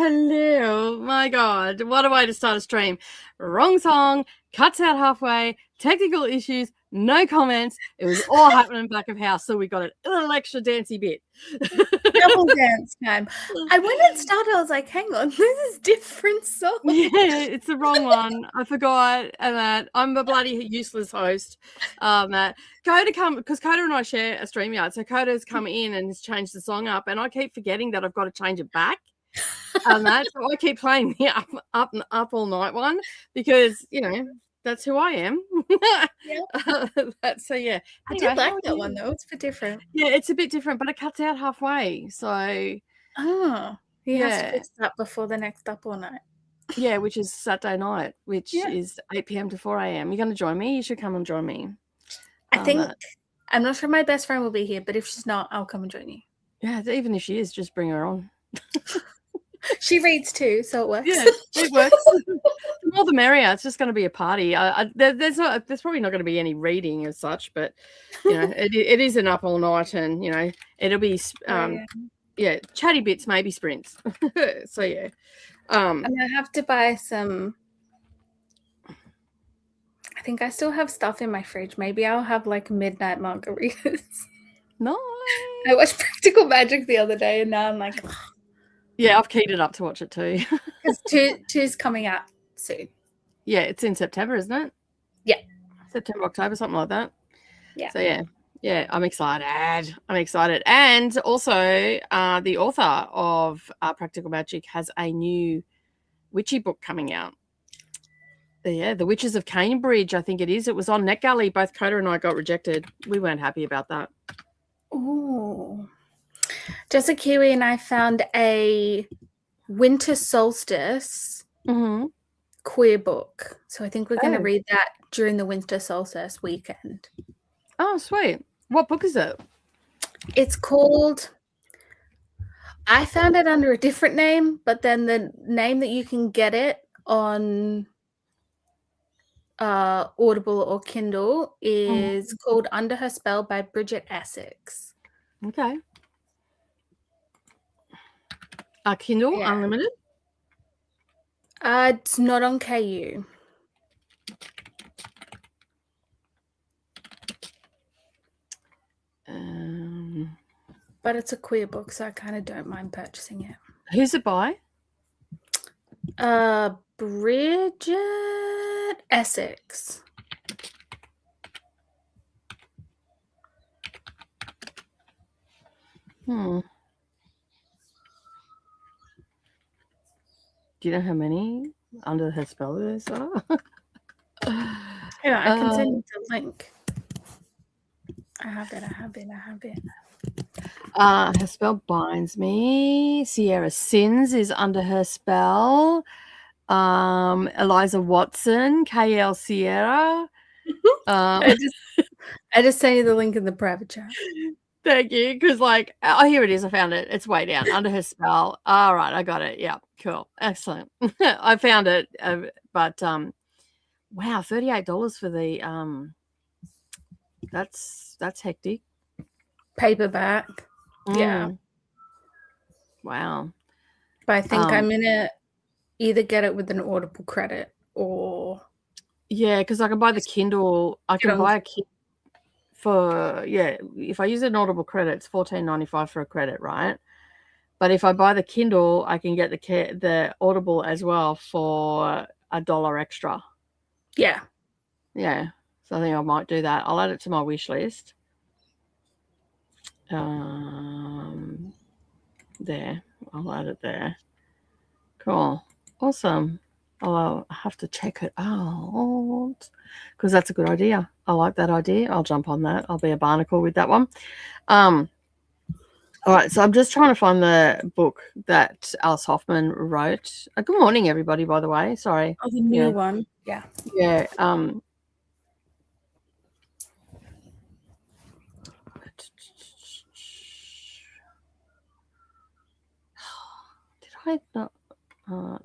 hello. My God. What a way to start a stream. Wrong song, cuts out halfway, technical issues, no comments. It was all happening back of house, so we got a little extra dancey bit. Double dance time. I went and started, I was like, hang on, this is different song. Yeah, it's the wrong one. I forgot that. I'm a bloody useless host. Coda because Coda and I share a StreamYard. So Coda's come in and has changed the song up, and I keep forgetting that I've got to change it back. So I keep playing the up all night one because that's who I am. So yeah, I do like that one though. It's a bit different. Yeah, it's a bit different, but it cuts out halfway. So he has to fix that before the next up all night. Yeah, which is Saturday night, which is 8 p.m. to 4 a.m. You're going to join me? You should come and join me. I think I'm not sure my best friend will be here, but if she's not, I'll come and join you. Yeah, even if she is, just bring her on. She reads too, so it works. Yeah, it works. The more the merrier. It's just going to be a party. There's probably not going to be any reading as such, but it is an up all night, and it'll be chatty bits, maybe sprints. So yeah. And I have to buy some. I think I still have stuff in my fridge. Maybe I'll have like midnight margaritas. Nice. I watched Practical Magic the other day, and now I'm like. Yeah, I've keyed it up to watch it too. Because two's coming out soon. Yeah, it's in September, isn't it? Yeah. September, October, something like that. Yeah. So yeah, I'm excited. And also, the author of Practical Magic has a new witchy book coming out. Yeah, The Witches of Cambridge, I think it is. It was on NetGalley. Both Coda and I got rejected. We weren't happy about that. Oh. Jessica Kiwi and I found a winter solstice queer book. So I think we're going to read that during the winter solstice weekend. Oh, sweet. What book is it? It's called, I found it under a different name, but then the name that you can get it on Audible or Kindle is called Under Her Spell by Bridget Essex. Okay. Kindle Unlimited? It's not on KU. But it's a queer book, so I kind of don't mind purchasing it. Who's it by? Bridget Essex. Do you know how many Under Her Spell there are? Yeah, I can send you the link. I have it. Her spell binds me. Sierra Sins is under her spell. Eliza Watson, KL Sierra. I just sent you the link in the private chat. Thank you. Because here it is. I found it. It's way down under her spell. All right, I got it. Yeah, cool, excellent. I found it. But wow, $38 for the That's hectic. Paperback. Yeah. Wow. But I think I'm gonna either get it with an Audible credit or because I can buy the Kindle. I can buy a Kindle for if I use an Audible credit, it's $14.95 for a credit, right? But if I buy the Kindle, I can get the Audible as well for $1 extra. Yeah. Yeah. So I think I might do that. I'll add it to my wish list. There. I'll add it there. Cool. Awesome. I'll have to check it out because that's a good idea. I like that idea. I'll jump on that. I'll be a barnacle with that one. All right. So I'm just trying to find the book that Alice Hoffman wrote. Good morning, everybody, by the way. Sorry. Oh, the new one. Yeah. Yeah.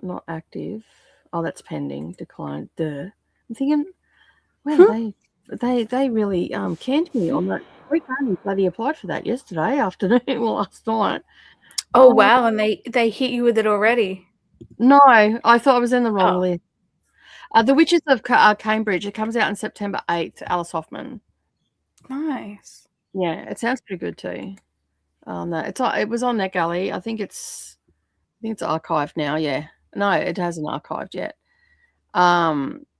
Not active. Oh, that's pending. Declined. I'm thinking, wow, they really canned me on that. 3 times bloody applied for that yesterday afternoon or last night. Oh, wow, and they hit you with it already? No, I thought I was in the wrong Oh. list. The Witches of Cambridge. It comes out on September 8th, Alice Hoffman. Nice. Yeah, it sounds pretty good too. No, it was on NetGalley. I think it's archived now, yeah. No, it hasn't archived yet.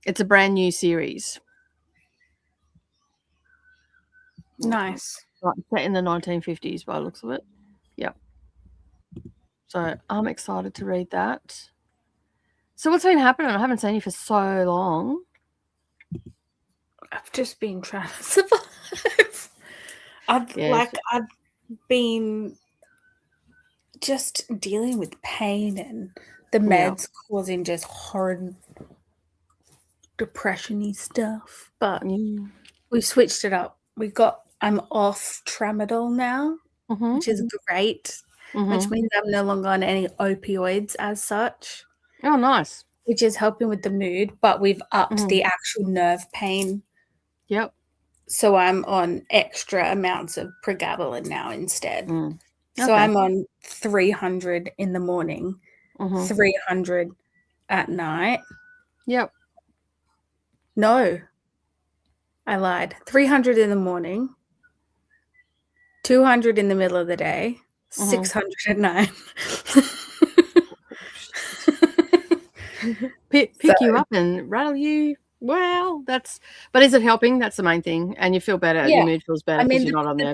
It's a brand new series. Nice. Set in the 1950s by the looks of it. Yep. So I'm excited to read that. So what's been happening? I haven't seen you for so long. I've just been trying to survive. I've been just dealing with pain and the meds causing just horrid depression-y stuff. But we switched it up. I'm off tramadol now, which is great, which means I'm no longer on any opioids as such. Oh, nice. Which is helping with the mood, but we've upped the actual nerve pain. Yep. So I'm on extra amounts of pregabalin now instead. Okay. So I'm on 300 in the morning, 300 at night. Yep. No, I lied. 300 in the morning, 200 in the middle of the day, 600 at night. Pick you up and rattle you. Well, but is it helping? That's the main thing. And you feel better. Your mood feels better because you're not on the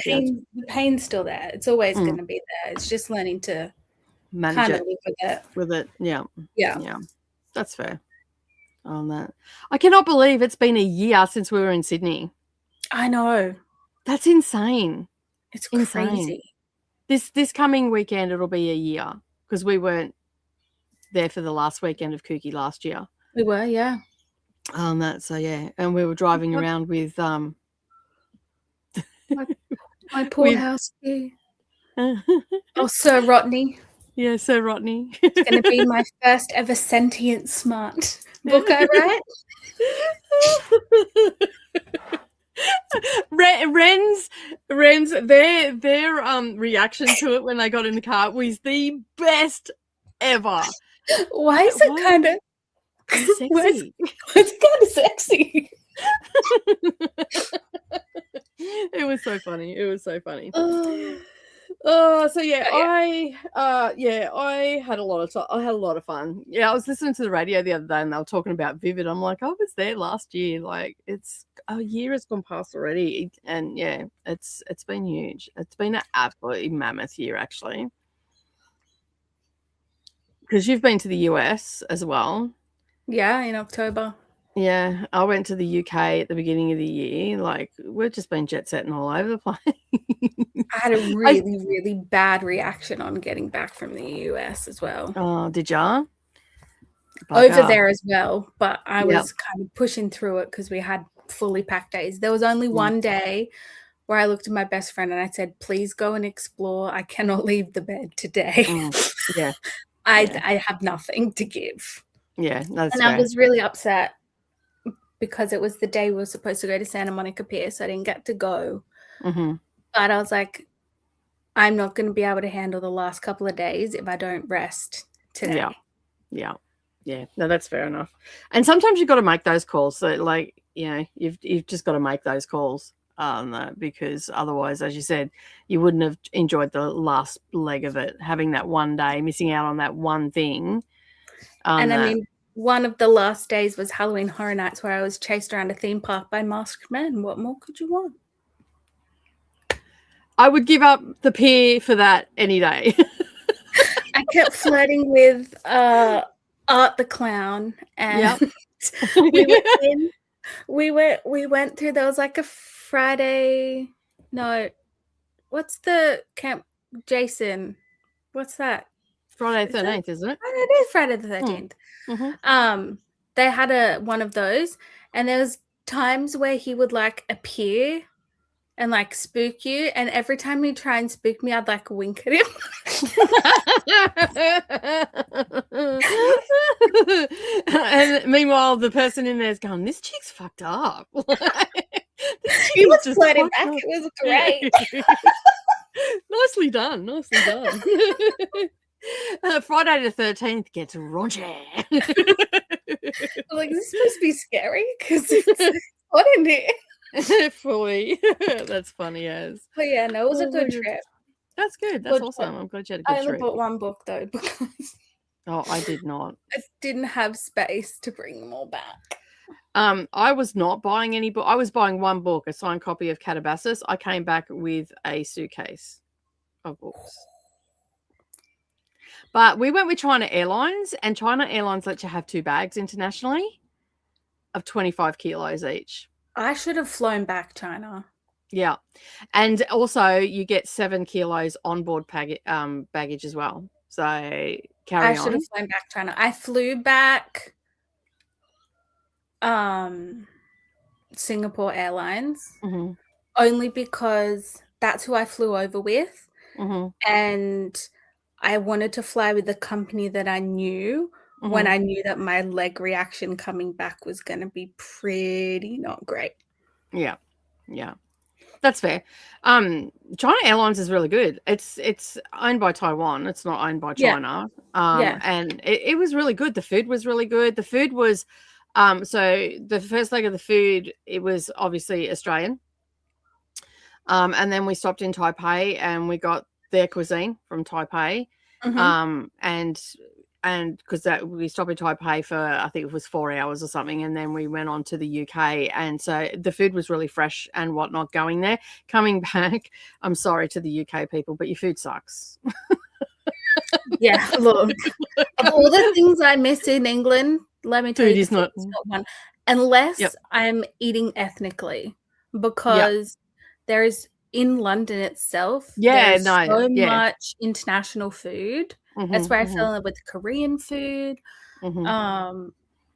the pain's still there. It's always going to be there. It's just learning to manage it. Live with it. Yeah. That's fair. On that, I cannot believe it's been a year since we were in Sydney. I know. That's insane. It's crazy. This coming weekend it'll be a year because we weren't there for the last weekend of KuKi last year. We were, yeah. And we were driving around with my poor house view. Oh, Sir Rodney. Yeah, Sir Rodney. It's going to be my first ever sentient smart book I read. Ren's their reaction to it when they got in the car was the best ever. Why is it kind of sexy? It's kind of sexy. It was so funny. I had a lot of fun. Yeah, I was listening to the radio the other day and they were talking about Vivid. I'm like, I was there last year. Like, it's a year has gone past already, and yeah, it's been huge. It's been an absolutely mammoth year, actually, because you've been to the US as well. Yeah, in October. Yeah, I went to the UK at the beginning of the year. Like, we've just been jet setting all over the place. I had a really, really bad reaction on getting back from the US as well. Oh, did ya? Over there as well, but I was kind of pushing through it because we had fully packed days. There was only one day where I looked at my best friend and I said, please go and explore. I cannot leave the bed today. Yeah. I have nothing to give. Yeah, that's fair. I was really upset because it was the day we were supposed to go to Santa Monica Pier, so I didn't get to go. But I was like, I'm not going to be able to handle the last couple of days if I don't rest today. Yeah. No, that's fair enough. And sometimes you've got to make those calls. So, like, you know, you've just got to make those calls because otherwise, as you said, you wouldn't have enjoyed the last leg of it, having that one day, missing out on that one thing. And I mean, one of the last days was Halloween Horror Nights where I was chased around a theme park by masked men. What more could you want? I would give up the pier for that any day. I kept flirting with Art the Clown, and we went through. There was like a Friday. No, what's the camp? Jason, what's that? Friday the 13th, isn't it? It is Friday the 13th. They had one of those, and there was times where he would like appear and like spook you, and every time he'd try and spook me, I'd like wink at him. And meanwhile, the person in there is going, "This chick's fucked up." He was floating back. It was great. Nicely done. Friday the 13th gets raunchy. Like, is this supposed to be scary? Because it's hot in here. Fully. That's funny as. But yeah, no, it was a good trip. That's good. That's awesome. I'm glad you had a good trip. I only bought one book though because I did not. I didn't have space to bring them all back. I was not buying any book. I was buying one book, a signed copy of Calabasas. I came back with a suitcase of books. But we went with China Airlines, and China Airlines lets you have 2 bags internationally of 25 kilos each. I should have flown back China. Yeah. And also you get 7 kilos onboard baggage as well. So carry on. I should have flown back China. I flew back Singapore Airlines only because that's who I flew over with. And I wanted to fly with the company that I knew when I knew that my leg reaction coming back was going to be pretty not great. Yeah. That's fair. China Airlines is really good. It's owned by Taiwan. It's not owned by China. And it was really good. The food was really good. The food was so the first leg of the food, it was obviously Australian. And then we stopped in Taipei and we got their cuisine from Taipei. And because we stopped in Taipei for, I think it was 4 hours or something, and then we went on to the UK, and so the food was really fresh and whatnot going there. Coming back, I'm sorry to the UK people, but your food sucks. Yeah, look, of all the things I miss in England, let me tell you, is not one. Unless I'm eating ethnically, because there is in London itself, so much international food. That's where I fell in love with Korean food. All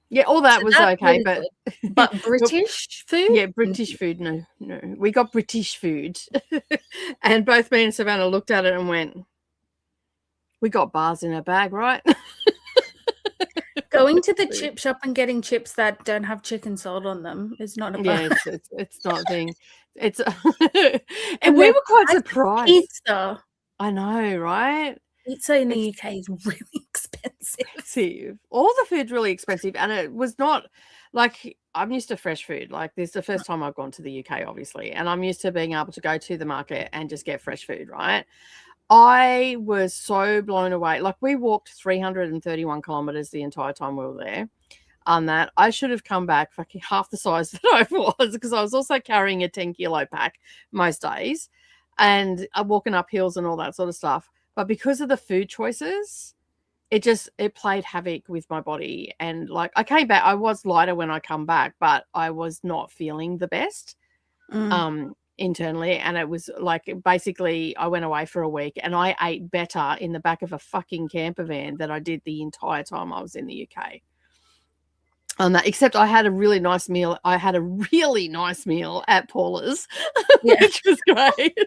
that was okay, really but British food? Yeah, British food. No. We got British food. And both me and Savannah looked at it and went, we got bars in our bag, right? Going to the chip shop and getting chips that don't have chicken salt on them is not a bar. Yeah, it's not a thing. It's and we were quite surprised. Pizza. I know, right? Pizza in the UK is really expensive. All the food's really expensive, and it was not like, I'm used to fresh food. Like, this is the first time I've gone to the UK, obviously, and I'm used to being able to go to the market and just get fresh food, right? I was so blown away. Like, we walked 331 kilometers the entire time we were there. On that, I should have come back fucking half the size that I was, because I was also carrying a 10-kilo pack most days, and I'm walking up hills and all that sort of stuff. But because of the food choices, it played havoc with my body. And like, I came back, I was lighter when I come back, but I was not feeling the best internally. And it was like, basically I went away for a week and I ate better in the back of a fucking camper van than I did the entire time I was in the UK. Except I had a really nice meal. I had a really nice meal at Paula's, which was great.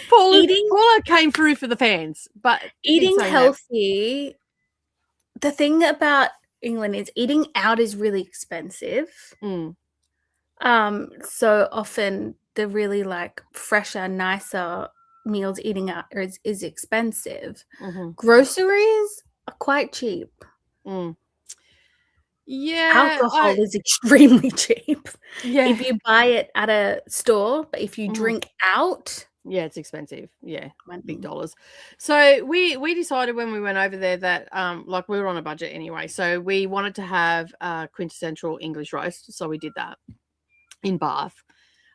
Paula came through for the fans, but eating healthy. The thing about England is eating out is really expensive. So often the really like fresher, nicer meals eating out is expensive. Groceries are quite cheap. Yeah, alcohol is extremely cheap. If you buy it at a store, but if you drink out, it's expensive. Big dollars. So we decided when we went over there that like, we were on a budget anyway, so we wanted to have a quintessential English roast, so we did that in Bath.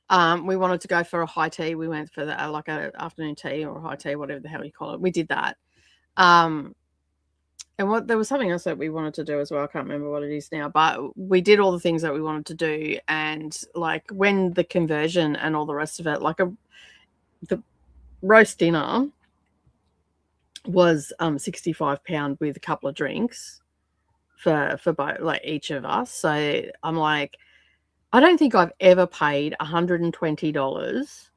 We wanted to go for a high tea. We went for like an afternoon tea or a high tea, whatever the hell you call it. We did that. And there was something else that we wanted to do as well. I can't remember what it is now, but we did all the things that we wanted to do. And like, when the conversion and all the rest of it, like the roast dinner was £65 with a couple of drinks for both, like, each of us. So I'm like, I don't think I've ever paid $120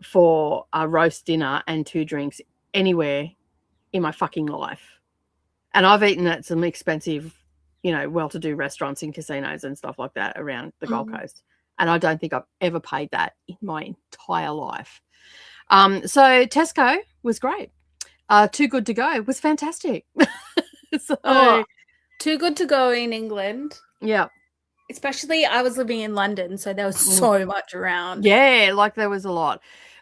for a roast dinner and 2 drinks anywhere in my fucking life. And I've eaten at some expensive, well-to-do restaurants in casinos and stuff like that around the Gold Coast. And I don't think I've ever paid that in my entire life. So Tesco was great. Too Good To Go was fantastic. So, Too Good To Go in England. Yeah. Especially I was living in London, so there was so much around. Yeah, like there was a lot.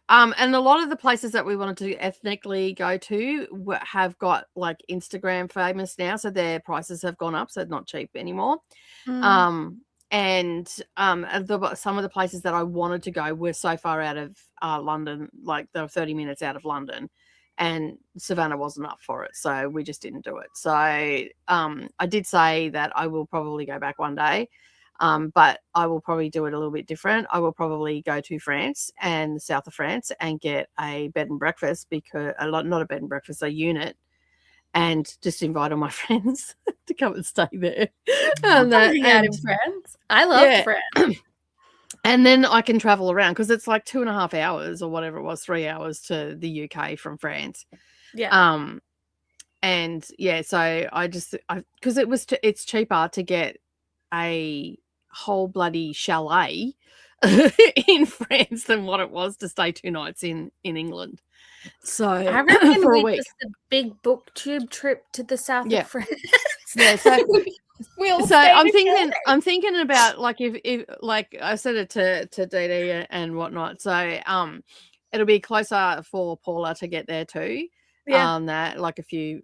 And a lot of the places that we wanted to ethnically go to have got like Instagram famous now, so their prices have gone up, so it's not cheap anymore. And some of the places that I wanted to go were so far out of London, like they were 30 minutes out of London, and Savannah wasn't up for it, so we just didn't do it. So I did say that I will probably go back one day. But I will probably do it a little bit different. I will probably go to France and the south of France and get a bed and breakfast, because not a bed and breakfast, a unit, and just invite all my friends to come and stay there. And in France. I love France. And then I can travel around, because it's like 2.5 hours or whatever it was, 3 hours to the UK from France. Yeah. And yeah, so because it's cheaper to get a whole bloody chalet in France than what it was to stay 2 nights in England. So I reckon for a week, just a big book tube trip to the south of France. Yeah, so I'm thinking about, like, if like I said it to Dee and whatnot. So it'll be closer for Paula to get there too. Yeah. That like a few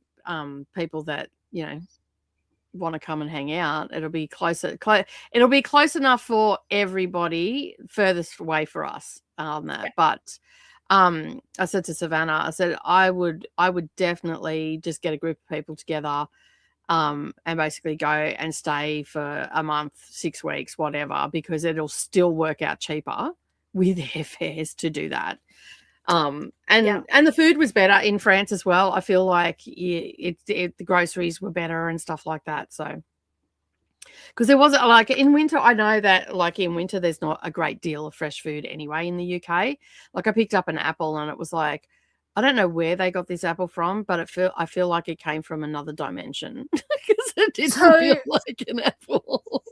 people that want to come and hang out. It'll be closer. It'll be close enough for everybody. Furthest away for us. But I said to Savannah, I said I would definitely just get a group of people together, and basically go and stay for a month, 6 weeks, whatever, because it'll still work out cheaper with airfares to do that. And the food was better in France as well. I feel like the groceries were better and stuff like that. So, because there wasn't, like, in winter, I know that, like, in winter there's not a great deal of fresh food anyway in the UK. Like, I picked up an apple and it was like, I don't know where they got this apple from, but I feel like it came from another dimension, because it didn't feel like an apple.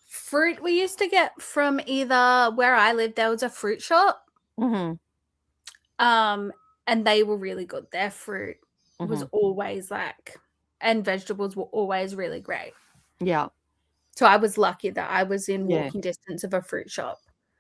Fruit we used to get from either where I lived, there was a fruit shop. And they were really good. Their fruit was always and vegetables were always really great. Yeah. So I was lucky that I was in walking distance of a fruit shop.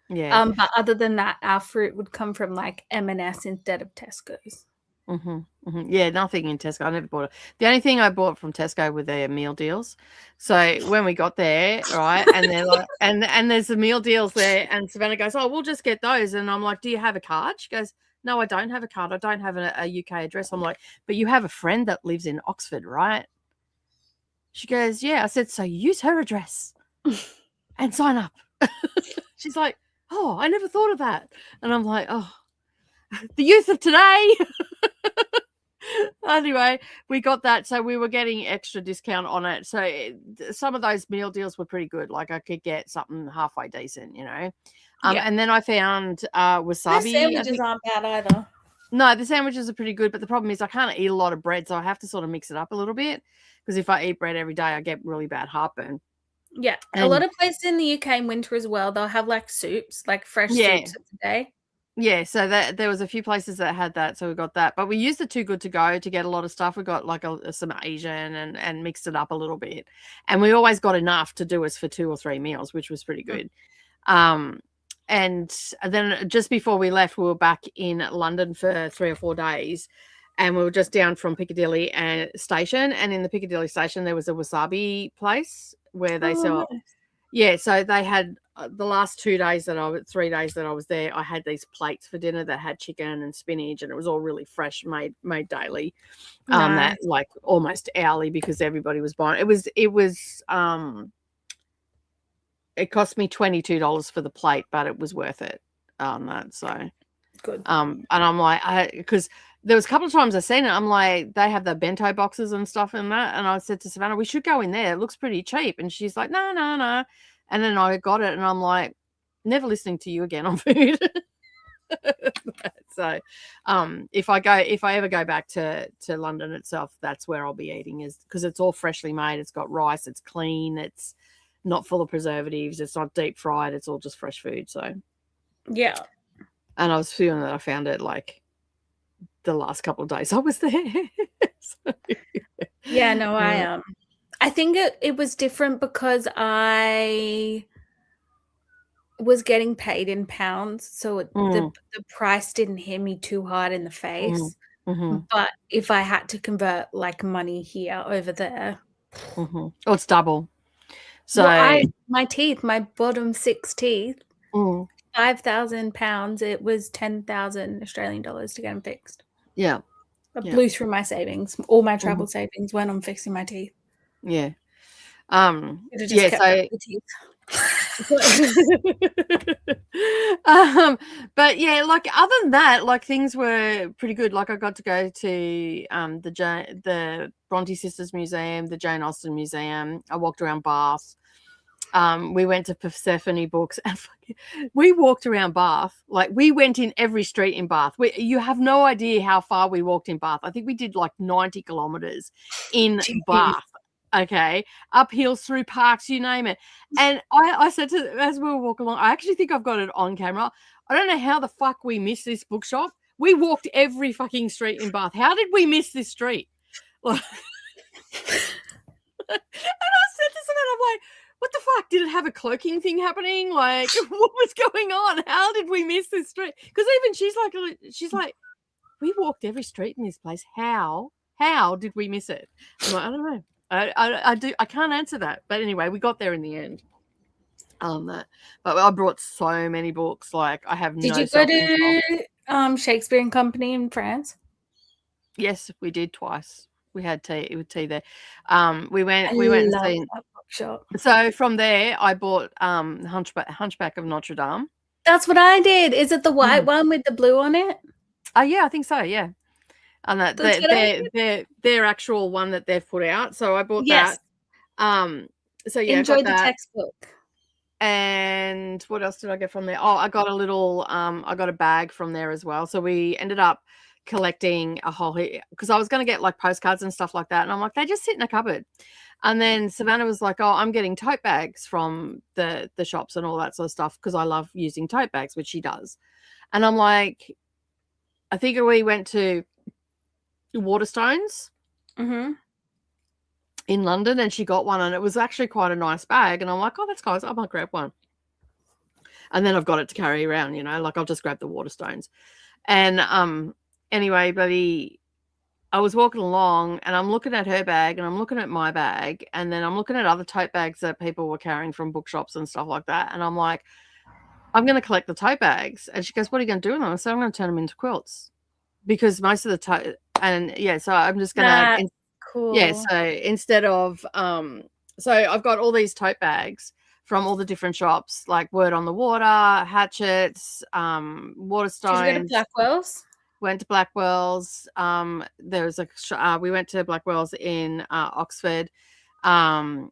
Yeah. But other than that, our fruit would come from like M&S instead of Tesco's. Yeah, nothing in Tesco. I never bought it. The only thing I bought from Tesco were their meal deals. So when we got there, right, and they're like, and there's the meal deals there, and Savannah goes, "Oh, we'll just get those." And I'm like, "Do you have a card?" She goes, "No, I don't have a card. I don't have a UK address." I'm like, "But you have a friend that lives in Oxford, right?" She goes, "Yeah." I said, "So use her address and sign up." She's like, "Oh, I never thought of that." And I'm like, "Oh, the youth of today." Anyway, we got that, so we were getting extra discount on it. So some of those meal deals were pretty good. Like, I could get something halfway decent, And then I found wasabi. The sandwiches aren't bad either. No, the sandwiches are pretty good, but the problem is I can't eat a lot of bread, so I have to sort of mix it up a little bit, because if I eat bread every day, I get really bad heartburn. Yeah, a lot of places in the UK in winter as well, they'll have like soups, like fresh soups of the day. Yeah, so there was a few places that had that, so we got that. But we used the Too Good To Go to get a lot of stuff. We got like some Asian and mixed it up a little bit. And we always got enough to do us for 2 or 3 meals, which was pretty good. And then just before we left, we were back in London for 3 or 4 days. And we were just down from Piccadilly station. And in the Piccadilly station, there was a wasabi place where they sell... Nice. Yeah, so they had... the last 3 days that I was there, I had these plates for dinner that had chicken and spinach, and it was all really fresh, made daily. Nice. That like almost hourly, because everybody was buying. It cost me $22 for the plate, but it was worth it on that. So good. And I'm like, because there was a couple of times I seen it, I'm like, they have the bento boxes and stuff in that, and I said to Savannah, we should go in there. It looks pretty cheap, and she's like, no. And then I got it, and I'm like, never listening to you again on food. So, if I ever go back to London itself, that's where I'll be eating, is because it's all freshly made. It's got rice. It's clean. It's not full of preservatives. It's not deep fried. It's all just fresh food. So yeah. And I was feeling that I found it like the last couple of days I was there. So, yeah, no, I think it was different because I was getting paid in pounds, so the price didn't hit me too hard in the face. But if I had to convert like money here over there, oh, it's double. So my teeth, my bottom 6 teeth, £5,000. It was 10,000 Australian dollars to get them fixed. Yeah, I blew through my savings. All my travel savings went on fixing my teeth. Yeah. Yeah. So teeth. But yeah, like other than that, like things were pretty good. Like I got to go to the Bronte Sisters Museum, the Jane Austen Museum. I walked around Bath. We went to Persephone Books, and we walked around Bath. Like we went in every street in Bath. You have no idea how far we walked in Bath. I think we did like 90 kilometers in Bath. Okay, up hills, through parks, you name it. And I said to, as we were walking along, I actually think I've got it on camera. I don't know how the fuck we missed this bookshop. We walked every fucking street in Bath. How did we miss this street? Like, and I said to someone, I'm like, what the fuck? Did it have a cloaking thing happening? Like, what was going on? How did we miss this street? Because even she's like, we walked every street in this place. How did we miss it? I'm like, I don't know. I can't answer that. But anyway, we got there in the end. But I brought so many books. Like I have Did you go to Shakespeare and Company in France? Yes, we did twice. We had tea there. We went and seen that bookshop. So from there I bought Hunchback of Notre Dame. That's what I did. Is it the white one with the blue on it? Oh yeah, I think so, yeah. And that their actual one that they've put out. So I bought that. So yeah, enjoyed the textbook. And what else did I get from there? Oh, I got I got a bag from there as well. So we ended up collecting a whole heap because I was going to get like postcards and stuff like that. And I'm like, they just sit in a cupboard. And then Savannah was like, oh, I'm getting tote bags from the shops and all that sort of stuff because I love using tote bags, which she does. And I'm like, I think we went to Waterstones in London and she got one and it was actually quite a nice bag and I'm like, oh, that's nice, I might grab one. And then I've got it to carry around, you know, like I'll just grab the Waterstones. And anyway, buddy, I was walking along and I'm looking at her bag and I'm looking at my bag and then I'm looking at other tote bags that people were carrying from bookshops and stuff like that. And I'm like, I'm going to collect the tote bags. And she goes, what are you going to do with them? I said, I'm going to turn them into quilts because most of the tote. And yeah, so I'm just going to, cool. Yeah. So instead of, so I've got all these tote bags from all the different shops, like Word on the Water, Hatchets, Waterstones. Did you go to Blackwell's? Went to Blackwell's. There was we went to Blackwell's in Oxford. Daunt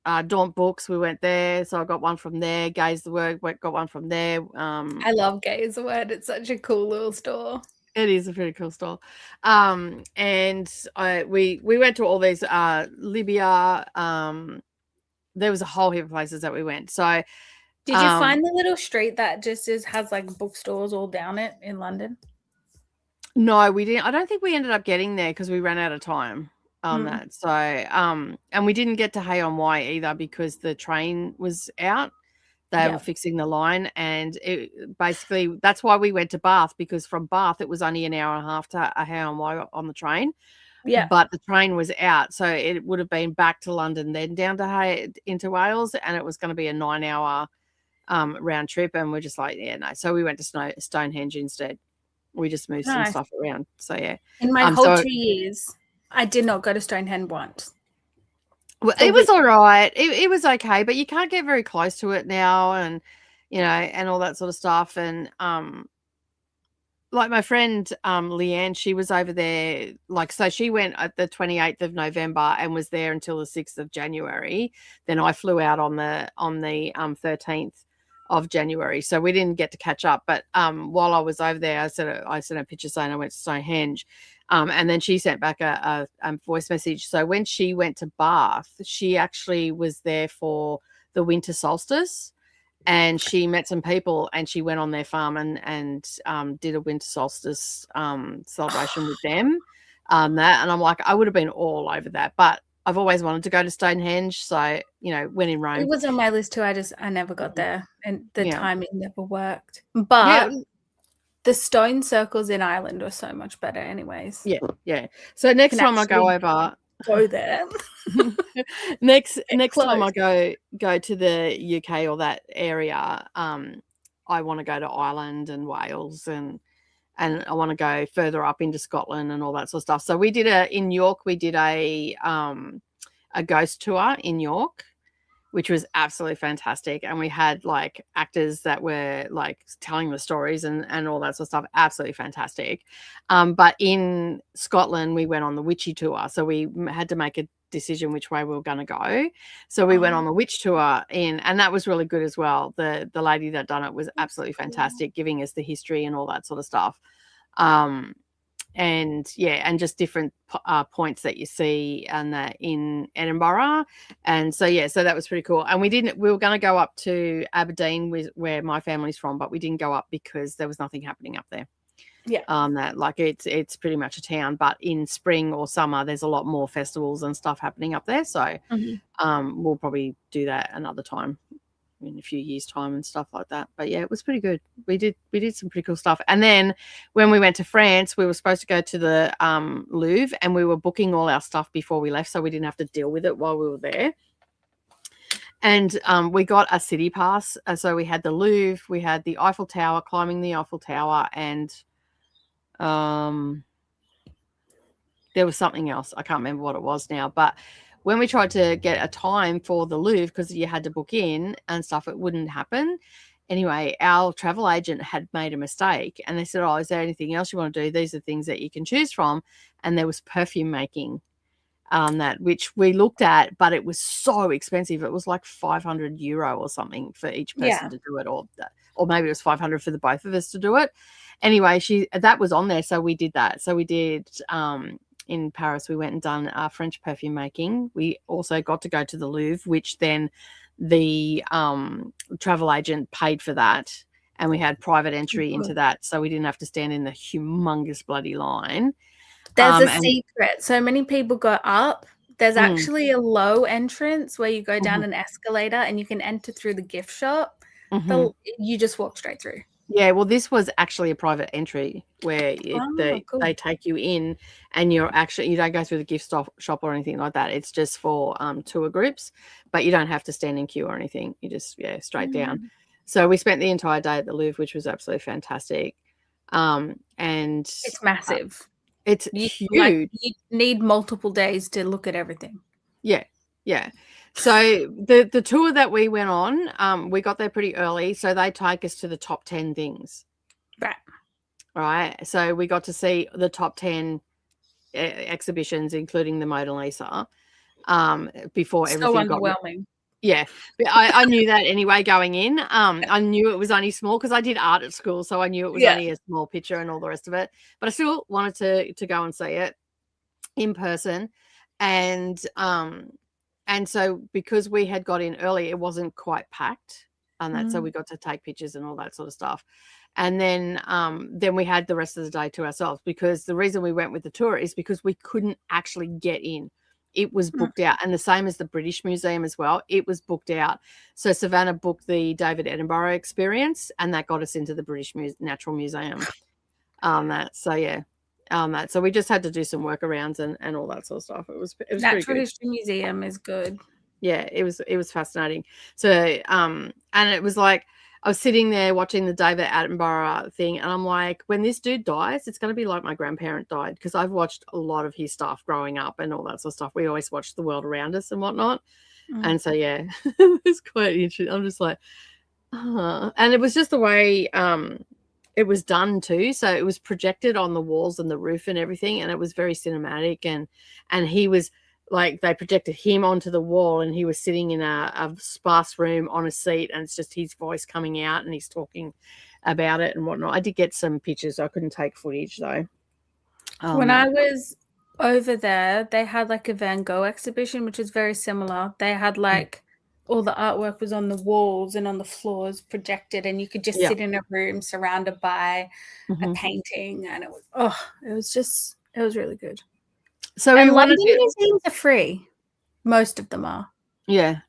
Books, we went there, so I got one from there. Gaze the Word, got one from there. I love Gaze the Word. It's such a cool little store. It is a pretty cool store. And we went to all these Libya. There was a whole heap of places that we went. So did you find the little street that just has like bookstores all down it in London? No, we didn't. I don't think we ended up getting there because we ran out of time on that. So, and we didn't get to Hay on Wye either because the train was out. They were fixing the line, and basically that's why we went to Bath because from Bath it was only an hour and a half to Hay on Wye on the train. Yeah, but the train was out, so it would have been back to London, then down to Hay into Wales, and it was going to be a 9-hour round trip. And we're just like, yeah, no. So we went to Stonehenge instead. We just moved some stuff around. So yeah, in my whole 2 years, I did not go to Stonehenge once. Well, it was all right. It was okay, but you can't get very close to it now, and you know, and all that sort of stuff. And like my friend Leanne, she was over there. Like, so she went at the 28th of November and was there until the 6th of January. Then I flew out on the 13th of January, so we didn't get to catch up. But while I was over there, I sent a picture saying I went to Stonehenge. And then she sent back a voice message. So when she went to Bath, she actually was there for the winter solstice, and she met some people, and she went on their farm and did a winter solstice celebration with them. And I'm like, I would have been all over that, but I've always wanted to go to Stonehenge, so when in Rome. It was on my list too. I never got there, and the timing never worked. But the stone circles in Ireland were so much better, anyways. Yeah. So next time I go over, go there. next time I go to the UK or that area, I want to go to Ireland and Wales, and I want to go further up into Scotland and all that sort of stuff. So we did in York, we did a ghost tour in York, which was absolutely fantastic. And we had like actors that were like telling the stories and all that sort of stuff. Absolutely fantastic. But in Scotland, we went on the witchy tour. So we had to make a decision which way we were going to go. So we went on the witch tour and that was really good as well. The lady that done it was absolutely fantastic, giving us the history and all that sort of stuff. And just different points that you see and that in Edinburgh. And so so that was pretty cool. And we were going to go up to Aberdeen, where my family's from, but we didn't go up because there was nothing happening up there. That like it's pretty much a town, but in spring or summer there's a lot more festivals and stuff happening up there. So we'll probably do that another time in a few years' time and stuff like that. But it was pretty good. We did some pretty cool stuff. And then when we went to France, we were supposed to go to the Louvre, and we were booking all our stuff before we left, so we didn't have to deal with it while we were there. And we got a city pass. So we had the Louvre, we had the Eiffel Tower, climbing the Eiffel Tower, and there was something else. I can't remember what it was now, but when we tried to get a time for the Louvre, because you had to book in and stuff, it wouldn't happen. Anyway, our travel agent had made a mistake, and they said, is there anything else you want to do? These are things that you can choose from. And there was perfume making, which we looked at, but it was so expensive. It was like €500 or something for each person to do it, or maybe it was 500 for the both of us to do it. Anyway, that was on there, so we did that. So we did in Paris, we went and done French perfume making. We also got to go to the Louvre, which then the travel agent paid for that, and we had private entry into that, so we didn't have to stand in the humongous bloody line. There's a secret. So many people go up. There's actually a low entrance where you go down an escalator and you can enter through the gift shop. You just walk straight through. Yeah, well, this was actually a private entry where they take you in, and you don't go through the gift shop or anything like that. It's just for tour groups, but you don't have to stand in queue or anything. You just straight down. So we spent the entire day at the Louvre, which was absolutely fantastic. And it's massive. It's huge. You need multiple days to look at everything. Yeah. So the tour that we went on, we got there pretty early, so they take us to the top 10 things. Right. So we got to see the top 10 exhibitions, including the Mona Lisa, before everything got underwhelming. Yeah, but I knew that anyway going in. I knew it was only small because I did art at school, so I knew it was only a small picture and all the rest of it. But I still wanted to go and see it in person, and so because we had got in early, it wasn't quite packed, and so we got to take pictures and all that sort of stuff. And then we had the rest of the day to ourselves, because the reason we went with the tour is because we couldn't actually get in. It was booked out, and the same as the British Museum as well. It was booked out. So Savannah booked the David Attenborough experience, and that got us into the British Natural Museum. So we just had to do some workarounds and all that sort of stuff. It was Natural History Museum is good. Yeah, it was fascinating. So and it was like, I was sitting there watching the David Attenborough thing, and I'm like, when this dude dies, it's going to be like my grandparent died, because I've watched a lot of his stuff growing up and all that sort of stuff. We always watched The World Around Us and whatnot. And so, it was quite interesting. I'm just like, and it was just the way it was done too. So it was projected on the walls and the roof and everything, and it was very cinematic. And he was, like, they projected him onto the wall, and he was sitting in a sparse room on a seat, and it's just his voice coming out, and he's talking about it and whatnot. I did get some pictures. I couldn't take footage though. When I was over there, they had like a Van Gogh exhibition, which is very similar. They had like all the artwork was on the walls and on the floors projected, and you could just sit in a room surrounded by a painting, and it was really good. So and London museums are free. Most of them are. Yeah.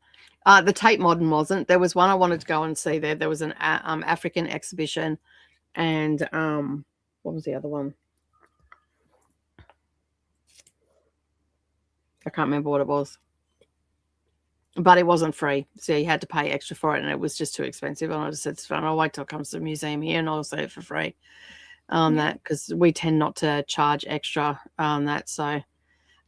The Tate Modern wasn't. There was one I wanted to go and see there. There was an African exhibition, and what was the other one? I can't remember what it was. But it wasn't free, so you had to pay extra for it, and it was just too expensive. And I just said, I'll wait till it comes to the museum here, and I'll see it for free. That because we tend not to charge extra on that. So,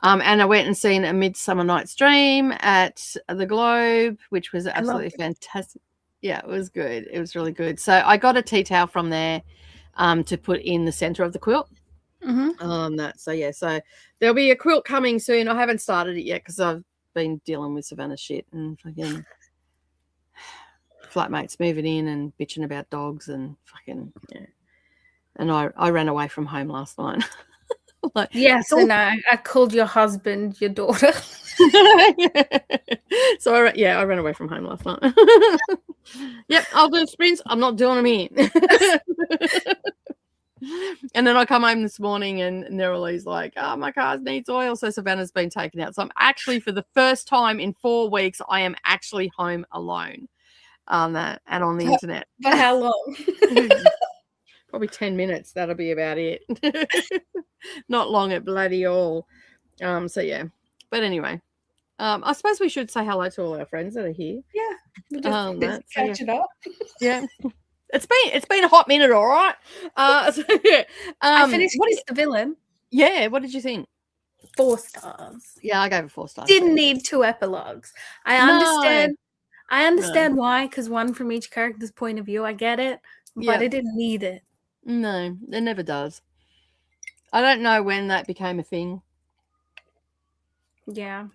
and I went and seen A Midsummer Night's Dream at the Globe, which was absolutely fantastic. Yeah, it was good. It was really good. So I got a tea towel from there to put in the center of the quilt. So there'll be a quilt coming soon. I haven't started it yet because I've been dealing with Savannah shit and fucking flatmates moving in and bitching about dogs and fucking And I ran away from home last night. Yes, and I called your husband your daughter. So I ran away from home last night. Yep, I'll do sprints. I'm not doing them in. And then I come home this morning and Neryl's like, oh, my car needs oil. So Savannah's been taken out. So I'm actually, for the first time in 4 weeks, I am actually home alone and on the internet. For how long? Probably 10 minutes. That'll be about it. Not long at bloody all. So yeah. But anyway, I suppose we should say hello to all our friends that are here. Yeah. We'll just catch it up. Yeah. It's been a hot minute, all right. I finished What is the Villain? Yeah, what did you think? 4 stars. Yeah, I gave it 4 stars. Didn't need 2 epilogues. I understand why, because one from each character's point of view. I get it, but I didn't need it. No, it never does. I don't know when that became a thing. Yeah.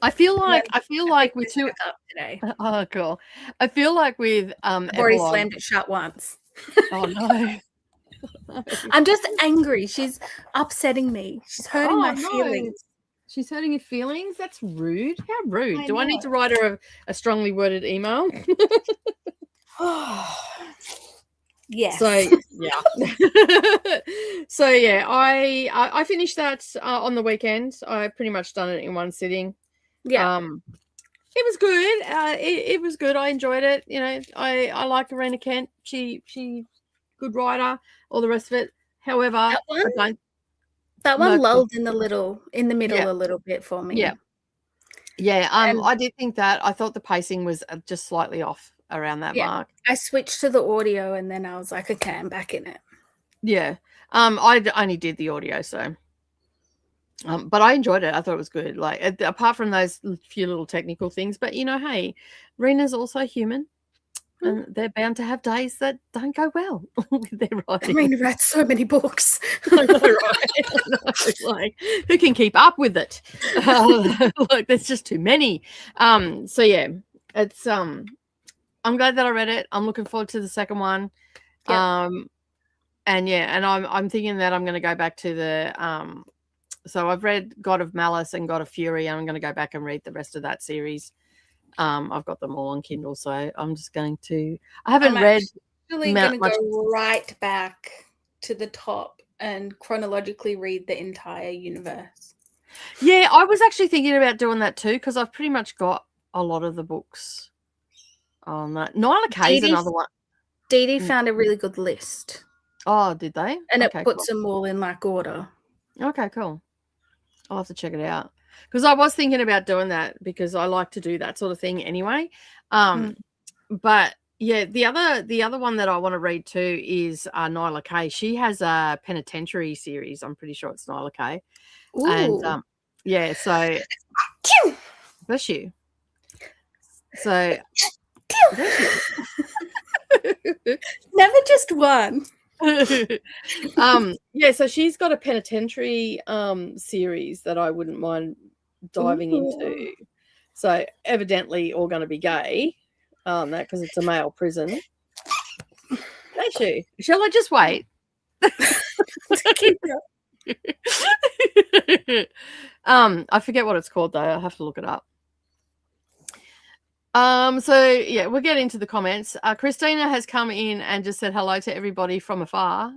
I feel like with 2 up today. Oh, cool. I feel like with I've already slammed it shut once. Oh no. I'm just angry. She's upsetting me. She's hurting my feelings. She's hurting your feelings? That's rude. How rude. Do I need to write her a strongly worded email? Yes. So yeah. So yeah, I finished that on the weekend. I pretty much done it in one sitting. Yeah. It was good. It was good. I enjoyed it. You know, I like Irina Kent. She good writer. All the rest of it. However, that one lulled in the middle a little bit for me. Yeah. Yeah. I did think that. I thought the pacing was just slightly off around that mark. I switched to the audio and then I was like, okay, I'm back in it. Yeah. I only did the audio, so. But I enjoyed it. I thought it was good. Like, apart from those few little technical things, but you know, hey, Rena's also human, and they're bound to have days that don't go well with their writing. Rena read so many books. I know, right? I know. Like, who can keep up with it? Like, there's just too many. So yeah, it's I'm glad that I read it. I'm looking forward to the second one. Yep. And I'm thinking that I'm going to go back to the So I've read God of Malice and God of Fury, and I'm going to go back and read the rest of that series. I've got them all on Kindle, so I'm just going to. I haven't read. I'm actually going to go right back to the top and chronologically read the entire universe. Yeah, I was actually thinking about doing that too, because I've pretty much got a lot of the books on that. Nyla K's another one. Dee Dee found a really good list. Oh, did they? And it puts them all in like order. Okay, cool. I'll have to check it out, because I was thinking about doing that because I like to do that sort of thing anyway. But yeah, the other one that I want to read too is Nyla K. She has a penitentiary series. I'm pretty sure it's Nyla K. Ooh. And yeah, so bless you. So bless you. Never just one. Yeah, so she's got a penitentiary series that I wouldn't mind diving into. So evidently all going to be gay, that because it's a male prison. Bless you. Shall I just wait? I forget what it's called though. I'll have to look it up. So yeah, we'll get into the comments. Christina has come in and just said hello to everybody from afar.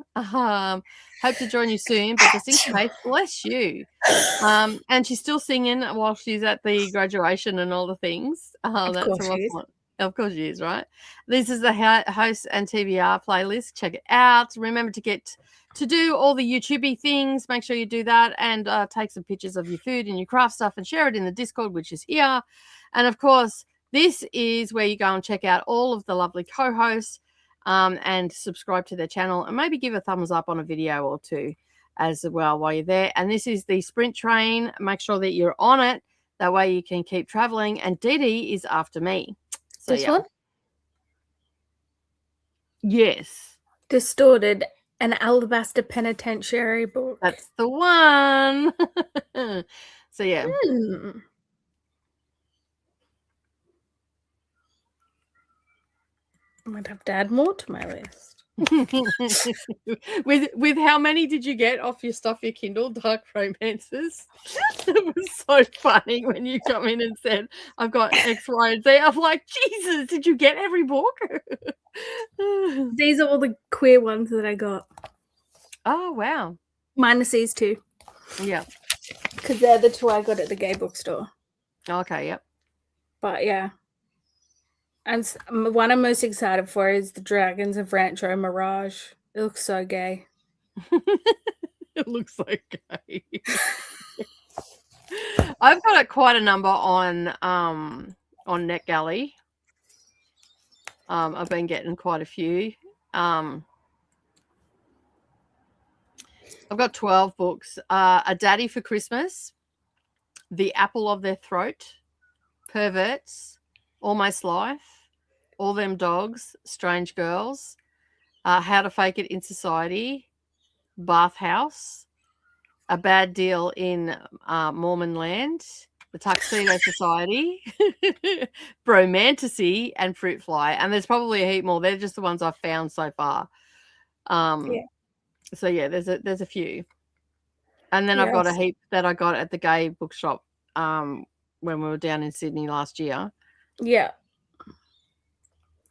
Hope to join you soon, but just in case, bless you. And she's still singing while she's at the graduation and all the things. Of course she is, right? This is the host and TBR playlist. Check it out. Remember to do all the YouTubey things. Make sure you do that and take some pictures of your food and your craft stuff and share it in the Discord, which is here. And of course, this is where you go and check out all of the lovely co-hosts and subscribe to their channel and maybe give a thumbs up on a video or two as well while you're there. And this is the sprint train. Make sure that you're on it. That way you can keep traveling. And Dee Dee is after me. So, this one? Yes. Distorted, an Alabaster Penitentiary book. That's the one. So, yeah. I might have to add more to my list. with how many did you get off your stuff, your Kindle, Dark Romances? It was so funny when you come in and said, I've got X, Y, and Z. I'm like, Jesus, did you get every book? These are all the queer ones that I got. Oh, wow. Minus these two. Yeah. Because they're the two I got at the gay bookstore. Okay, yep. But yeah. And one I'm most excited for is The Dragons of Rancho Mirage. It looks so gay. It looks so gay. I've got quite a number on NetGalley. I've been getting quite a few. I've got 12 books. A Daddy for Christmas, The Apple of Their Throat, Perverts, Almost Life, All Them Dogs, Strange Girls, How to Fake It in Society, Bathhouse, A Bad Deal in Mormon Land, The Tuxedo Society, Bromantasy, and Fruit Fly. And there's probably a heap more. They're just the ones I've found so far. So yeah, there's a few. And then I've got a heap that I got at the gay bookshop when we were down in Sydney last year. Yeah.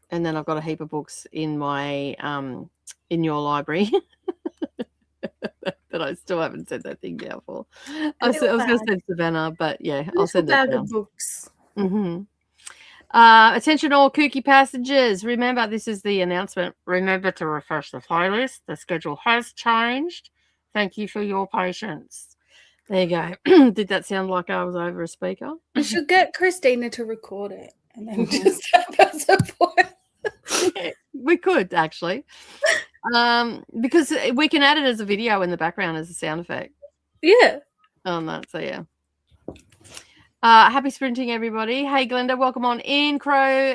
And then I've got a heap of books in my in your library that I still haven't sent that thing down for. I was going to send Savannah, but yeah, I'll send it down. Books. Attention all KuKi passengers. Remember, this is the announcement. Remember to refresh the playlist. The schedule has changed. Thank you for your patience. There you go. Did that sound like I was over a speaker? We should get Christina to record it and then just have her support. Yeah, we could actually. Because we can add it as a video in the background as a sound effect. Yeah. On that, so yeah. Happy sprinting, everybody. Hey, Glenda, welcome on in. Crow,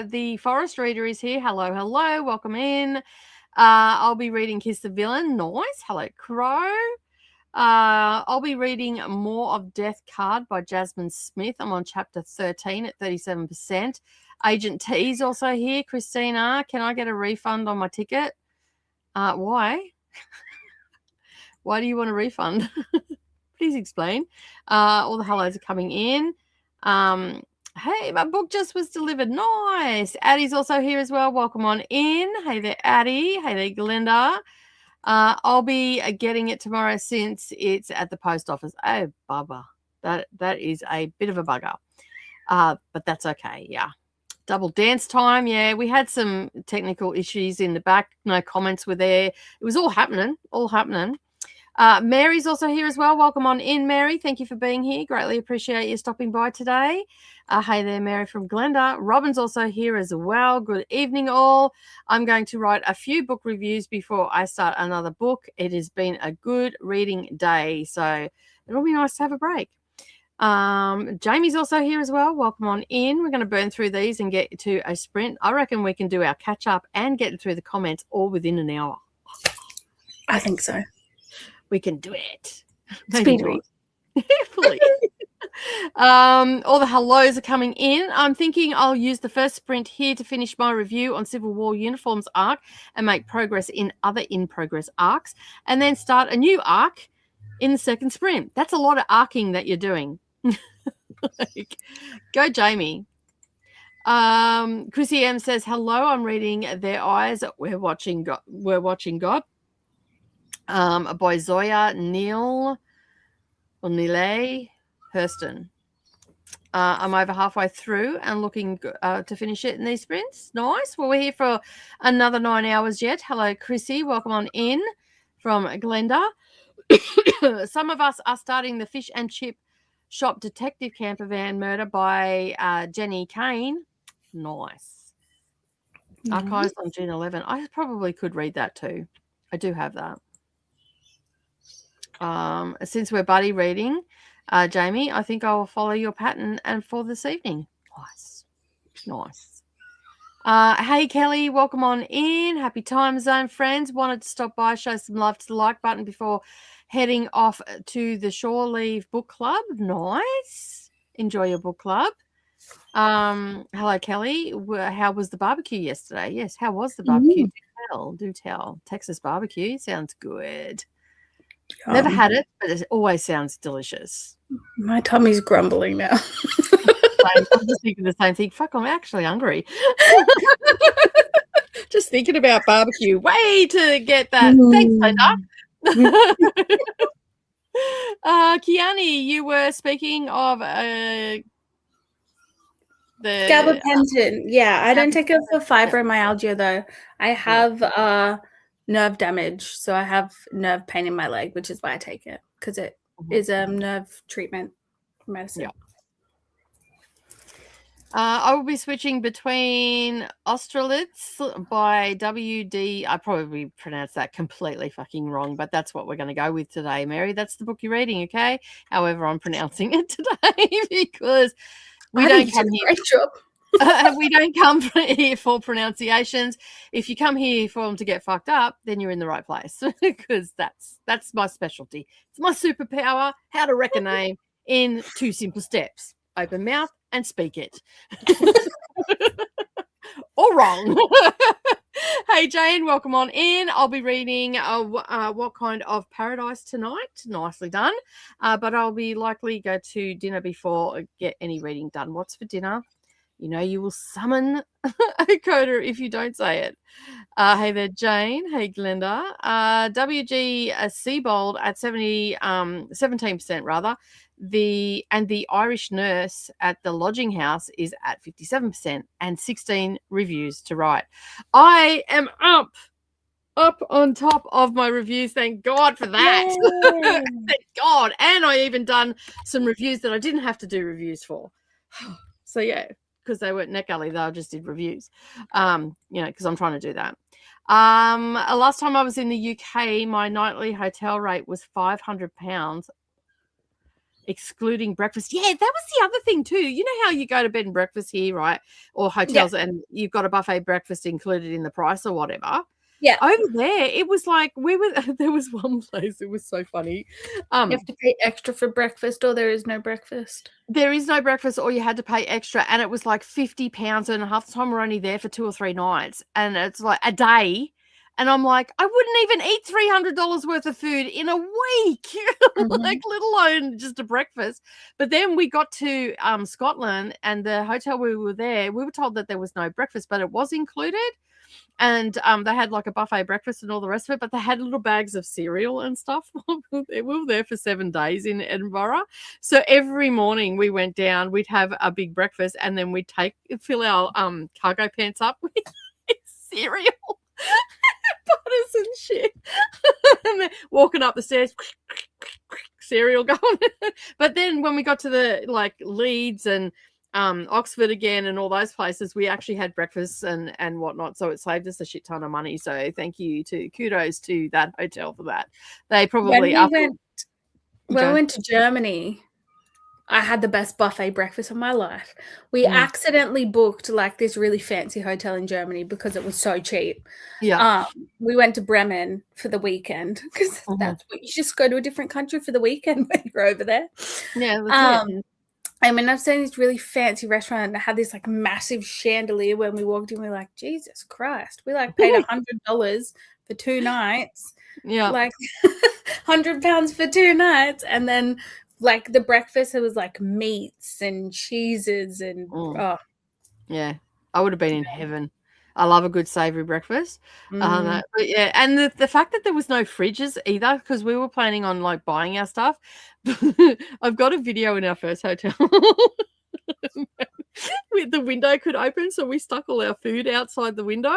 the Forest Reader is here. Hello, hello. Welcome in. I'll be reading Kiss the Villain. Nice. Hello, Crow. I'll be reading more of Death Card by Jasmine Smith. I'm on chapter 13 at 37%. Agent T is also here. Christina, can I get a refund on my ticket? Why? Why do you want a refund? Please explain. All the hellos are coming in. Hey, my book just was delivered. Nice. Addie's also here as well. Welcome on in. Hey there, Addie. Hey there, Glenda. I'll be getting it tomorrow since it's at the post office. Oh, bugger. That is a bit of a bugger. But that's okay. Yeah. Double dance time. Yeah, we had some technical issues in the back. No comments were there. It was all happening. Mary's also here as well. Welcome on in, Mary. Thank you for being here. Greatly appreciate you stopping by today. Hey there, Mary from Glenda. Robin's also here as well. Good evening, all. I'm going to write a few book reviews before I start another book. It has been a good reading day, so it'll be nice to have a break. Jamie's also here as well. Welcome on in. We're going to burn through these and get to a sprint. I reckon we can do our catch up and get through the comments all within an hour. I think so. We can do it. Speed read. Please. All the hellos are coming in. I'm thinking I'll use the first sprint here to finish my review on Civil War Uniforms arc and make progress in other in-progress arcs, and then start a new arc in the second sprint. That's a lot of arcing that you're doing. Go, Jamie. Chrissy M says, hello, I'm reading Their Eyes. We're watching God. By Zoya Neil Hurston. I'm over halfway through and looking to finish it in these sprints. Nice. Well, we're here for another 9 hours yet. Hello, Chrissy. Welcome on in from Glenda. Some of us are starting the Fish and Chip Shop Detective Camper Van Murder by Jenny Kane. Nice. Archives on June 11. I probably could read that too. I do have that. Since we're buddy reading, Jamie, I think I will follow your pattern and for this evening. Nice. Hey, Kelly, welcome on in. Happy time zone, friends. Wanted to stop by, show some love to the like button before heading off to the Shore Leave Book Club. Nice. Enjoy your book club. Hello, Kelly. How was the barbecue yesterday? Yes, how was the barbecue? Do tell. Texas barbecue sounds good. Never had it, but it always sounds delicious. My tummy's grumbling now. I'm just thinking the same thing. Fuck, I'm actually hungry. Just thinking about barbecue. Way to get that. Thanks, Linda. Kiani, you were speaking of the gabapentin. Yeah, I don't take it for fibromyalgia though. I have nerve damage, so I have nerve pain in my leg, which is why I take it, because it is a nerve treatment medicine. Yeah. I will be switching between Austerlitz by WD. I probably pronounced that completely fucking wrong, but that's what we're going to go with today, Mary. That's the book you're reading, okay? However, I'm pronouncing it today because we don't come here. Great job. We don't come here for pronunciations. If you come here for them to get fucked up, then you're in the right place, because that's my specialty. It's my superpower, how to wreck a name in 2 simple steps. Open mouth and speak it. Or wrong. Hey, Jane, welcome on in. I'll be reading What Kind of Paradise tonight. Nicely done. But I'll be likely go to dinner before I get any reading done. What's for dinner? You know, you will summon a coda if you don't say it. Hey there, Jane. Hey, Glenda. WG Seabold at 17% rather. The Irish Nurse at the Lodging House is at 57% and 16 reviews to write. I am up on top of my reviews. Thank God for that. Thank God. And I even done some reviews that I didn't have to do reviews for. So, yeah. Because they weren't NetGalley, they just did reviews, because I'm trying to do that. Last time I was in the UK, my nightly hotel rate was £500, excluding breakfast. Yeah, that was the other thing too. You know how you go to bed and breakfast here, right? Or hotels, and you've got a buffet breakfast included in the price or whatever. Yeah. Over there, it was like there was one place, it was so funny. You have to pay extra for breakfast, or there is no breakfast. There is no breakfast, or you had to pay extra, and it was like £50, and half the time we're only there for 2 or 3 nights, and it's like a day. And I'm like, I wouldn't even eat $300 worth of food in a week, like let alone just a breakfast. But then we got to Scotland, and the hotel we were there, we were told that there was no breakfast, but it was included. And they had like a buffet breakfast and all the rest of it, but they had little bags of cereal and stuff. We were there for 7 days in Edinburgh. So every morning we went down, we'd have a big breakfast, and then we'd fill our cargo pants up with cereal. Butters and shit. And then walking up the stairs, cereal going. But then when we got to the like Leeds and Oxford again and all those places, we actually had breakfast and whatnot, so it saved us a shit ton of money. So kudos to that hotel for that. They probably when we went to Germany, I had the best buffet breakfast of my life. We accidentally booked like this really fancy hotel in Germany because it was so cheap. Yeah. We went to Bremen for the weekend because that's what you just go to a different country for the weekend when you're over there. Yeah. I mean, I've seen this really fancy restaurant and it had this like massive chandelier. When we walked in, we were like, Jesus Christ, we like paid $100 for 2 nights. Yeah. Like £100 for 2 nights. And then like the breakfast, it was like meats and cheeses and yeah, I would have been in heaven. I love a good savoury breakfast. But yeah, and the fact that there was no fridges either, because we were planning on like buying our stuff. I've got a video in our first hotel. The window could open, so we stuck all our food outside the window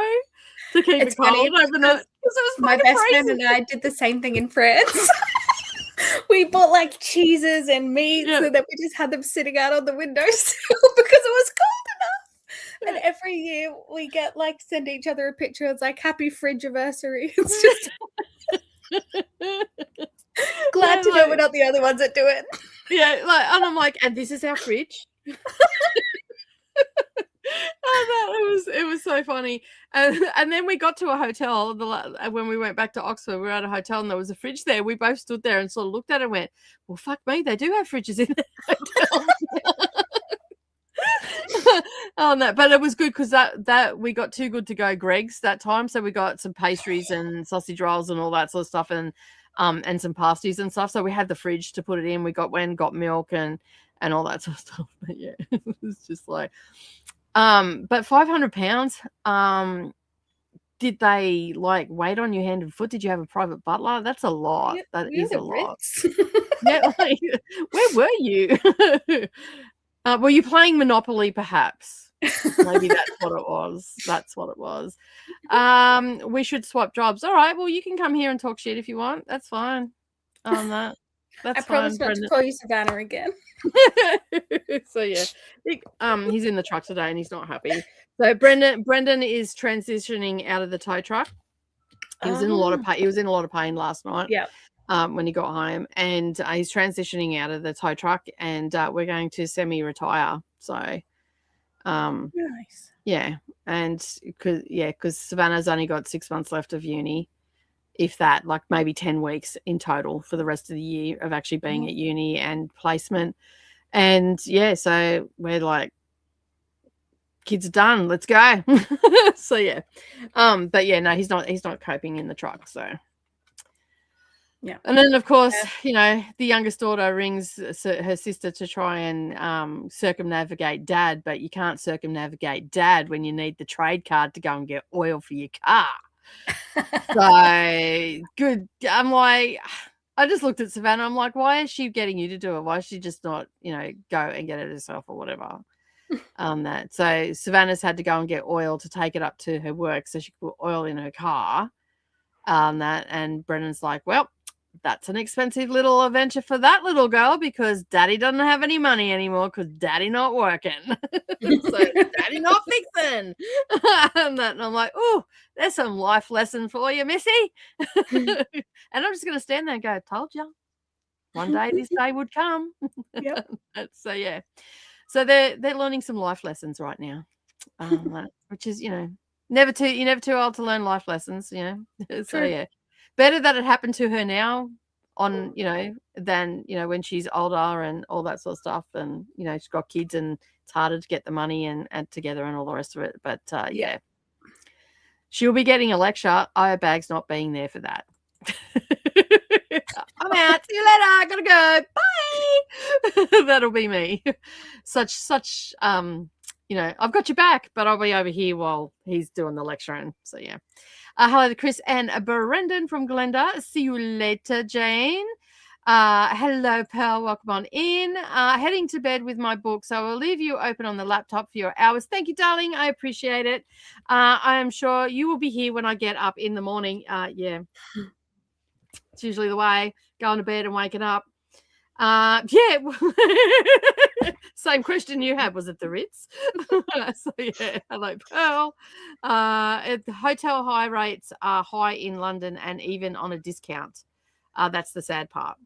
to keep it cold overnight. My best friend and I did the same thing in France. We bought like cheeses and meats, and then we just had them sitting out on the windowsill because it was cold enough. And every year we get like send each other a picture. It's like happy fridge anniversary. It's just glad to know we're not the only ones that do it. Yeah, like, and I'm like, and this is our fridge. It was so funny. And then we got to a hotel when we went back to Oxford. We were at a hotel and there was a fridge there. We both stood there and sort of looked at it and went, well, fuck me, they do have fridges in the hotel. But it was good because that we got Too Good To Go Greg's that time, so we got some pastries and sausage rolls and all that sort of stuff, and some pasties and stuff. So we had the fridge to put it in. We got milk and all that sort of stuff. But yeah, it was just like, but £500. Did they like wait on you hand and foot? Did you have a private butler? That's a lot. That is a lot. Yeah, like, where were you? Were you playing Monopoly, perhaps? Maybe that's what it was. That's what it was. We should swap jobs. All right. Well, you can come here and talk shit if you want. That's fine. That's I promise not to call you Savannah again. So yeah, he's in the truck today and he's not happy. So Brendan is transitioning out of the tow truck. He was in a lot of pain. He was in a lot of pain last night. Yeah. When he got home, and he's transitioning out of the tow truck, and we're going to semi-retire. So, nice. Yeah, and because Savannah's only got 6 months left of uni, if that, like maybe 10 weeks in total for the rest of the year of actually being at uni and placement. And yeah, so we're like, kids are done, let's go. So yeah, but yeah, no, he's not coping in the truck. So yeah, and then of course, the youngest daughter rings her sister to try and circumnavigate dad, but you can't circumnavigate dad when you need the trade card to go and get oil for your car. So good. I'm like, I just looked at Savannah. I'm like, why is she getting you to do it? Why is she just not, go and get it herself or whatever? So Savannah's had to go and get oil to take it up to her work so she could put oil in her car. And Brennan's like, well, that's an expensive little adventure for that little girl because daddy doesn't have any money anymore because daddy not working. So daddy not fixing. And I'm like, oh, there's some life lesson for you, Missy. And I'm just going to stand there and go, told you. One day this day would come. Yep. So yeah. So they're learning some life lessons right now. Which is, you're never too old to learn life lessons, So True. yeah. Better that it happened to her now than, when she's older and all that sort of stuff. And, she's got kids and it's harder to get the money and together and all the rest of it. But yeah, she'll be getting a lecture. Bag's not being there for that. I'm out. See you later. I gotta go. Bye. That'll be me. Such I've got your back, but I'll be over here while he's doing the lecturing. So yeah. Hello to Chris and Brendan from Glenda. See you later, Jane. Hello, Pearl. Welcome on in. Heading to bed with my book, so I will leave you open on the laptop for your hours. Thank you, darling. I appreciate it. I am sure you will be here when I get up in the morning. Yeah. It's usually the way, going to bed and waking up. Yeah. Same question you had. Was it the Ritz? So yeah, hello, Pearl. The hotel high rates are high in London and even on a discount. That's the sad part.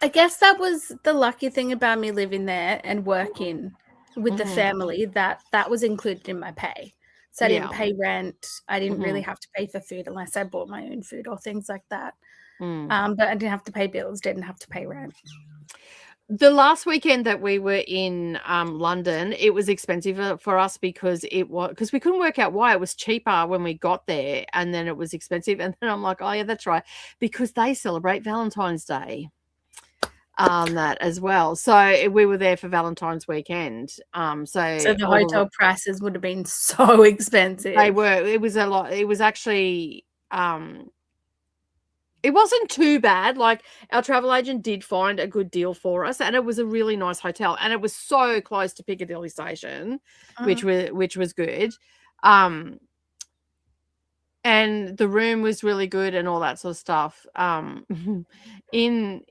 I guess that was the lucky thing about me living there and working with the family, that was included in my pay. So I didn't pay rent. I didn't really have to pay for food unless I bought my own food or things like that. But I didn't have to pay bills, didn't have to pay rent. The last weekend that we were in London, it was expensive for us because we couldn't work out why. It was cheaper when we got there, and then it was expensive. And then I'm like, oh yeah, that's right, because they celebrate Valentine's Day. That as well. So we were there for Valentine's weekend. So the hotel prices would have been so expensive. They were. It was a lot. It was actually. It wasn't too bad. Like, our travel agent did find a good deal for us, and it was a really nice hotel, and it was so close to Piccadilly Station, which was good. And the room was really good and all that sort of stuff. In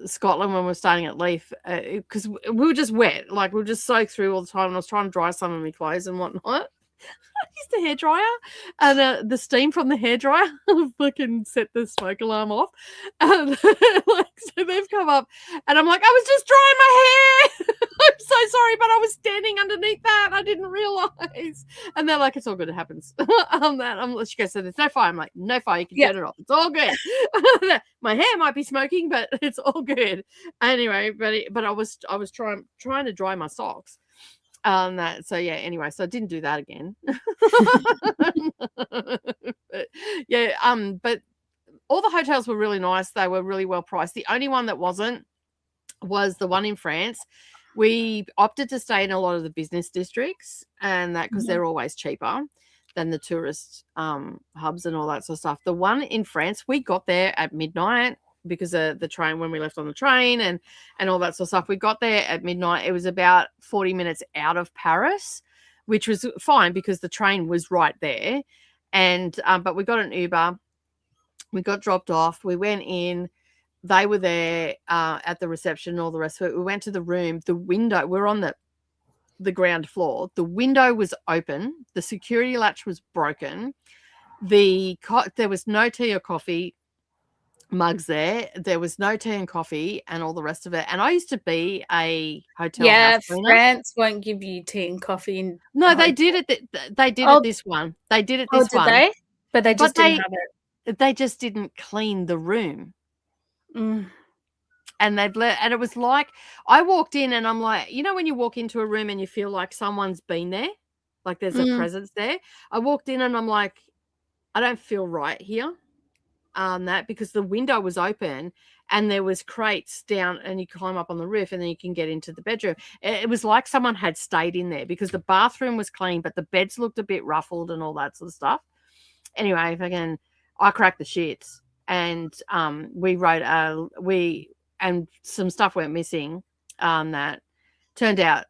Scotland, when we were staying at Leith, because we were just wet, like we were just soaked through all the time, and I was trying to dry some of my clothes and whatnot. I used the hairdryer, and the steam from the hairdryer fucking set the smoke alarm off. And so they've come up, and I'm like, I was just drying my hair. I'm so sorry, but I was standing underneath that. I didn't realize. And they're like, it's all good. It happens. She goes, so there's no fire. I'm like, no fire. You can turn it off. It's all good. My hair might be smoking, but it's all good. Anyway, but I was trying to dry my socks. So anyway, so I didn't do that again. But all the hotels were really nice. They were really well priced. The only one that wasn't was the one in France. We opted to stay in a lot of the business districts, and that because they're always cheaper than the tourist hubs and all that sort of stuff. The one in France, we got there at midnight because of the train, when we left on the train and all that sort of stuff. We got there at midnight. It was about 40 minutes out of Paris, which was fine because the train was right there. And but we got an Uber. We got dropped off. We went in. They were there at the reception and all the rest of it. We went to the room. The window, we're on the ground floor. The window was open. The security latch was broken. There was no tea or coffee mugs there. There was no tea and coffee and all the rest of it. And I used to be a hotel house cleaner. France won't give you tea and coffee. No, they did it. They did it this one. They did it this one. Did they? But they just didn't have it. They just didn't clean the room. And and it was like, I walked in and I'm like, you know, when you walk into a room and you feel like someone's been there, like there's a presence there. I walked in and I'm like, I don't feel right here. Because the window was open and there was crates down, and you climb up on the roof and then you can get into the bedroom. It was like someone had stayed in there because the bathroom was clean, but the beds looked a bit ruffled and all that sort of stuff. Anyway, I cracked the shits, and we wrote and some stuff went missing. That turned out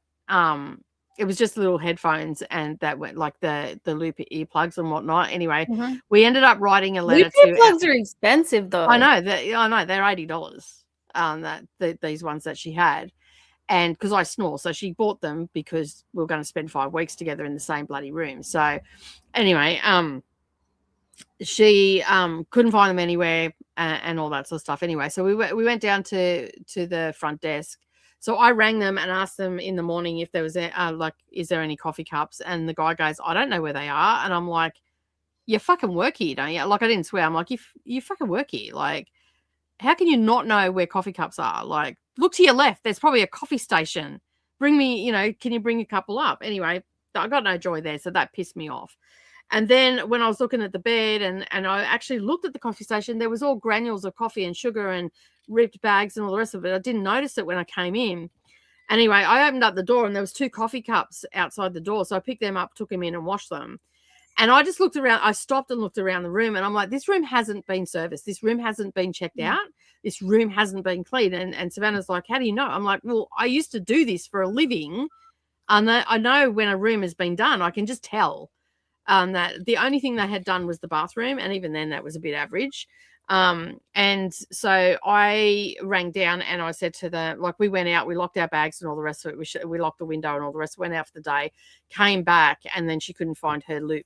it was just little headphones, and that went like the loop earplugs and whatnot. Anyway, we ended up writing a letter. Loop earplugs are expensive, though. I know they're $80. These ones that she had, and because I snore, so she bought them because we were going to spend 5 weeks together in the same bloody room. So anyway, she couldn't find them anywhere and all that sort of stuff. Anyway, so we went down to the front desk. So I rang them and asked them in the morning if there was is there any coffee cups? And the guy goes, I don't know where they are. And I'm like, you fucking work here, don't you? Like, I didn't swear. I'm like, you fucking work here. Like, how can you not know where coffee cups are? Like, look to your left. There's probably a coffee station. Bring me, can you bring a couple up? Anyway, I got no joy there. So that pissed me off. And then when I was looking at the bed and I actually looked at the coffee station, there was all granules of coffee and sugar and ripped bags and all the rest of it. I didn't notice it when I came in. Anyway, I opened up the door and there was 2 coffee cups outside the door. So I picked them up, took them in and washed them. And I just looked around. I stopped and looked around the room and I'm like, this room hasn't been serviced. This room hasn't been checked out. This room hasn't been cleaned. And Savannah's like, how do you know? I'm like, well, I used to do this for a living. And I know when a room has been done. I can just tell. That the only thing they had done was the bathroom, and even then that was a bit average. And so I rang down and I said to them, like, we went out, we locked our bags and all the rest of it. We locked the window and all the rest, went out for the day, came back, and then she couldn't find her loop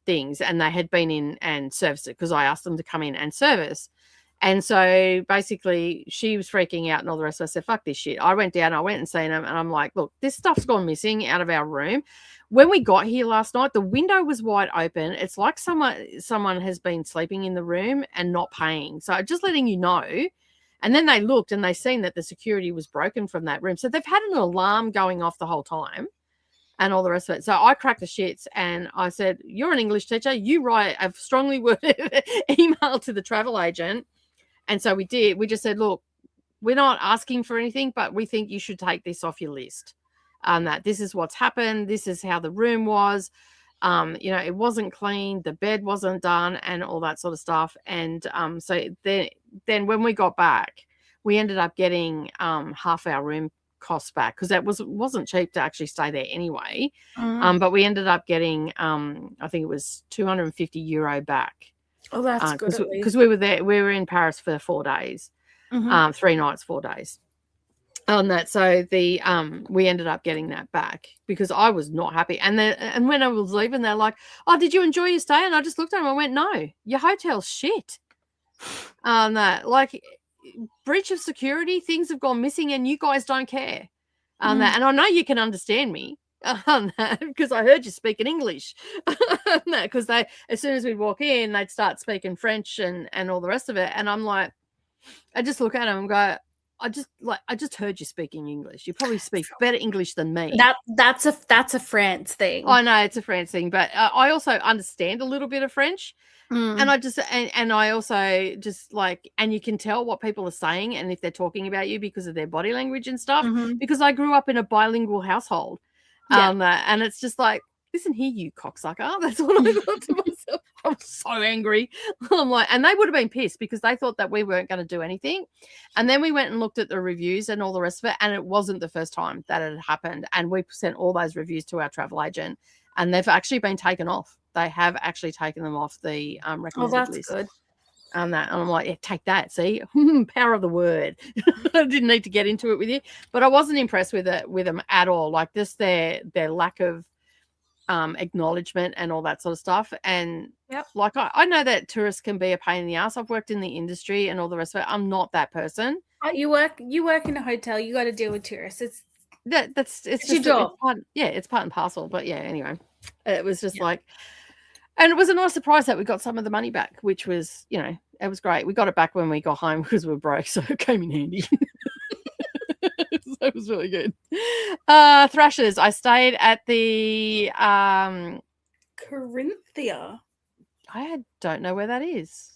things, and they had been in and serviced it because I asked them to come in and service. And so basically she was freaking out and all the rest. I said, fuck this shit. I went down, I went and seen them, and I'm like, look, this stuff's gone missing out of our room. When we got here last night, the window was wide open. It's like someone has been sleeping in the room and not paying. So just letting you know. And then they looked and they seen that the security was broken from that room. So they've had an alarm going off the whole time and all the rest of it. So I cracked the shits and I said, you're an English teacher. You write a strongly worded email to the travel agent. And so we did. We just said, look, we're not asking for anything, but we think you should take this off your list. That this is what's happened. This is how the room was. It wasn't clean. The bed wasn't done and all that sort of stuff. And so then when we got back, we ended up getting half our room costs back because that wasn't cheap to actually stay there anyway. But we ended up getting, I think it was €250 back. Oh, that's good. Because we were in Paris for 4 days, 3 nights, 4 days. On that, so we ended up getting that back because I was not happy. And when I was leaving, they're like, "Oh, did you enjoy your stay?" And I just looked at them and went, "No, your hotel's shit." Like breach of security, things have gone missing, and you guys don't care. And I know you can understand me because I heard you speaking English. Because as soon as we'd walk in, they'd start speaking French and all the rest of it, and I'm like, I just look at them and go, I just heard you speaking English. You probably speak better English than me. That's a France thing. I know it's a France thing, but I also understand a little bit of French, and I also just like, and you can tell what people are saying and if they're talking about you because of their body language and stuff. Because I grew up in a bilingual household, and it's just like, listen here, you cocksucker. That's what I thought to myself. I was so angry. I'm like, and they would have been pissed because they thought that we weren't going to do anything. And then we went and looked at the reviews and all the rest of it. And it wasn't the first time that it had happened. And we sent all those reviews to our travel agent and they've actually been taken off. They have actually taken them off the recommended list. Good. And I'm like, yeah, take that. See, power of the word. I didn't need to get into it with you, but I wasn't impressed with them at all. Like just their lack of acknowledgement and all that sort of stuff. And like I know that tourists can be a pain in the ass. I've worked in the industry and all the rest of it. I'm not that person. You work in a hotel. You got to deal with tourists. It's your job. It's part and parcel. But yeah, anyway, it was just like, and it was a nice surprise that we got some of the money back, which was, it was great. We got it back when we got home because we were broke, so it came in handy. So it was really good. Thrashers. I stayed at the Corinthia. I don't know where that is.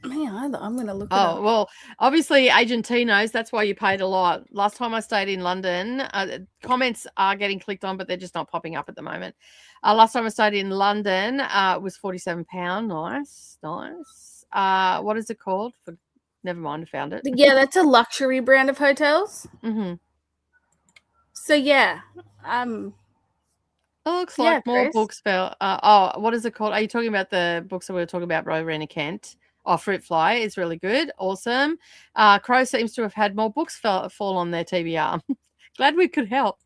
Me either. I'm going to look it up. Well, obviously Agent T knows. That's why you paid a lot. Last time I stayed in London, comments are getting clicked on, but they're just not popping up at the moment. Last time I stayed in London, it was £47. Nice. What is it called? Never mind, I found it. Yeah, that's a luxury brand of hotels. So yeah, it looks like more Chris. books for. What is it called? Are you talking about the books that we were talking about? Rowena Kent. Fruit Fly is really good. Awesome. Crow seems to have had more books fall on their TBR. Glad we could help.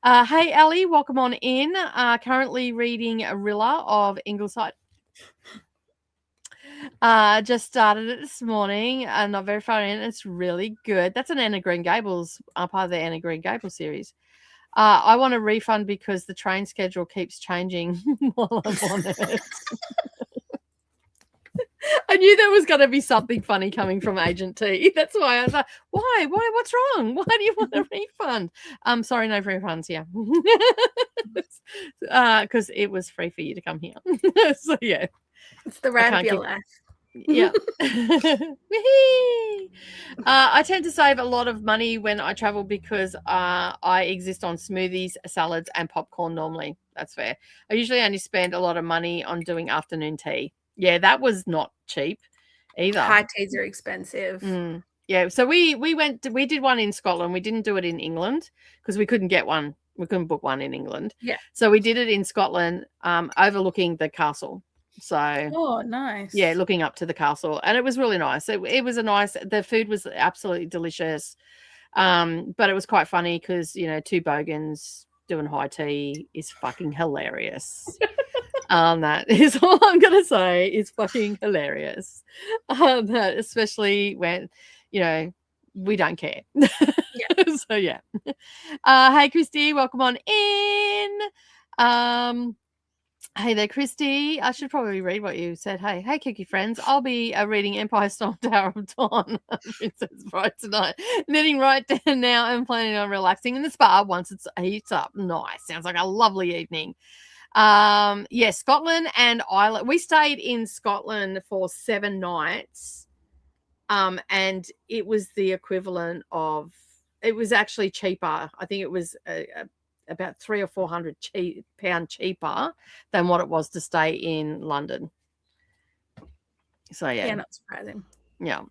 Hey, Ali, welcome on in. Currently reading Rilla of Ingleside. Just started it this morning. Not very far in. It's really good. That's an Anna Green Gables, part of the Anna Green Gables series. I want a refund because the train schedule keeps changing while I'm on it. I knew there was going to be something funny coming from Agent T. That's why I was like, why? What's wrong? Why do you want a refund? Sorry, no refunds here. Because it was free for you to come here. So, yeah. It's the ride of your life. Yeah. I tend to save a lot of money when I travel because I exist on smoothies, salads, and popcorn normally. That's fair. I usually only spend a lot of money on doing afternoon tea. Yeah, that was not cheap either. High teas are expensive. Yeah, so we did one in Scotland. We didn't do it in England because we couldn't get one. We couldn't book one in England. Yeah. So we did it in Scotland, overlooking the castle. So nice. Yeah, looking up to the castle, and it was really nice. It was the food was absolutely delicious, but it was quite funny because 2 bogans doing high tea is fucking hilarious. That is all I'm gonna say. Is fucking hilarious. That especially when we don't care. Yeah. So yeah. Hey Christy, welcome on in. Hey there, Christy. I should probably read what you said. Hey, KuKi friends. I'll be reading Empire Storm Tower of Dawn, Princess Bride tonight. Knitting right down now and planning on relaxing in the spa once it heats up. Nice. Sounds like a lovely evening. Yeah, Scotland and Ireland. We stayed in Scotland for 7 nights. And it was the equivalent of, it was actually cheaper. I think it was about £300 or £400 cheaper than what it was to stay in London. So yeah, not surprising. Yeah.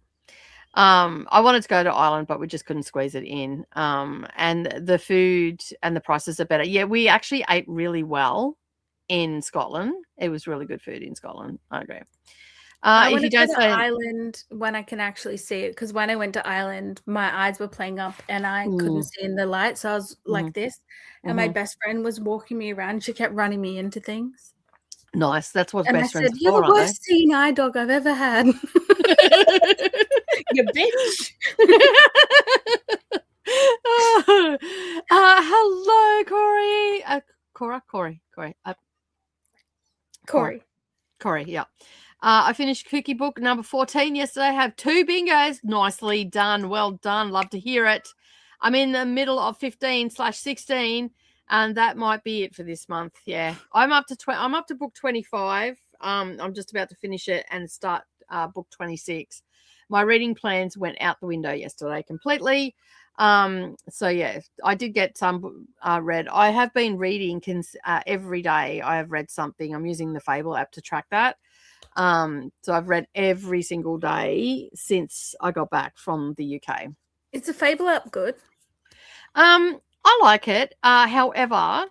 I wanted to go to Ireland, but we just couldn't squeeze it in. And the food and the prices are better. Yeah, we actually ate really well in Scotland. It was really good food in Scotland. I agree. I want to go to Ireland when I can actually see it, because when I went to Ireland, my eyes were playing up and I couldn't see in the light, so I was like this. And my best friend was walking me around. She kept running me into things. Nice. That's what best friends are for, you're the worst seeing eye dog I've ever had. You bitch. Hello, Corey. Corey, yeah. I finished KuKi book number 14 yesterday. I have 2 bingos. Nicely done. Well done. Love to hear it. I'm in the middle of 15/16, and that might be it for this month. Yeah, I'm up to book 25. I'm just about to finish it and start book 26. My reading plans went out the window yesterday completely. So yeah, I did get some read. I have been reading every day. I have read something. I'm using the Fable app to track that. So I've read every single day since I got back from the UK. Is the Fable app good? I like it. However,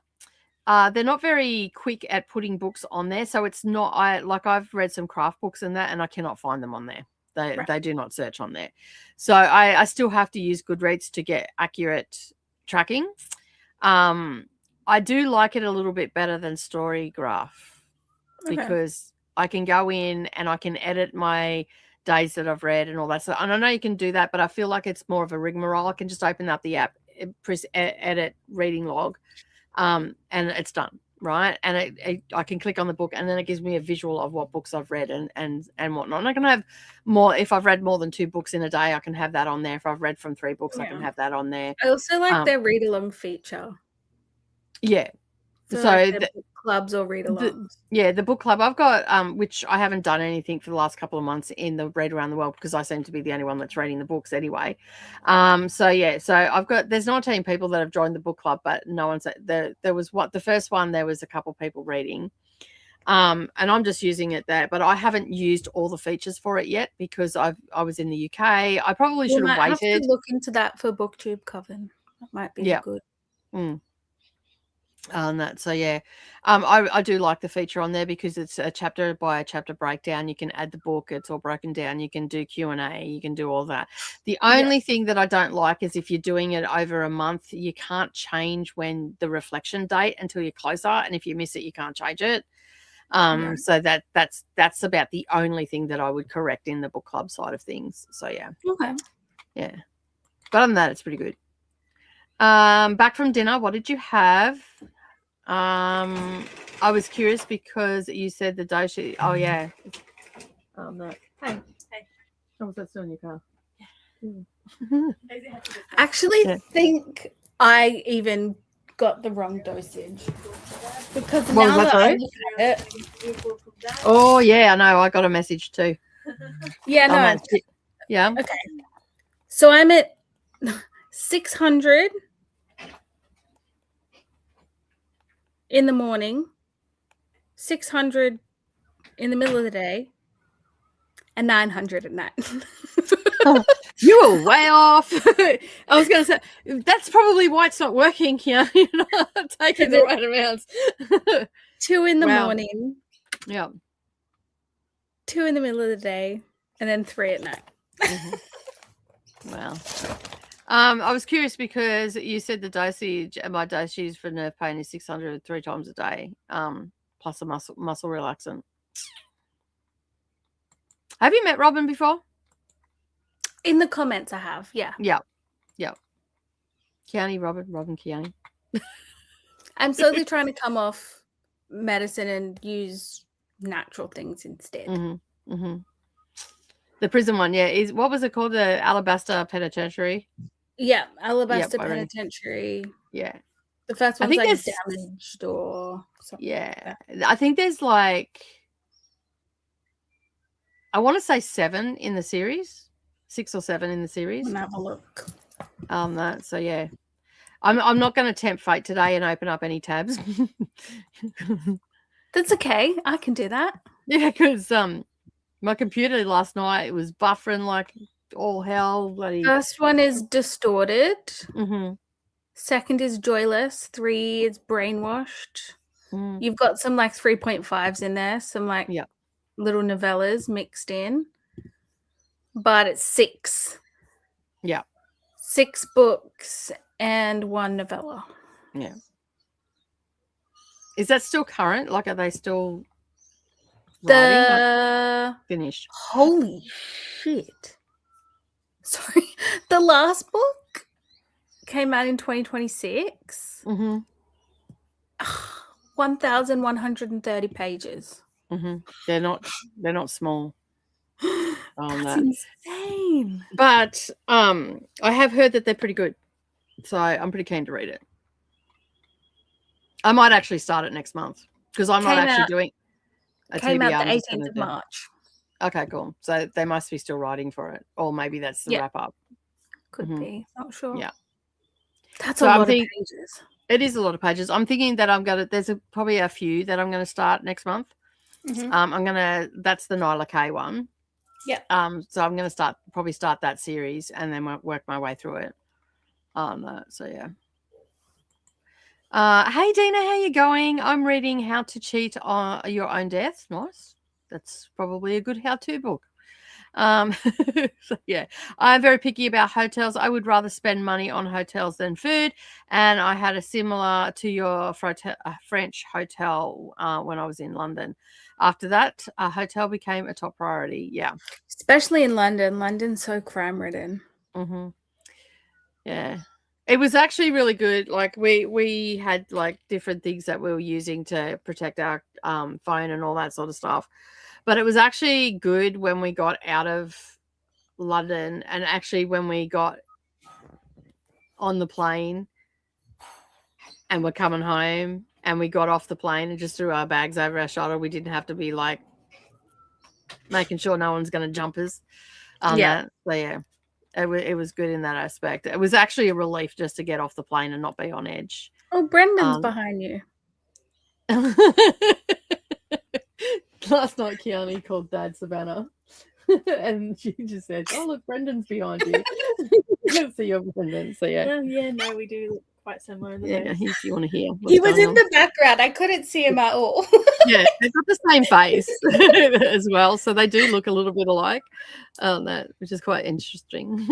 they're not very quick at putting books on there. So it's not, I've read some craft books and that, and I cannot find them on there. They do not search on there. So I still have to use Goodreads to get accurate tracking. I do like it a little bit better than Storygraph because I can go in and I can edit my days that I've read and all that stuff. And I know you can do that, but I feel like it's more of a rigmarole. I can just open up the app, press edit reading log, and it's done. Right. And I can click on the book and then it gives me a visual of what books I've read and whatnot. And I can have more, if I've read more than 2 books in a day, I can have that on there. If I've read from 3 books, I can have that on there. I also like their read along feature. Yeah. So like book clubs or read alongs. The book club I've got, which I haven't done anything for the last couple of months in the Read Around the World because I seem to be the only one that's reading the books anyway. So I've got, there's 19 people that have joined the book club, but no one's there was the first one, there was a couple people reading. And I'm just using it there, but I haven't used all the features for it yet because I was in the UK. I probably should have waited. Have to look into that for BookTube, Coven. That might be good. On that. So I do like the feature on there because it's a chapter by chapter breakdown. You can add the book, it's all broken down. You can do Q&A, you can do all that. The only thing that I don't like is if you're doing it over a month, you can't change when the reflection date until you're closer, and if you miss it, you can't change it. So that's about the only thing that I would correct in the book club side of things. So but other than that, it's pretty good. Back from dinner, what did you have? I was curious because you said the doshi. Oh yeah. No. Hey. How was that still in your car? Actually, think I even got the wrong dosage because now that I look at it. Oh yeah, I know. I got a message too. Yeah, no. Yeah. Okay. So I'm at 600 in the morning, 600 in the middle of the day, and 900 at night. You were way off. I was going to say, that's probably why it's not working here. You're not taking the right amounts. 2 in the morning. Yeah. 2 in the middle of the day, and then 3 at night. Wow. I was curious because you said the dosage, my dosage for nerve pain is 600 3 times a day, plus a muscle relaxant. Have you met Robin before? In the comments I have, yeah. Yeah. Kiani, Robin Kiani. I'm slowly trying to come off medicine and use natural things instead. Mm-hmm. Mm-hmm. The prison one, yeah. What was it called? The Alabaster Penitentiary? Yeah, Alabaster Penitentiary. Yeah. The first one's like damaged or something. Yeah. Like I think there's like, I want to say 7 in the series. 6 or 7 in the series. I'll have a look. So yeah. I'm not going to tempt fate today and open up any tabs. That's okay. I can do that. Yeah, because my computer last night was buffering like all hell. Bloody. First one is Distorted. Mm-hmm. Second is Joyless. 3 is Brainwashed. You've got some like 3.5s in there, some like little novellas mixed in. But it's 6. Yeah. 6 books and 1 novella. Yeah. Is that still current? Like, are they still writing? Finished? Holy shit. Sorry. The last book came out in 2026. Mm-hmm. 1,130 pages. Mm-hmm. They're not small. That's insane. But I have heard that they're pretty good, so I'm pretty keen to read it. I might actually start it next month because I'm not actually doing a TBR. Came out the 18th of March. Okay, cool. So they must be still writing for it, or maybe that's the wrap up. Could be. Not sure. Yeah, that's a lot of pages. It is a lot of pages. I'm thinking that there's probably a few that I'm going to start next month. Mm-hmm. That's the Nyla K one. Yeah. So I'm going to probably start that series and then work my way through it. So yeah. Hey Dina, how you going? I'm reading How to Cheat on Your Own Death. Nice. That's probably a good how-to book. So yeah, I'm very picky about hotels. I would rather spend money on hotels than food. And I had a similar to your French hotel when I was in London. After that, a hotel became a top priority. Yeah. Especially in London. London's so crime-ridden. Mm-hmm. Yeah. It was actually really good. Like we had like different things that we were using to protect our phone and all that sort of stuff. But it was actually good when we got out of London and actually when we got on the plane and we're coming home and we got off the plane and just threw our bags over our shoulder. We didn't have to be like making sure no one's going to jump us on that. So yeah. It was good in that aspect. It was actually a relief just to get off the plane and not be on edge. Oh, Brendan's behind you. Last night, Kiani called Dad Savannah, and she just said, "Oh, look, Brendan's behind you." So you're Brendan. So yeah. Oh yeah, no, we do look quite similar. In the if you want to hear, he was in the background. I couldn't see him at all. Yeah, they've got the same face as well, so they do look a little bit alike. Which is quite interesting.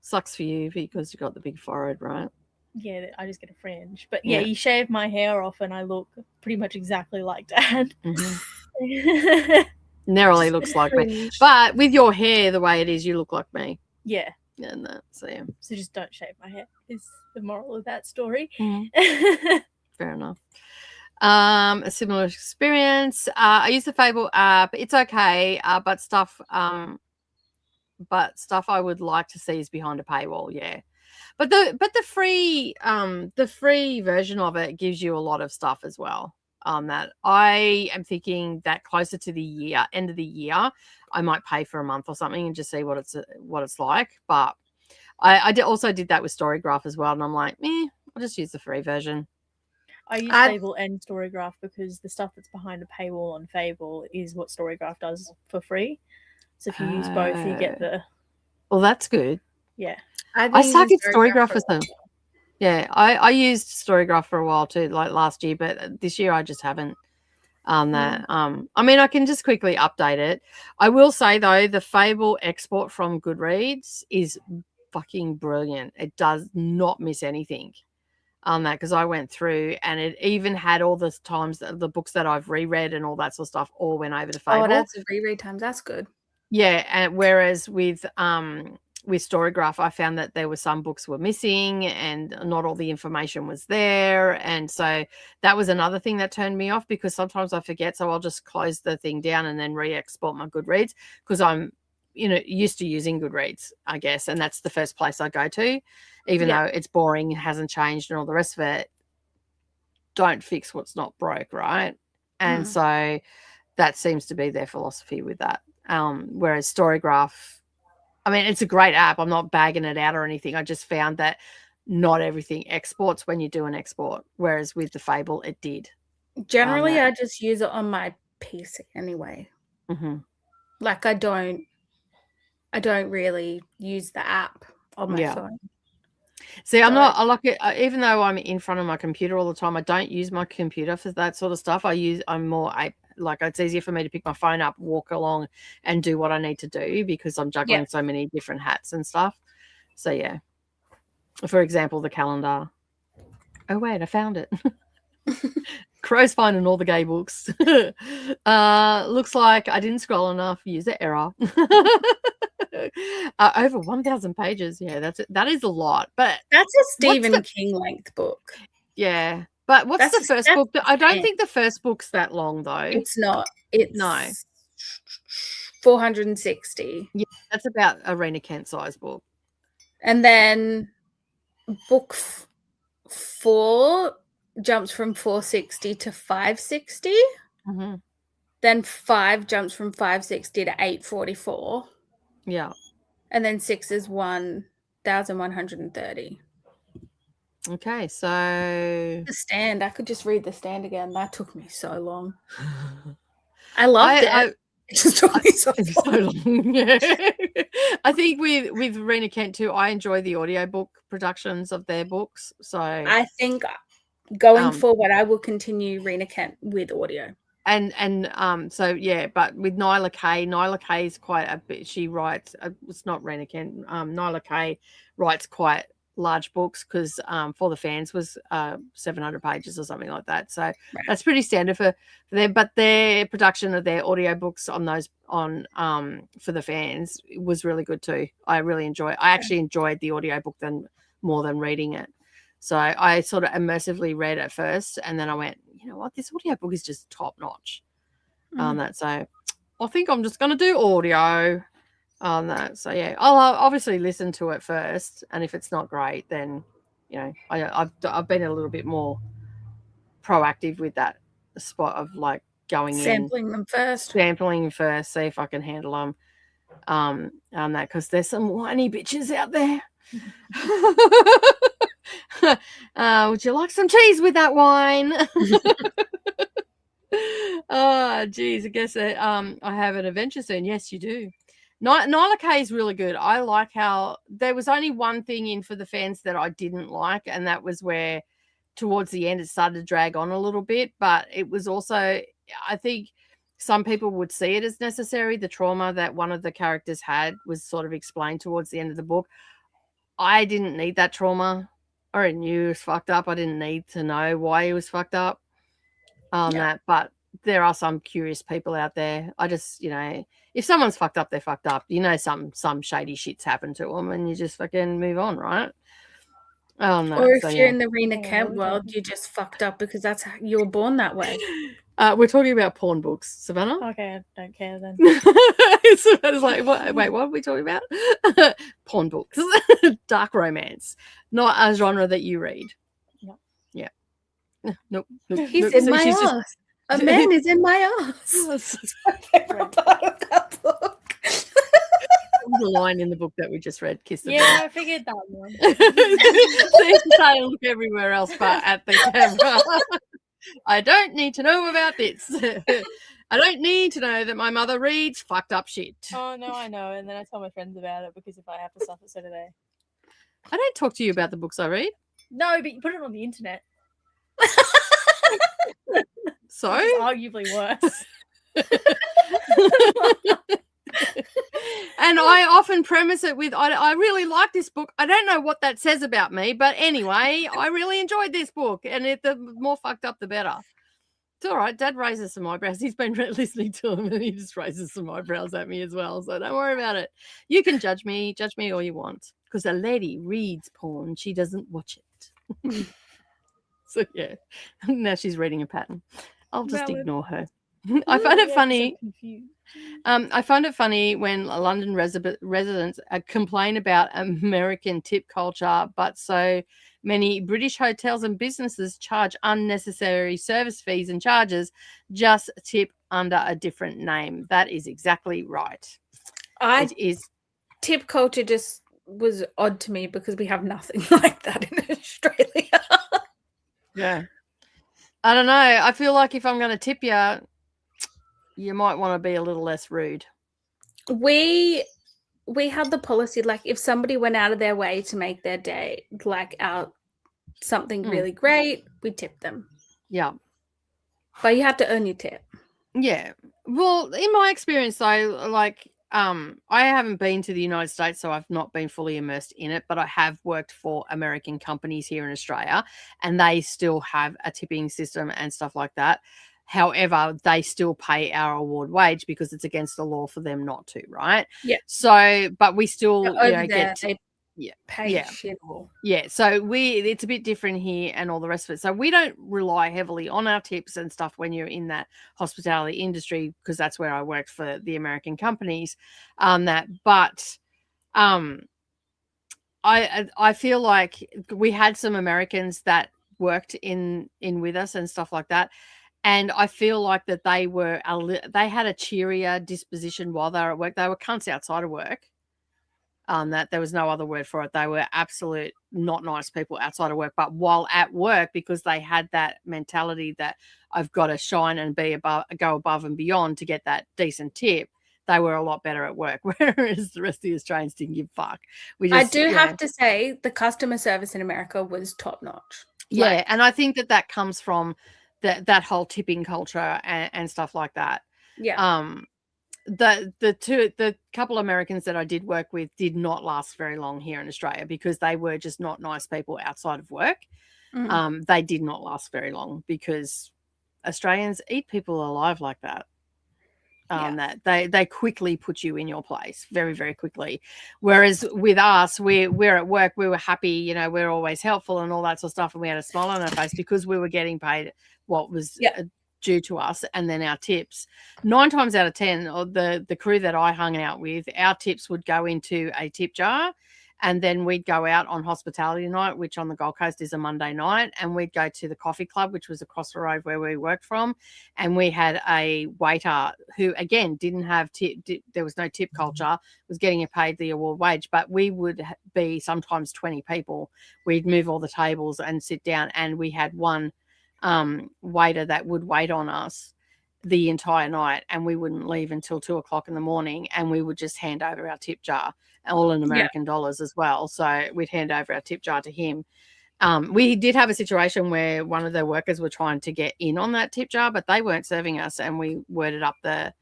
Sucks for you because you got the big forehead, right? Yeah, I just get a fringe. But yeah, you shave my hair off and I look pretty much exactly like Dad. Mm-hmm. Narrowly looks like me. But with your hair the way it is, you look like me. Yeah. And so just don't shave my hair is the moral of that story. Mm-hmm. Fair enough. A similar experience. I use the Fable app. It's okay, but stuff I would like to see is behind a paywall. Yeah. But the free version of it gives you a lot of stuff as well. That I am thinking that closer to the end of the year, I might pay for a month or something and just see what it's like. But I also did that with Storygraph as well, and I'm like, I'll just use the free version. I use Fable and Storygraph because the stuff that's behind a paywall on Fable is what Storygraph does for free. So if you use both, you get the. Well, that's good. Yeah. I suck at Storygraph for some. Yeah, I used Storygraph for a while too, like last year, but this year I just haven't. I mean, I can just quickly update it. I will say though, the Fable export from Goodreads is fucking brilliant. It does not miss anything on that because I went through and it even had all the times the books that I've reread and all that sort of stuff all went over to Fable. Oh, that's the reread times. That's good. Yeah, and whereas with with Storygraph, I found that there were some books were missing and not all the information was there. And so that was another thing that turned me off, because sometimes I forget. So I'll just close the thing down and then re-export my Goodreads, because I'm, used to using Goodreads, I guess. And that's the first place I go to, even though it's boring, it hasn't changed and all the rest of it. Don't fix what's not broke, right? And so that seems to be their philosophy with that. Whereas Storygraph, I mean, it's a great app. I'm not bagging it out or anything. I just found that not everything exports when you do an export, whereas with the Fable, it did. Generally, I just use it on my PC anyway. Like I don't really use the app on my phone. See, I like it, even though I'm in front of my computer all the time, I don't use my computer for that sort of stuff. I'm more like, it's easier for me to pick my phone up, walk along and do what I need to do, because I'm juggling so many different hats and stuff. So yeah, for example, the calendar. Oh wait, I found it. Crow's finding all the gay books. Looks like I didn't scroll enough. User error. Over 1,000 pages. Yeah, that is a lot. But that's a Stephen King length book. Yeah. But what's the first book? I don't think the first book's that long, though. It's not. It's 460. Yeah, that's about Arena Kent size book. And then book 4 jumps from 460 to 560. Then 5 jumps from 560 to 844. Yeah. And then 6 is 1,130. Okay, so The Stand. I could just read The Stand again. That took me so long. I loved it. It just took me so long. Yeah. I think with Rena Kent too, I enjoy the audiobook productions of their books. So I think going forward, I will continue Rena Kent with audio. And so yeah, but with Nyla Kay is quite a bit. She writes. It's not Rena Kent. Nyla Kay writes quite large books, because For the Fans was 700 pages or something like that. So that's pretty standard for them. But their production of their audiobooks on For the Fans was really good too. I actually enjoyed the audiobook more than reading it. So I sort of immersively read it first, and then I went, you know what, this audiobook is just top notch on that. So I think I'm just going to do audio on that. So yeah, I'll obviously listen to it first, and if it's not great, then I've been a little bit more proactive with that spot of like sampling them first, see if I can handle them on that, because there's some whiny bitches out there. Would you like some cheese with that wine? Oh geez, I guess I have an adventure soon. Yes, you do. Nyla Kay is really good. I like how there was only one thing in For the Fans that I didn't like, and that was where towards the end it started to drag on a little bit, but it was also, I think some people would see it as necessary. The trauma that one of the characters had was sort of explained towards the end of the book. I didn't need that trauma. I already knew he was fucked up. I didn't need to know why he was fucked up that. But there are some curious people out there. I just, if someone's fucked up, they're fucked up. Some shady shit's happened to them, and you just fucking move on, right? No, or if you're in the Rena Kent world, you're just fucked up because that's how you were born that way. We're talking about porn books, Savannah. Okay, I don't care then. Savannah's like, wait, what are we talking about? Porn books, dark romance, not a genre that you read. No. Yeah. Nope. He's in my ass. A man is in my ass. That's my favorite part of that book. The line in the book that we just read, kiss the yeah, I figured that one. So you say look everywhere else but at the camera. I don't need to know about this. I don't need to know that my mother reads fucked up shit. Oh no, I know, and then I tell my friends about it, because if I have to suffer, so do they. I don't talk to you about the books I read. No, but you put it on the internet. So it's arguably worse. And I often premise it with, I really like this book. I don't know what that says about me, but anyway, I really enjoyed this book, and the more fucked up, the better. It's all right. Dad raises some eyebrows. He's been listening to him and he just raises some eyebrows at me as well. So don't worry about it. You can judge me all you want. Because a lady reads porn. She doesn't watch it. So, yeah. Now she's reading a pattern. I'll just ignore her. I find it funny. I find it funny when London residents complain about American tip culture, but so many British hotels and businesses charge unnecessary service fees and charges, just tip under a different name. That is exactly right. It is. Tip culture just was odd to me because we have nothing like that in Australia. Yeah. I don't know. I feel like if I'm going to tip you, you might want to be a little less rude. We had the policy, like, if somebody went out of their way to make their day, like, out something really great, we tip them. Yeah. But you have to earn your tip. Yeah. Well, in my experience, though, like, I haven't been to the United States, so I've not been fully immersed in it, but I have worked for American companies here in Australia, and they still have a tipping system and stuff like that. However, they still pay our award wage because it's against the law for them not to, right? Yeah. So, but we still pay shit all. Yeah. So it's a bit different here and all the rest of it. So we don't rely heavily on our tips and stuff when you're in that hospitality industry, because that's where I worked for the American companies. I feel like we had some Americans that worked in with us and stuff like that. And I feel like that they had a cheerier disposition while they were at work. They were cunts outside of work. That there was no other word for it. They were absolute not nice people outside of work. But while at work, because they had that mentality that I've got to shine and go above and beyond to get that decent tip, they were a lot better at work. Whereas the rest of the Australians didn't give a fuck. I do have to say the customer service in America was top notch. Yeah, and I think that comes from that whole tipping culture and stuff like that. Yeah. The couple of Americans that I did work with did not last very long here in Australia because they were just not nice people outside of work. They did not last very long because Australians eat people alive like that. That they quickly put you in your place very, very quickly. Whereas with us, we're at work, we were happy, we're always helpful and all that sort of stuff, and we had a smile on our face because we were getting paid what was due to us, and then our tips. 9 times out of 10, or the crew that I hung out with, our tips would go into a tip jar, and then we'd go out on hospitality night, which on the Gold Coast is a Monday night, and we'd go to the coffee club, which was across the road where we worked from, and we had a waiter who, again, didn't have tip. There was no tip culture, was getting paid the award wage, but we would be sometimes 20 people. We'd move all the tables and sit down, and we had one waiter that would wait on us the entire night, and we wouldn't leave until 2:00 in the morning, and we would just hand over our tip jar, all in American dollars as well. So we'd hand over our tip jar to him. We did have a situation where one of the workers were trying to get in on that tip jar, but they weren't serving us, and we worded up the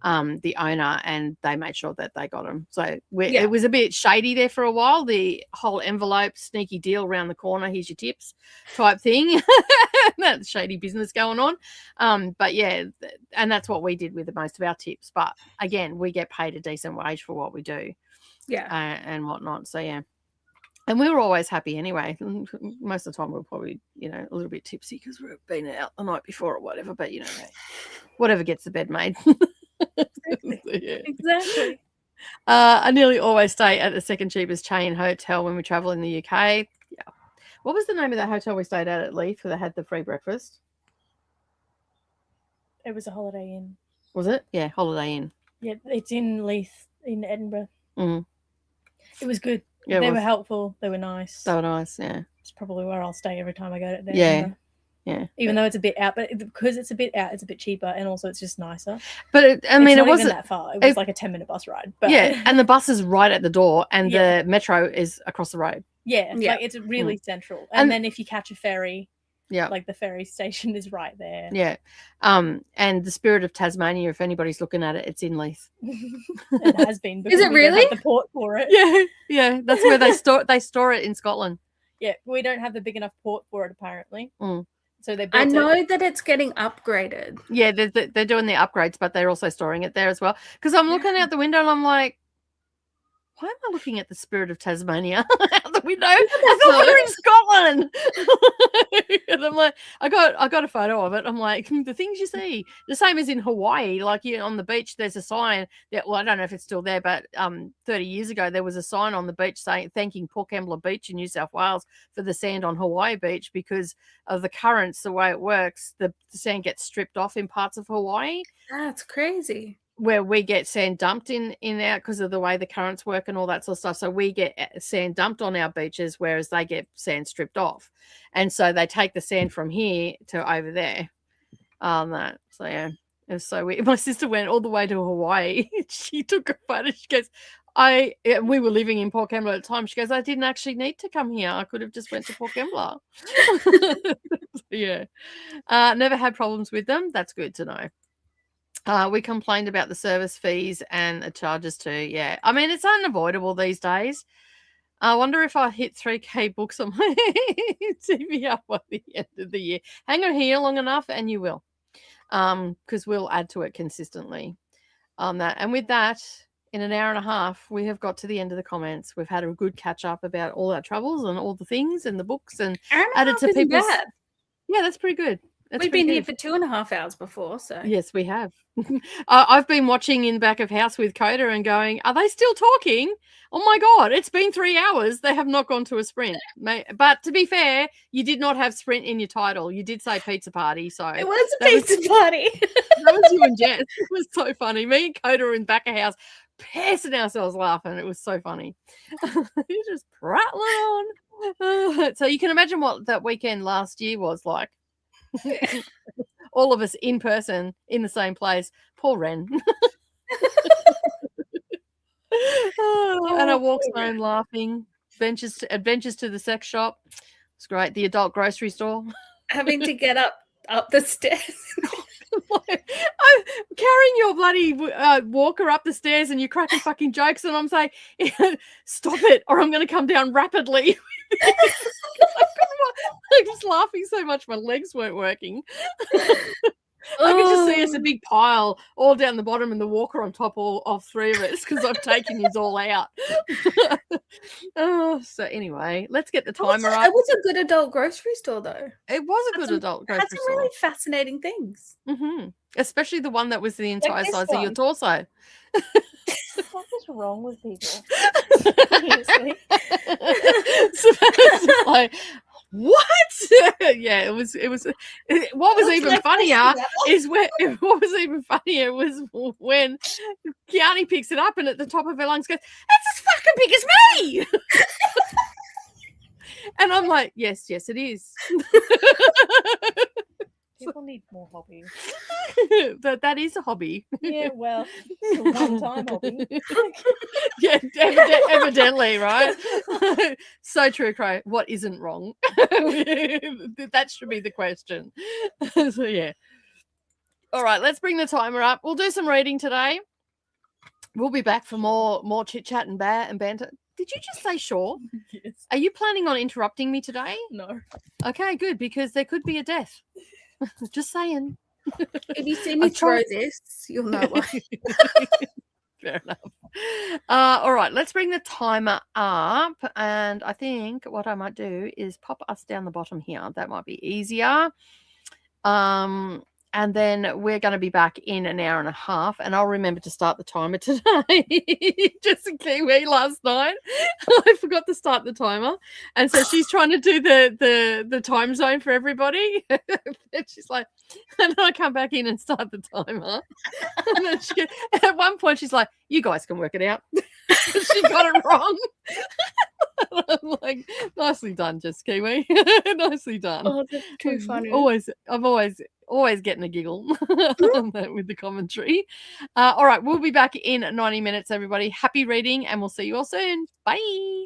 owner, and they made sure that they got them. So it was a bit shady there for a while. The whole envelope, sneaky deal around the corner, here's your tips type thing. That's shady business going on. But yeah, and that's what we did with most of our tips. But again, we get paid a decent wage for what we do. Yeah. And whatnot. So yeah. And we were always happy anyway. Most of the time we were probably, a little bit tipsy because we've been out the night before or whatever. But, whatever gets the bed made. Exactly. Exactly. I nearly always stay at the second cheapest chain hotel when we travel in the UK. Yeah. What was the name of that hotel we stayed at Leith where they had the free breakfast? It was a Holiday Inn. Was it? Yeah, Holiday Inn. Yeah, it's in Leith in Edinburgh. Mm-hmm. It was good. Yeah, they were helpful. They were nice. They were nice, yeah. It's probably where I'll stay every time I go there. Yeah. Yeah. Even though it's a bit out, but because it's a bit out, it's a bit cheaper, and also it's just nicer. But it wasn't even that far. It was like a 10-minute bus ride. But yeah, and the bus is right at the door, and the metro is across the road. Yeah, like it's really central. And then if you catch a ferry, like the ferry station is right there. Yeah, and the Spirit of Tasmania, if anybody's looking at it, it's in Leith. It has been. Is it really? We don't have the port for it. Yeah, that's where they store it in Scotland. Yeah, we don't have the big enough port for it apparently. So they I built know that it's getting upgraded. Yeah, they're doing the upgrades, but they're also storing it there as well. Because I'm looking out the window and I'm like, why am I looking at the Spirit of Tasmania out the window? I thought we were in Scotland. And I'm like, I got a photo of it. I'm like, the things you see, the same as in Hawaii. Like, you know, on the beach, there's a sign that, well, I don't know if it's still there, but 30 years ago, there was a sign on the beach saying, thanking Port Kembla Beach in New South Wales for the sand on Hawaii Beach because of the currents, the way it works. The sand gets stripped off in parts of Hawaii. That's crazy. Where we get sand dumped in out because of the way the currents work and all that sort of stuff. So we get sand dumped on our beaches, whereas they get sand stripped off. And so they take the sand from here to over there. So yeah, it was so weird. My sister went all the way to Hawaii. She took a photo. She goes, we were living in Port Kembla at the time. She goes, I didn't actually need to come here. I could have just went to Port Kembla. Yeah. Never had problems with them. That's good to know. We complained about the service fees and the charges too. Yeah. I mean, it's unavoidable these days. I wonder if I hit 3K books on my TVR by the end of the year. Hang on here long enough and you will. Because we'll add to it consistently on that. And with that, in an hour and a half, we have got to the end of the comments. We've had a good catch up about all our troubles and all the things and the books and added to people's. Yeah, that's pretty good. We've been here for 2.5 hours before, so. Yes, we have. I've been watching in the back of house with Coda and going, are they still talking? Oh my God, it's been 3 hours. They have not gone to a sprint. But to be fair, you did not have sprint in your title. You did say pizza party. So it was a pizza party. That was you and Jess. It was so funny. Me and Coda were in the back of house, pissing ourselves laughing. It was so funny. You just prattling on. So you can imagine what that weekend last year was like. All of us in person in the same place. Poor Ren. And I walked home laughing. Adventures to the sex shop. It's great. The adult grocery store. Having to get up the stairs. I'm carrying your bloody walker up the stairs and you're cracking fucking jokes and I'm saying, stop it or I'm going to come down rapidly. I'm just laughing so much my legs weren't working. I could just see us a big pile all down the bottom and the walker on top of three of us because I've taken his all out. So anyway, let's get the timer up. It was a good adult grocery store though. It was a good adult grocery store. Had some really fascinating things. Mm-hmm. Especially the one that was the entire size of your torso. What is wrong with people? Like, what? Yeah, it was. What was even funnier is what was even funnier was when Kiani picks it up and at the top of her lungs goes, "It's as fucking big as me." And I'm like, yes, it is. People need more hobbies. That is a hobby. Yeah, well, it's a one-time hobby. Yeah, evidently, right? So true, Crow. What isn't wrong? That should be the question. So, yeah. All right, let's bring the timer up. We'll do some reading today. We'll be back for more chit-chat and banter. Did you just say sure? Yes. Are you planning on interrupting me today? No. Okay, good, because there could be a death. Just saying. If you see me throw this, you'll know why. Fair enough. All right, let's bring the timer up. And I think what I might do is pop us down the bottom here. That might be easier. And then we're going to be back in an hour and a half. And I'll remember to start the timer today. Just in Kiwi last night. I forgot to start the timer. And so she's trying to do the time zone for everybody. And she's like, and then I come back in and start the timer. And then at one point she's like, you guys can work it out. She got it wrong. I'm like, nicely done, just Kiwi. Nicely done. Oh, that's too funny. I'm always getting a giggle with the commentary. All right, we'll be back in 90 minutes, everybody. Happy reading, and we'll see you all soon. Bye.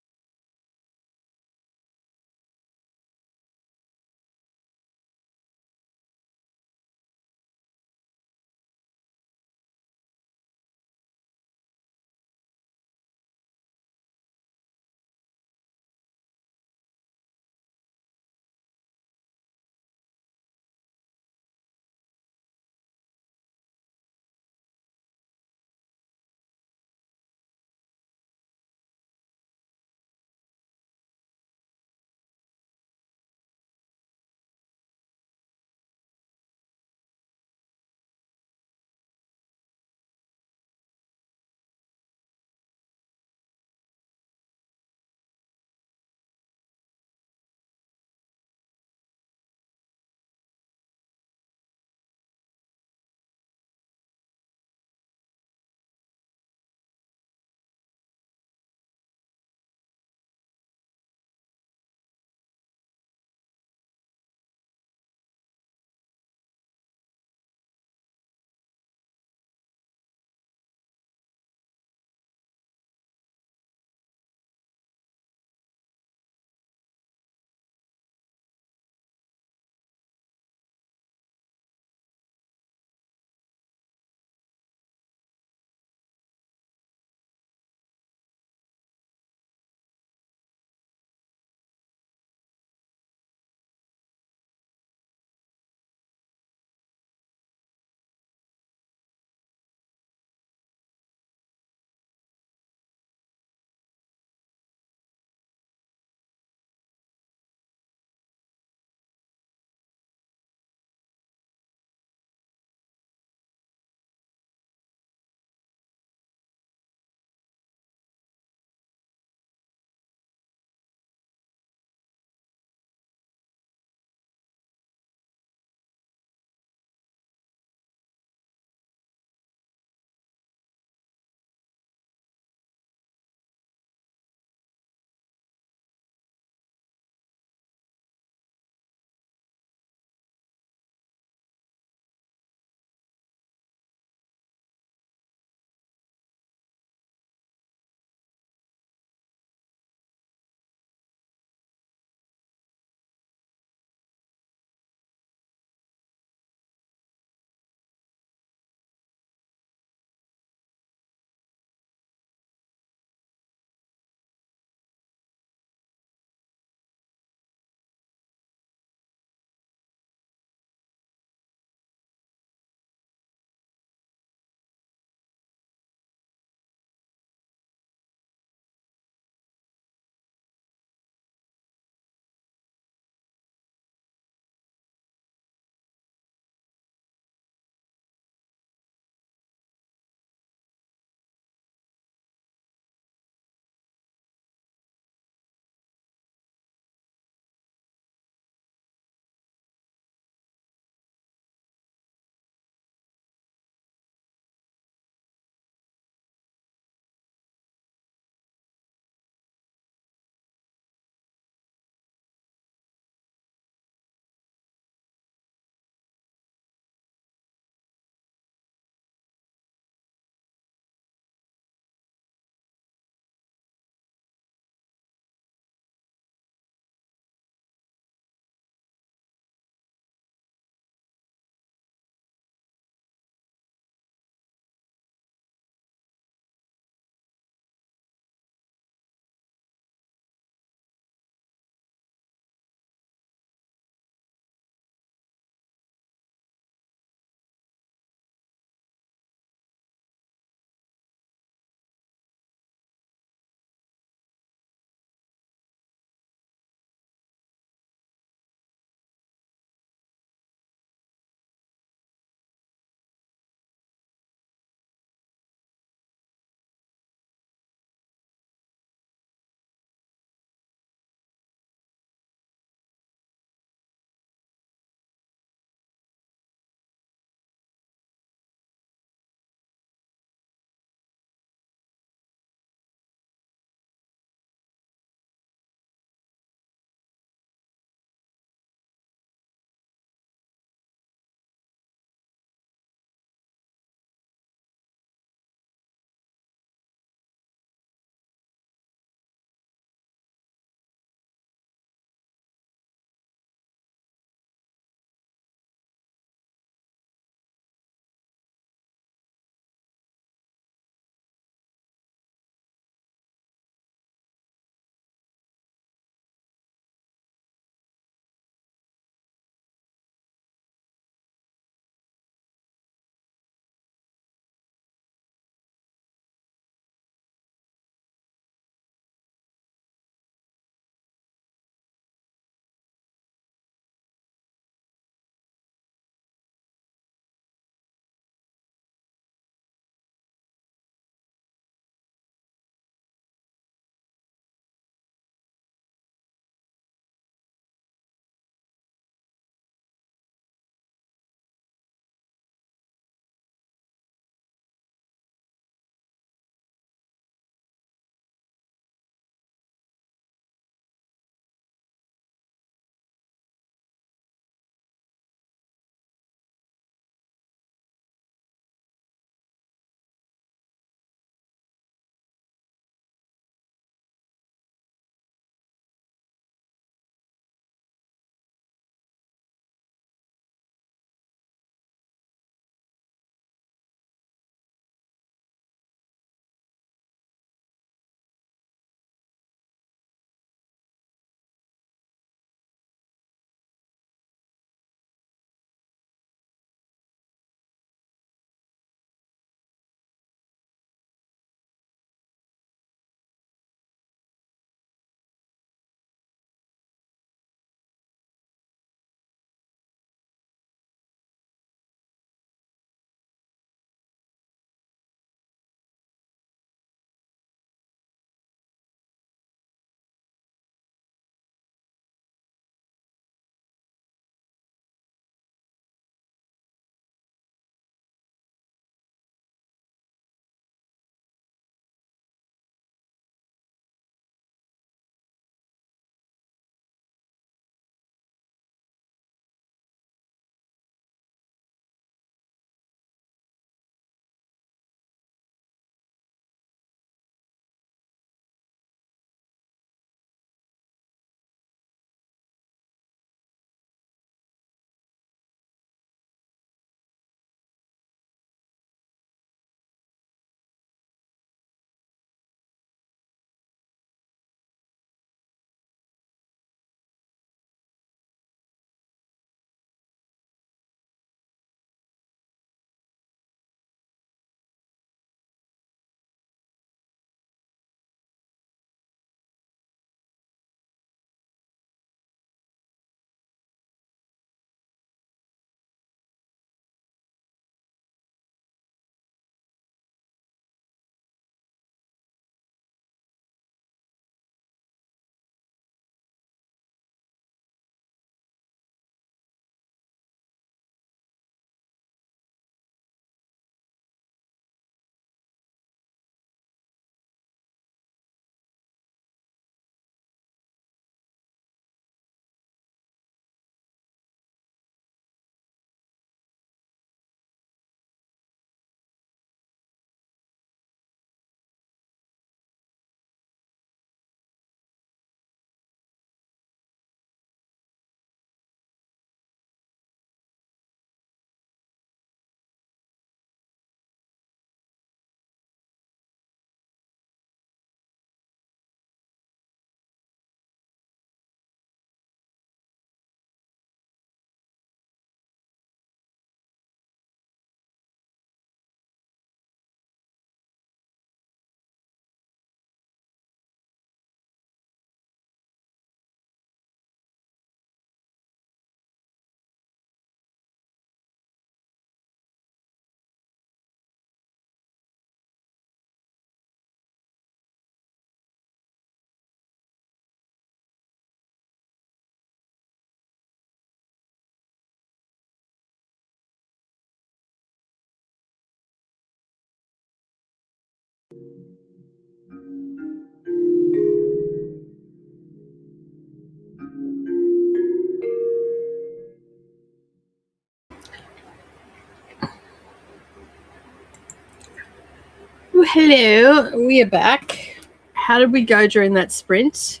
Well, hello, we are back. How did we go during that sprint?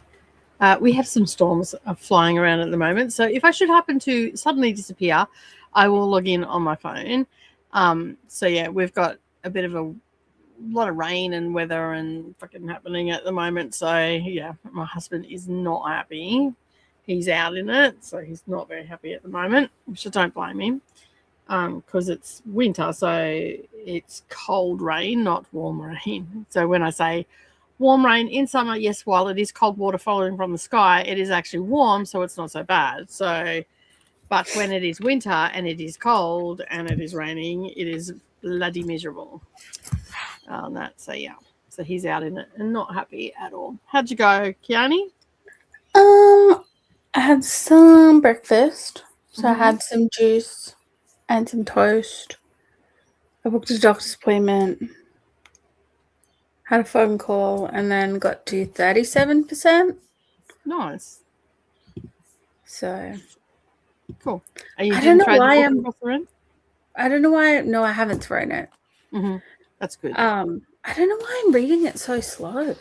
We have some storms flying around at the moment, so if I should happen to suddenly disappear, I will log in on my phone. So yeah, we've got a bit of a lot of rain and weather and fucking happening at the moment. So yeah, my husband is not happy. He's out in it, so he's not very happy at the moment, which I don't blame him. Because it's winter, so it's cold rain, not warm rain. So when I say warm rain in summer, yes, while it is cold water falling from the sky, it is actually warm, so it's not so bad. So, but when it is winter and it is cold and it is raining, it is bloody miserable. So yeah, so he's out in it and not happy at all. How'd you go, Kiani? I had some breakfast, so I had some juice and some toast. I booked a doctor's appointment, had a phone call, and then got to 37%. Nice. So cool. I don't know why I don't know why. No, I haven't thrown it. That's good. I don't know why I'm reading it so slow.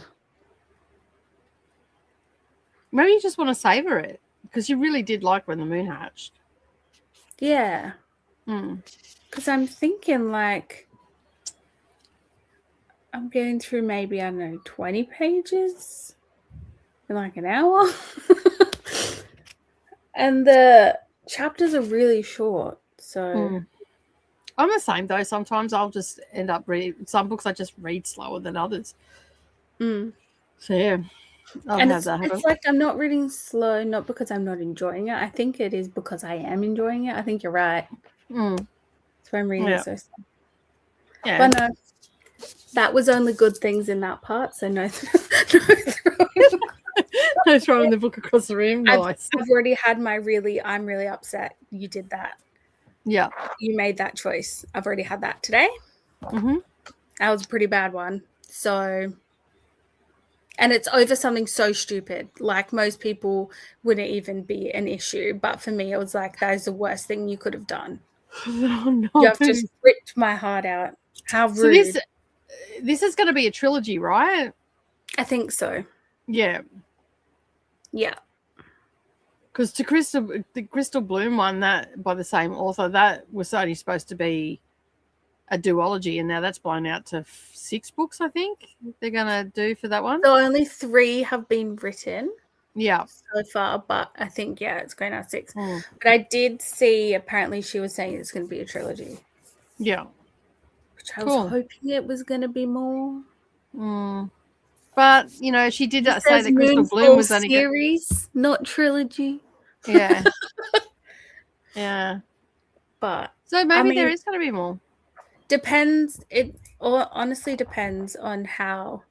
Maybe you just want to savor it because you really did like When the Moon Hatched. Yeah. Because I'm thinking like I'm going through maybe, I don't know, 20 pages in like an hour. And the chapters are really short. So I'm the same though. Sometimes I'll just end up reading some books. I just read slower than others. So yeah, it's like I'm not reading slow, not because I'm not enjoying it. I think it is because I am enjoying it. I think you're right. That's why I'm reading so slow. Yeah. But no, that was only good things in that part. So no throwing the book across the room. Nice. I've already had my I'm really upset you did that. Yeah. You made that choice. I've already had that today. That was a pretty bad one. So, and it's over something so stupid. Like most people wouldn't even be an issue. But for me, it was like, that is the worst thing you could have done. Oh, no. You have just ripped my heart out. How rude. So this is going to be a trilogy, right? I think so. Yeah. Yeah. Because the Crystal Bloom one, that by the same author, that was only supposed to be a duology, and now that's blown out to 6 books, I think they're going to do for that one. So only 3 have been written. Yeah. So far, but I think, it's going out 6. But I did see, apparently she was saying it's going to be a trilogy. Yeah. Which I was hoping it was going to be more. But, she did say that Crystal Bloom was only series, not trilogy. Yeah. Yeah. But so maybe there is going to be more. Depends. It honestly depends on how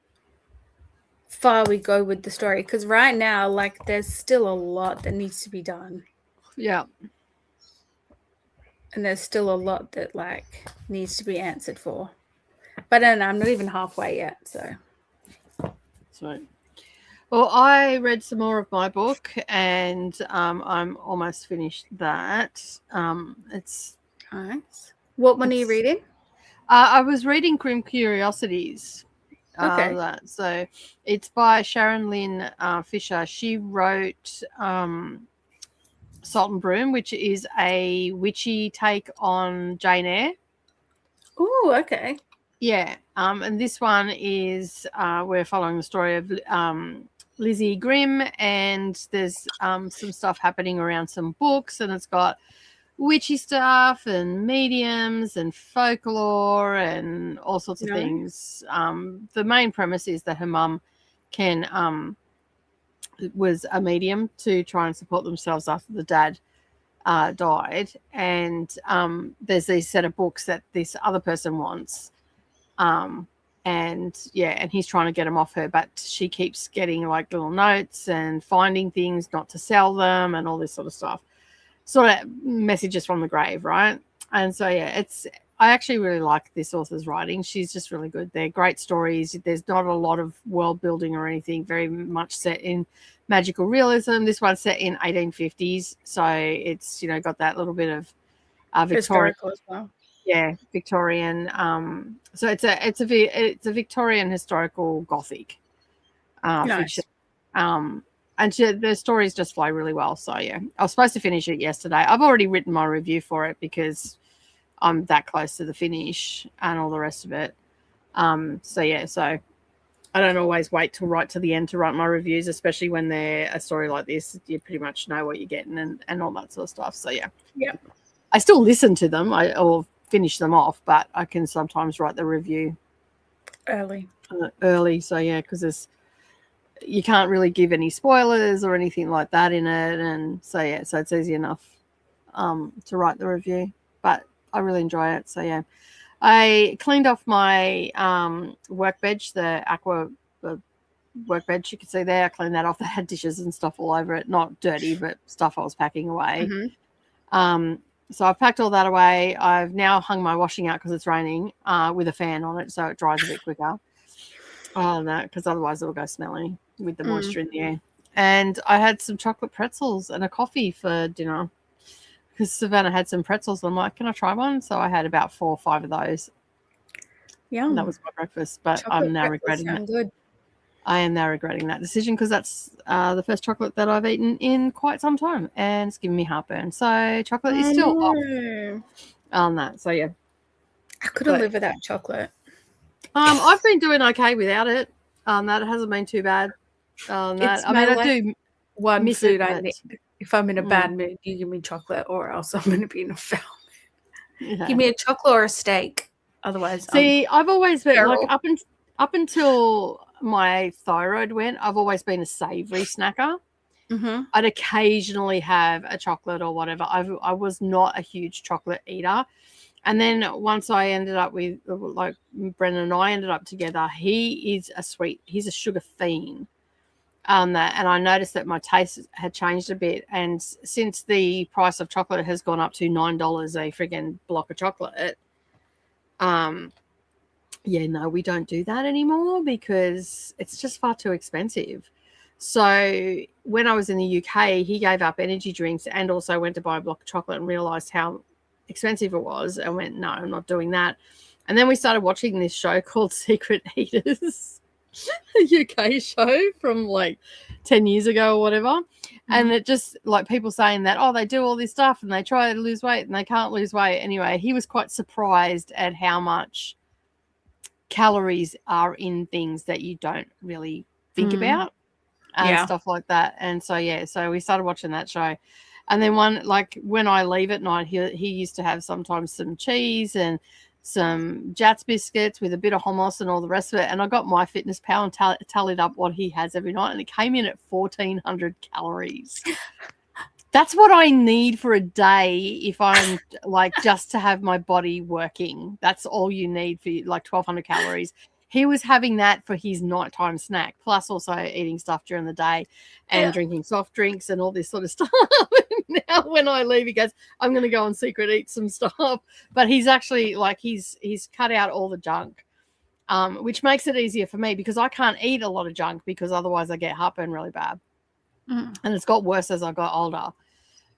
far we go with the story. Because right now, like, there's still a lot that needs to be done. Yeah. And there's still a lot that, like, needs to be answered for. But I'm not even halfway yet, so. Sweet. Well, I read some more of my book, and I'm almost finished that. It's nice. What one are you reading? I was reading Grim Curiosities. Okay. So it's by Sharon Lynn Fisher. She wrote Salt and Broom, which is a witchy take on Jane Eyre. Oh, okay. Yeah. And this one is we're following the story of Lizzie Grimm, and there's some stuff happening around some books, and it's got witchy stuff and mediums and folklore and all sorts of things. The main premise is that her mum was a medium to try and support themselves after the dad died, and there's these set of books that this other person wants, and he's trying to get them off her, but she keeps getting like little notes and finding things not to sell them and all this sort of stuff, sort of messages from the grave, right? And so I actually really like this author's writing. She's just really good. They're great stories. There's not a lot of world building or anything, very much set in magical realism. This one's set in 1850s, so it's, you know, got that little bit of Victorian as well. Yeah, Victorian. So it's a Victorian historical Gothic fiction. And the stories just flow really well. So yeah, I was supposed to finish it yesterday. I've already written my review for it because I'm that close to the finish and all the rest of it. So yeah, so I don't always wait till right to the end to write my reviews, especially when they're a story like this. You pretty much know what you're getting and all that sort of stuff. So yeah. Yep. I still listen to them. Or finish them off, but I can sometimes write the review early. So yeah, because you can't really give any spoilers or anything like that in it, and so yeah, so it's easy enough to write the review. But I really enjoy it. So yeah, I cleaned off my workbench, the aqua workbench you can see there. I cleaned that off. That had dishes and stuff all over it, not dirty, but stuff I was packing away. So I've packed all that away. I've now hung my washing out because it's raining with a fan on it, so it dries a bit quicker. Because otherwise it'll go smelly with the moisture in the air. And I had some chocolate pretzels and a coffee for dinner because Savannah had some pretzels. I'm like, can I try one? So I had about 4 or 5 of those. Yeah, that was my breakfast. But chocolate I'm now regretting it. Good. I am now regretting that decision because that's the first chocolate that I've eaten in quite some time, and it's giving me heartburn. So chocolate is still off on that. So yeah, I couldn't live without chocolate. I've been doing okay without it. That hasn't been too bad. I mean, I do one miss food it, I need. If I'm in a bad mood, you give me chocolate, or else I'm going to be in a foul mood. Yeah. Give me a chocolate or a steak. Otherwise, I've always been like up until my thyroid went, I've always been a savory snacker. I'd occasionally have a chocolate or whatever. I was not a huge chocolate eater. And then once I ended up with, like, Brendan and I ended up together, he's a sugar fiend. And I noticed that my taste had changed a bit. And since the price of chocolate has gone up to $9 a friggin' block of chocolate, yeah, no, we don't do that anymore because it's just far too expensive. So when I was in the UK, he gave up energy drinks and also went to buy a block of chocolate and realised how expensive it was and went, no, I'm not doing that. And then we started watching this show called Secret Eaters, a UK show from like 10 years ago or whatever. And it just, like, people saying that, oh, they do all this stuff and they try to lose weight and they can't lose weight. Anyway, he was quite surprised at how much calories are in things that you don't really think about and stuff like that. And so yeah, so we started watching that show. And then when I leave at night, he used to have sometimes some cheese and some Jats biscuits with a bit of hummus and all the rest of it. And I got MyFitnessPal and tallied up what he has every night, and it came in at 1,400 calories. That's what I need for a day if I'm like just to have my body working. That's all you need for like 1,200 calories. He was having that for his nighttime snack, plus also eating stuff during the day and drinking soft drinks and all this sort of stuff. Now when I leave, he goes, I'm going to go on secret eat some stuff. But he's actually like he's cut out all the junk, which makes it easier for me because I can't eat a lot of junk because otherwise I get heartburn really bad. And it's got worse as I got older.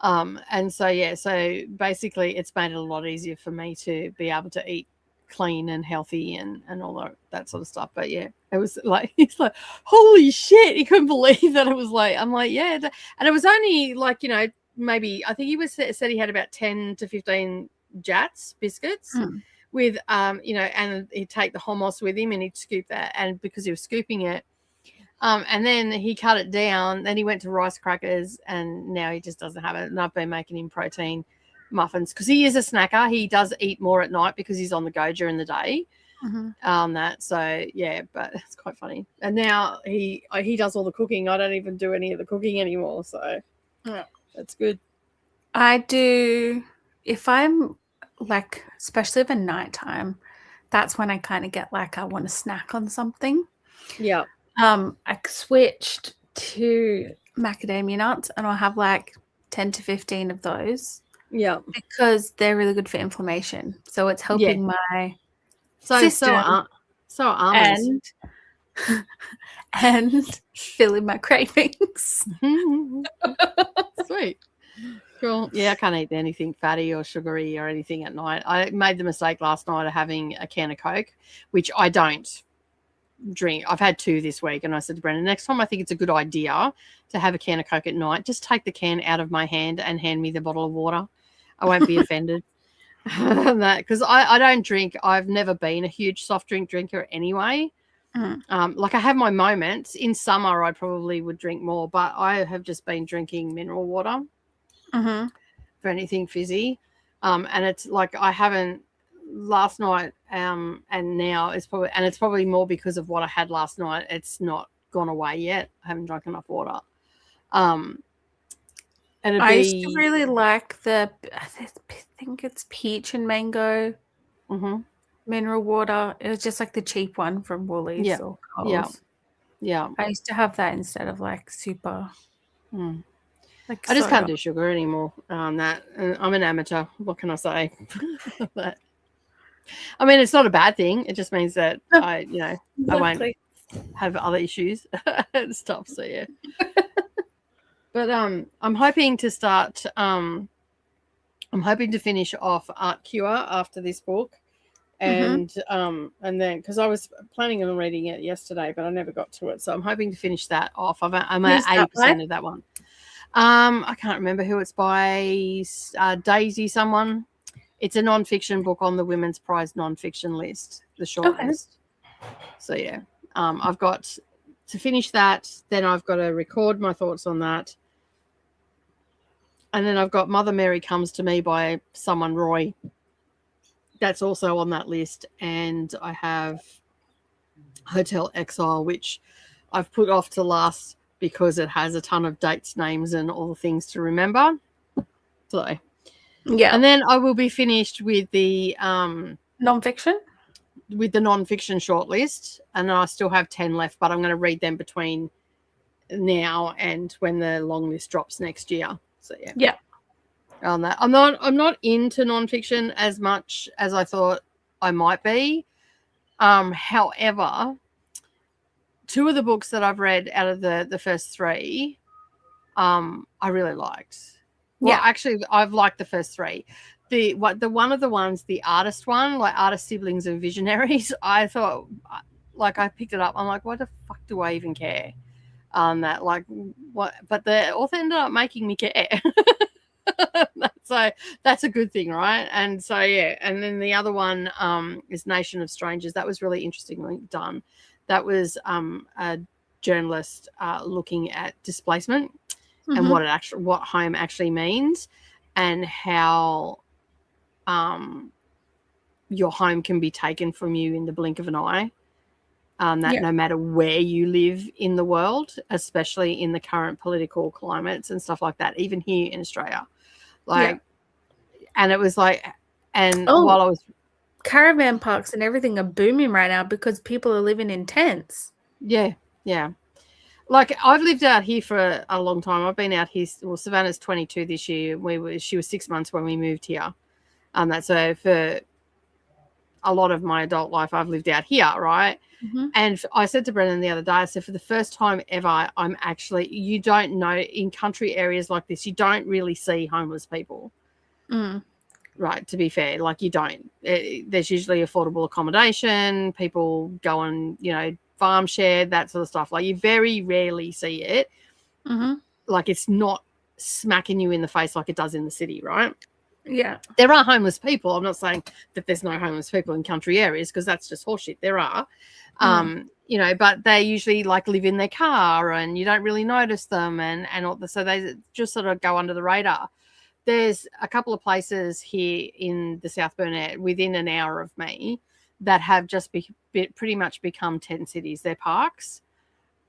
And so, yeah, so basically it's made it a lot easier for me to be able to eat clean and healthy and all that sort of stuff. But yeah, it was like, he's like, holy shit. He couldn't believe that it was like, I'm like, yeah. And it was only like, you know, maybe, I think he said he had about 10 to 15 Jats biscuits with, you know, and he'd take the hummus with him and he'd scoop that. And because he was scooping it, and then he cut it down. Then he went to rice crackers, and now he just doesn't have it. And I've been making him protein muffins because he is a snacker. He does eat more at night because he's on the go during the day. So yeah, but it's quite funny. And now he does all the cooking. I don't even do any of the cooking anymore. So that's good. I do, if I'm like, especially at nighttime, that's when I kind of get like I want to snack on something. Yeah. I switched to macadamia nuts and I'll have like 10 to 15 of those. Yeah. Because they're really good for inflammation. So it's helping my system. So almonds. And filling my cravings. Sweet. Cool. Yeah, I can't eat anything fatty or sugary or anything at night. I made the mistake last night of having a can of Coke, which I don't drink. I've had 2 this week, and I said to Brendan, next time I think it's a good idea to have a can of Coke at night, just take the can out of my hand and hand me the bottle of water. I won't be offended. Because I don't drink. I've never been a huge soft drink drinker anyway. Like I have my moments. In summer, I probably would drink more, but I have just been drinking mineral water for anything fizzy. And it's like I haven't last night and now it's probably more because of what I had last night. It's not gone away yet. I haven't drunk enough water. And I used to really like I think it's peach and mango mineral water. It was just like the cheap one from Woolies or Coles. Yeah. I used to have that instead of like super. Like I just can't do sugar anymore. I'm an amateur. What can I say? But, I mean, it's not a bad thing. It just means that I won't have other issues and stuff. So yeah. But I'm hoping to start. I'm hoping to finish off Art Cure after this book, and then because I was planning on reading it yesterday, but I never got to it. So I'm hoping to finish that off. I'm at 80% of that one. I can't remember who it's by. Daisy someone. It's a non-fiction book on the Women's Prize non-fiction list, the short list. So yeah, I've got to finish that. Then I've got to record my thoughts on that. And then I've got Mother Mary Comes to Me by someone, Roy. That's also on that list. And I have Hotel Exile, which I've put off to last because it has a ton of dates, names, and all the things to remember. So, yeah. And then I will be finished with the non-fiction? With the non-fiction shortlist. And I still have 10 left, but I'm going to read them between now and when the long list drops next year. So yeah. On that, I'm not into nonfiction as much as I thought I might be. However, 2 of the books that I've read out of the first 3, I really liked. Well, actually, I've liked the first 3. The one of the ones, the artist one, like Artist Siblings and Visionaries, I thought, like, I picked it up. I'm like, why the fuck do I even care? That like what, but the author ended up making me care. So that's a good thing, right? And so yeah, and then the other one is Nation of Strangers. That was really interestingly done. That was a journalist looking at displacement and what home actually means, and how your home can be taken from you in the blink of an eye. No matter where you live in the world, especially in the current political climates and stuff like that, even here in Australia. And it was like, and while I was... Caravan parks and everything are booming right now because people are living in tents. Yeah. Like, I've lived out here for a long time. I've been out here, well, Savannah's 22 this year. She was 6 months when we moved here. So for a lot of my adult life, I've lived out here, right? And I said to Brendan the other day, I said, for the first time ever, you don't know, in country areas like this, you don't really see homeless people. Right, to be fair, like, you don't. There's usually affordable accommodation, people go on, farm share, that sort of stuff. Like, you very rarely see it. Like, it's not smacking you in the face like it does in the city, right? Yeah. There are homeless people. I'm not saying that there's no homeless people in country areas, because that's just horseshit. There are. But they usually like live in their car and you don't really notice them, and all so they just sort of go under the radar. There's a couple of places here in the South Burnett within an hour of me that have just pretty much become tent cities. They're parks.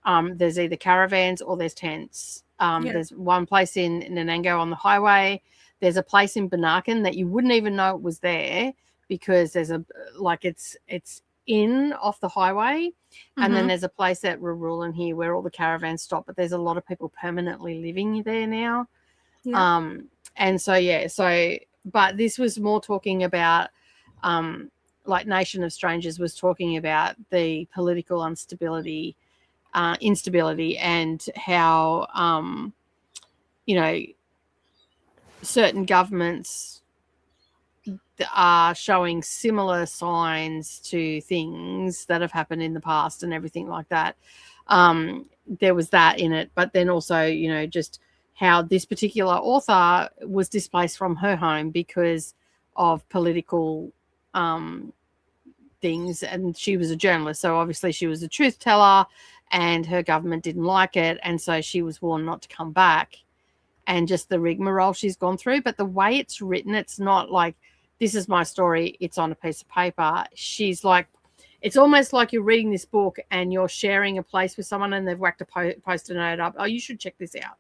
There's either caravans or there's tents. There's one place in Nanango on the highway. There's a place in Banarkin that you wouldn't even know it was there, because there's it's in off the highway, and then there's a place at Rurulan here where all the caravans stop, but there's a lot of people permanently living there now. And so but this was more talking about like Nation of Strangers was talking about the political instability and how certain governments are showing similar signs to things that have happened in the past and everything like that. There was that in it, but then also, just how this particular author was displaced from her home because of political things, and she was a journalist, so obviously she was a truth teller, and her government didn't like it, and so she was warned not to come back, and just the rigmarole she's gone through. But the way it's written, it's not like, this is my story, it's on a piece of paper. She's like, it's almost like you're reading this book and you're sharing a place with someone and they've whacked a post-it note up. Oh, you should check this out.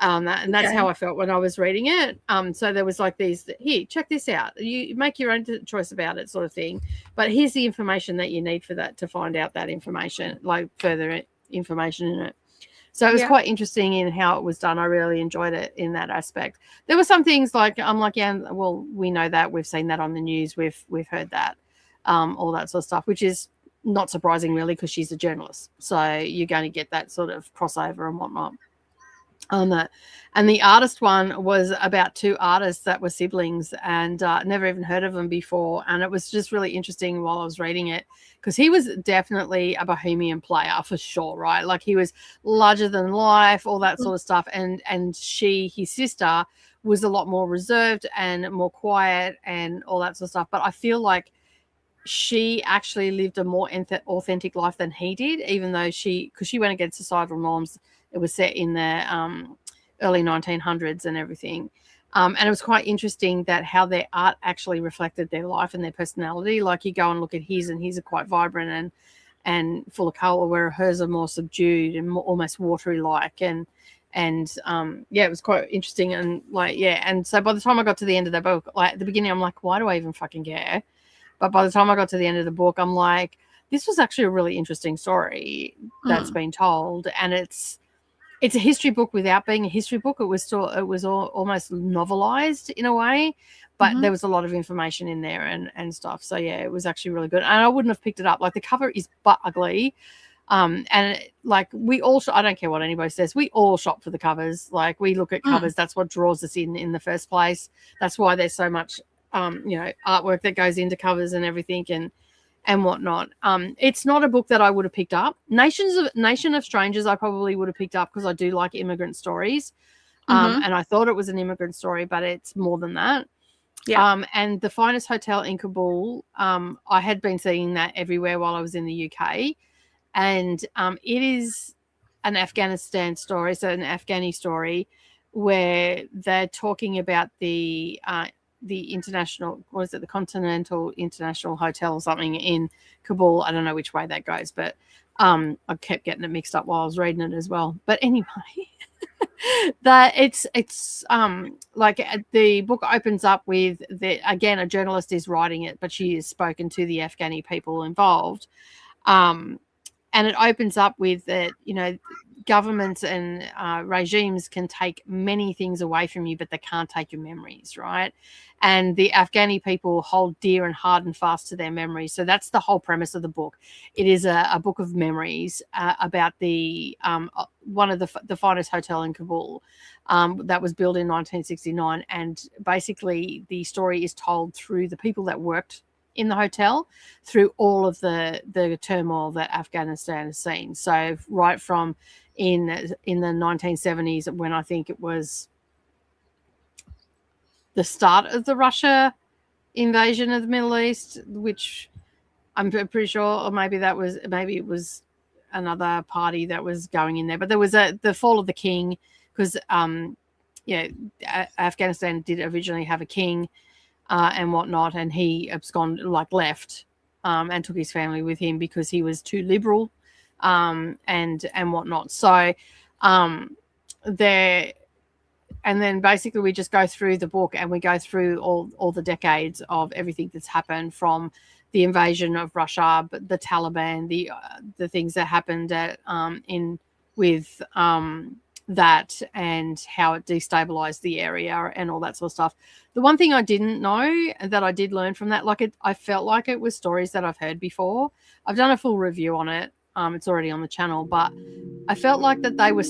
And that's how I felt when I was reading it. So there was like these, here, check this out. You make your own choice about it, sort of thing. But here's the information that you need for that, to find out that information, like further information in it. So it was quite interesting in how it was done. I really enjoyed it in that aspect. There were some things like, I'm like, yeah, well, we know that. We've seen that on the news. We've heard that, all that sort of stuff, which is not surprising really, because she's a journalist. So you're going to get that sort of crossover and whatnot. And the artist one was about two artists that were siblings, and never even heard of them before. And it was just really interesting while I was reading it, because he was definitely a bohemian player for sure, right? Like he was larger than life, all that sort of stuff. And she, his sister, was a lot more reserved and more quiet and all that sort of stuff. But I feel like she actually lived a more authentic life than he did, even though because she went against societal norms. It was set in the early 1900s and everything. And it was quite interesting that how their art actually reflected their life and their personality. Like you go and look at his, and his are quite vibrant and full of colour, where hers are more subdued and more, almost watery like. And it was quite interesting. And and so by the time I got to the end of the book, like at the beginning, I'm like, why do I even fucking care? But by the time I got to the end of the book, I'm like, this was actually a really interesting story that's been told. And it's a history book without being a history book. It was almost novelized in a way, but there was a lot of information in there and stuff. So yeah, it was actually really good. And I wouldn't have picked it up. Like the cover is butt ugly. Like we all, I don't care what anybody says, we all shop for the covers. Like we look at covers. That's what draws us in the first place. That's why there's so much, artwork that goes into covers and everything and whatnot. It's not a book that I would have picked up. Nation of Strangers I probably would have picked up, because I do like immigrant stories. And I thought it was an immigrant story, but it's more than that. Yeah. And The Finest Hotel in Kabul, I had been seeing that everywhere while I was in the UK. And it is an Afghanistan story, so an Afghani story, where they're talking about the international, what is it, the Continental International Hotel or something in Kabul. I don't know which way that goes, but I kept getting it mixed up while I was reading it as well. But anyway, that it's like the book opens up with again, a journalist is writing it, but she has spoken to the Afghani people involved. And it opens up with that, governments and regimes can take many things away from you, but they can't take your memories, right? And the Afghani people hold dear and hard and fast to their memories. So that's the whole premise of the book. It is a book of memories about the one of the finest hotel in Kabul that was built in 1969. And basically the story is told through the people that worked in the hotel, through all of the turmoil that Afghanistan has seen. So right from in the 1970s, when I think it was the start of the Russia invasion of the Middle East, which I'm pretty sure, or maybe it was another party that was going in there. But there was the fall of the king, because Afghanistan did originally have a king and whatnot, and he absconded, left, and took his family with him because he was too liberal, and whatnot. So there. And then basically we just go through the book and we go through all the decades of everything that's happened, from the invasion of Russia, but the Taliban, the things that happened with that and how it destabilized the area and all that sort of stuff. The one thing I didn't know that I did learn from that, I felt like it was stories that I've heard before. I've done a full review on it. It's already on the channel, but I felt like that they were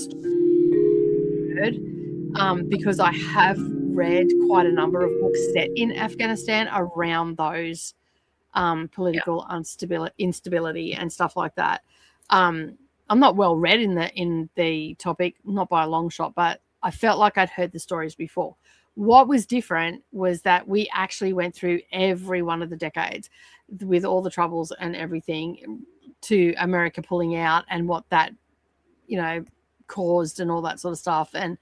because I have read quite a number of books set in Afghanistan around those political instability and stuff like that. I'm not well read in the topic, not by a long shot, but I felt like I'd heard the stories before. What was different was that we actually went through every one of the decades with all the troubles and everything to America pulling out and what that, caused and all that sort of stuff. And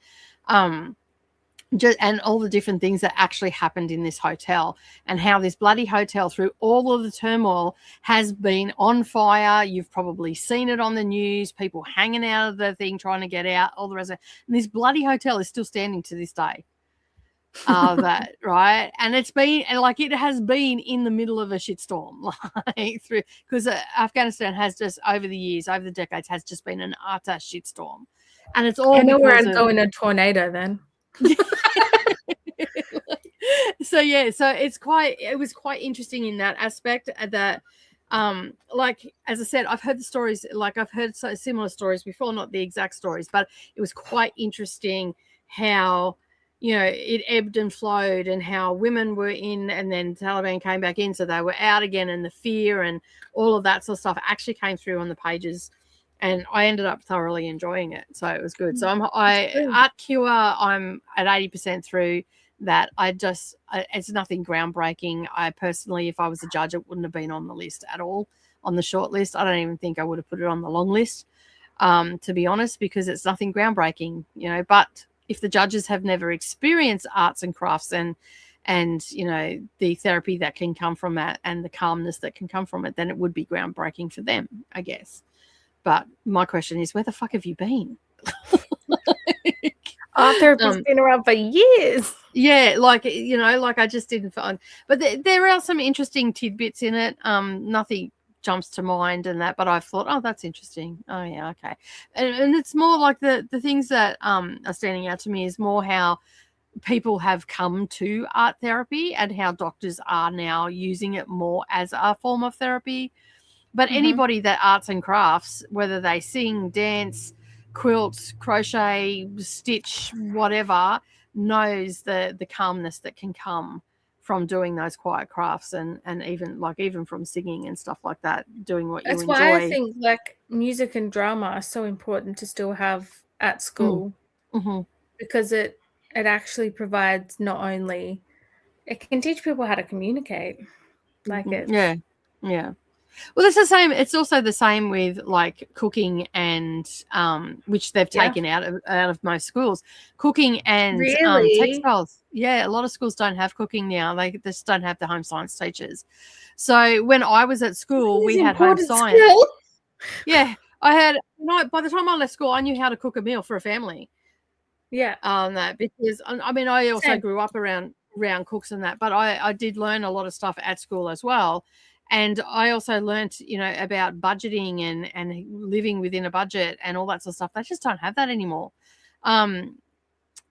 and all the different things that actually happened in this hotel and how this bloody hotel through all of the turmoil has been on fire. You've probably seen it on the news, people hanging out of the thing, trying to get out, all the rest of it. And this bloody hotel is still standing to this day. That right, and it has been in the middle of a shitstorm, because Afghanistan has just over the decades has just been an utter shitstorm, and it's all. I know we're going a tornado then. So it was quite interesting in that aspect that, as I said, I've heard the stories, I've heard similar stories before, not the exact stories, but it was quite interesting how. It ebbed and flowed and how women were in and then Taliban came back in. So they were out again, and the fear and all of that sort of stuff actually came through on the pages, and I ended up thoroughly enjoying it. So it was good. So Art Cure, I'm at 80% through that. It's nothing groundbreaking. I personally, if I was a judge, it wouldn't have been on the list at all, on the short list. I don't even think I would have put it on the long list, to be honest, because it's nothing groundbreaking, but if the judges have never experienced arts and crafts and the therapy that can come from that and the calmness that can come from it, then it would be groundbreaking for them, I guess. But my question is, where the fuck have you been? Art therapy's been around for years. Yeah, I just didn't find. But there are some interesting tidbits in it. Nothing jumps to mind and that, but I thought, oh, that's interesting. Oh yeah, okay. And it's more like the things that are standing out to me is more how people have come to art therapy and how doctors are now using it more as a form of therapy. But anybody that arts and crafts, whether they sing, dance, quilt, crochet, stitch, whatever, knows the calmness that can come from doing those quiet crafts and even from singing and stuff like that, doing what you enjoy. That's why I think music and drama are so important to still have at school, because it actually provides not only, it can teach people how to communicate. Yeah. Well, it's the same. It's also the same with cooking and which they've taken out of most schools. Cooking and textiles. Yeah, a lot of schools don't have cooking now. They just don't have the home science teachers. So when I was at school, we had home science. Yeah, I had. By the time I left school, I knew how to cook a meal for a family. Yeah. Because I also grew up around cooks and that, but I did learn a lot of stuff at school as well. And I also learnt, about budgeting and living within a budget and all that sort of stuff. They just don't have that anymore.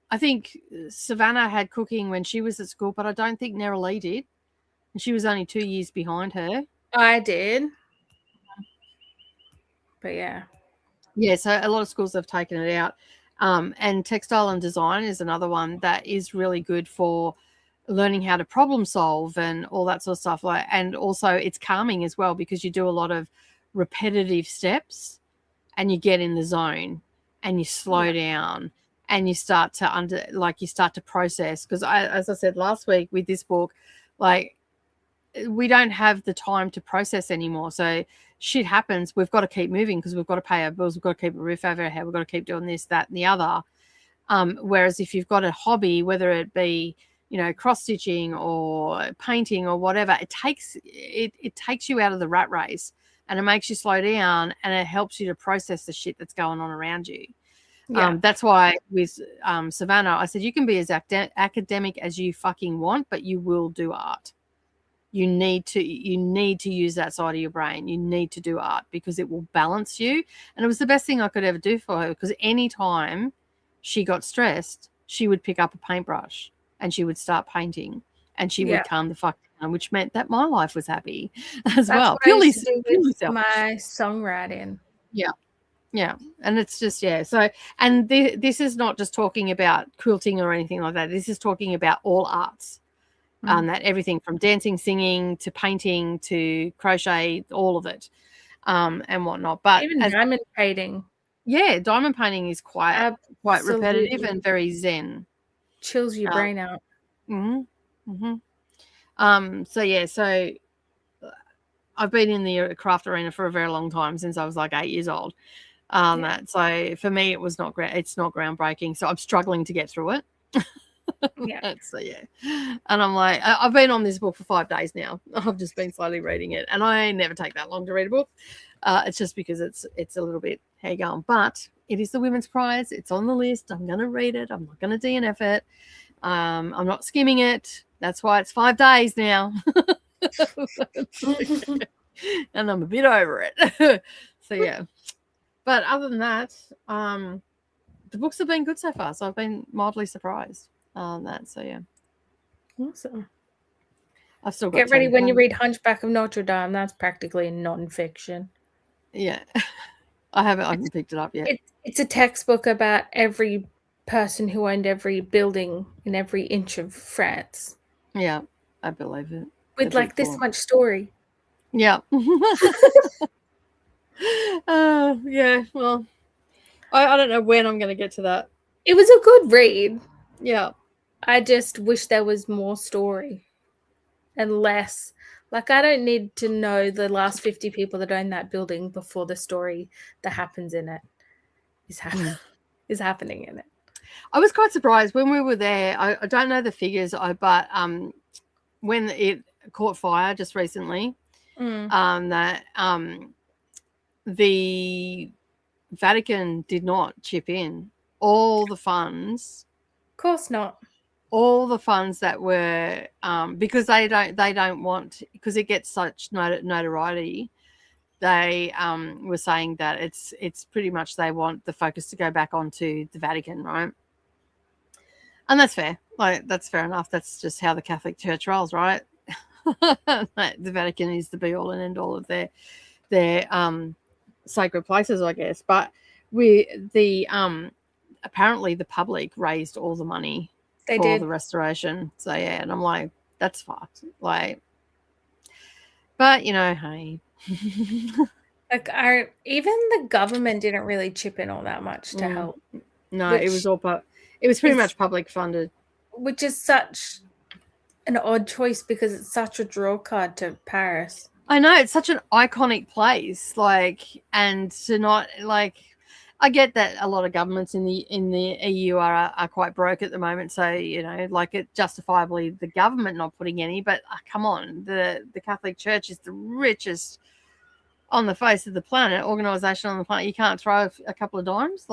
I think Savannah had cooking when she was at school, but I don't think Nerali did. And she was only 2 years behind her. I did. But yeah. Yeah, so a lot of schools have taken it out. And textile and design is another one that is really good for learning how to problem solve and all that sort of stuff. And also it's calming as well, because you do a lot of repetitive steps and you get in the zone and you slow down and you start to process. Because as I said last week with this book, we don't have the time to process anymore. So shit happens. We've got to keep moving because we've got to pay our bills. We've got to keep a roof over our head. We've got to keep doing this, that, and the other. Whereas if you've got a hobby, whether it be cross stitching or painting or whatever, it takes you out of the rat race and it makes you slow down and it helps you to process the shit that's going on around you. That's why with Savannah, I said, you can be as academic as you fucking want, but you will do art. You need to use that side of your brain. You need to do art because it will balance you. And it was the best thing I could ever do for her, because anytime she got stressed, she would pick up a paintbrush and she would start painting, and she would calm the fuck down, which meant that my life was happy as well. What I used to do with my songwriting. Yeah. Yeah. And it's just, So, and this is not just talking about quilting or anything like that. This is talking about all arts. That everything from dancing, singing to painting to crochet, all of it, and whatnot. But even diamond painting. Yeah, diamond painting is quite repetitive and very zen. Chills your brain out. So I've been in the craft arena for a very long time, since I was like 8 years old. So for me, it's not groundbreaking. So I'm struggling to get through it. And I'm like, I've been on this book for 5 days now. I've just been slowly reading it, and I never take that long to read a book. It's just because it's a little bit, how you going? But it is the Women's Prize. It's on the list. I'm going to read it. I'm not going to DNF it. I'm not skimming it. That's why it's 5 days now. And I'm a bit over it. But other than that, the books have been good so far. So I've been mildly surprised on that. Awesome. I've still got Get ready when you read Hunchback of Notre Dame. That's practically non-fiction. Yeah. I haven't picked it up yet. It's a textbook about every person who owned every building in every inch of France. Yeah, I believe it. With this much story. Yeah. Well, I don't know when I'm going to get to that. It was a good read. Yeah. I just wish there was more story and less. I don't need to know the last 50 people that own that building before the story that happens in it is happening in it. I was quite surprised when we were there. I don't know the figures, but when it caught fire just recently, that the Vatican did not chip in all the funds. Of course not. All the funds that were because they don't want, because it gets such notoriety. They were saying that it's pretty much they want the focus to go back onto the Vatican, right? And that's fair. That's fair enough. That's just how the Catholic Church rolls, right? The Vatican is the be all and end all of their sacred places, I guess. But apparently the public raised all the money for the restoration. So and I'm like, that's fucked. But hey. Even the government didn't really chip in all that much to help. No, it was all it was pretty much public funded, which is such an odd choice because it's such a draw card to Paris. I know, it's such an iconic place, and to not I get that a lot of governments in the EU are quite broke at the moment, so it justifiably the government not putting any, but come on, the Catholic Church is the richest on the face of the planet organization on the planet. You can't throw a couple of dimes,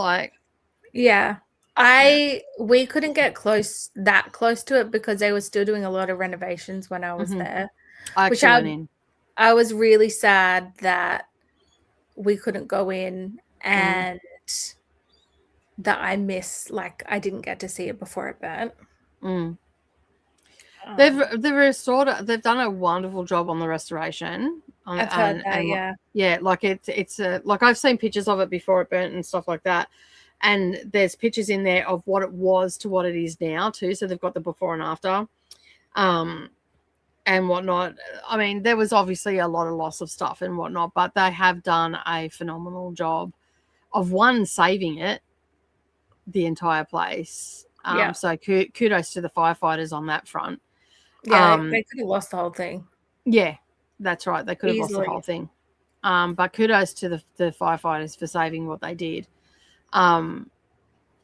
we couldn't get that close to it because they were still doing a lot of renovations when I was there. I was really sad that we couldn't go in and that I didn't get to see it before it burnt. They've restored it. They've done a wonderful job on the restoration. I've heard that, it's I've seen pictures of it before it burnt and stuff like that. And there's pictures in there of what it was to what it is now too. So they've got the before and after, and whatnot. I mean, there was obviously a lot of loss of stuff and whatnot, but they have done a phenomenal job of saving it, the entire place. So kudos to the firefighters on that front. Yeah, they could have lost the whole thing. Yeah, that's right. They could have lost the whole thing. But kudos to the firefighters for saving what they did. And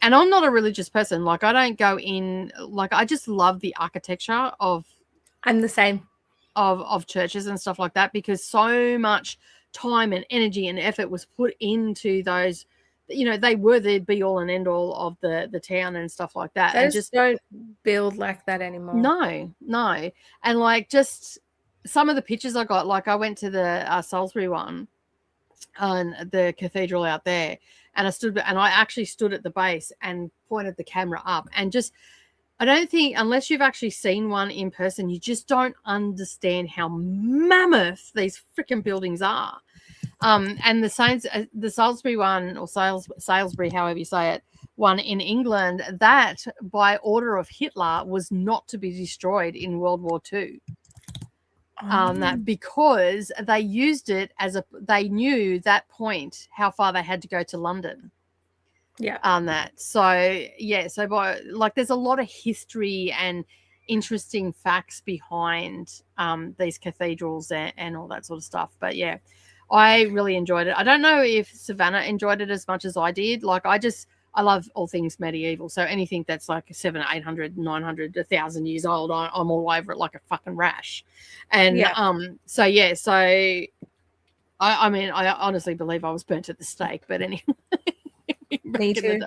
I'm not a religious person. I don't go in, I just love the architecture of. I'm the same. Of churches and stuff like that, because so much time and energy and effort was put into those. They were the be all and end all of the town and stuff like that. They just don't build like that anymore. No. And just some of the pictures I got, I went to the Salisbury one on the cathedral out there, and I actually stood at the base and pointed the camera up, and just, I don't think, unless you've actually seen one in person, you just don't understand how mammoth these freaking buildings are. And the Salisbury one, or Salisbury, however you say it, one in England, that by order of Hitler was not to be destroyed in World War II. That because they used it they knew that point how far they had to go to London. Yeah. So by, like, there's a lot of history and interesting facts behind these cathedrals and all that sort of stuff. But yeah, I really enjoyed it. I don't know if Savannah enjoyed it as much as I did. Like, I love all things medieval. So anything that's like 700, 800, 900, 1,000 years old, I'm all over it like a fucking rash. And I mean, I honestly believe I was burnt at the stake, but anyway. Me too.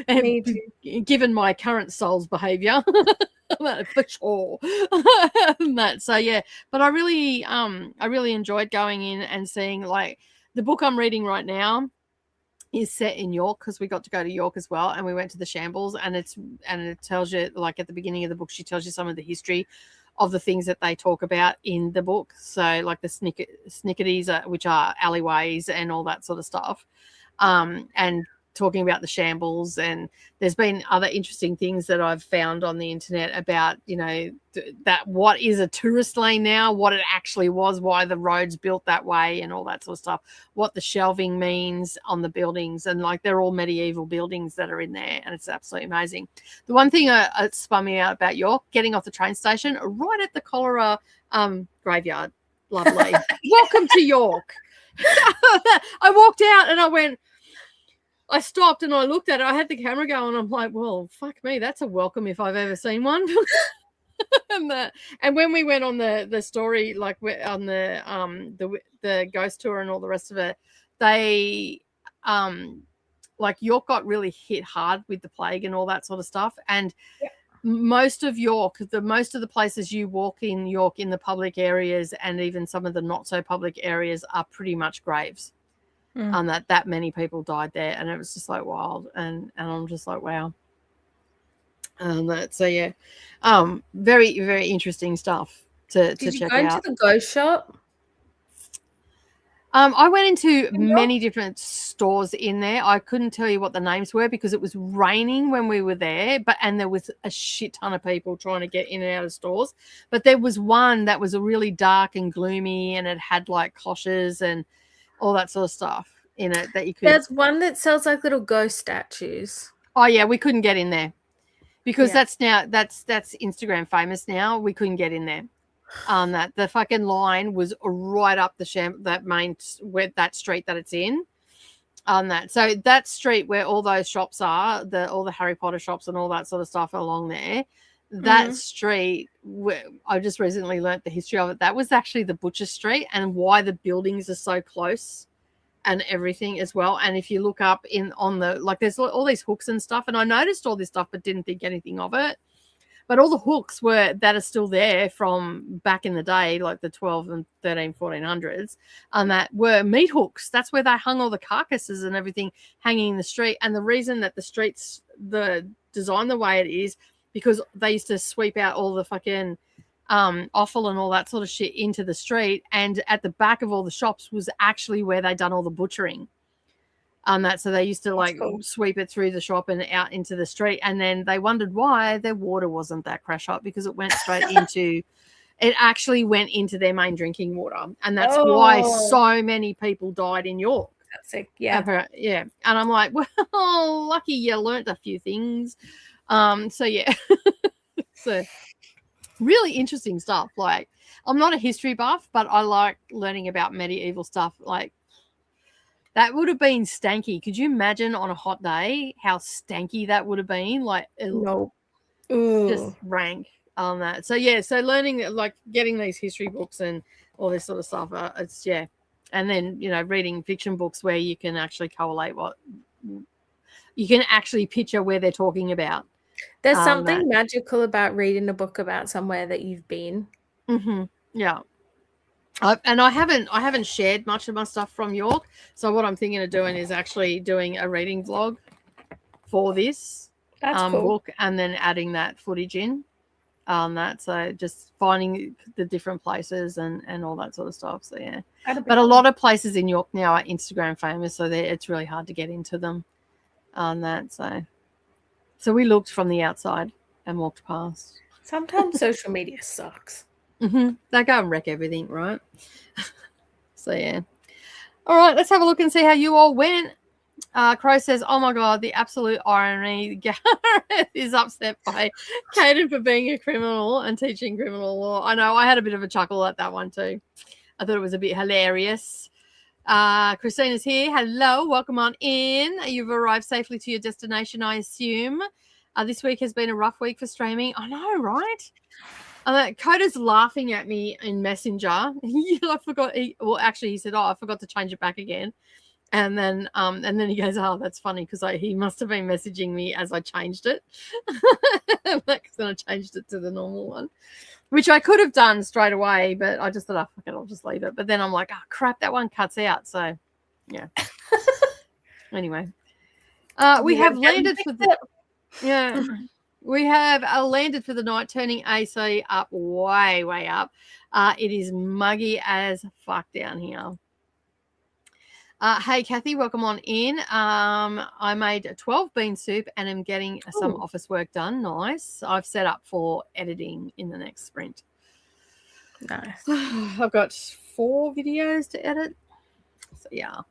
Me too. Given my current soul's behaviour, for sure. So yeah, but I really enjoyed going in and seeing, like, the book I'm reading right now is set in York, because we got to go to York as well, and we went to the Shambles, and it tells you, like, at the beginning of the book, she tells you some of the history of the things that they talk about in the book. So like the snicketies, which are alleyways and all that sort of stuff. And talking about the Shambles, and there's been other interesting things that I've found on the internet about, you know, that what is a tourist lane now, what it actually was, why the road's built that way, and all that sort of stuff, what the shelving means on the buildings, and like they're all medieval buildings that are in there, and it's absolutely amazing. The one thing that spun me out about York, getting off the train station right at the cholera graveyard, lovely. Welcome to York. I walked out and I stopped and I looked at it. I had the camera going. I'm like, well, fuck me, that's a welcome if I've ever seen one. And when we went on the story, like on the ghost tour and all the rest of it, they like York got really hit hard with the plague and all that sort of stuff. And most of York, most of the places you walk in York, in the public areas and even some of the not so public areas, are pretty much graves. That many people died there, and it was just like wild, and I'm just like, wow. So yeah, very, very interesting stuff to check out. Did you go into the ghost shop? I went into many different stores in there. I couldn't tell you what the names were because it was raining when we were there, and there was a shit ton of people trying to get in and out of stores. But there was one that was a really dark and gloomy, and it had like cloches and all that sort of stuff in it that you could. There's one that sells like little ghost statues. Oh yeah, we couldn't get in there because that's Instagram famous now. We couldn't get in there. That the fucking line was right up that street that it's in. So that street where all those shops are, all the Harry Potter shops and all that sort of stuff along there. That street, I just recently learnt the history of it. That was actually the Butcher Street, and why the buildings are so close and everything as well. And if you look up there's all these hooks and stuff, and I noticed all this stuff but didn't think anything of it. But all the hooks that are still there from back in the day, like the 12 and 13, 1400s, that were meat hooks. That's where they hung all the carcasses and everything hanging in the street. And the reason that the streets, the design the way it is, because they used to sweep out all the fucking offal and all that sort of shit into the street. And at the back of all the shops was actually where they done all the butchering. So they used to sweep it through the shop and out into the street, and then they wondered why their water wasn't that crash hot, because it went straight into it actually went into their main drinking water, and that's why so many people died in York. That's it. Yeah. Yeah. And I'm like, well, lucky you learnt a few things. So yeah. So really interesting stuff. Like, I'm not a history buff, but I like learning about medieval stuff. Like, that would have been stanky. Could you imagine on a hot day how stanky that would have been? Like, no, just rank on that. So yeah, so learning, like, getting these history books and all this sort of stuff. It's and then reading fiction books where you can actually collate what you can actually picture where they're talking about. There's something magical about reading a book about somewhere that you've been. Yeah. And I haven't shared much of my stuff from York. So what I'm thinking of doing is actually doing a reading vlog for this book, and then adding that footage in on that. So just finding the different places and all that sort of stuff. So yeah, but a lot of places in York now are Instagram famous, so it's really hard to get into them on that. So we looked from the outside and walked past. Sometimes social media sucks. They go and wreck everything, right? So yeah. All right, let's have a look and see how you all went. Crow says, "Oh my God, the absolute irony. Gareth is upset by Caden for being a criminal and teaching criminal law." I know, I had a bit of a chuckle at that one too. I thought it was a bit hilarious. Christina's here. Hello, welcome on in. You've arrived safely to your destination, I assume. This week has been a rough week for streaming. I know, right? Coda's laughing at me in Messenger. I forgot. He said, "Oh, I forgot to change it back again." And then he goes, "Oh, that's funny," because he must have been messaging me as I changed it. Because then I changed it to the normal one, which I could have done straight away, but I just thought, "Oh, fuck it, I'll just leave it." But then I'm like, "Oh, crap, that one cuts out." So, yeah. Anyway, we have landed for the we have landed for the night, turning AC up way, way up. It is muggy as fuck down here. Hey, Kathy, welcome on in. I made a 12 bean soup and am getting some office work done. Nice. I've set up for editing in the next sprint. Nice. I've got 4 videos to edit. So, yeah.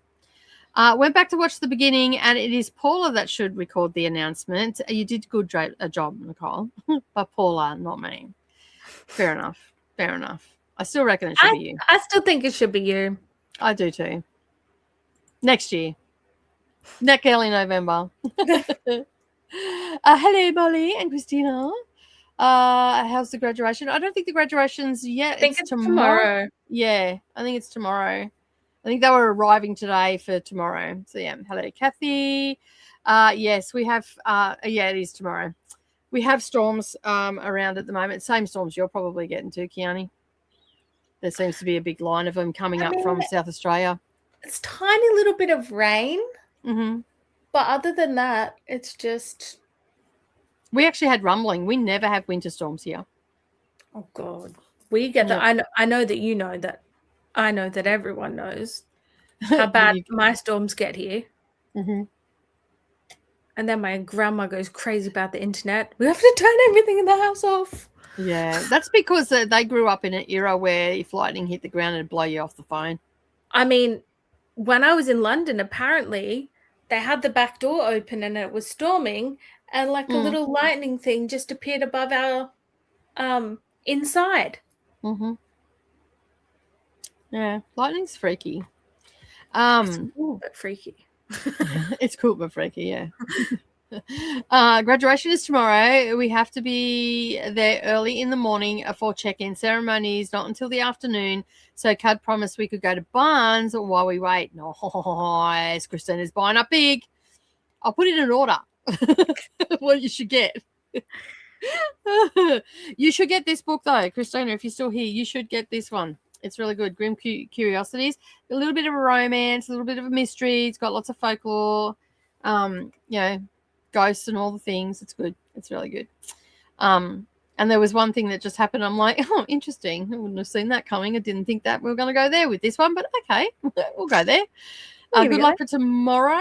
Went back to watch the beginning, and it is Paula that should record the announcement. You did a good job, Nicole, but Paula, not me. Fair enough. Fair enough. I still reckon it should be you. I still think it should be you. I do too. Next year. Next early November. Hello, Molly and Christina. How's the graduation? I don't think the graduation's yet. I think it's tomorrow. Yeah, I think it's tomorrow. I think they were arriving today for tomorrow. So, yeah. Hello, Kathy. Yes, we have. It is tomorrow. We have storms around at the moment. Same storms you're probably getting to, Kiani. There seems to be a big line of them coming up from South Australia. It's tiny little bit of rain. Mm-hmm. But other than that, it's just... We actually had rumbling. We never have winter storms here. Oh, God. We get that. I know that you know that. I know that everyone knows how bad my storms get here. Mm-hmm. And then my grandma goes crazy about the internet. We have to turn everything in the house off. Yeah, that's because they grew up in an era where if lightning hit the ground, it'd blow you off the phone. I mean, when I was in London, apparently they had the back door open and it was storming, and like a little lightning thing just appeared above our inside. Mm-hmm. Yeah, lightning's freaky. It's cool but freaky. It's cool but freaky, yeah. Graduation is tomorrow. We have to be there early in the morning for check-in. Ceremony is not until the afternoon, so Cud promised we could go to Barnes while we wait. Nice. Christina's buying up big. I'll put it in an order. What you should get. You should get this book though, Christina. If you're still here, you should get this one. It's really good. Grim Curiosities. A little bit of a romance, a little bit of a mystery. It's got lots of folklore. Ghosts and all the things. It's good. It's really good. And there was one thing that just happened. I'm like, oh, interesting. I wouldn't have seen that coming. I didn't think that we were going to go there with this one, but okay, we'll go there. Good luck for tomorrow.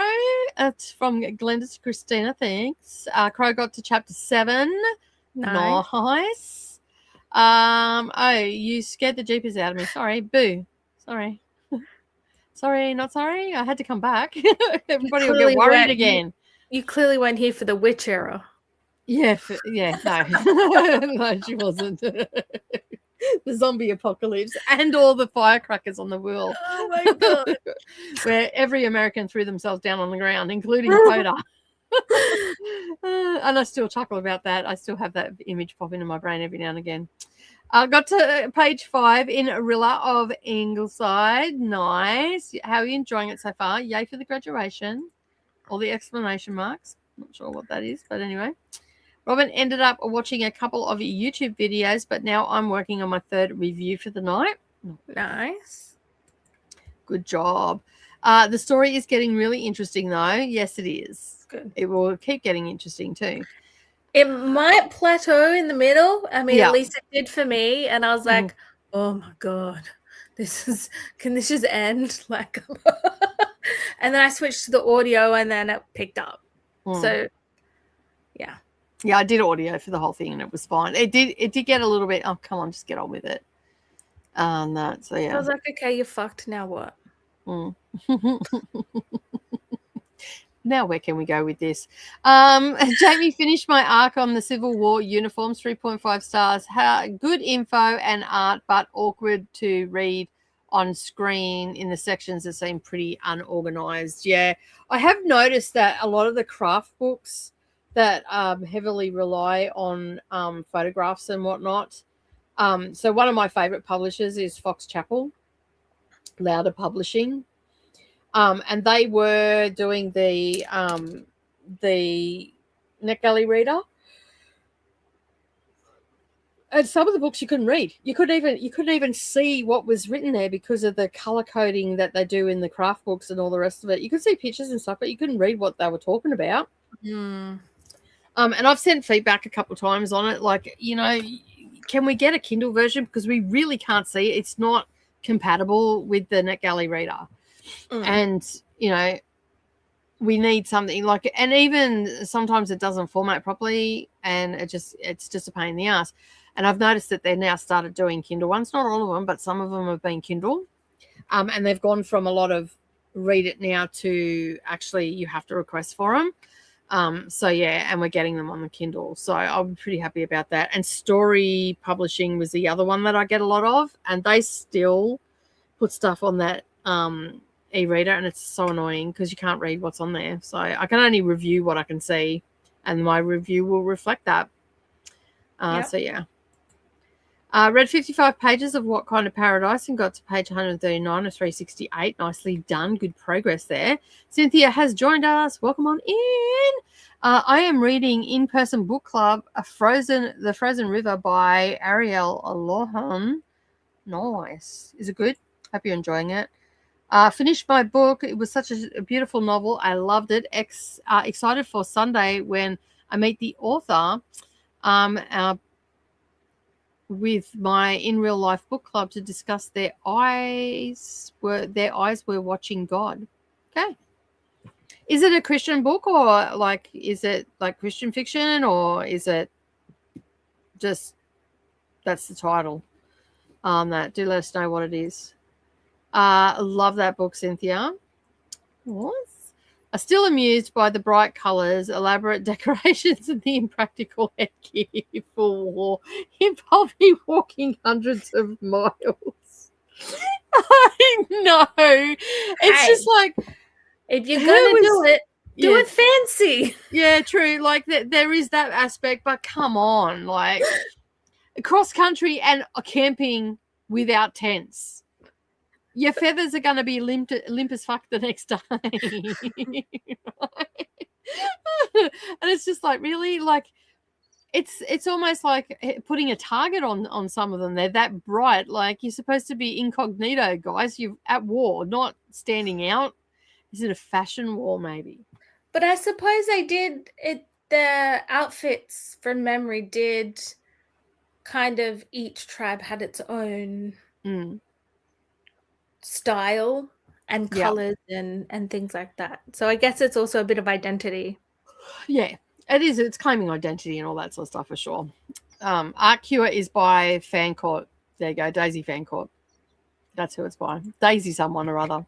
It's from Glenda to Christina. Thanks. Crow got to chapter 7. Nice. You scared the jeepers out of me. Sorry. Boo. Sorry. Sorry, not sorry. I had to come back. Everybody will get worried again. You clearly went here for the witch era. Yeah, no. No, she wasn't. The zombie apocalypse and all the firecrackers on the wheel. Oh, my God. Where every American threw themselves down on the ground, including Coda. And I still chuckle about that. I still have that image pop into my brain every now and again. I got to page 5 in Rilla of Ingleside. Nice. How are you enjoying it so far? Yay for the graduation. All the exclamation marks. Not sure what that is, but anyway. Robin ended up watching a couple of YouTube videos, but now I'm working on my 3rd review for the night. Nice. Good job. The story is getting really interesting, though. Yes, it is. Good. It will keep getting interesting, too. It might plateau in the middle. I mean, at least it did for me. And I was like, oh, my God. Can this just end? Like, and then I switched to the audio and then it picked up. So, yeah. Yeah, I did audio for the whole thing and it was fine. It did get a little bit, oh, come on, just get on with it. So, yeah. I was like, okay, you're fucked. Now what? Now where can we go with this? Jamie finished my arc on the Civil War uniforms, 3.5 stars. Good info and art, but awkward to read on screen in the sections that seem pretty unorganized. Yeah, I have noticed that a lot of the craft books that heavily rely on photographs and whatnot. So one of my favorite publishers is Fox Chapel, Louder Publishing. And they were doing the NetGalley reader, and some of the books you couldn't read. You couldn't even see what was written there because of the color coding that they do in the craft books and all the rest of it. You could see pictures and stuff, but you couldn't read what they were talking about. And I've sent feedback a couple of times on it, like, can we get a Kindle version, because we really can't see it. It's not compatible with the NetGalley reader. And, we need something like, and even sometimes it doesn't format properly and it's just a pain in the ass. And I've noticed that they've now started doing Kindle ones, not all of them, but some of them have been Kindle. And they've gone from a lot of read it now to actually you have to request for them. So yeah, and we're getting them on the Kindle. So I'm pretty happy about that. And Story Publishing was the other one that I get a lot of, and they still put stuff on that e-reader, and it's so annoying because you can't read what's on there. So I can only review what I can see, and my review will reflect that. So yeah. Read 55 pages of What Kind of Paradise and got to page 139 of 368. Nicely done. Good progress there. Cynthia has joined us. Welcome on in. I am reading In-Person Book Club, The Frozen River by Ariel Alohan. Nice. Is it good? Hope you're enjoying it. Finished my book. It was such a beautiful novel. I loved it. Excited for Sunday when I meet the author with my In Real Life book club to discuss their eyes were watching God. Okay. Is it a Christian book, or is it like Christian fiction, or is it just that's the title? That do let us know what it is. Love that book, Cynthia. What? I'm still amused by the bright colours, elaborate decorations, and the impractical headgear for war. You're probably walking hundreds of miles. I know. It's just like, if you're going to do it, do it fancy. Yeah, true. Like there is that aspect, but come on, like cross country and camping without tents. Your feathers are going to be limp as fuck the next day. And it's just like, really? Like, it's almost like putting a target on some of them. They're that bright. Like, you're supposed to be incognito, guys. You're at war, not standing out. Is it a fashion war, maybe? But I suppose they did it. The outfits, from memory, did kind of, each tribe had its own style and colors and things like that. So I guess it's also a bit of identity. Yeah, it is. It's claiming identity and all that sort of stuff for sure. Art Cure is by Fancourt. There you go, Daisy Fancourt. That's who it's by. Daisy someone or other.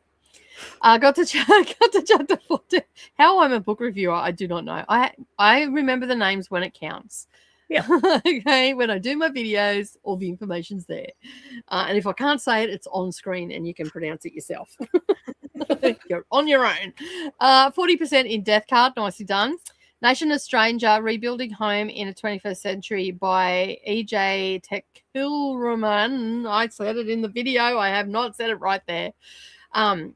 Got to chapter 14. How I'm a book reviewer, I do not know. I remember the names when it counts. Yeah. Okay, when I do my videos, all the information's there. And if I can't say it, it's on screen and you can pronounce it yourself. You're on your own. 40% in Death Card, nicely done. Nation of Stranger, Rebuilding Home in a 21st Century by E.J. Tekilraman. I said it in the video. I have not said it right there. I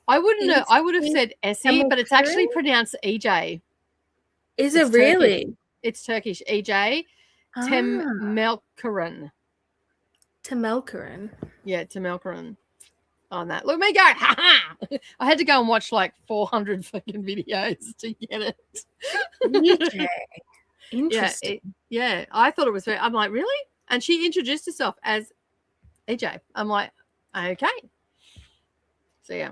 would have said Essie, but it's actually pronounced EJ. Is it really? It's Turkish. EJ Temelkaran. Tamelkaran. Yeah, Tamelkaran on that. Look at me go, ha ha! I had to go and watch like 400 fucking videos to get it. EJ. Interesting. Yeah, I thought it was I'm like, really? And she introduced herself as EJ. I'm like, okay. So, yeah.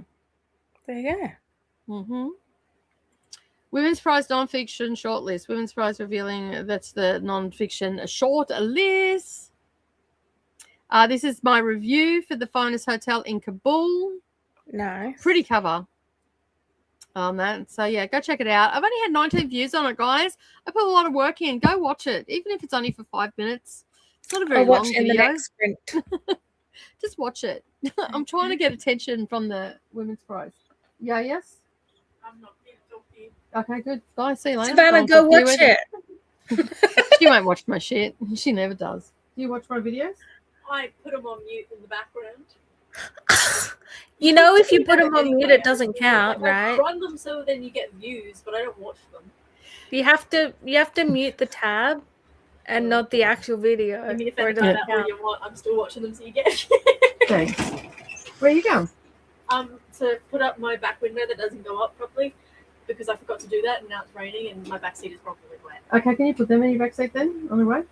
There you go. Mm-hmm. Women's Prize non-fiction shortlist. Women's Prize revealing that's the non-fiction short list. This is my review for the finest hotel in Kabul. Nice. Pretty cover on that. So, yeah, go check it out. I've only had 19 views on it, guys. I put a lot of work in. Go watch it, even if it's only for 5 minutes. It's not a very long video. The next sprint. Just watch it. I'm trying to get attention from the Women's Prize. Yeah, yes? I'm not here to talk to you. Okay, good. Bye. See you later. Savannah, go watch it. She won't watch my shit. She never does. Do you watch my videos? I put them on mute in the background. You know, if you put them on mute, it doesn't count, right? I run them so then you get views, but I don't watch them. You have to mute the tab and not the actual video. I mean, if I'm still watching them, so you get. Okay. Where are you going? To put up my back window that doesn't go up properly because I forgot to do that, and now it's raining and my back seat is probably wet. Okay, can you put them in your back seat then on the way?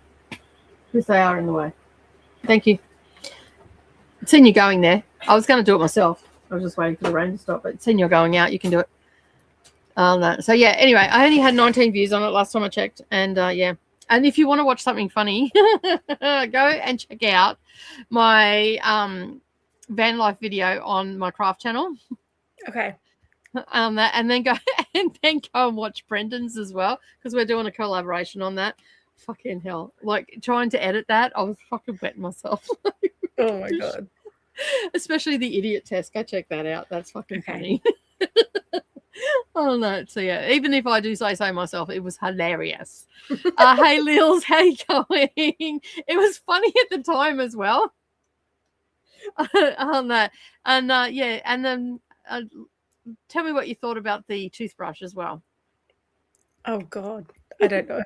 Because they are in the way. Thank you. Seeing you going there. I was going to do it myself. I was just waiting for the rain to stop, but seeing you're going out, you can do it. So, yeah, anyway, I only had 19 views on it last time I checked. And, yeah. And if you want to watch something funny, go and check out my van life video on my craft channel. Okay. And then go and watch Brendan's as well, because we're doing a collaboration on that. Fucking hell. Like, trying to edit that, I was fucking wetting myself. Oh, my God. Especially the idiot test. Go check that out. That's fucking funny. Oh, no. So, yeah, even if I do say so myself, it was hilarious. Hey, Lils, how you going? It was funny at the time as well. On that. And, yeah, and then tell me what you thought about the toothbrush as well. Oh, God. I don't know.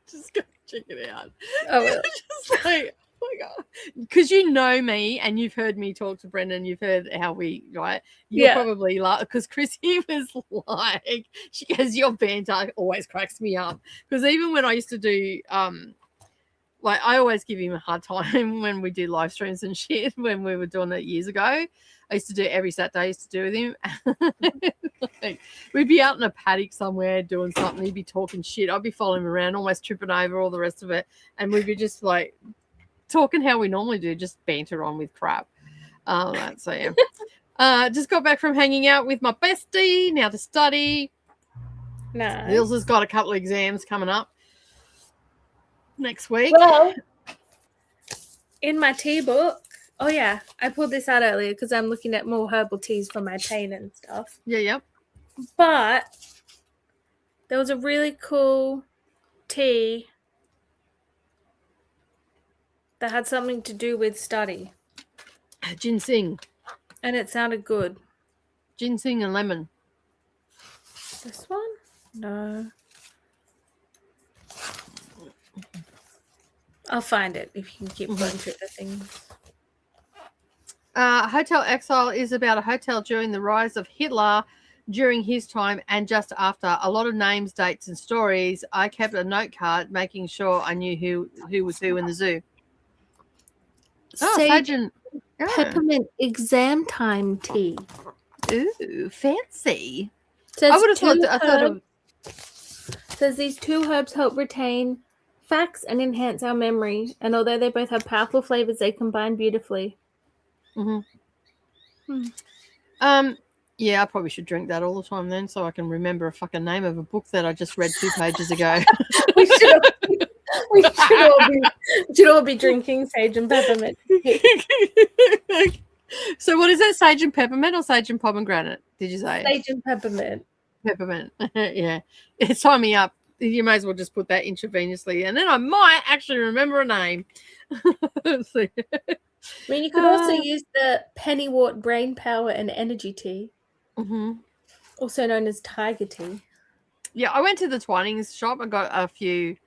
Just go check it out. Oh, well. Just like, oh my God. Because you know me and you've heard me talk to Brendan, you've heard how we, right? You're probably like, because Chrissy was like, she goes, your banter always cracks me up. Because even when I used to do, like, I always give him a hard time when we do live streams and shit, when we were doing it years ago. I used to do it every Saturday, I used to do with him. Like, we'd be out in a paddock somewhere doing something, he'd be talking shit. I'd be following him around, almost tripping over all the rest of it. And we'd be just like talking how we normally do, just banter on with crap. So, yeah. Just got back from hanging out with my bestie, now to study. Nice. Hills has got a couple of exams coming up next week. Well, in my tea book, oh yeah, I pulled this out earlier because I'm looking at more herbal teas for my pain and stuff. Yeah. But there was a really cool tea that had something to do with study. Ginseng. And it sounded good. Ginseng and lemon. This one? No. I'll find it if you can keep going through the things. Hotel Exile is about a hotel during the rise of Hitler during his time and just after. A lot of names, dates, and stories. I kept a note card making sure I knew who was who in the zoo. Sage and peppermint exam time tea. Ooh, fancy. Says I would have thought of. Says these two herbs help retain facts and enhance our memory, and although they both have powerful flavors, they combine beautifully. Yeah, I probably should drink that all the time then, so I can remember a fucking name of a book that I just read 2 pages ago. we should all be drinking sage and peppermint. So what is that? Sage and peppermint or sage and pomegranate? Did you say sage and peppermint? Peppermint. Yeah, it's time me up. You may as well just put that intravenously, and then I might actually remember a name. So, I mean, you could also use the pennywort brain power and energy tea, also known as tiger tea. Yeah, I went to the Twinings shop. I got a few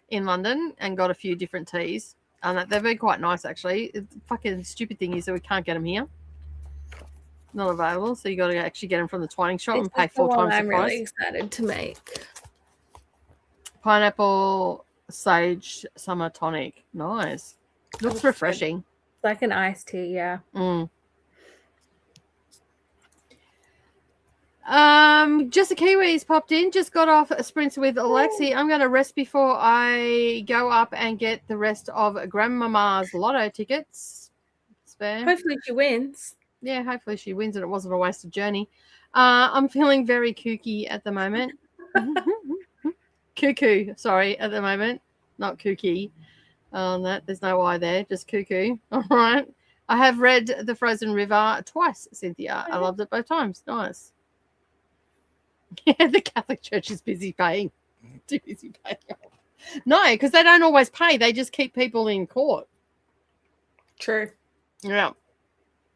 in London and got a few different teas. And they've been quite nice, actually. The fucking stupid thing is that we can't get them here. Not available, so you got to actually get them from the Twining shop and pay 4 times the price. I'm really excited to make. Pineapple sage summer tonic. Nice. Looks refreshing. It's like an iced tea, yeah. Just a Kiwi's popped in. Just got off a sprint with Alexi. I'm going to rest before I go up and get the rest of Grandmama's lotto tickets. Spare. Hopefully she wins. Yeah, hopefully she wins and it wasn't a wasted journey. I'm feeling very kooky at the moment. Cuckoo, sorry, at the moment. Not kooky. There's no I there, just cuckoo. All right. I have read The Frozen River twice, Cynthia. I loved it both times. Nice. Yeah, the Catholic Church is busy paying. Too busy paying off. No, because they don't always pay. They just keep people in court. True. Yeah.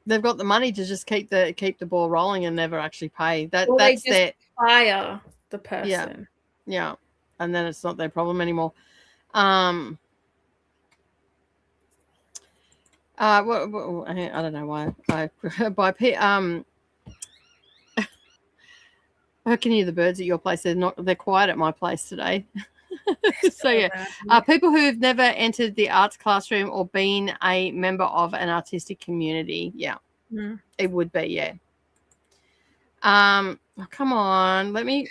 They've got the money to just keep the ball rolling and never actually pay. That's their fire the person. Yeah. And then it's not their problem anymore. I don't know why I can hear the birds at your place. They're quiet at my place today. So yeah, people who've never entered the arts classroom or been a member of an artistic community. Yeah, It would be. Yeah. Oh, come on, let me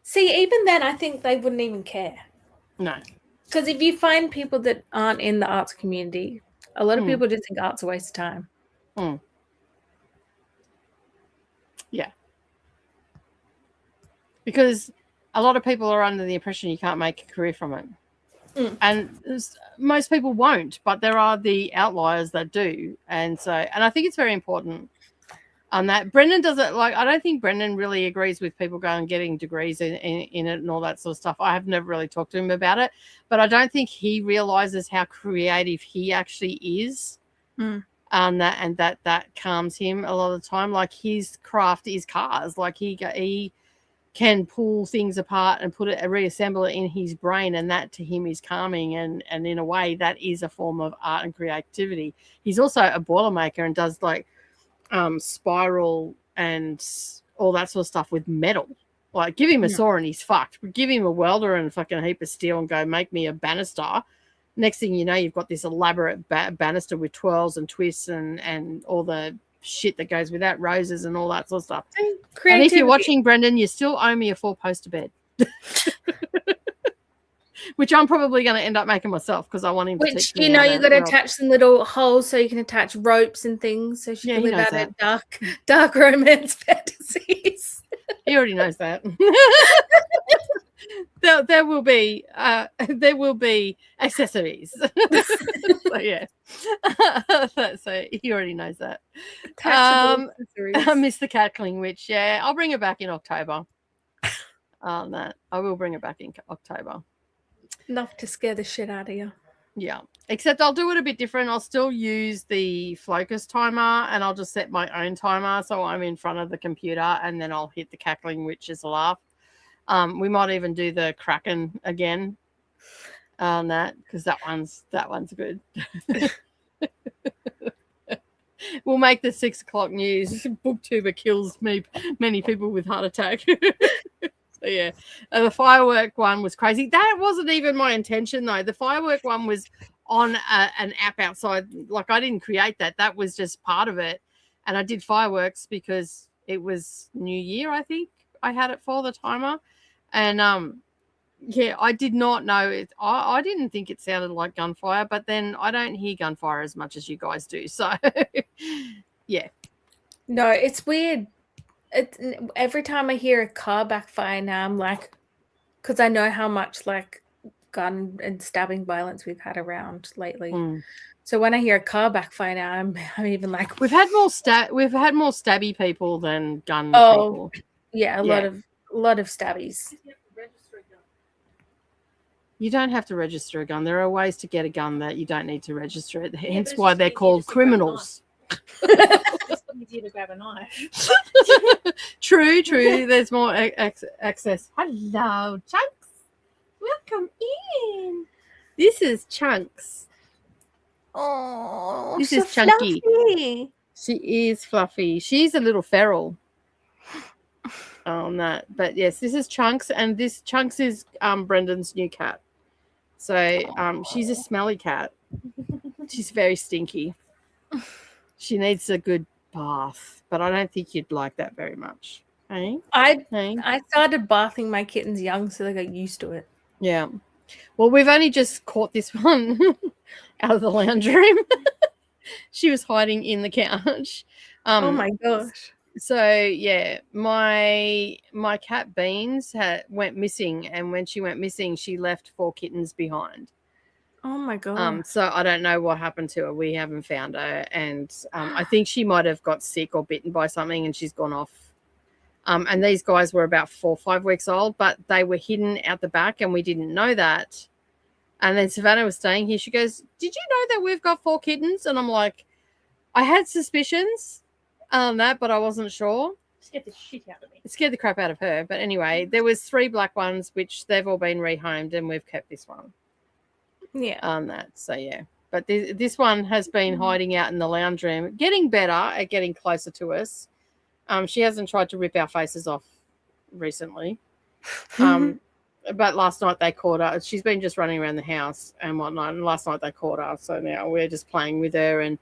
see. Even then, I think they wouldn't even care. No, because if you find people that aren't in the arts community, a lot of people just think art's a waste of time. Yeah. Because a lot of people are under the impression you can't make a career from it. And most people won't, but there are the outliers that do. And I think it's very important on that. Brendan doesn't I don't think Brendan really agrees with people going and getting degrees in it and all that sort of stuff. I have never really talked to him about it, but I don't think he realizes how creative he actually is. And that calms him a lot of the time. Like his craft is cars. Like he can pull things apart and reassemble it in his brain, and that to him is calming, and in a way that is a form of art and creativity. He's also a boilermaker and does spiral and all that sort of stuff with metal. Like give him a saw and he's fucked, but give him a welder and a fucking heap of steel and go make me a banister. Next thing you know, you've got this elaborate banister with twirls and twists and all the shit that goes with that, roses and all that sort of stuff. And if you're watching, Brendan, you still owe me a 4-poster bed. Which I'm probably going to end up making myself because I want him to teach me. Which, you got to attach some little holes so you can attach ropes and things so she can live out her dark romance fantasies. He already knows that. There will be accessories. So yeah. So he already knows that. I miss the cackling witch. Yeah, I'll bring it back in October. I will bring it back in October. Enough to scare the shit out of you. Yeah, except I'll do it a bit different. I'll still use the focus timer and I'll just set my own timer so I'm in front of the computer and then I'll hit the cackling witch as a laugh. We might even do the Kraken again on that because that one's good. We'll make the 6 o'clock news. Booktuber kills many people with heart attack. So yeah, the firework one was crazy. That wasn't even my intention though. The firework one was on an app outside. Like I didn't create that. That was just part of it. And I did fireworks because it was New Year, I think. I had it for the timer. And yeah, I did not know it. I didn't think it sounded like gunfire, but then I don't hear gunfire as much as you guys do. So yeah. No, it's weird. Every time I hear a car backfire now, I'm like, because I know how much like gun and stabbing violence we've had around lately. So when I hear a car backfire now, I'm even like, we've had more stabby people than gun people. Yeah, a lot of stabbies. You don't have to register a gun. There are ways to get a gun that you don't need to register it. Hence why they're called criminals. It's easier to grab a knife. True. There's more access. Hello, Chunks. Welcome in. This is Chunks. Oh, this so is Chunky. Fluffy. She is fluffy. She's a little feral on that. But yes, this is Chunks, and this Chunks is Brendan's new cat. So she's a smelly cat. She's very stinky. She needs a good bath, but I don't think you'd like that very much. Hey? I started bathing my kittens young, so they got used to it. Yeah. Well, we've only just caught this one out of the lounge room. She was hiding in the couch. Oh my gosh. So yeah, my cat Beans went missing, and when she went missing, she left 4 kittens behind. Oh my god. So I don't know what happened to her. We haven't found her, and I think she might have got sick or bitten by something, and she's gone off. And these guys were about 4 or 5 weeks old, but they were hidden out the back, and we didn't know that. And then Savannah was staying here. She goes, "Did you know that we've got 4 kittens?" And I'm like, I had suspicions on that, but I wasn't sure. Scared the shit out of me. It scared the crap out of her. But anyway, there was 3 black ones, which they've all been rehomed, and we've kept this one. Yeah. On that. So yeah. But this one has been hiding out in the lounge room, getting better at getting closer to us. She hasn't tried to rip our faces off recently. But last night they caught her. She's been just running around the house and whatnot. And last night they caught her. So now we're just playing with her, and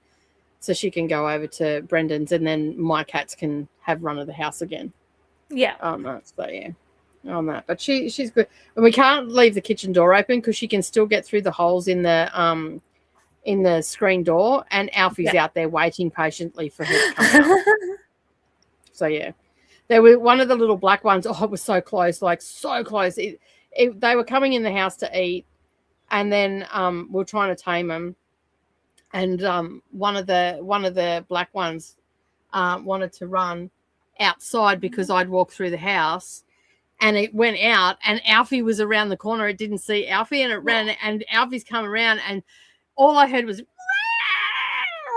so she can go over to Brendan's, and then my cats can have run of the house again. Yeah. So yeah. On that. But she's good. And we can't leave the kitchen door open because she can still get through the holes in the screen door, and Alfie's out there waiting patiently for her to come out. So yeah. There were one of the little black ones. Oh, it was so close, like so close. They were coming in the house to eat, and then we were trying to tame them. And one of the black ones wanted to run outside because I'd walked through the house, and it went out, and Alfie was around the corner. It didn't see Alfie, and it ran, and Alfie's come around, and all I heard was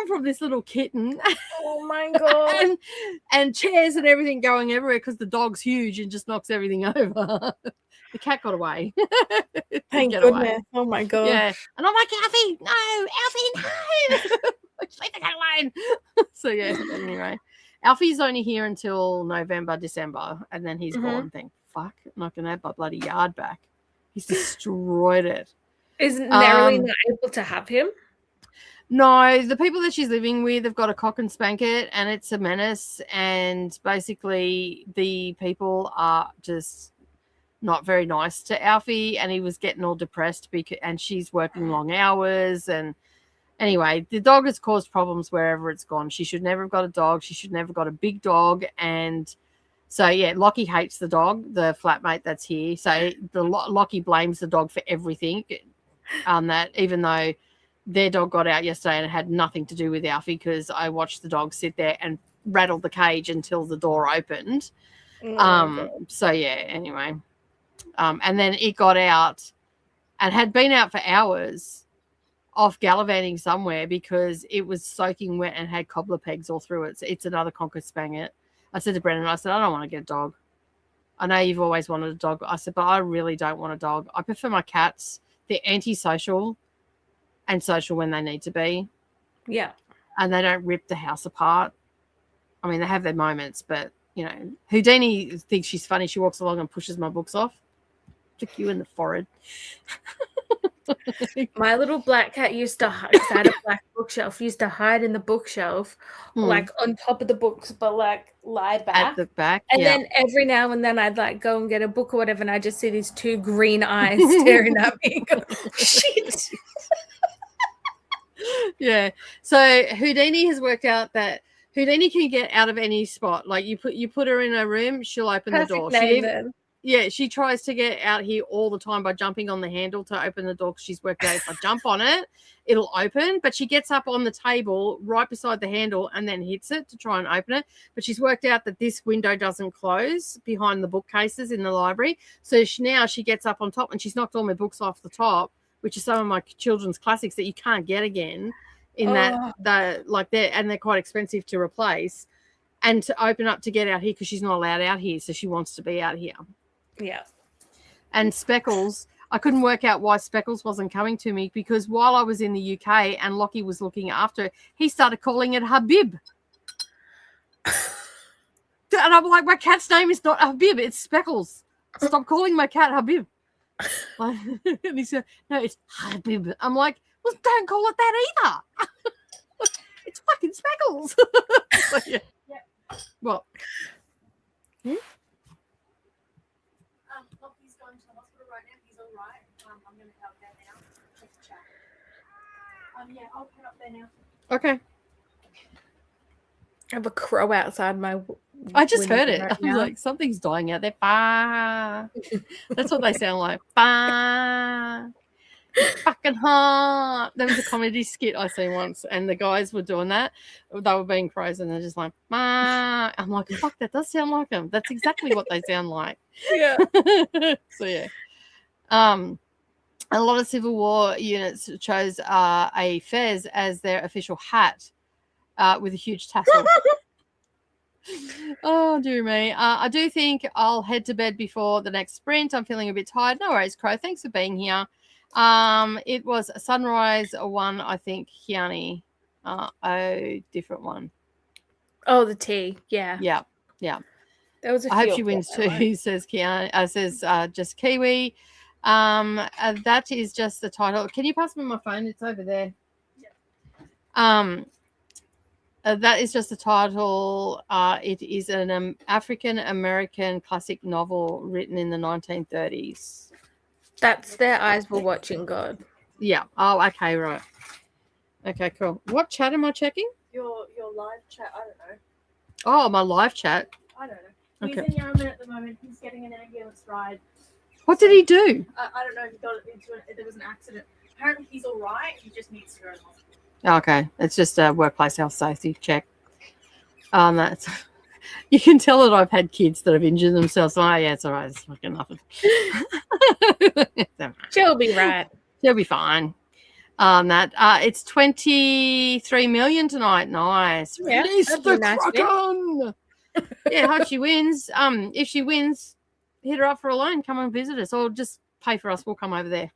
from this little kitten. Oh my god. and chairs and everything going everywhere because the dog's huge and just knocks everything over. The cat got away. Thank goodness. Away. Oh my god. Yeah. And I'm like, Alfie, no. Leave the cat alone. So yeah, anyway. Alfie's only here until November, December, and then he's gone. Think, fuck, I'm not gonna have my bloody yard back. He's destroyed it. Isn't Nerily not able to have him? No, the people that she's living with have got a cock and spank it, and it's a menace. And basically, the people are just not very nice to Alfie, and he was getting all depressed and she's working long hours. And anyway, the dog has caused problems wherever it's gone. She should never have got a dog. She should never have got a big dog. And so, yeah, Lockie hates the dog, the flatmate that's here. So Lockie blames the dog for everything on that, even though their dog got out yesterday and it had nothing to do with Alfie, because I watched the dog sit there and rattle the cage until the door opened. So, yeah, anyway. And then it got out and had been out for hours off gallivanting somewhere because it was soaking wet and had cobbler pegs all through it. So it's another Conquer Spaniel. I said to Brendan, I said, I don't want to get a dog. I know you've always wanted a dog. I said, but I really don't want a dog. I prefer my cats. They're antisocial and social when they need to be. Yeah. And they don't rip the house apart. I mean, they have their moments, but, you know, Houdini thinks she's funny. She walks along and pushes my books off. Took you in the forehead. My little black cat used to hide, had a black bookshelf, used to hide in the bookshelf, like on top of the books, but like lie back. At the back, and then every now and then I'd like go and get a book or whatever, and I just see these 2 green eyes staring at me and go, shit. Yeah. So Houdini has worked out that Houdini can get out of any spot. Like you put her in a room, she'll open the door. She tries to get out here all the time by jumping on the handle to open the door because she's worked out if I jump on it, it'll open. But she gets up on the table right beside the handle and then hits it to try and open it. But she's worked out that this window doesn't close behind the bookcases in the library. So now she gets up on top and she's knocked all my books off the top, which is some of my children's classics that you can't get again and they're quite expensive to replace and to open up to get out here because she's not allowed out here. So she wants to be out here. Yeah. And Speckles, I couldn't work out why Speckles wasn't coming to me because while I was in the UK and Lockie was looking after it, he started calling it Habib. And I'm like, my cat's name is not Habib, it's Speckles. Stop calling my cat Habib. And he said, no, it's Habib. I'm like, well, don't call it that either. It's fucking Speckles. So, yeah. Well. Lockie's going to the hospital right now. He's all right. I'm going to help there now. Let's chat. Yeah, I'll head up there now. Okay. I have a crow outside my I just heard it. Right I was like, something's dying out there. Bah. That's what they sound like. Bah. It's fucking hot. There was a comedy skit I seen once, and the guys were doing that. They were being crows, and they're just like, bah. I'm like, fuck, that does sound like them. That's exactly what they sound like. Yeah. So, yeah. A lot of Civil War units chose a fez as their official hat with a huge tassel. Oh, dear me. I do think I'll head to bed before the next sprint. I'm feeling a bit tired. No worries, Crow. Thanks for being here. It was a sunrise one, I think, Kiani. A different one. Oh, the tea. Yeah. Yeah. Yeah. That was a I few hope she of wins them, too, right? says Kiani. Says just Kiwi. That is just the title. Can you pass me my phone? It's over there. Yeah. That is just the title. It is an African-American classic novel written in the 1930s. That's Their Eyes Were Watching God. Yeah. Oh, okay, right. Okay, cool. What chat am I checking? Your live chat, I don't know. Oh, my live chat. I don't know. He's Okay. in Yarraman at the moment. He's getting an ambulance ride. What did he do? I don't know. He got into it. There was an accident. Apparently, he's all right. He just needs to go to the hospital. Okay, it's just a workplace health safety check. That's you can tell that I've had kids that have injured themselves. Oh yeah, it's all right. It's fucking nothing. She'll be right. She'll be fine. It's 23 million tonight. Nice. Yeah, Release that'd the be a nice win. Kraken. Yeah, hope she wins. If she wins, hit her up for a loan. Come and visit us, or just pay for us. We'll come over there.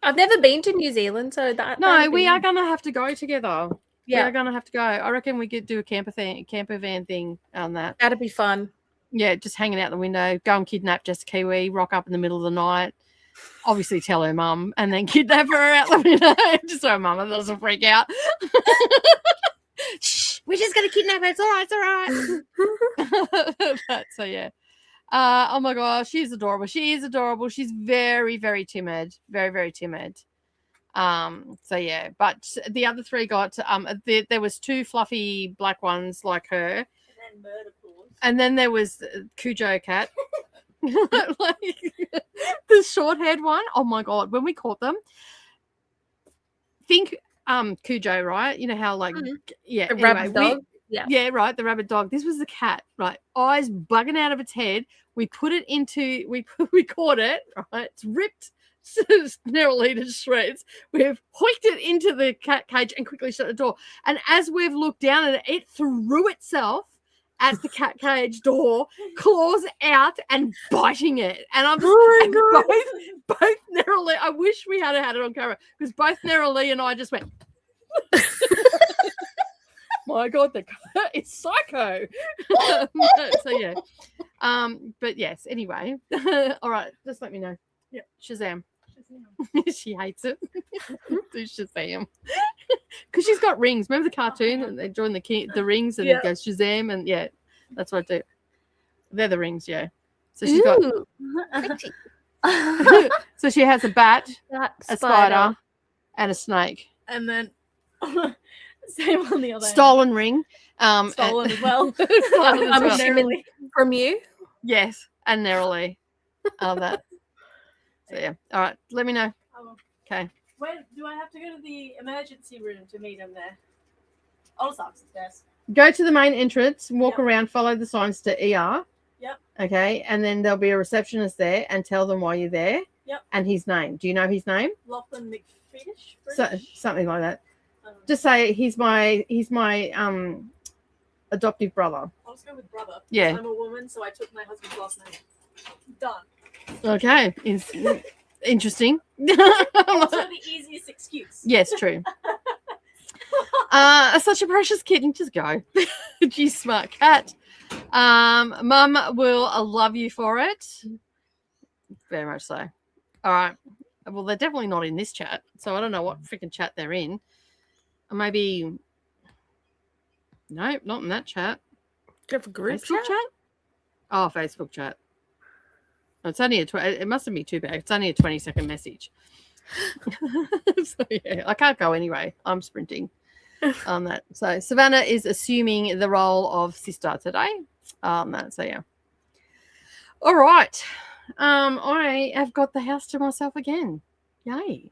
I've never been to New Zealand, so that. No, we are gonna have to go together. Yeah, We're gonna have to go. I reckon we could do a camper van thing on that. that'd be fun. Yeah, just hanging out the window, go and kidnap Jess Kiwi, rock up in the middle of the night. Obviously tell her mum and then kidnap her out the window just so her mum doesn't freak out. Shh, we're just gonna kidnap her. It's all right, it's all right. So yeah. Oh my gosh, she's adorable. She is adorable. She's very, very timid. Very, very timid. So yeah, but the other three got there was two fluffy black ones like her. And then murder claws. And then there was Cujo cat. Like the short-haired one. Oh my god, when we caught them. Think Cujo, right? You know how like yeah, The rabbit dog. Yeah, right, the rabbit dog. This was the cat, right? Eyes bugging out of its head. We put it into we caught it, right? It's ripped narrowly to shreds. We've hoiked it into the cat cage and quickly shut the door. And as we've looked down at it, it threw itself at the cat cage door, claws out and biting it. And I'm just both narrowly. I wish we had it on camera because both narrowly and I just went. My God, it's psycho. So yeah. But yes, anyway. All right, just let me know. Yeah. Shazam. She hates it. Do Shazam. Because she's got rings. Remember the cartoon? And they join the rings and it goes Shazam and yeah, that's what I do. They're the rings, yeah. So she's got so she has a bat, a spider, and a snake. And then same on the other Stolen ring. Stolen as well. Stolen as I'm well. assuming from you. Yes, and narrowly. That. So yeah. All right. Let me know. Okay. Where do I have to go to the emergency room to meet him there? I'll just ask upstairs. Go to the main entrance, walk around, follow the signs to ER. Yep. Okay, and then there'll be a receptionist there, and tell them why you're there. Yep. And his name. Do you know his name? Lachlan McFish. Something like that. Just say he's my adoptive brother. I'll just go with brother. Yeah. I'm a woman, so I took my husband's last name. Done. Okay. interesting. Also the easiest excuse. Yes, true. Such a precious kitten. Just go. You smart cat. Mum will love you for it. Very much so. All right. Well, they're definitely not in this chat, so I don't know what freaking chat they're in. Or maybe... No, not in that chat. Do you have a group Facebook chat? Oh, Facebook chat. It's only it mustn't be too bad. It's only a 20-second message. So yeah, I can't go anyway. I'm sprinting on that. So Savannah is assuming the role of sister today. So yeah. All right. I have got the house to myself again. Yay.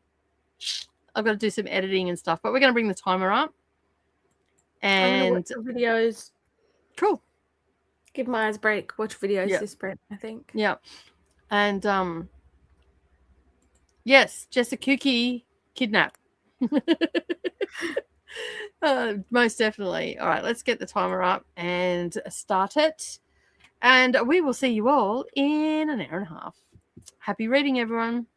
I've got to do some editing and stuff, but we're going to bring the timer up. And watch videos. Cool. Give my eyes a break. Watch videos this sprint, I think. Yeah. And yes, just a KuKi kidnap. Most definitely. All right, let's get the timer up and start it. And we will see you all in an hour and a half. Happy reading, everyone.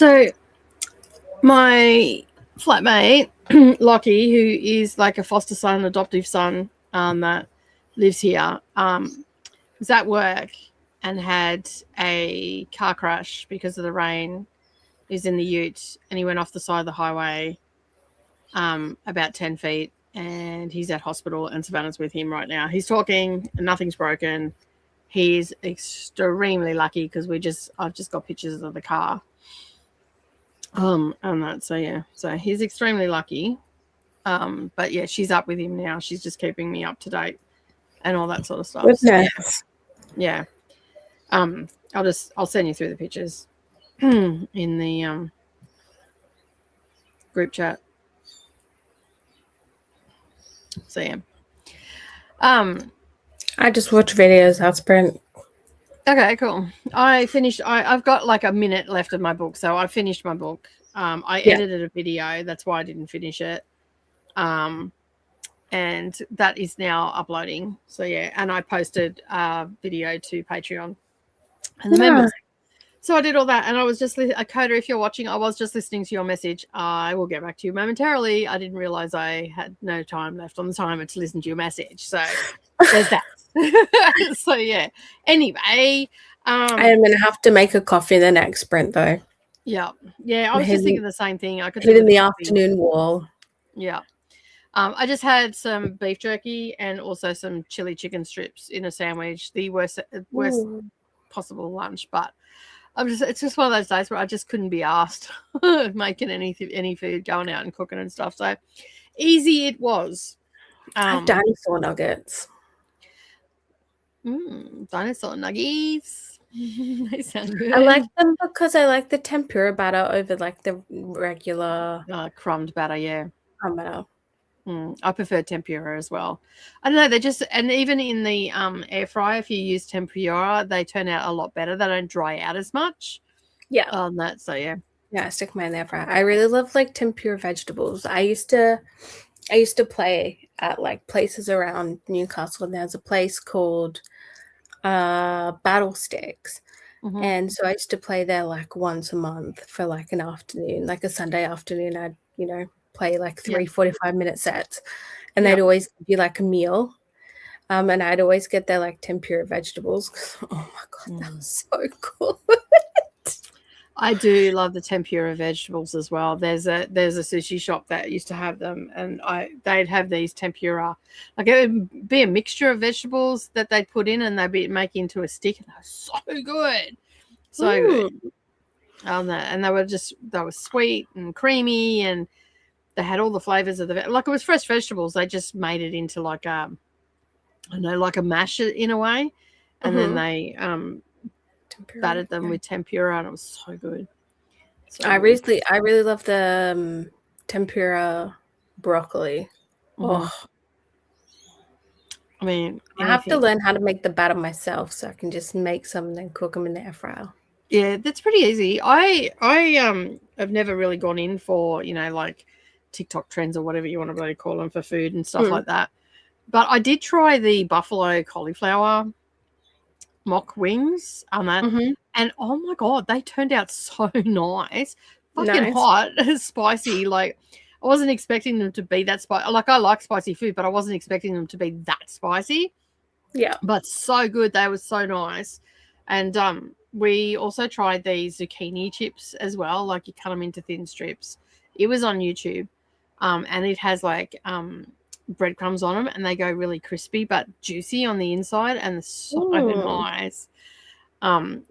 So my flatmate, Lockie, who is like a foster son, adoptive son, that lives here, was at work and had a car crash because of the rain. He's in the ute and he went off the side of the highway about 10 feet, and he's at hospital, and Savannah's with him right now. He's talking and nothing's broken. He's extremely lucky because I've just got pictures of the car. And that, so he's extremely lucky. But yeah, she's up with him now. She's just keeping me up to date and all that sort of stuff. Goodness. Yeah. I'll send you through the pictures in the group chat. So yeah. I just watch videos. I'll sprint. Okay, cool. I've got like a minute left of my book, so I finished my book. I edited a video. That's why I didn't finish it. And that is now uploading. So yeah, and I posted a video to Patreon and the members. So I did all that, and I was just Coda, if you're watching, I was just listening to your message. I will get back to you momentarily. I didn't realize I had no time left on the timer to listen to your message. So there's that. So yeah. Anyway, I am gonna have to make a coffee the next sprint though. Yeah. I was just thinking the same thing. I could hit in the afternoon wall. Yeah. I just had some beef jerky and also some chili chicken strips in a sandwich. The worst possible lunch, but it's just one of those days where I just couldn't be asked making any food, going out and cooking and stuff. So easy it was. Dinosaur nuggets. Dinosaur nuggets. They sound good. I like them because I like the tempura batter over like the regular crumbed batter. Yeah, crumb batter. I prefer tempura as well. I don't know. They just, and even in the air fryer, if you use tempura, they turn out a lot better. They don't dry out as much. Yeah. On that. So yeah. Yeah, I stick mine in the air fryer. I really love like tempura vegetables. I used to play at like places around Newcastle, and there's a place called Battle Sticks. And so I used to play there like once a month for like an afternoon, like a Sunday afternoon. I'd, play like 45-minute sets, and they'd always give you like a meal. And I'd always get their like tempura vegetables. Oh my God, that was so cool. I do love the tempura vegetables as well. There's a sushi shop that used to have them, and they'd have these tempura. Like it would be a mixture of vegetables that they'd put in, and they'd be make into a stick, and they were so good. So good. And they were sweet and creamy, and they had all the flavors of like it was fresh vegetables. They just made it into like I don't know, like a mash in a way, and then they battered them with tempura, and it was so good. I really love the tempura broccoli. Oh, I mean, I have to learn how to make the batter myself, so I can just make some and then cook them in the air fryer. Yeah, that's pretty easy. I have never really gone in for like TikTok trends or whatever you want to really call them for food and stuff like that. But I did try the buffalo cauliflower mock wings on that, and oh my God, they turned out so nice. Fucking hot, spicy. Like I wasn't expecting them to be that spicy. Like I like spicy food, but I wasn't expecting them to be that spicy. Yeah, but so good. They were so nice. And we also tried the zucchini chips as well. Like you cut them into thin strips. It was on YouTube, and it has like breadcrumbs on them, and they go really crispy but juicy on the inside, and they're so nice.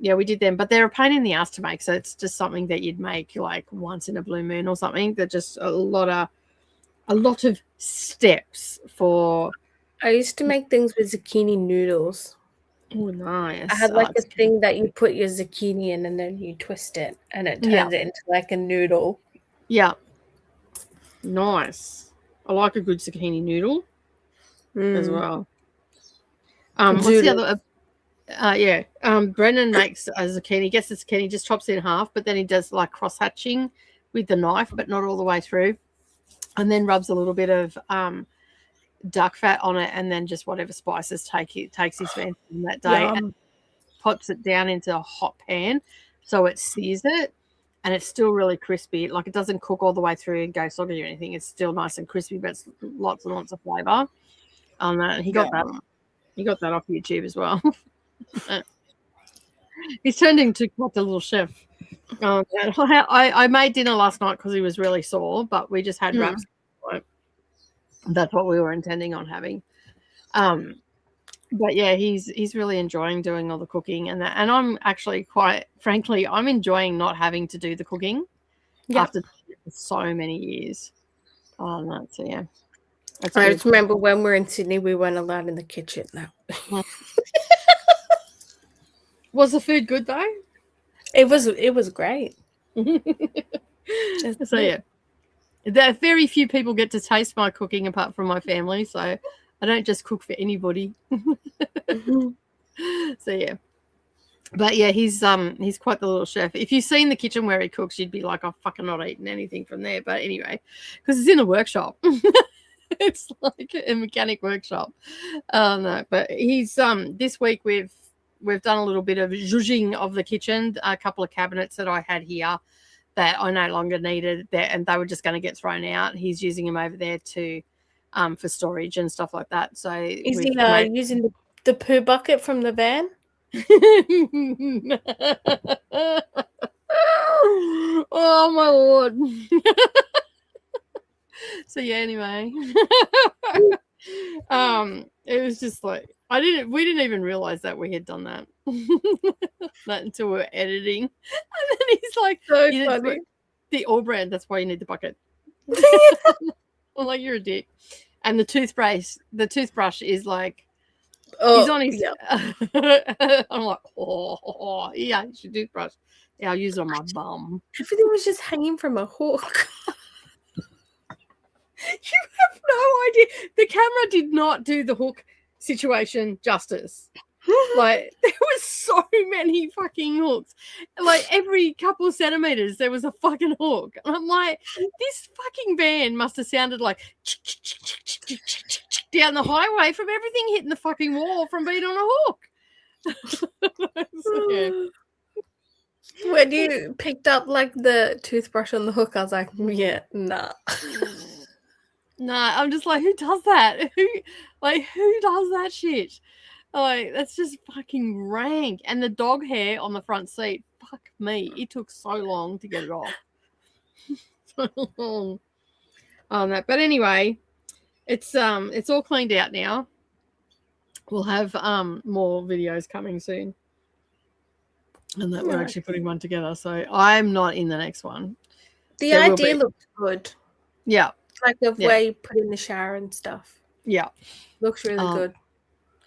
Yeah, we did them, but they're a pain in the ass to make, so it's just something that you'd make like once in a blue moon or something. They're just a lot of steps for. I used to make things with zucchini noodles. Oh, nice. I had like a thing that you put your zucchini in, and then you twist it, and it turns it into like a noodle. Yeah. Nice. I like a good zucchini noodle as well. What's the other? Brendan makes a zucchini, gets the zucchini, just chops it in half, but then he does like cross hatching with the knife, but not all the way through, and then rubs a little bit of duck fat on it, and then just whatever spices takes his fancy that day, and pops it down into a hot pan so it sears it, and it's still really crispy. Like it doesn't cook all the way through and go soggy or anything. It's still nice and crispy, but it's lots and lots of flavour on that. And he got that. He got that off YouTube as well. He's turned into quite a little chef. I made dinner last night because he was really sore, but we just had wraps. That's what we were intending on having. But yeah, he's really enjoying doing all the cooking and that. And I'm actually quite frankly, I'm enjoying not having to do the cooking after so many years. So yeah. I just remember when we were in Sydney, we weren't allowed in the kitchen now. Was the food good though? It was great. So yeah. There very few people get to taste my cooking apart from my family, so I don't just cook for anybody. So yeah. But yeah, he's quite the little chef. If you've seen the kitchen where he cooks, you'd be like, I'm fucking not eating anything from there. But anyway, because it's in a workshop. It's like a mechanic workshop. No, but he's this week we've done a little bit of zhuzhing of the kitchen, a couple of cabinets that I had here that I no longer needed there, and they were just going to get thrown out. He's using them over there to for storage and stuff like that. So is he using the poo bucket from the van? Oh my Lord. So yeah, anyway. It was just like we didn't even realize that we had done that. Not until we were editing. And then he's like, so funny. The All Brand, that's why you need the bucket. I'm like, you're a dick. And the toothbrush is like, he's on his. I'm like, yeah, it's your toothbrush. Yeah, I'll use it on my bum. Everything was just hanging from a hook. You have no idea. The camera did not do the hook situation justice. Like, there was so many fucking hooks. Like, every couple of centimeters, there was a fucking hook. And I'm like, this fucking van must have sounded like down the highway from everything hitting the fucking wall from being on a hook. So, yeah. When you picked up, like, the toothbrush on the hook, I was like, yeah, nah. Nah, I'm just like, who does that? Who does that shit? Like, that's just fucking rank. And the dog hair on the front seat, fuck me. It took so long to get it off. So long on that. But anyway, it's all cleaned out now. We'll have more videos coming soon. And that we're actually putting one together. So I'm not in the next one. The idea looks good. Yeah. Like the way you put in the shower and stuff. Yeah. Looks really good.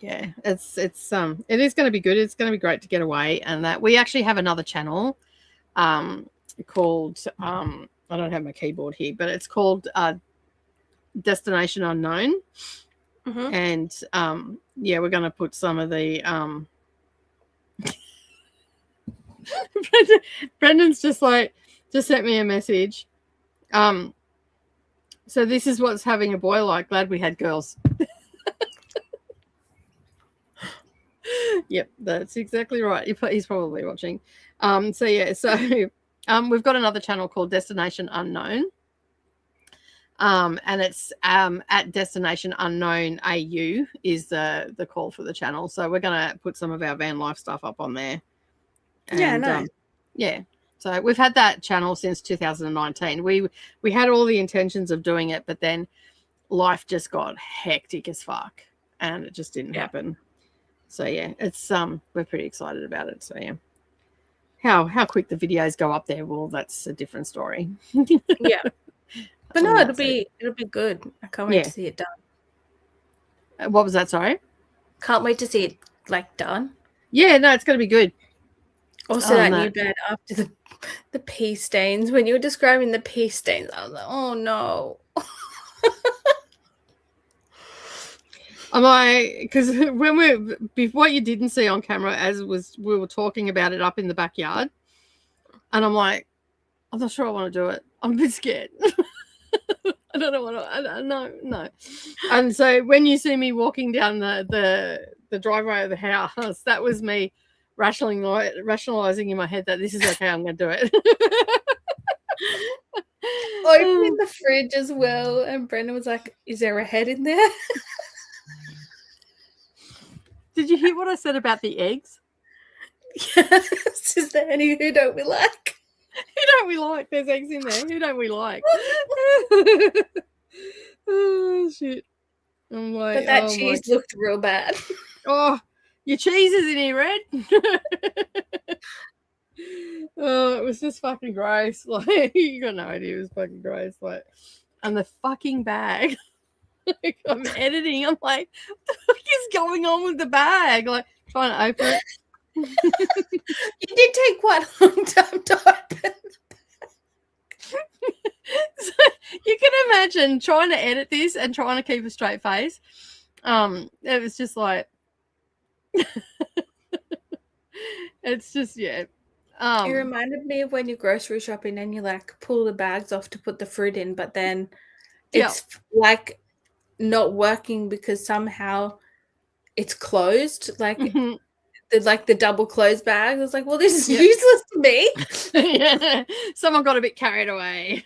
Yeah, it is going to be good. It's going to be great to get away, and that we actually have another channel called I don't have my keyboard here, but it's called Destination Unknown. And yeah, we're going to put some of the Brendan's just sent me a message. So this is what's having a boy like. Glad we had girls. Yep, that's exactly right. He's probably watching. So yeah, we've got another channel called Destination Unknown. And it's at Destination Unknown AU is the call for the channel. So we're gonna put some of our van life stuff up on there. And, yeah. So we've had that channel since 2019. We had all the intentions of doing it, but then life just got hectic as fuck, and it just didn't happen. So yeah, it's we're pretty excited about it. So yeah, how quick the videos go up there, well, that's a different story. Yeah, but no, it'll be good. I can't wait to see it done. What was that? Sorry, can't wait to see it done. Yeah, no, it's gonna be good. Also, that new bed after the pee stains. When you were describing the pee stains, I was like, oh no. I'm like, because what you didn't see on camera we were talking about it up in the backyard, and I'm like, I'm not sure I want to do it. I'm a bit scared. I don't know. No. And so when you see me walking down the driveway of the house, that was me rationalizing in my head that this is okay, I'm going to do it. Opening the fridge as well, and Brendan was like, is there a head in there? Did you hear what I said about the eggs? Yes. Is there any who don't we like? Who don't we like? There's eggs in there. Who don't we like? Oh, shit. I'm like, but that cheese looked real bad. Oh, your cheese is in here, Red. Oh, it was just fucking gross. Like, you got no idea, it was fucking gross. Like, and the fucking bag. Like, I'm editing. I'm like, what the fuck is going on with the bag? Like, trying to open it. You did take quite a long time to open. So you can imagine trying to edit this and trying to keep a straight face. It was just like, it's just, yeah. It reminded me of when you're grocery shopping and you like pull the bags off to put the fruit in, but then it's like not working because somehow it's closed. Like, the double closed bag. I was like, well, this is useless to me. Yeah. Someone got a bit carried away.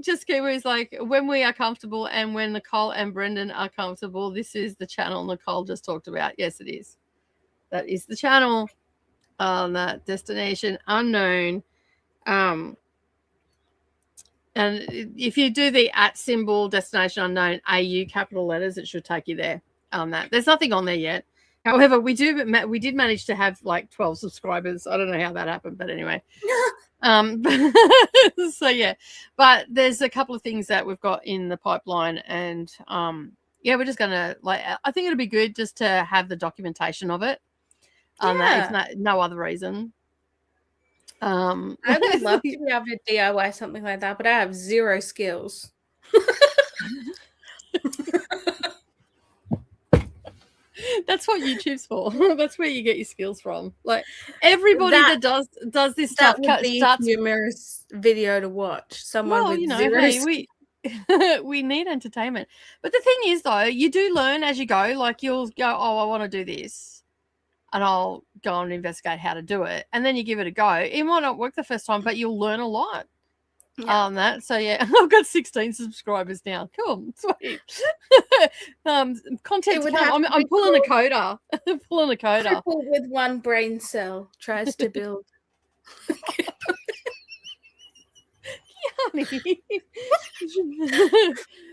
Just Kiwi's like, when we are comfortable and when Nicole and Brendan are comfortable, this is the channel Nicole just talked about. Yes, it is. That is the channel on that destination unknown. And if you do the @ destination unknown AU capital letters, it should take you there on that. There's nothing on there yet. However, we did manage to have like 12 subscribers. I don't know how that happened, but anyway. So yeah, but there's a couple of things that we've got in the pipeline, and we're just gonna, like, I think it'll be good just to have the documentation of it. That, if no other reason. I would love to be able to DIY something like that, but I have zero skills. That's what YouTube's for. That's where you get your skills from. Like, everybody that does this stuff would be humorous video to watch. Someone with zero. Hey, we need entertainment. But the thing is, though, you do learn as you go. Like, you'll go, oh, I want to do this, and I'll go and investigate how to do it, and then you give it a go. It might not work the first time, but you'll learn a lot on that. So yeah, I've got 16 subscribers now. Cool, sweet. Content. I'm pulling a coda. Pulling a coda. Triple with one brain cell tries to build.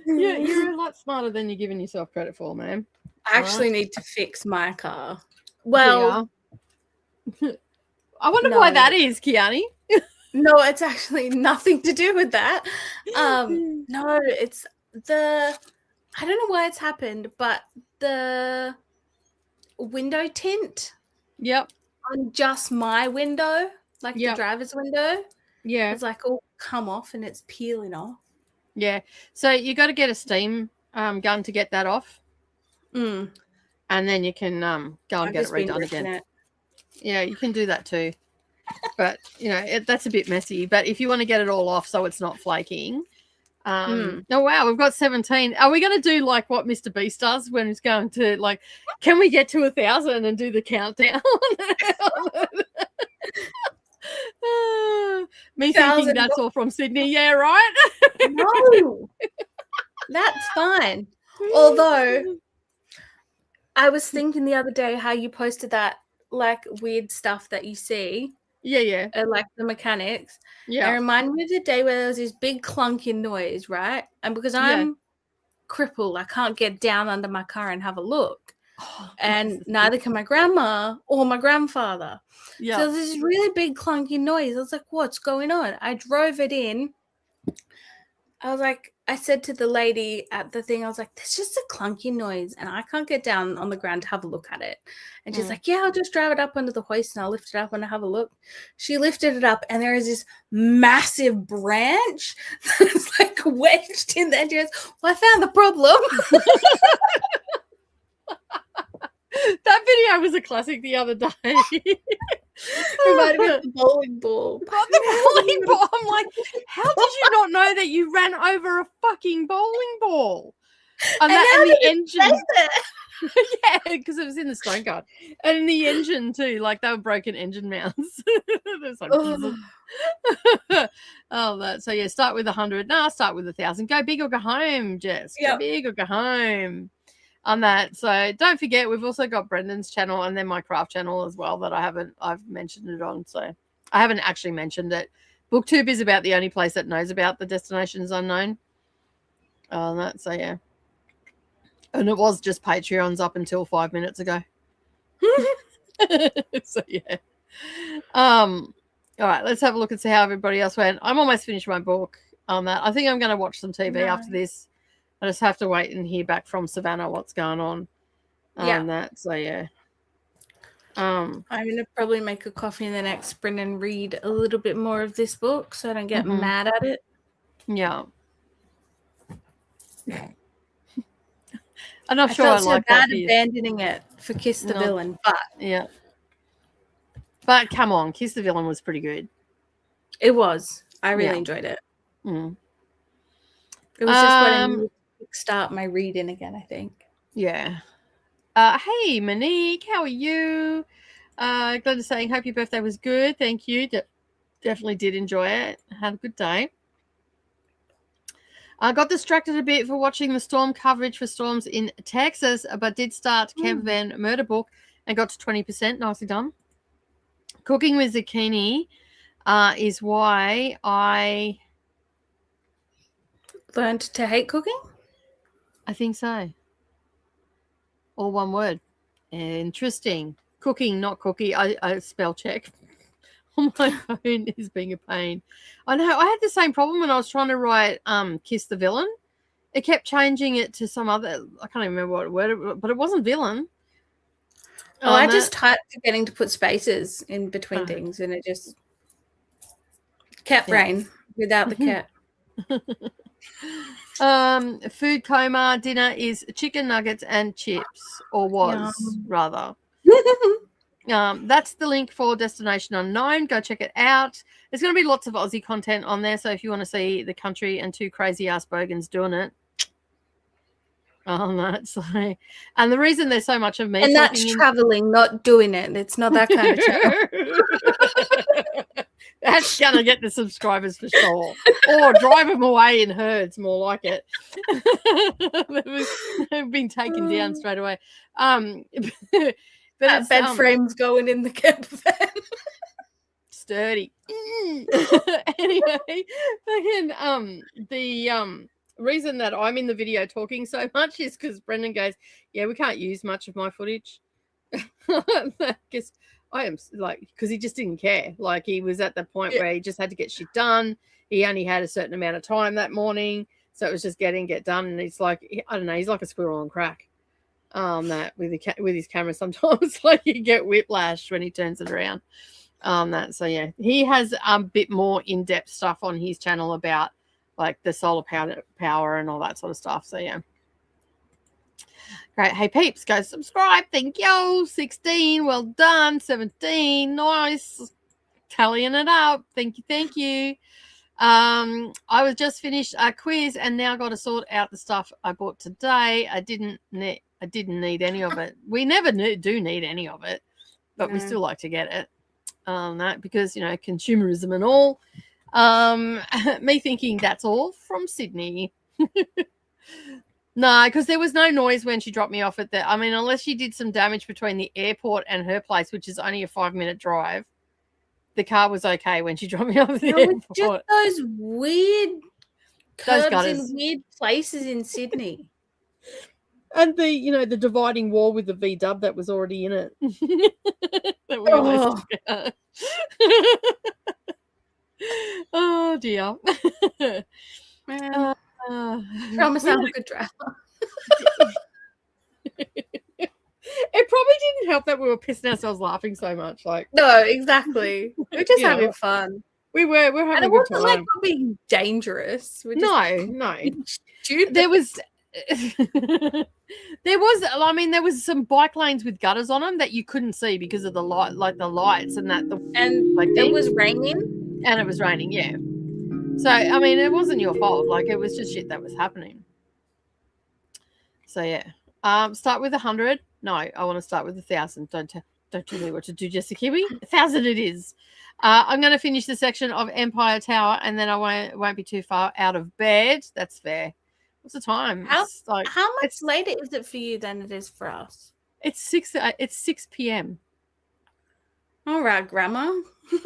Yeah, you're a lot smarter than you're giving yourself credit for, man. I actually need to fix my car. Well, I wonder why that is, Kiani. No, it's actually nothing to do with that. No, it's I don't know why it's happened, but the window tint. Yep. On just my window, like the driver's window. Yeah. It's like all come off and it's peeling off. Yeah. So you got to get a steam gun to get that off. And then you can go and get it redone again. Yeah, you can do that too. But, that's a bit messy. But if you want to get it all off so it's not flaking. Oh, wow, we've got 17. Are we going to do like what Mr. Beast does when he's going to, like, can we get to 1,000 and do the countdown? Me thinking that's all from Sydney. Yeah, right? No, that's fine. Although I was thinking the other day how you posted that, like, weird stuff that you see. Yeah. Like the mechanics. Yeah. It reminded me of the day where there was this big clunking noise, right? And because I'm crippled, I can't get down under my car and have a look. And neither can my grandma or my grandfather. Yeah. So there's this really big clunky noise. I was like, what's going on? I drove it in. I said to the lady at the thing, I was like, there's just a clunky noise and I can't get down on the ground to have a look at it. And she's like, yeah, I'll just drive it up under the hoist and I'll lift it up and have a look. She lifted it up and there is this massive branch that's like wedged in there. And she goes, well, I found the problem. That video was a classic the other day. Reminded me of the bowling ball. The bowling ball. I'm like, how did you not know that you ran over a fucking bowling ball? And the engine. Yeah, because it was in the stone guard. And in the engine too, like they were broken engine mounts. Like, so yeah, start with 100. No, start with 1,000. Go big or go home, Jess. Go big or go home on that. So don't forget, we've also got Brendan's channel and then my craft channel as well that I've mentioned it on. So I haven't actually mentioned it. BookTube is about the only place that knows about the Destinations Unknown. So yeah. And it was just Patreons up until 5 minutes ago. So yeah. All right, let's have a look and see how everybody else went. I'm almost finished my book on that. I think I'm going to watch some TV after this. I just have to wait and hear back from Savannah what's going on that. So yeah. I'm going to probably make a coffee in the next sprint and read a little bit more of this book so I don't get mad at it. Yeah. I'm not sure I felt I like so bad abandoning it for Kiss the Villain, but yeah. But come on, Kiss the Villain was pretty good. It was. I really enjoyed it. Mm. It was just when I needed to start my reading again, I think. Yeah. Hey, Monique, how are you? Glenda's saying, hope your birthday was good. Thank you. Definitely did enjoy it. Had a good day. I got distracted a bit for watching the storm coverage for storms in Texas, but did start Camper Van Murder Book and got to 20%. Nicely done. Cooking with zucchini is why I learned to hate cooking? I think so. All one word. Interesting. Cooking, not cookie. I spell check on my phone is being a pain. I know. I had the same problem when I was trying to write Kiss the Villain. It kept changing it to some other, I can't even remember what word, but it wasn't villain. Oh, I just typed forgetting to put spaces in between things and it just cat brain without the cat. Food coma dinner is chicken nuggets and chips, or was rather. That's the link for Destination Unknown. Go check it out. There's going to be lots of Aussie content on there, so if you want to see the country and two crazy ass bogans doing it. That's like, and the reason there's so much of me, and that's traveling, not doing it. It's not that kind of travel. That's gonna get the subscribers for sure, or drive them away in herds. More like it. They've been taken down straight away. But that bed frame's going in the camper van. Sturdy. Anyway, the reason that I'm in the video talking so much is because Brendan goes, yeah, we can't use much of my footage. Because I am like, because he just didn't care. Like he was at the point where he just had to get shit done. He only had a certain amount of time that morning, so it was just get done. And he's like, I don't know, he's like a squirrel on crack. That with his camera sometimes, like you get whiplash when he turns it around. So yeah, he has a bit more in-depth stuff on his channel about like the solar power and all that sort of stuff. So yeah. Great. Hey peeps, go subscribe. Thank you. 16. Well done. 17. Nice. Tallying it up. Thank you. I was just finished a quiz and now got to sort out the stuff I bought today. I didn't need any of it. We never do need any of it, but we still like to get it. That because consumerism and all. Me thinking that's all from Sydney. No, because there was no noise when she dropped me off at the. I mean, unless she did some damage between the airport and her place, which is only a 5-minute drive. The car was okay when she dropped me off at the airport. It's just those weird curbs in weird places in Sydney. And the dividing wall with the V-dub that was already in it. That we always talk about. Oh dear. Promise I'm a good driver. It probably didn't help that we were pissing ourselves laughing so much. Like no, exactly. We're just having fun. We're having a good time. And it wasn't like we're being dangerous. No. Stupid. There was there was some bike lanes with gutters on them that you couldn't see because of the light, like the lights and that. It was raining. And it was raining, yeah. So I mean, it wasn't your fault. Like it was just shit that was happening. So yeah. Start with 100. No, I want to start with 1,000. Don't tell me what to do, Jessica Kiwi. 1,000 it is. I'm going to finish the section of Empire Tower, and then I won't be too far out of bed. That's fair. What's the time? How much later is it for you than it is for us? It's 6 p.m. All right, Grandma. That's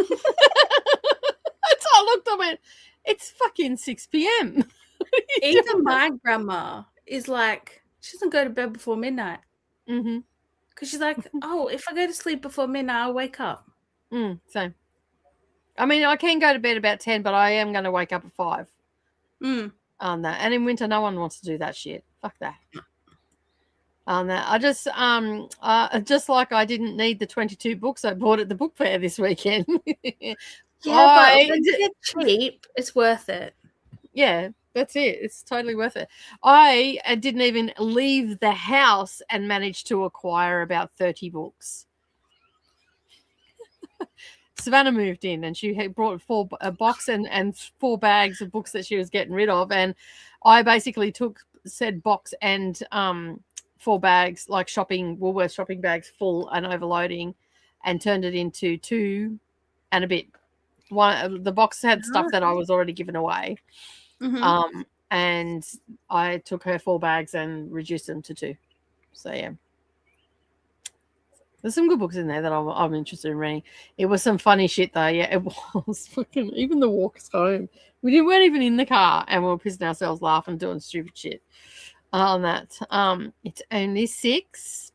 how I looked. I went, it's fucking 6 p.m. Even my grandma is like, she doesn't go to bed before midnight. Mm-hmm. Because she's like, oh, if I go to sleep before midnight, I'll wake up. Same. I mean, I can go to bed about 10, but I am going to wake up at 5. On that. And in winter, no one wants to do that shit. Fuck that. On that. I just like I didn't need the 22 books I bought at the book fair this weekend. Yeah, but when it's cheap, it's worth it. Yeah, that's it. It's totally worth it. I didn't even leave the house and managed to acquire about 30 books. Savannah moved in and she had brought a box and 4 bags of books that she was getting rid of, and I basically took said box and 4 bags, like Woolworths shopping bags full and overloading, and turned it into 2 and a bit. The box had stuff that I was already given away, and I took her 4 bags and reduced them to 2. So yeah. There's some good books in there that I'm interested in reading. It was some funny shit though. Yeah, it was fucking. Even the walks home, we weren't even in the car, and we were pissing ourselves laughing, doing stupid shit on that. It's only 6.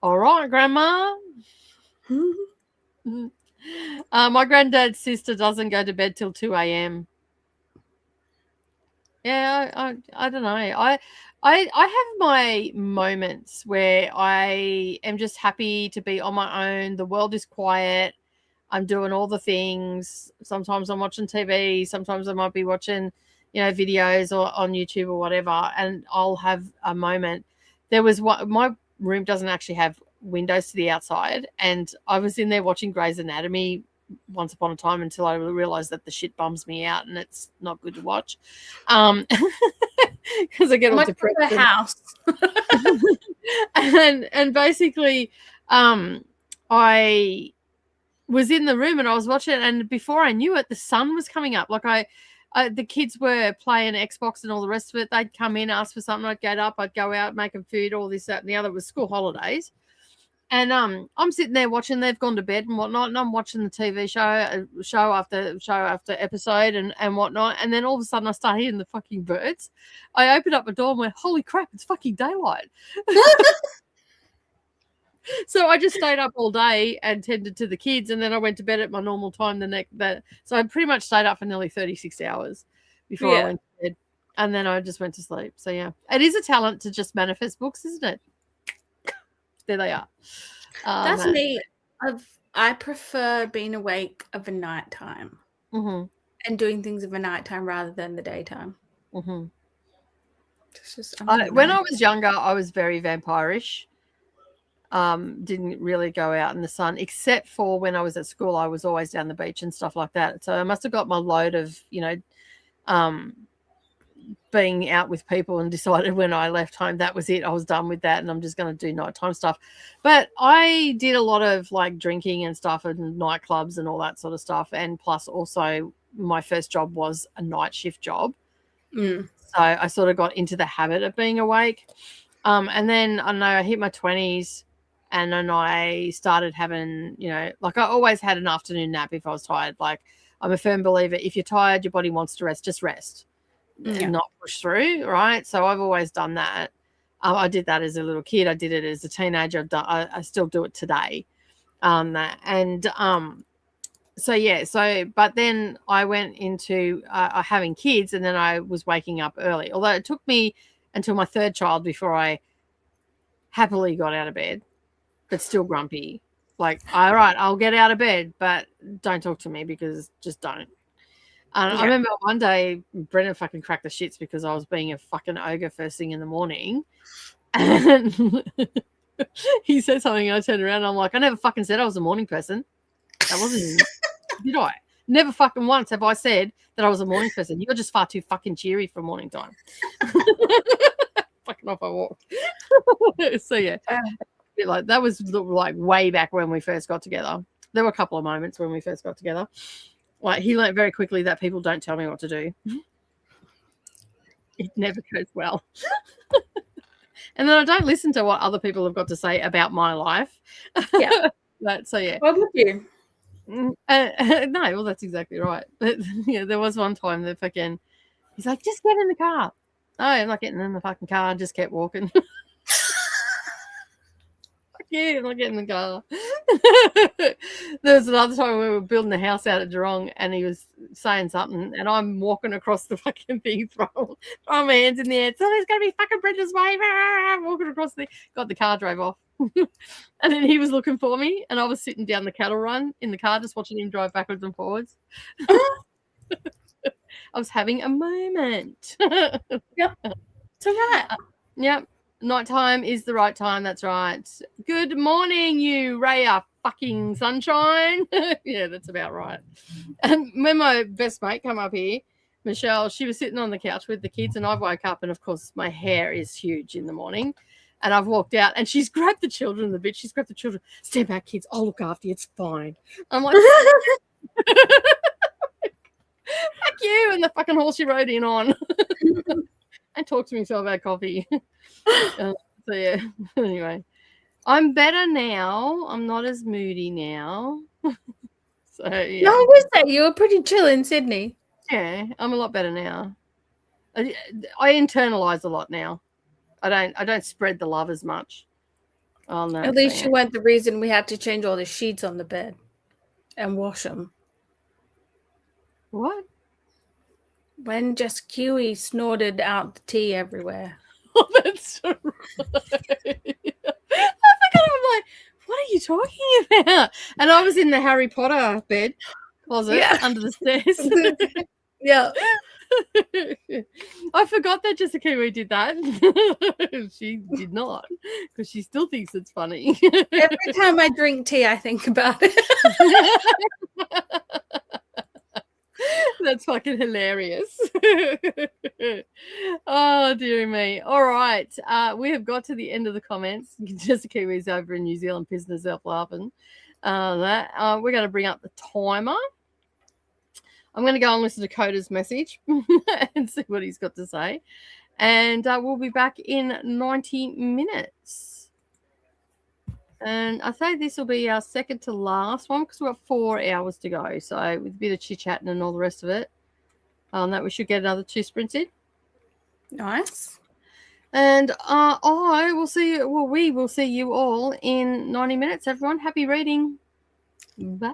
All right, Grandma. My granddad's sister doesn't go to bed till 2 a.m. Yeah, I don't know. I have my moments where I am just happy to be on my own. The world is quiet. I'm doing all the things. Sometimes I'm watching TV. Sometimes I might be watching, videos or on YouTube or whatever, and I'll have a moment. There was my room doesn't actually have windows to the outside, and I was in there watching Grey's Anatomy once upon a time until I realized that the shit bums me out and it's not good to watch. Because I get all depressed. The house. and basically I was in the room and I was watching it, and before I knew it, the sun was coming up. Like the kids were playing Xbox and all the rest of it. They'd come in, ask for something, I'd get up, I'd go out, make them food, all this, that, and the other. It was school holidays. And I'm sitting there watching, they've gone to bed and whatnot, and I'm watching the TV show after episode and whatnot. And then all of a sudden I start hearing the fucking birds. I opened up the door and went, holy crap, it's fucking daylight. So I just stayed up all day and tended to the kids, and then I went to bed at my normal time so I pretty much stayed up for nearly 36 hours before I went to bed. And then I just went to sleep. So yeah, it is a talent to just manifest books, isn't it? There they are. That's me. I prefer being awake of a nighttime and doing things of a nighttime rather than the daytime. When I was younger, I was very vampirish. Didn't really go out in the sun, except for when I was at school. I was always down the beach and stuff like that. So I must have got my load of, being out with people, and decided when I left home that was it. I was done with that, and I'm just going to do nighttime stuff. But I did a lot of like drinking and stuff and nightclubs and all that sort of stuff. And plus also my first job was a night shift job. So I sort of got into the habit of being awake. And then I don't know, I hit my 20s, and then I started having, like I always had an afternoon nap if I was tired. Like I'm a firm believer, if you're tired, your body wants to rest, just rest. Not push through, right? So I've always done that. I did that as a little kid. I did it as a teenager. I still do it today. But then I went into having kids, and then I was waking up early. Although it took me until my 3rd child before I happily got out of bed, but still grumpy. Like, all right, I'll get out of bed, but don't talk to me, because just don't. I remember one day Brendan fucking cracked the shits because I was being a fucking ogre first thing in the morning. And he said something, and I turned around and I'm like, I never fucking said I was a morning person. That wasn't, did I? Never fucking once have I said that I was a morning person. You're just far too fucking cheery for morning time. fucking off I walked. So yeah, like that was like way back when we first got together. There were a couple of moments when we first got together. Like he learned very quickly that people don't tell me what to do. It never goes well. And then I don't listen to what other people have got to say about my life. Yeah. So yeah. What would you? No, well, that's exactly right. But yeah, there was one time that fucking, he's like, just get in the car. No, I'm not getting in the fucking car. I just kept walking. Yeah, I'm not getting in the car. There was another time we were building a house out at Geelong and he was saying something and I'm walking across the fucking thing, throwing my hands in the air. So there's going to be fucking Brenda's way. Walking across got the car, drove off. And then he was looking for me and I was sitting down the cattle run in the car just watching him drive backwards and forwards. I was having a moment. Yep. It's all right. Yep. Nighttime is the right time. That's right. Good morning, you ray of fucking sunshine. Yeah, that's about right. And when my best mate come up here, Michelle, she was sitting on the couch with the kids and I woke up and, of course, my hair is huge in the morning. And I've walked out and she's grabbed the children, the bitch. She's grabbed the children. Stand back, kids. I'll look after you. It's fine. I'm like, fuck you. And the fucking horse she rode in on. And talk to me so about coffee. So yeah, anyway, I'm better now. I'm not as moody now. So yeah. No, I would say you were pretty chill in Sydney. Yeah, I'm a lot better now. I internalize a lot now. I don't spread the love as much. Oh no. At least you weren't the reason we had to change all the sheets on the bed and wash them. What? When just Kiwi snorted out the tea everywhere. Oh, that's so right. I forgot. I'm like, what are you talking about? And I was in the Harry Potter bed closet under the stairs. Yeah. I forgot that Jessica Kiwi did that. She did not, because she still thinks it's funny. Every time I drink tea, I think about it. That's fucking hilarious. Oh, dear me. All right. We have got to the end of the comments. Jessica Kiwi's over in New Zealand pissing herself laughing. We're going to bring up the timer. I'm going to go and listen to Coda's message and see what he's got to say. And we'll be back in 90 minutes. And I think this will be our second to last one because we've got 4 hours to go. So with a bit of chit-chatting and all the rest of it, that we should get another 2 sprints in. Nice. And I will see you. Well, we will see you all in 90 minutes, everyone. Happy reading. Bye.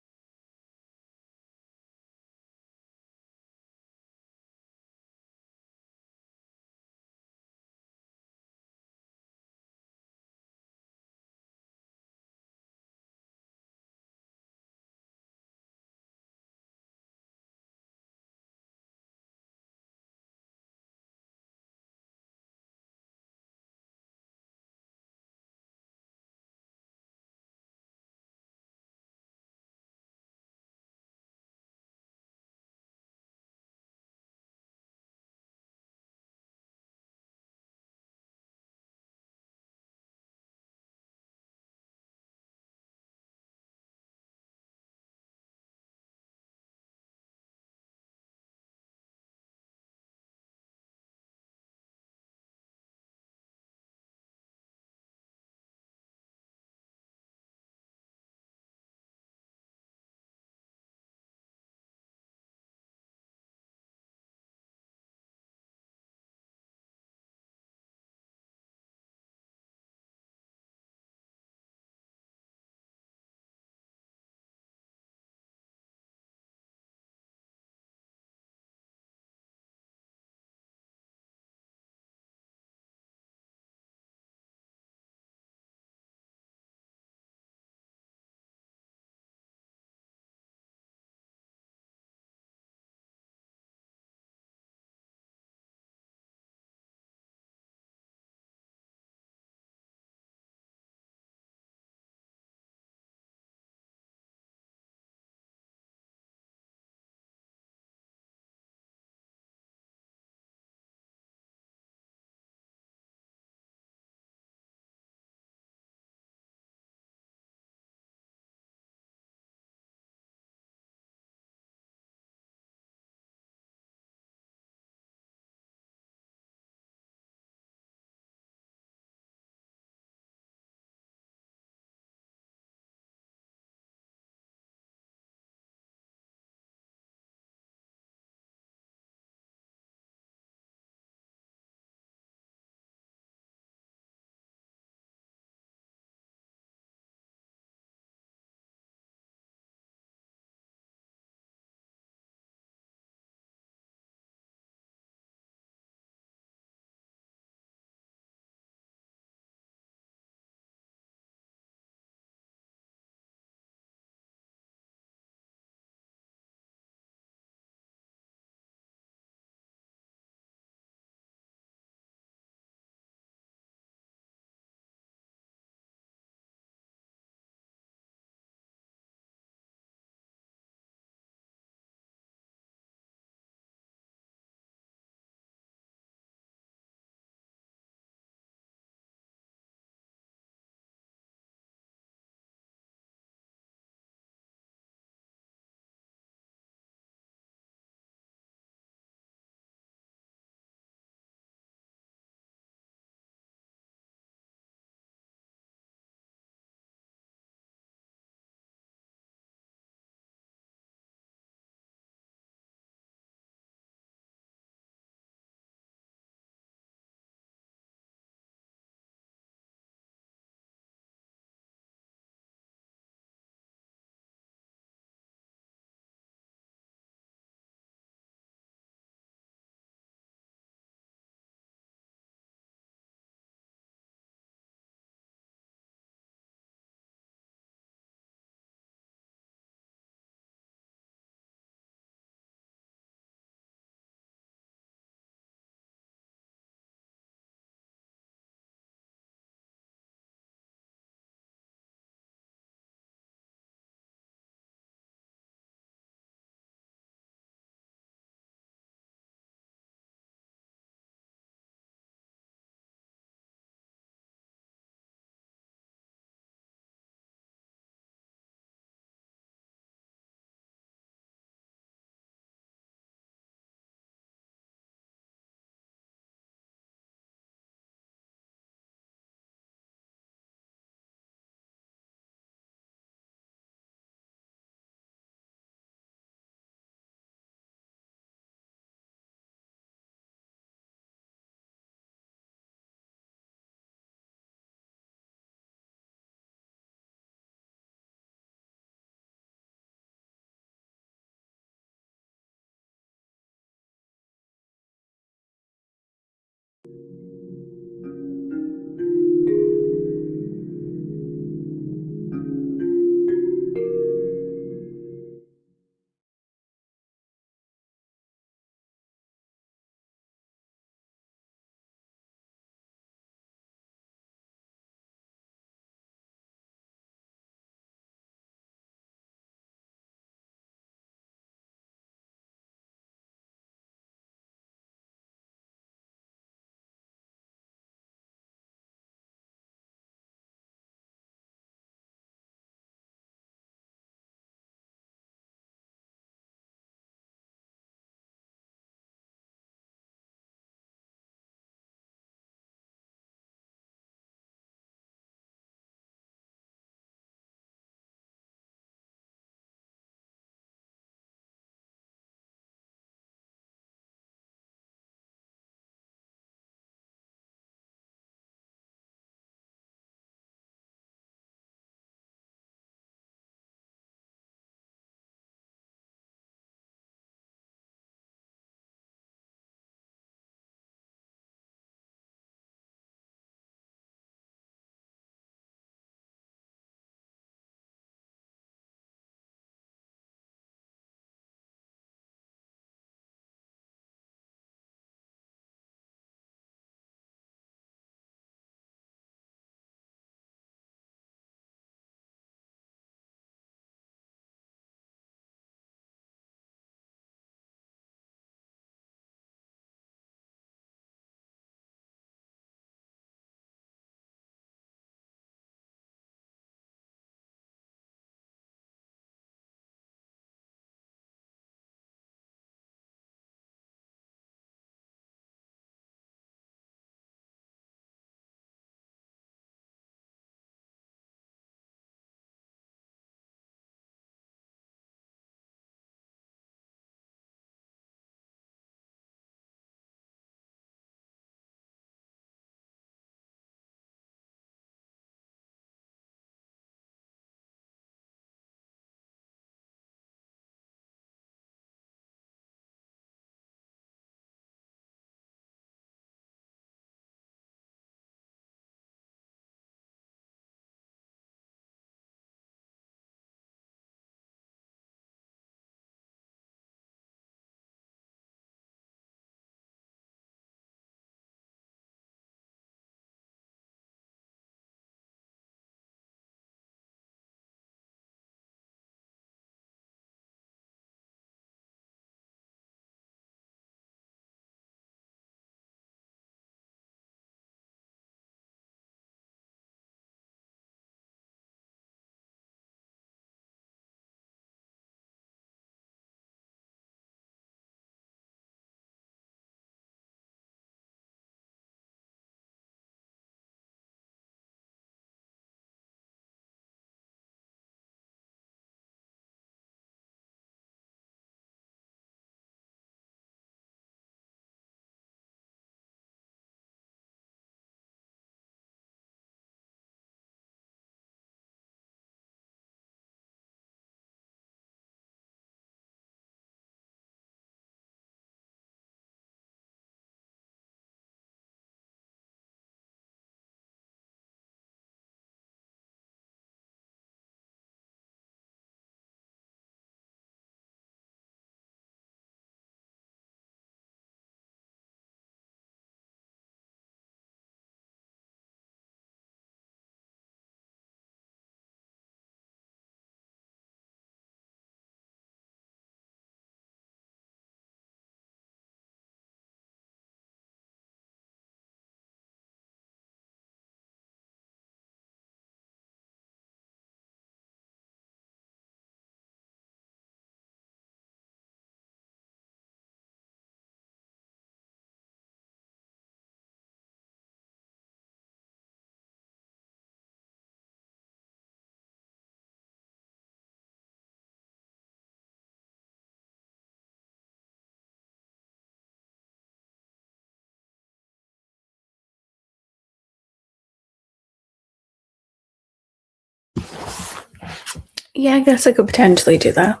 Yeah, I guess I could potentially do that.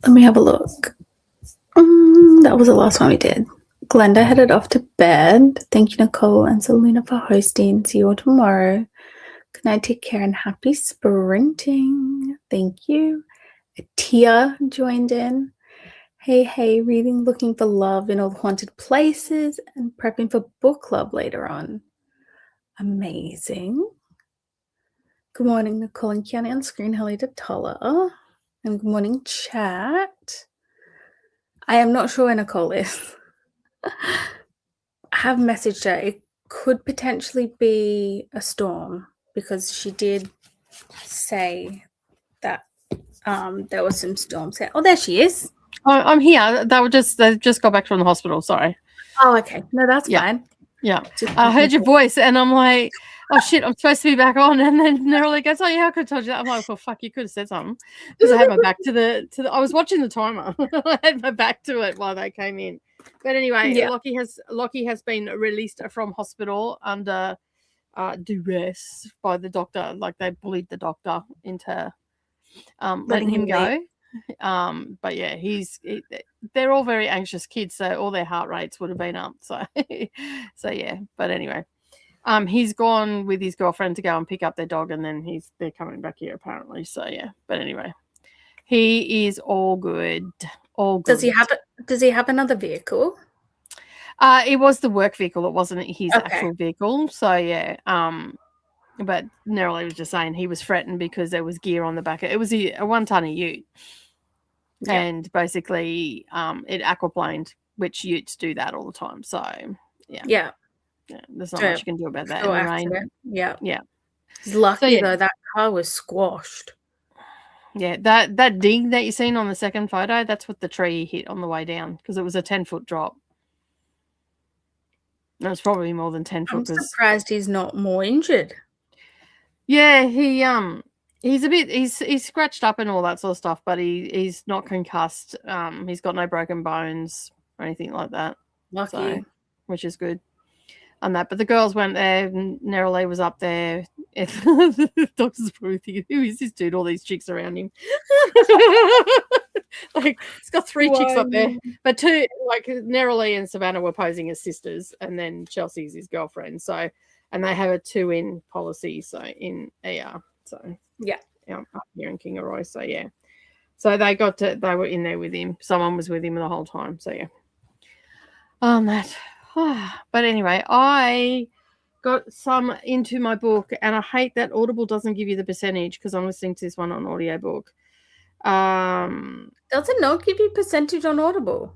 Let me have a look. That was the last one we did. Glenda headed off to bed. Thank you, Nicole and Selena, for hosting. See you all tomorrow. Good night, take care, and happy sprinting. Thank you. Tia joined in. Hey, reading, looking for love in all the haunted places, and prepping for book club later on. Amazing. Good morning, Nicole and Kiani on screen. Hello to Tola. And good morning, chat. I am not sure where Nicole is. I have messaged her. It could potentially be a storm because she did say that there was some storms. Oh, there she is. Oh, I'm here. They just got back from the hospital. Sorry. Oh, okay. No, that's fine. Yeah. I heard your voice and I'm like, oh shit, I'm supposed to be back on. And then Neroli goes, oh yeah, I could have told you that. I'm like, well, fuck, you could have said something. Because I had my back to the I was watching the timer. I had my back to it while they came in. But anyway, Lockie has been released from hospital under duress by the doctor. Like they bullied the doctor into letting him go. But yeah, they're all very anxious kids, so all their heart rates would have been up. So yeah. But anyway, he's gone with his girlfriend to go and pick up their dog, and then they're coming back here apparently. So yeah. But anyway, he is all good. All good. Does he have another vehicle? It was the work vehicle. It wasn't his actual vehicle. So yeah. But Neroli was just saying he was fretting because there was gear on the back. It was a 1-tonne ute. Yeah. And basically it aquaplaned, which utes do that all the time. So, yeah. There's not much you can do about that in the rain. Yeah. He's So, lucky, though. That car was squashed. Yeah, that ding that you seen on the second photo, that's what the tree hit on the way down because it was a 10-foot drop. It was probably more than 10 foot. I'm surprised he's not more injured. Yeah, he's a bit he's scratched up and all that sort of stuff, but he's not concussed. He's got no broken bones or anything like that. Lucky. So, which is good. On that, but the girls went there. Neroli was up there. The doctor's probably thinking, who is this dude? All these chicks around him. Like he's got 3 chicks up there, but 2, like Neroli and Savannah were posing as sisters, and then Chelsea's his girlfriend. So, and they have a 2-in policy, so in ER. So up here in Kingaroy. So yeah, so they were in there with him. Someone was with him the whole time. So yeah, that. But anyway, I got some into my book, and I hate that Audible doesn't give you the percentage because I'm listening to this one on audiobook. Does it not give you percentage on Audible?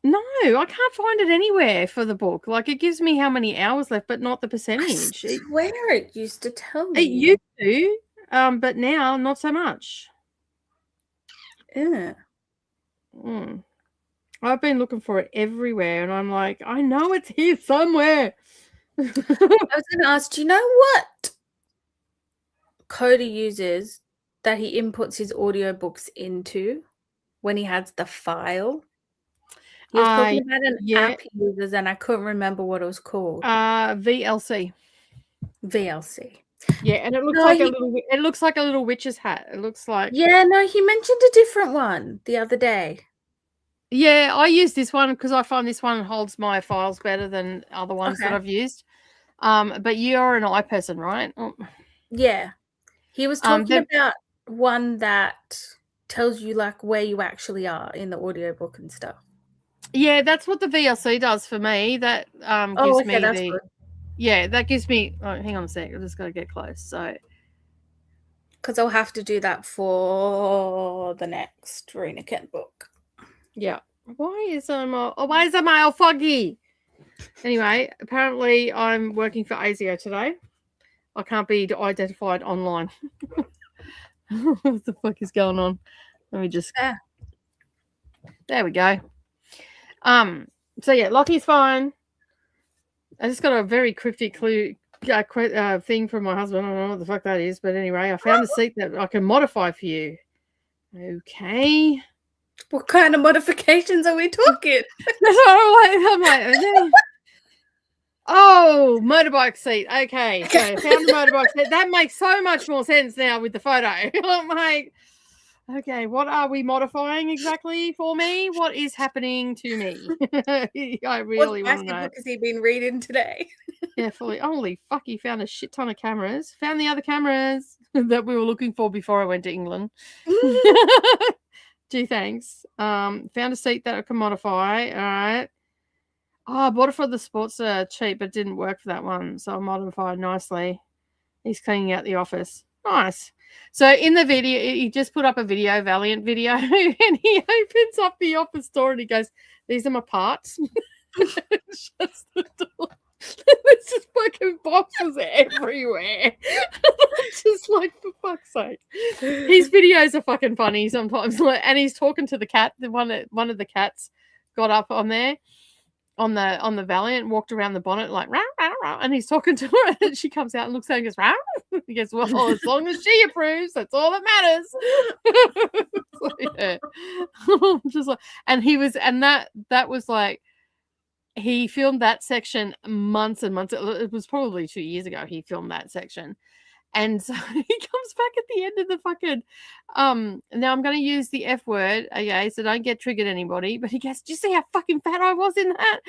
No, I can't find it anywhere for the book. Like it gives me how many hours left, but not the percentage. I swear it used to tell me. It used to, but now not so much. Yeah. I've been looking for it everywhere, and I'm like, I know it's here somewhere. I was going to ask, do you know what Cody uses that he inputs his audiobooks into when he has the file? He was talking about an app he uses, and I couldn't remember what it was called. VLC. Yeah, and it looks like a little witch's hat. It looks like. Yeah, no, he mentioned a different one the other day. Yeah, I use this one because I find this one holds my files better than other ones that I've used. But you're an eye person, right? Yeah. He was talking about one that tells you like where you actually are in the audiobook and stuff. Yeah, that's what the VLC does for me. That gives me that's good. Yeah, that gives me. Oh, hang on a sec. I've just got to get close. So, because I'll have to do that for the next Rena Kent book. Yeah. Why is it all foggy? Anyway, apparently I'm working for ASIO today. I can't be identified online. What the fuck is going on? Let me just. There we go. So yeah, Lockie's fine. I just got a very cryptic thing from my husband. I don't know what the fuck that is, but anyway, I found a seat that I can modify for you. Okay. What kind of modifications are we talking? That's what I'm like. Oh, motorbike seat. Okay, so found a motorbike seat. That makes so much more sense now with the photo. I'm like, okay, what are we modifying exactly for me? What is happening to me? I really want to know. What has he been reading today? Yeah, fully. Holy fuck, he found a shit ton of cameras. Found the other cameras that we were looking for before I went to England. Gee, thanks. Found a seat that I can modify. All right. Oh, I bought it for the Sportster cheap, but it didn't work for that one. So I modified nicely. He's cleaning out the office. Nice. So in the video, he just put up a video, Valiant video, and he opens up the office door and he goes, "These are my parts." Shuts the door. There's just fucking boxes everywhere. Just like, for fuck's sake. His videos are fucking funny sometimes. And he's talking to the cat. One of the cats got up on there. On the Valiant, walked around the bonnet like rah, rah, rah, and he's talking to her, and she comes out and looks at him and goes rah. He goes, "Well, as long as she approves, that's all that matters." So, yeah. Just like, and he was, and that was like, he filmed that section months and months. It was probably 2 years ago. He filmed that section. And so he comes back at the end of the fucking, now I'm going to use the F word, okay, so don't get triggered anybody, but he goes, "Do you see how fucking fat I was in that?"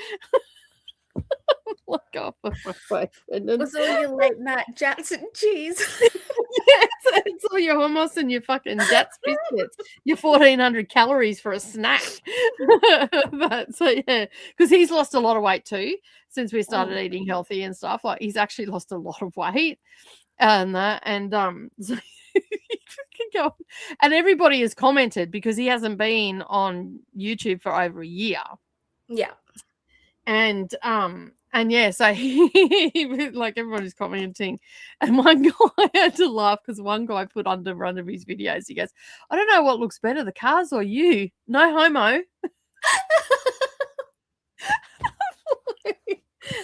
Like, oh, for fuck's sake. Was all your late night jats and cheese? Yes, it's all your hummus and your fucking Jats biscuits, your 1,400 calories for a snack. But so yeah, because he's lost a lot of weight too since we started eating healthy and stuff. Like, he's actually lost a lot of weight. And so go. And everybody has commented because he hasn't been on YouTube for over a year. Yeah. And yeah, so he like, everybody's commenting, and one guy had to laugh because one guy put under one of his videos, he goes, "I don't know what looks better, the cars or you. No homo."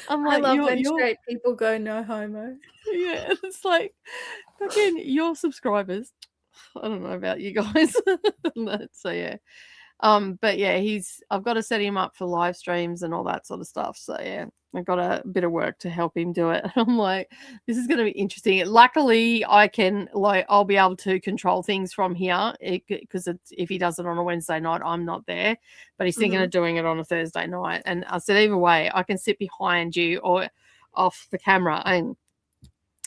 I'm like, I love when straight people go no homo. Yeah, it's like, fucking your subscribers. I don't know about you guys. So yeah. But yeah, I've got to set him up for live streams and all that sort of stuff. So yeah, I've got a bit of work to help him do it. I'm like, this is going to be interesting. Luckily, I'll be able to control things from here because if he does it on a Wednesday night, I'm not there. But he's thinking of doing it on a Thursday night. And I said, either way, I can sit behind you or off the camera and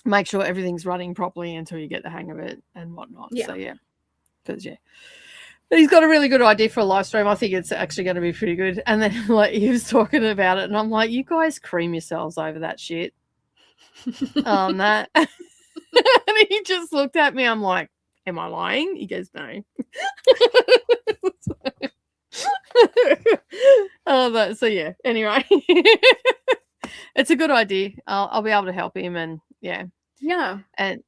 make sure everything's running properly until you get the hang of it and whatnot. Yeah. So yeah, because yeah. He's got a really good idea for a live stream. I think it's actually going to be pretty good. And then like, he was talking about it, and I'm like, you guys cream yourselves over that shit. That. And he just looked at me. I'm like, am I lying? He goes, no. So yeah. Anyway, it's a good idea. I'll be able to help him, and yeah. And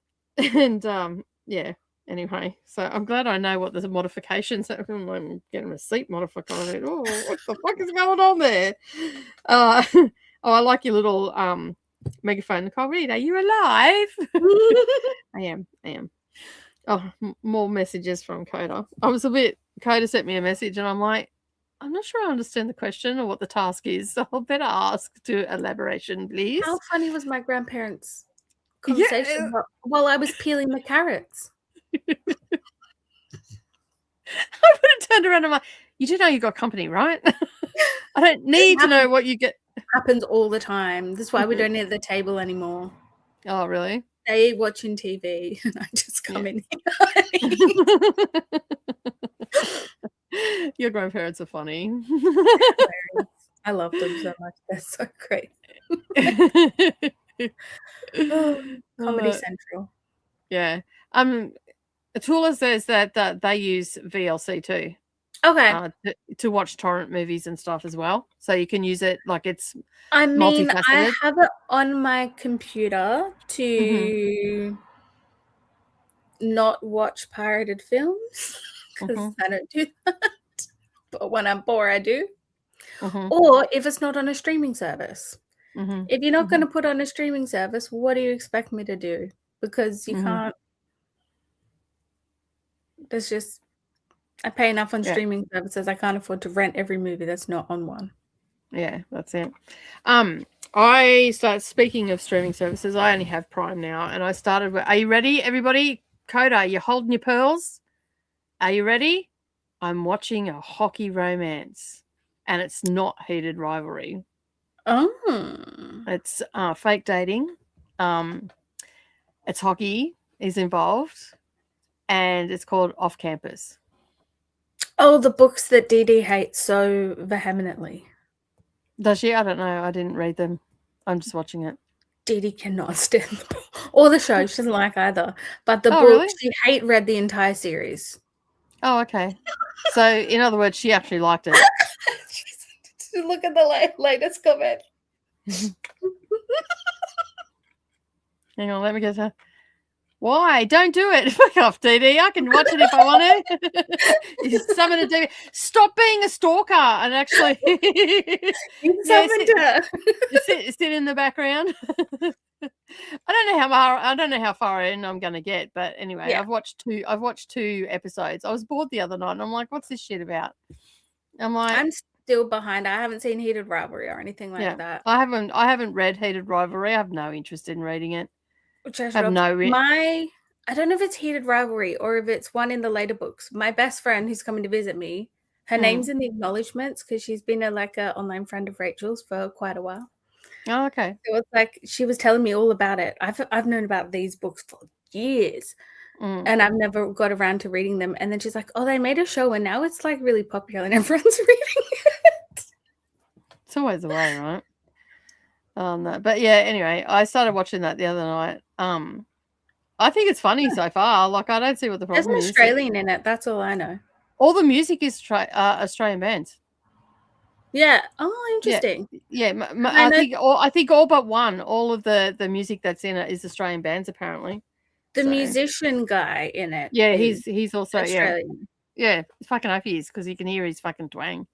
yeah. Anyway, so I'm glad I know what the modifications are. I'm getting a seat modification. Oh, what the fuck is going on there? Oh, I like your little megaphone. Nicole Reed, are you alive? I am. Oh, more messages from Coda. Coda sent me a message, and I'm like, I'm not sure I understand the question or what the task is, so I'll better ask to elaboration, please. How funny was my grandparents' conversation while I was peeling the carrots? I would have turned around and I'm like, you do know you got company, right? I don't need to know what you get. It happens all the time. That's why we don't eat at the table anymore. Oh, really? They watching TV and I just come in here. Your grandparents are funny. I love them so much. They're so great. Comedy Central. Yeah. Tula says that they use VLC too. Okay. To watch torrent movies and stuff as well. So you can use it like it's multifaceted. I have it on my computer to not watch pirated films because I don't do that. But when I'm bored, I do. Or if it's not on a streaming service. If you're not going to put on a streaming service, what do you expect me to do? Because you can't. There's just, I pay enough on streaming services. I can't afford to rent every movie that's not on one. Yeah, that's it. I start speaking of streaming services. I only have Prime now, and I started with. Are you ready, everybody? Coda, you holding your pearls? Are you ready? I'm watching a hockey romance, and it's not heated rivalry. Oh, it's fake dating. It's hockey is involved, and it's called Off Campus. Oh, the books that Dee Dee hates so vehemently. Does she? I don't know. I didn't read them. I'm just watching it. Dee Dee cannot stand the book. Or the show. She doesn't like either. But the book, really? she read the entire series. Oh, okay. So, in other words, she actually liked it. Look at the latest comment. Hang on, let me get her. Why? Don't do it. Fuck off, Dee Dee. I can watch it if I want to. You summon a Dee Dee. Stop being a stalker and actually sit in the background. I don't know how far in I'm gonna get, but anyway, yeah. I've watched 2 episodes. I was bored the other night and I'm like, what's this shit about? I'm still behind. I haven't seen Heated Rivalry or anything like that. I haven't read Heated Rivalry. I have no interest in reading it. I don't know if it's Heated Rivalry or if it's one in the later books. My best friend who's coming to visit me, her name's in the acknowledgements because she's been a online friend of Rachel's for quite a while. Oh, okay. So it's like she was telling me all about it. I've known about these books for years, and I've never got around to reading them. And then she's like, "Oh, they made a show, and now it's like really popular, and everyone's reading it." It's always the way, right? But yeah, anyway, I started watching that the other night. I think it's funny so far. Like, I don't see what the problem is. There's an Australian in it. That's all I know. All the music is Australian bands. Yeah. Oh, interesting. Yeah. I think all but one. All of the music that's in it is Australian bands, apparently. The musician guy in it. Yeah, he's also Australian. Yeah, it's fucking oath he is because you can hear his fucking twang.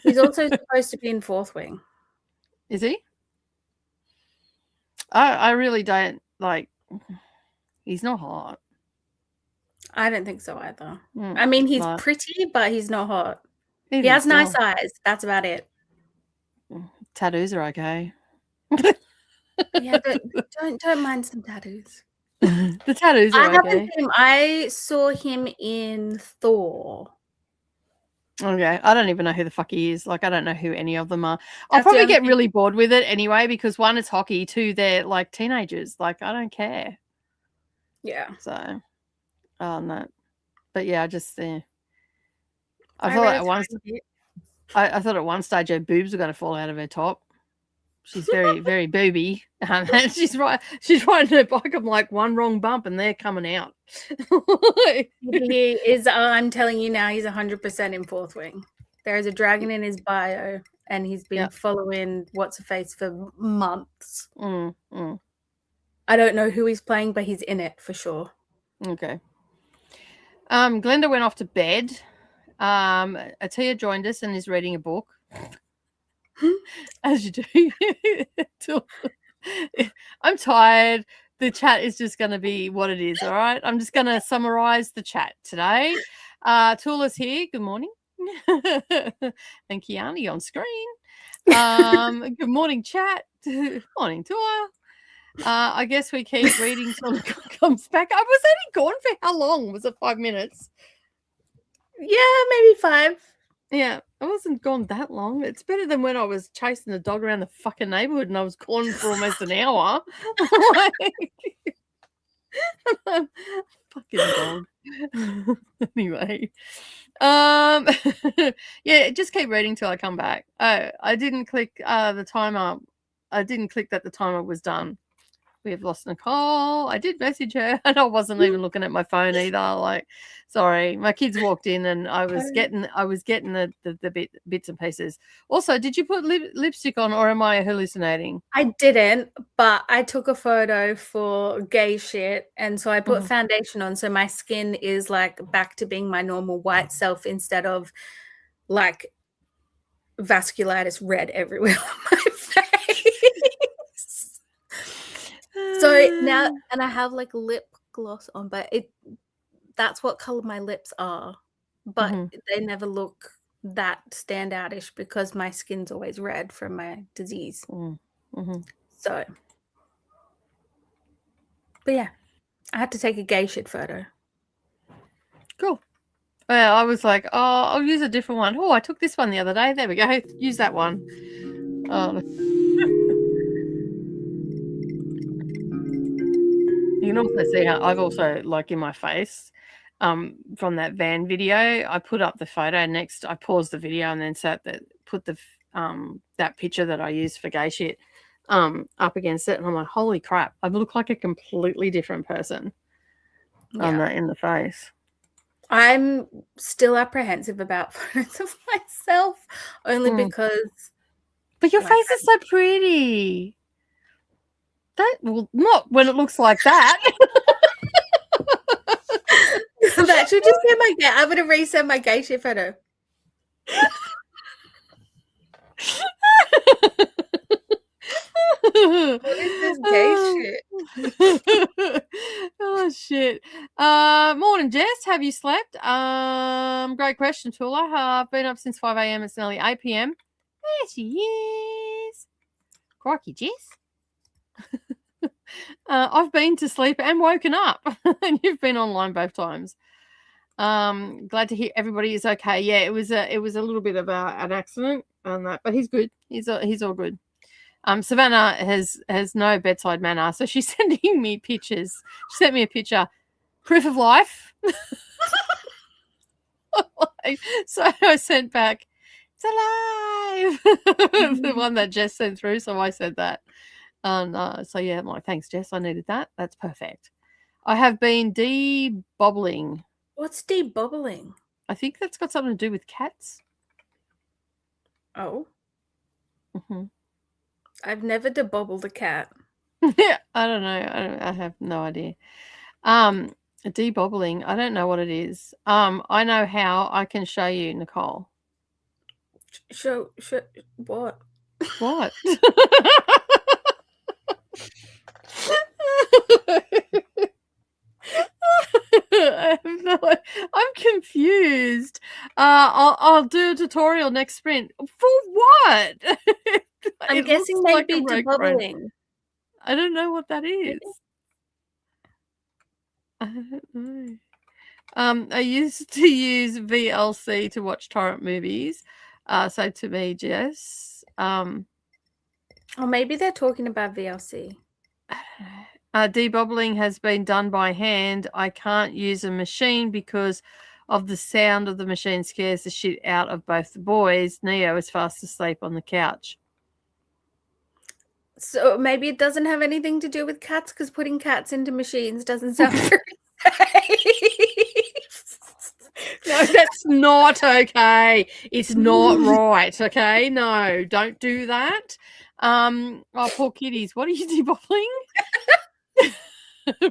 He's also supposed to be in Fourth Wing. Is he? I really don't like. He's not hot. I don't think so either. I mean, he's pretty, but he's not hot. He has nice eyes. That's about it. Tattoos are okay. Yeah, don't mind some tattoos. The tattoos are okay. I saw him in Thor. Okay, I don't even know who the fuck he is. Like, I don't know who any of them are. I'll probably get really bored with it anyway because 1, it's hockey. 2, they're like teenagers. Like, I don't care. Yeah. So, no. But yeah, I just I thought at one stage her boobs were going to fall out of her top. She's very, very booby. And she's riding her bike. I'm like, one wrong bump and they're coming out. He is. I'm telling you now, he's 100% in Fourth Wing. There is a dragon in his bio, and he's been following What's Her Face for months. I don't know who he's playing, but he's in it for sure. Okay. Glenda went off to bed. Atia joined us and is reading a book. As you do. I'm tired. The chat is just going to be what it is, all right? I'm just going to summarize the chat today. Tula's here. Good morning. And Kiani on screen. Good morning, chat. Morning, Tula. I guess we keep reading till it comes back. I was only gone for how long? Was it 5 minutes? Yeah, maybe 5. Yeah, I wasn't gone that long. It's better than when I was chasing the dog around the fucking neighborhood and I was gone for almost an hour. Fucking dog. Anyway. Yeah, just keep reading till I come back. Oh, I didn't click the timer. I didn't click that the timer was done. We have lost Nicole. I did message her and I wasn't even looking at my phone either. Like, sorry, my kids walked in and I was getting the bits and pieces. Also, did you put lipstick on or am I hallucinating? I didn't, but I took a photo for gay shit and so I put foundation on so my skin is like back to being my normal white self instead of like vasculitis red everywhere on my face. So now, and I have like lip gloss on, but that's what color my lips are, but they never look that stand outish because my skin's always red from my disease. Mm-hmm. So, but yeah, I had to take a gay shit photo. Cool. Well, I was like, oh, I'll use a different one. Oh, I took this one the other day. There we go. Use that one. You can also see how I've also, like in my face, from that van video, I put up the photo next. I paused the video and then put the that picture that I used for gay shit up against it, and I'm like, holy crap! I look like a completely different person in the face. I'm still apprehensive about photos of myself, only because. But your face is so pretty. Not when it looks like that. That should just be my gay. I'm gonna resend my gay shit photo. What is this gay shit? Oh shit. Morning, Jess. Have you slept? Great question, Tula. I've been up since 5 a.m. It's nearly 8 p.m. There she is. Crikey, Jess. I've been to sleep and woken up, and you've been online both times. Glad to hear everybody is okay. Yeah, it was a little bit of an accident on that, but he's good. He's all good. Savannah has no bedside manner, so she's sending me pictures. She sent me a picture, proof of life. So I sent back, it's alive. The one that Jess sent through, so I said that. So yeah, I'm like, thanks, Jess. I needed that. That's perfect. I have been de-bobbling. What's de-bobbling? I think that's got something to do with cats. Oh. Mm-hmm. I've never de-bobbled a cat. Yeah, I don't know. I have no idea. De-bobbling. I don't know what it is. I know how. I can show you, Nicole. Show what? What? I'm confused. I'll do a tutorial next sprint. For what? I'm guessing maybe de-bobbling. I don't know what that is. I don't know. I used to use VLC to watch torrent movies. So to me, Jess. Or maybe they're talking about VLC. De-bobbling has been done by hand. I can't use a machine because of the sound of the machine scares the shit out of both the boys. Neo is fast asleep on the couch. So maybe it doesn't have anything to do with cats, because putting cats into machines doesn't sound very safe. No, that's not okay. It's not right, okay? No, don't do that. Oh, poor kitties. What are you de-bobbling?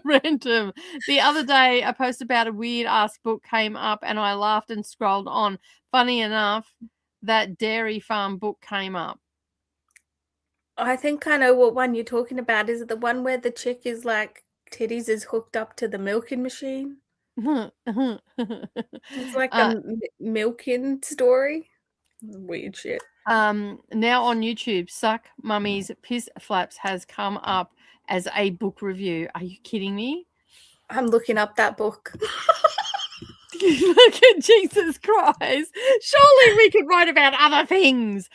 Random. The other day, a post about a weird-ass book came up, and I laughed and scrolled on. Funny enough, that dairy farm book came up. I think I know what one you're talking about. Is it the one where the chick is like, titties is hooked up to the milking machine? It's like a milking story. Weird shit. Now on YouTube, Suck Mummy's Piss Flaps has come up as a book review. Are you kidding me? I'm looking up that book. Look at Jesus Christ. Surely we could write about other things.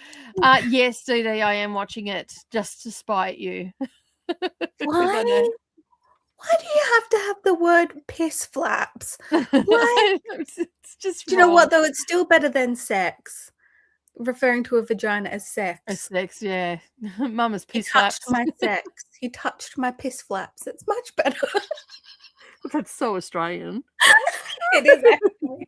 Yes, DD, I am watching it just to spite you. Why? Why do you have to have the word piss flaps? Why? It's just do you know what, though? It's still better than sex. Referring to a vagina as sex. As sex, yeah. Mama's piss flaps. He touched my sex. He touched my piss flaps. It's much better. That's so Australian. It is actually.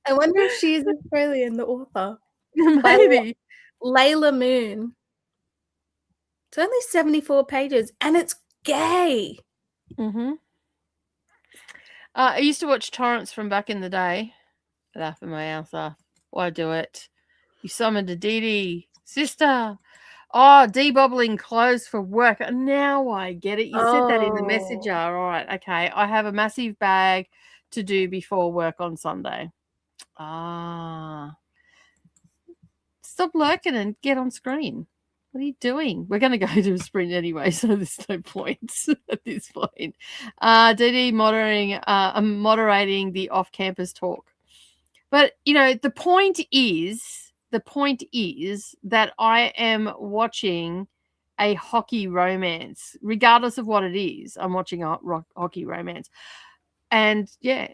I wonder if she's Australian, the author. Maybe. Layla Moon. It's only 74 pages, and it's gay. Mm-hmm. I used to watch torrents from back in the day. Laughing my ass off. Why do it? You summoned a Dee sister. Oh, de-bobbling clothes for work. Now I get it. You said that in the messenger. All right. Okay. I have a massive bag to do before work on Sunday. Stop lurking and get on screen. What are you doing? We're going to go to a sprint anyway, so there's no point at this point. DD moderating the off-campus talk. But, the point is that I am watching a hockey romance, regardless of what it is. I'm watching a hockey romance. And, yeah,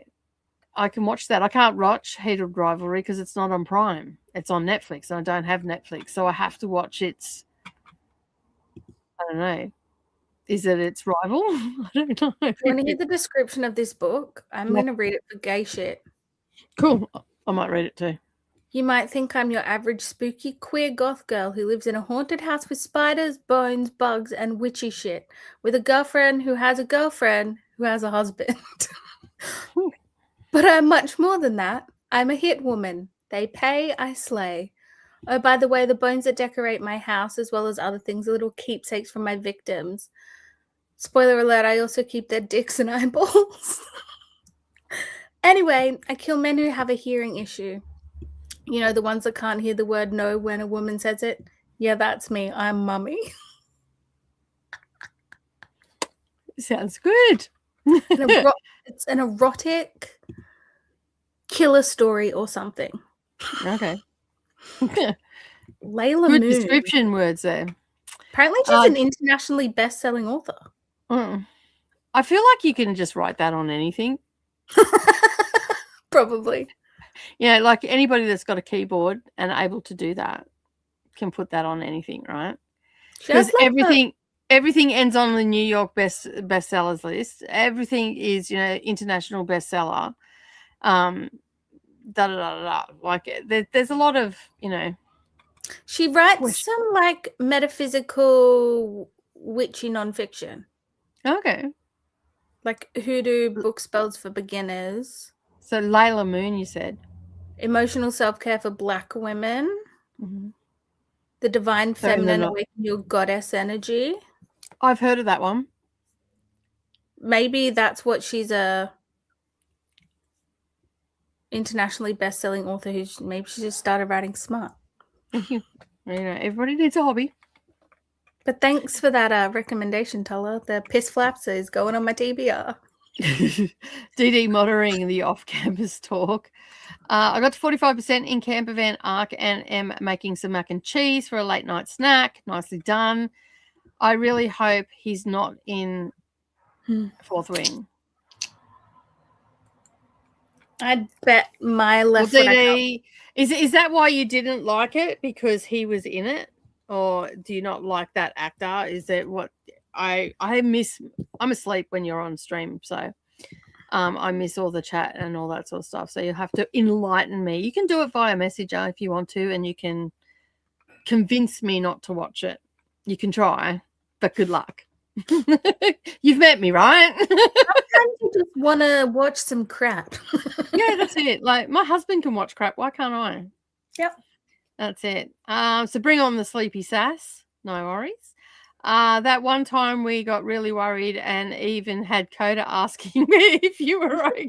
I can watch that. I can't watch Heated Rivalry because it's not on Prime. It's on Netflix, and I don't have Netflix, so I have to watch its, I don't know. Is it its rival? I don't know. Do you want to hear the description of this book? I'm going to read it for gay shit. Cool. I might read it too. You might think I'm your average spooky queer goth girl who lives in a haunted house with spiders, bones, bugs, and witchy shit, with a girlfriend who has a girlfriend who has a husband. But I'm much more than that. I'm a hit woman. They pay, I slay. Oh, by the way, the bones that decorate my house, as well as other things, are little keepsakes from my victims. Spoiler alert, I also keep their dicks and eyeballs. Anyway, I kill men who have a hearing issue. The ones that can't hear the word no when a woman says it. Yeah, that's me. I'm Mummy. Sounds good. It's an erotic killer story or something. Okay. Layla Good Moon. description words there. Apparently she's an internationally best-selling author. I feel like you can just write that on anything. Probably. Like anybody that's got a keyboard and able to do that can put that on anything, right? Because everything ends on the New York bestsellers list. Everything is, international bestseller. Like there's a lot of, She writes some like metaphysical witchy nonfiction. Okay. Like hoodoo book spells for beginners. So Layla Moon, you said. Emotional self-care for Black women. Mm-hmm. The Divine Feminine, Awaken Your Goddess Energy. I've heard of that one. Maybe that's what she's a internationally best-selling author maybe she just started writing smart. Everybody needs a hobby. But thanks for that recommendation, Tola. The piss flaps is going on my TBR. DD monitoring the off-campus talk. I got to 45% in camper van arc and am making some mac and cheese for a late night snack. Nicely done. I really hope he's not in Fourth Wing. I bet my left DD, is that why you didn't like it? Because he was in it? Or do you not like that actor? Is that what I miss? I'm asleep when you're on stream, so I miss all the chat and all that sort of stuff. So you have to enlighten me. You can do it via Messenger if you want to, and you can convince me not to watch it. You can try, but good luck. You've met me, right? Sometimes you just want to watch some crap. Yeah, that's it. Like my husband can watch crap. Why can't I? Yep. That's it. So bring on the sleepy sass. No worries. That one time we got really worried and even had Coda asking me if you were okay.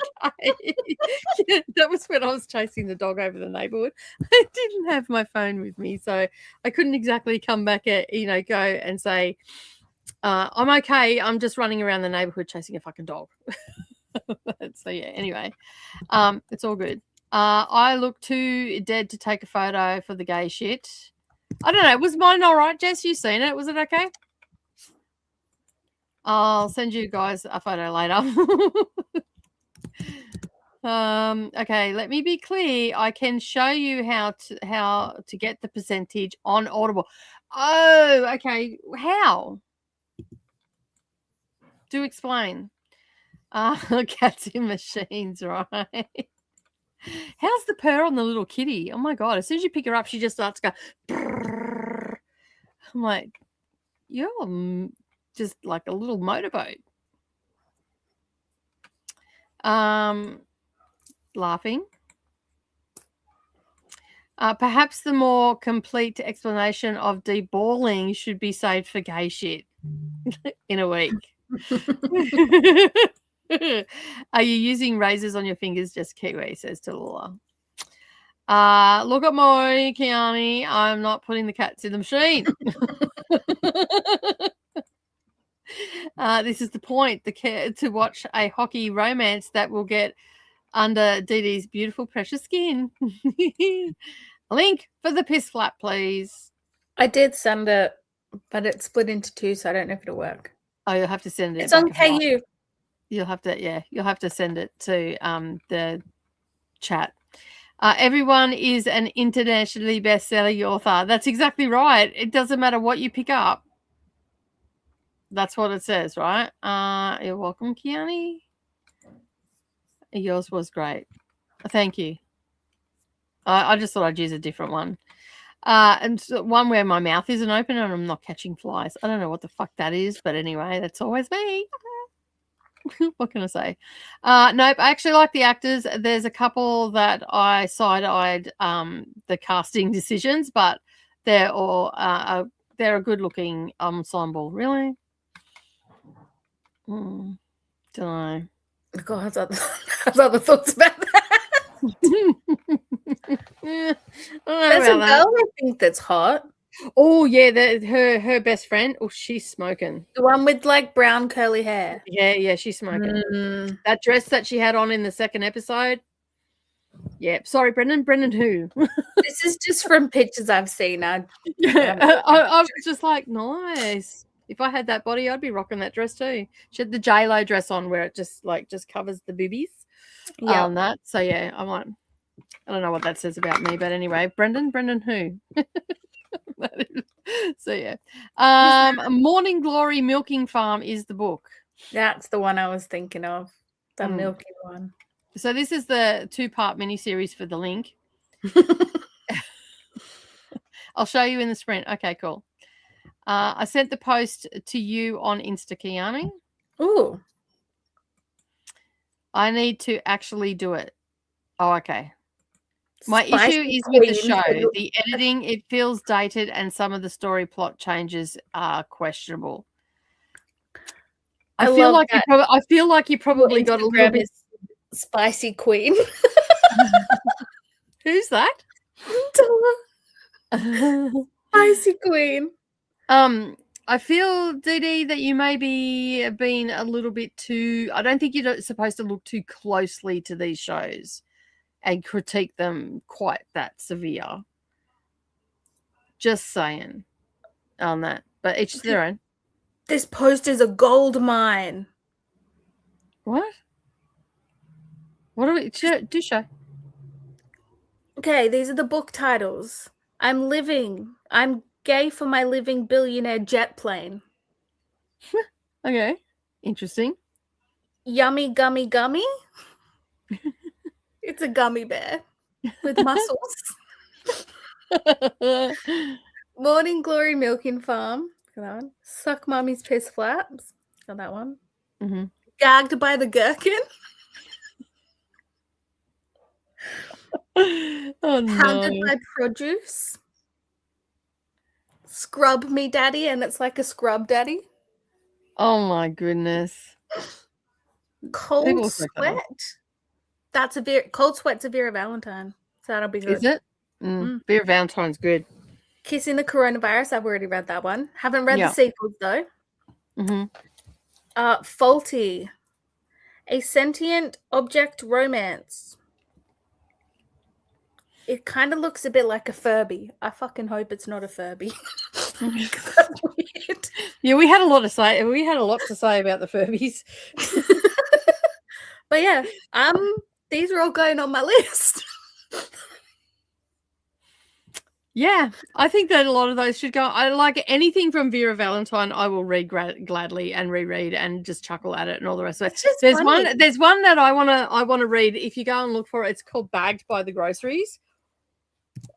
That was when I was chasing the dog over the neighborhood. I didn't have my phone with me, so I couldn't exactly come back go and say, I'm okay. I'm just running around the neighborhood chasing a fucking dog. So yeah, anyway, it's all good. I look too dead to take a photo for the gay shit. I don't know. Was mine all right, Jess? You seen it? Was it okay? I'll send you guys a photo later. Okay, let me be clear. I can show you how to get the percentage on Audible. Oh, okay. How? Do explain. Cats in machines, right? How's the purr on the little kitty? Oh my god! As soon as you pick her up, she just starts to go. Brrr. I'm like, you're just like a little motorboat. Laughing. Perhaps the more complete explanation of deballing should be saved for gay shit in a week. Are you using razors on your fingers? Just Kiwi, says Tallulah. Look at Moi, Kiani. I'm not putting the cats in the machine. This is the point. To watch a hockey romance that will get under Dee Dee's beautiful, precious skin. Link for the piss flap, please. I did send it, but it's split into two, so I don't know if it'll work. Oh, you'll have to send it. It's on KU. You'll have to send it to the chat. Everyone is an internationally best-selling author. That's exactly right. It doesn't matter what you pick up. That's what it says, right? You're welcome, Kiani. Yours was great. Thank you. I just thought I'd use a different one. And one where my mouth isn't open and I'm not catching flies. I don't know what the fuck that is, but anyway, that's always me. What can I say? Nope, I actually like the actors. There's a couple that I side-eyed the casting decisions, but they're all they're a good-looking ensemble. Really? Don't know. God, I have other thoughts about that. Yeah, There's a girl I think that's hot. Oh yeah, her best friend. Oh, she's smoking. The one with like brown curly hair. Yeah, she's smoking. That dress that she had on in the second episode. Yeah, sorry, Brendan. Brendan, who? This is just from pictures I've seen. I was just like, nice. If I had that body, I'd be rocking that dress too. She had the J-Lo dress on where it just covers the boobies. Yeah, on that. So yeah, I don't know what that says about me, but anyway, Brendan, who? So yeah, Morning Glory Milking Farm is the book. That's the one I was thinking of, the milking one. So this is the 2-part miniseries for the link. I'll show you in the sprint. Okay, cool. I sent the post to you on Insta, Kiani. Ooh. I need to actually do it. Oh, okay. My issue is with the show. The editing, it feels dated, and some of the story plot changes are questionable. I feel like you probably got a little bit Spicy Queen. Who's that? Spicy Queen. I feel, Dee Dee, that you may be being a little bit too. I don't think you're supposed to look too closely to these shows and critique them quite that severe. Just saying on that, but each to their own. This post is a gold mine. What? What do we do? Show. Okay, these are the book titles. I'm gay for my living, billionaire jet plane. Okay, interesting. Yummy gummy gummy. It's a gummy bear with muscles. Morning Glory Milking Farm. Got that one. Suck Mummy's Piss Flaps. Got that one. Mm-hmm. Gagged by the Gherkin. Oh no. Pounded by Produce. Scrub Me Daddy, and it's like a scrub daddy. Oh my goodness. Cold Sweat. That's Cold Sweat's a Vera Valentine. So that'll be good. Is it? Vera Valentine's good. Kissing the Coronavirus. I've already read that one. Haven't read the sequels though. Mm-hmm. Faulty. A Sentient Object Romance. It kind of looks a bit like a Furby. I fucking hope it's not a Furby. That's weird. Yeah, we had a lot to say. We had a lot to say about the Furbies. But yeah, these are all going on my list. Yeah, I think that a lot of those should go. I like anything from Vera Valentine. I will read gladly and reread and just chuckle at it and all the rest of it. There's one that I want to read. If you go and look for it, it's called Bagged by the Groceries.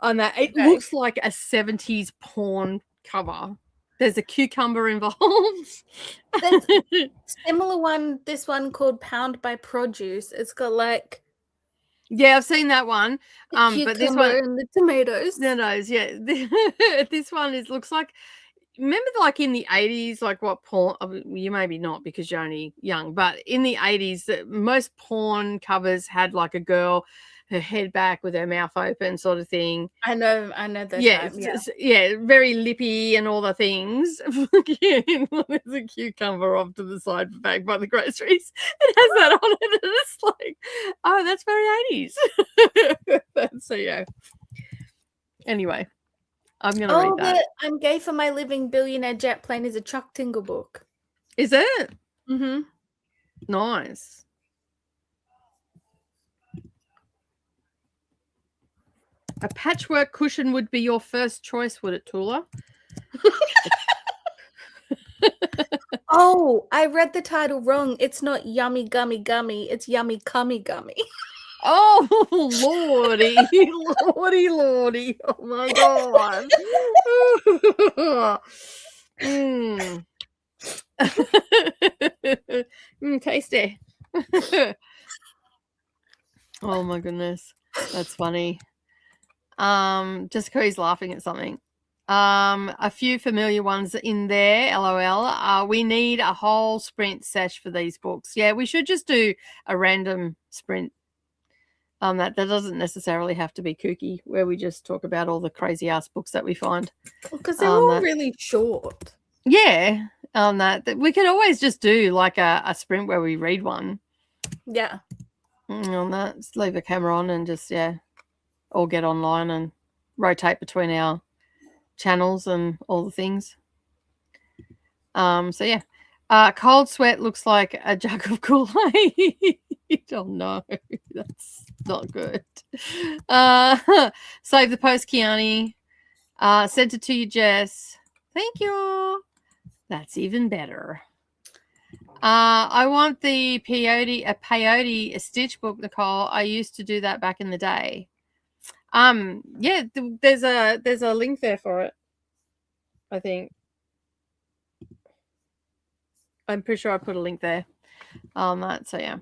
On that, it looks like a 70s porn cover. There's a cucumber involved. There's a similar one. This one called Pound by Produce. It's got like. Yeah, I've seen that one. But this one and the tomatoes. This one looks like. Remember, like in the 80s, like what porn? You maybe not because you're only young, but in the 80s, most porn covers had like a girl her head back with her mouth open sort of thing. I know the Yeah, type, yeah, very lippy and all the things. There's a cucumber off to the side back by the groceries. It has that on it, and it's like, oh, that's very 80s. So yeah. Anyway, I'm gonna read that. I'm Gay for My Living Billionaire Jet Plane is a Chuck Tingle book. Is it? Mm-hmm. Nice. A patchwork cushion would be your first choice, would it, Tula? Oh, I read the title wrong. It's not Yummy Gummy Gummy. It's Yummy Cummy Gummy. Oh, lordy. Lordy. Oh, my God. Tasty. Oh, my goodness. That's funny. Jessica is laughing at something. A few familiar ones in there, LOL. We need a whole sprint sesh for these books. Yeah, we should just do a random sprint. That doesn't necessarily have to be KuKi, where we just talk about all the crazy ass books that we find. Because they're all really short. Yeah. That we could always just do like a sprint where we read one. Yeah. On that, just leave the camera on and just all get online and rotate between our channels and all the things. So yeah. Cold sweat looks like a jug of Kool-Aid. Oh no, that's not good. Save the post, Kiani. Sent it to you, Jess. Thank you. That's even better. I want the peyote stitch book, Nicole. I used to do that back in the day. Yeah, there's a link there for it, I think. I'm pretty sure I put a link there on that. So yeah.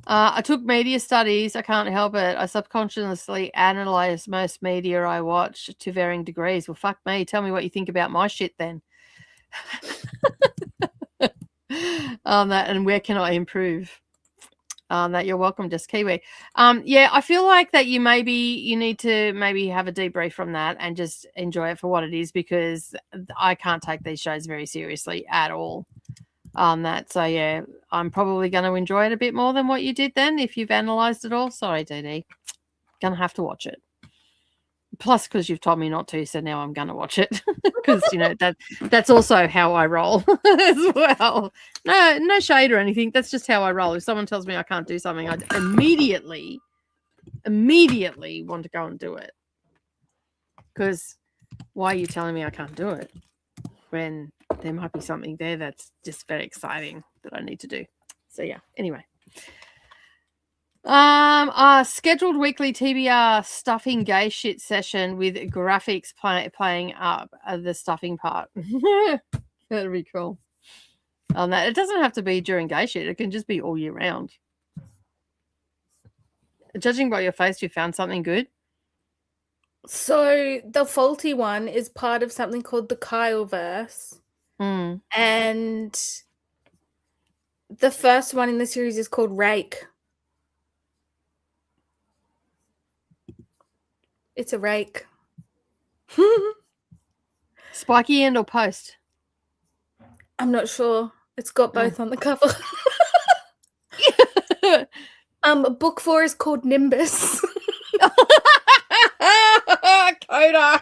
I took media studies. I can't help it. I subconsciously analyze most media I watch to varying degrees. Well, fuck me. Tell me what you think about my shit then. That, and where can I improve? That you're welcome, just Kiwi. Yeah, I feel like that you need to maybe have a debrief from that and just enjoy it for what it is, because I can't take these shows very seriously at all. So yeah, I'm probably going to enjoy it a bit more than what you did then if you've analysed it all. Sorry, DD. Gonna have to watch it. Plus, because you've told me not to, so now I'm going to watch it, because that's also how I roll as well. No shade or anything. That's just how I roll. If someone tells me I can't do something, I immediately want to go and do it. Because why are you telling me I can't do it when there might be something there that's just very exciting that I need to do? So yeah. Anyway. Scheduled weekly TBR stuffing gay shit session with graphics playing up the stuffing part. That'd be cool. That it doesn't have to be during gay shit. It can just be all year round. Judging by your face, you found something good. So the faulty one is part of something called the Kyleverse. And the first one in the series is called Rake. It's a rake. Spiky end or post? I'm not sure. It's got both on the cover. Book 4 is called Nimbus. Coda.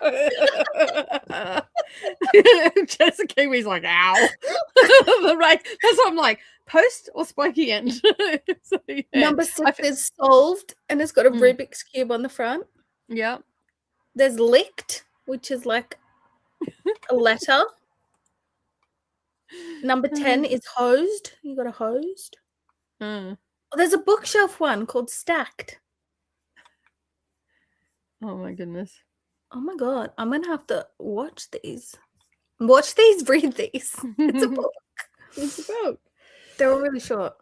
Jessica Kiwi's like, ow. The rake. That's what I'm like. Post or spiky end? So, yeah. Number 6 is solved, and it's got a Rubik's Cube on the front. Yeah. There's licked, which is like a letter. Number 10 is hosed. You got a hosed. Oh, there's a bookshelf one called Stacked. Oh my goodness. Oh my God. I'm going to have to watch these. Watch these, read these. It's a book. It's a book. They're all really short.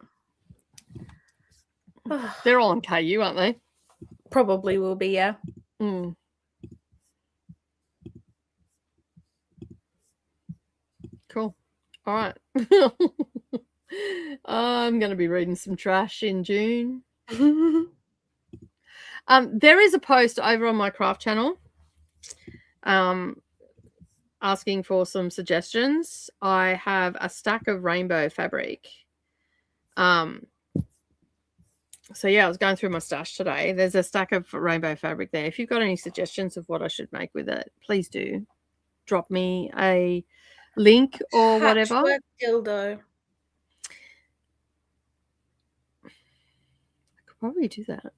They're all on KU, aren't they? Probably will be, yeah. Cool. All right. I'm going to be reading some trash in June. There is a post over on my craft channel asking for some suggestions. I have a stack of rainbow fabric. So yeah, I was going through my stash today. There's a stack of rainbow fabric there. If you've got any suggestions of what I should make with it, please do drop me a link or whatever. Patchwork dildo. I could probably do that.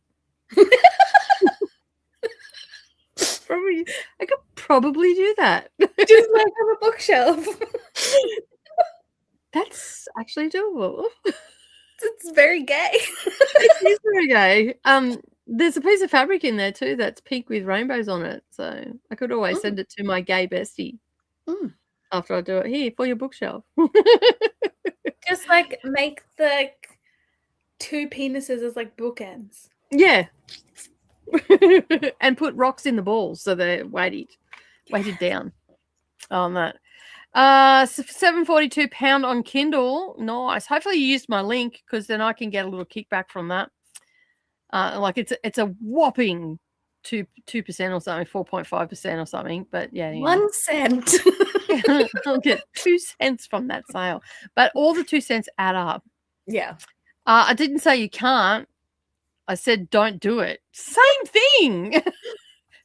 I could probably do that. Just like on a bookshelf. That's actually doable. It's very gay. It is very gay. There's a piece of fabric in there too that's pink with rainbows on it. So I could always send it to my gay bestie after I do it. Here for your bookshelf. Just like make the 2 penises as like bookends. Yeah. And put rocks in the balls so they're weighted down on that. £7.42 on Kindle. Nice. Hopefully you used my link because then I can get a little kickback from that. Like it's a whopping 2% or something, 4.5% or something. But yeah, 1 cent. I'll get 2 cents from that sale. But all the 2 cents add up. Yeah. I didn't say you can't. I said don't do it. Same thing.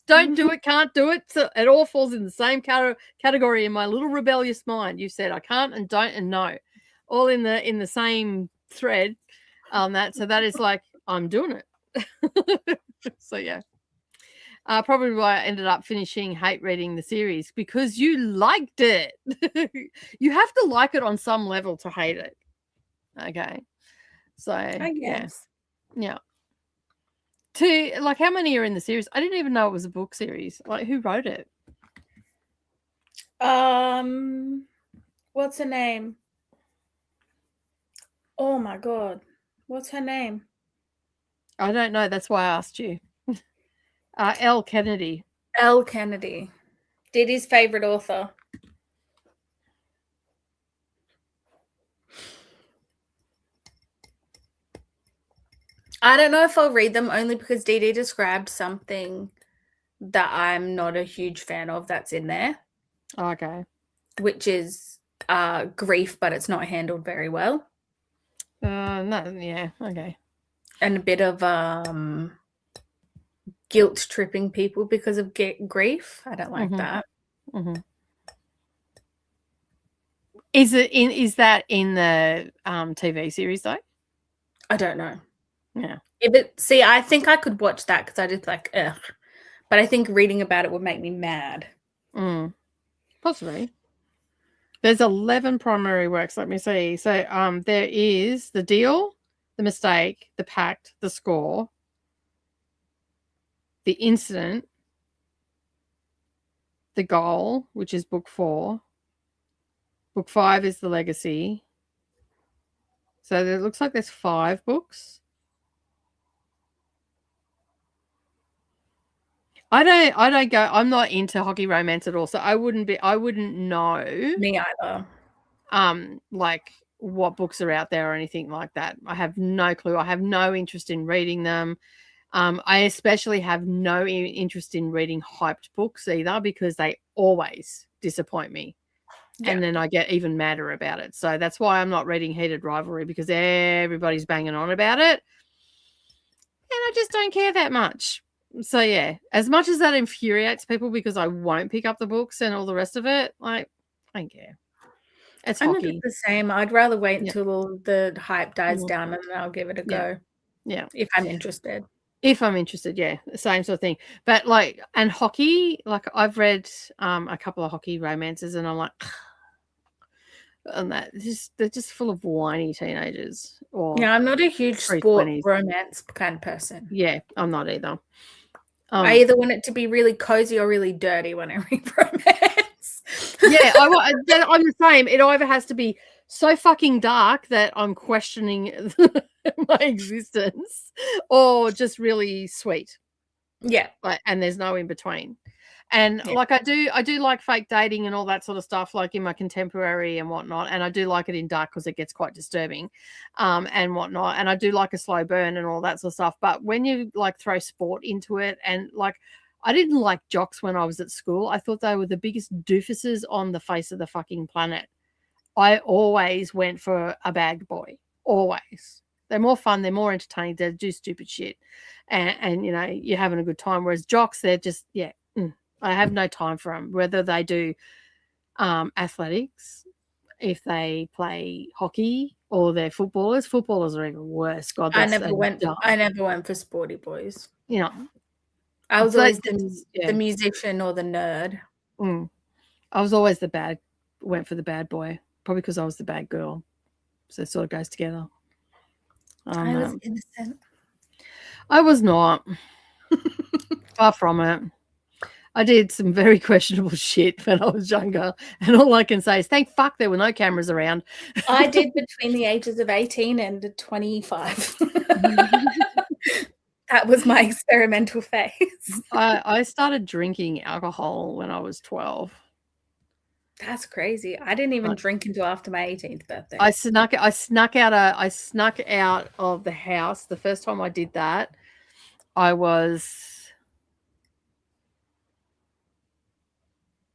Don't do it, can't do it. So it all falls in the same category in my little rebellious mind. You said I can't and don't and no, all in the same thread on that. So that is like I'm doing it. So yeah, probably why I ended up finishing hate reading the series because you liked it. You have to like it on some level to hate it. Okay, so I guess yeah. Like how many are in the series? I didn't even know it was a book series. Like who wrote it? What's her name? Oh my god. What's her name? I don't know. That's why I asked you. L. Kennedy. L. Kennedy. Diddy's favorite author. I don't know if I'll read them only because Dee described something that I'm not a huge fan of that's in there. Okay. Which is grief, but it's not handled very well. No, yeah, okay. And a bit of guilt tripping people because of grief. I don't like that. Mm-hmm. Is that in the TV series though? I don't know. Yeah. I think I could watch that because I just like, ugh. But I think reading about it would make me mad. Possibly. There's 11 primary works. Let me see. So there is The Deal, The Mistake, The Pact, The Score, The Incident, The Goal, which is book 4. Book 5 is The Legacy. So it looks like there's 5 books. I don't go. I'm not into hockey romance at all, so I wouldn't know. Me either. Like what books are out there or anything like that. I have no clue. I have no interest in reading them. I especially have no interest in reading hyped books either because they always disappoint me. Yeah. And then I get even madder about it. So that's why I'm not reading Heated Rivalry because everybody's banging on about it. And I just don't care that much. So yeah, as much as that infuriates people because I won't pick up the books and all the rest of it, like I don't care. It's hockey. The same. I'd rather wait until all the hype dies down and then I'll give it a go. Yeah. If I'm interested. Yeah, the same sort of thing. But like, and hockey, like I've read a couple of hockey romances and I'm like, and they're just full of whiny teenagers. I'm not a huge sport romance kind of person. Yeah, I'm not either. I either want it to be really cozy or really dirty when I read romance. Yeah, I'm the same. It either has to be so fucking dark that I'm questioning my existence or just really sweet. Yeah. And there's no in between. And like I do like fake dating and all that sort of stuff, like in my contemporary and whatnot. And I do like it in dark because it gets quite disturbing, and whatnot. And I do like a slow burn and all that sort of stuff. But when you like throw sport into it, and like I didn't like jocks when I was at school. I thought they were the biggest doofuses on the face of the fucking planet. I always went for a bad boy. Always. They're more fun. They're more entertaining. They do stupid shit. And you know, you're having a good time. Whereas jocks, they're just, I have no time for them. Whether they do athletics, if they play hockey, or they're footballers. Footballers are even worse. God, I never went for sporty boys. You know, I was always the musician or the nerd. I was always went for the bad boy, probably because I was the bad girl. So it sort of goes together. I was innocent. I was not. Far from it. I did some very questionable shit when I was younger, and all I can say is thank fuck there were no cameras around. I did between the ages of 18 and 25. That was my experimental phase. I started drinking alcohol when I was 12. That's crazy. I didn't even drink until after my 18th birthday. I snuck out of the house. The first time I did that, I was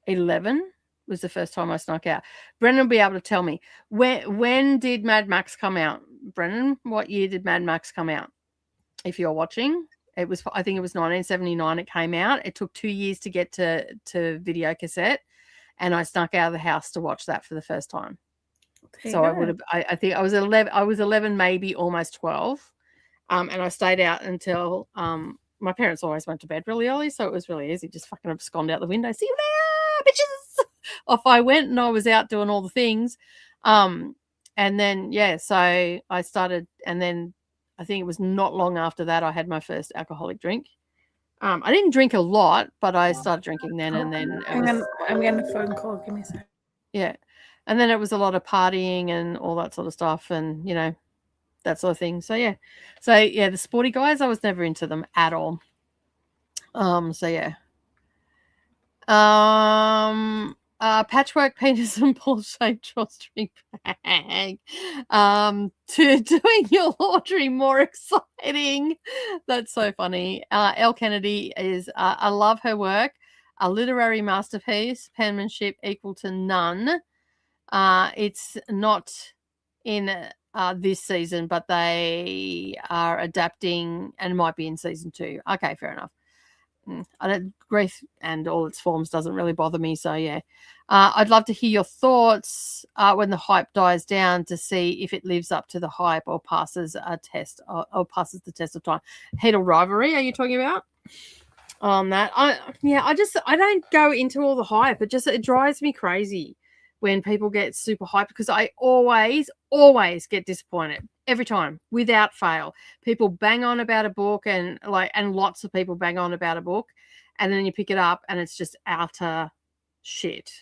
11 was the first time I snuck out. Brennan will be able to tell me. When did Mad Max come out? Brennan, what year did Mad Max come out? If you're watching, I think it was 1979 it came out. It took 2 years to get to video cassette, and I snuck out of the house to watch that for the first time. So I think I was 11, maybe almost 12. And I stayed out until my parents always went to bed really early, so it was really easy. Just fucking abscond out the window. See you there, bitches. Off I went, and I was out doing all the things. And then so I started, and then I think it was not long after that I had my first alcoholic drink. I didn't drink a lot, but I started drinking then, and then I'm getting a phone call. Give me a second. Yeah, and then it was a lot of partying and all that sort of stuff, and you know, that sort of thing. So the sporty guys, I was never into them at all. Patchwork penis and ball-shaped drawstring bag. To doing your laundry more exciting. That's so funny. Elle Kennedy is, I love her work. A literary masterpiece, penmanship equal to none. It's not in this season, but they are adapting and might be in season 2. Okay, fair enough. Grief and all its forms doesn't really bother me. So I'd love to hear your thoughts when the hype dies down, to see if it lives up to the hype or passes a test or passes the test of time. Hate or rivalry? Are you talking about on that? I don't go into all the hype. It drives me crazy when people get super hyped, because I always get disappointed every time, without fail. People bang on about a book, and lots of people bang on about a book, and then you pick it up and it's just utter shit,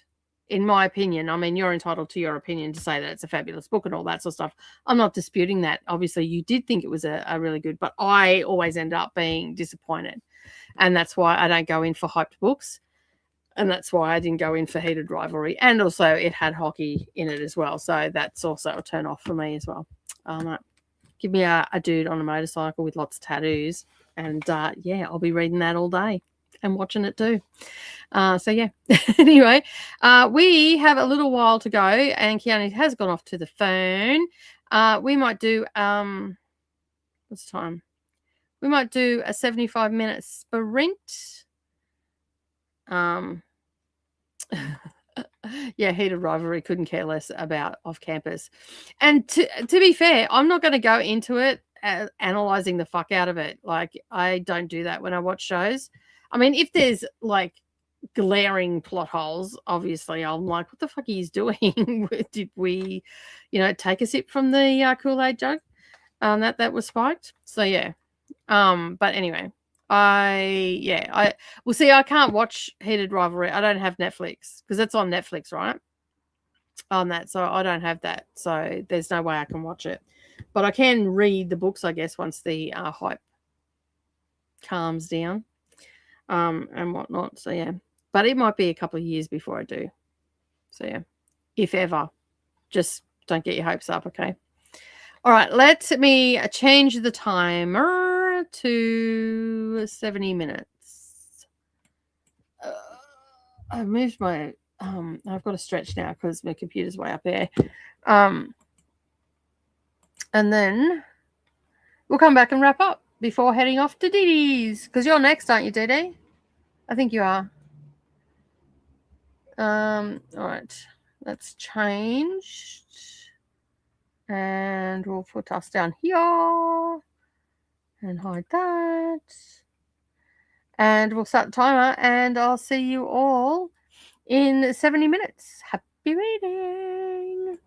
in my opinion. I mean, you're entitled to your opinion to say that it's a fabulous book and all that sort of stuff. I'm not disputing that. Obviously, you did think it was a really good, but I always end up being disappointed, and that's why I don't go in for hyped books. And that's why I didn't go in for Heated Rivalry. And also it had hockey in it as well. So that's also a turn off for me as well. Give me a dude on a motorcycle with lots of tattoos. And, I'll be reading that all day and watching it too. Anyway, we have a little while to go. And Keanu has gone off to the phone. We might do, what's the time? We might do a 75-minute sprint. Heated Rivalry, couldn't care less about Off Campus. And to be fair, I'm not going to go into it analyzing the fuck out of it. Like, I don't do that when I watch shows. I mean, if there's like glaring plot holes, obviously I'm like, what the fuck are you doing? Did we, take a sip from the Kool-Aid jug that was spiked? So but anyway, I can't watch Heated Rivalry. I don't have Netflix, because it's on Netflix, right? On that, so I don't have that. So there's no way I can watch it. But I can read the books, I guess, once the hype calms down, and whatnot. So But it might be a couple of years before I do. So, yeah, if ever. Just don't get your hopes up, okay? All right, let me change the timer to 70 minutes. I've moved my... I've got to stretch now because my computer's way up there. And then we'll come back and wrap up before heading off to Dee Dee's. Because you're next, aren't you, Dee Dee? I think you are. All right. Let's change. And we'll put us down here. And hide that. And we'll start the timer. And I'll see you all in 70 minutes. Happy reading.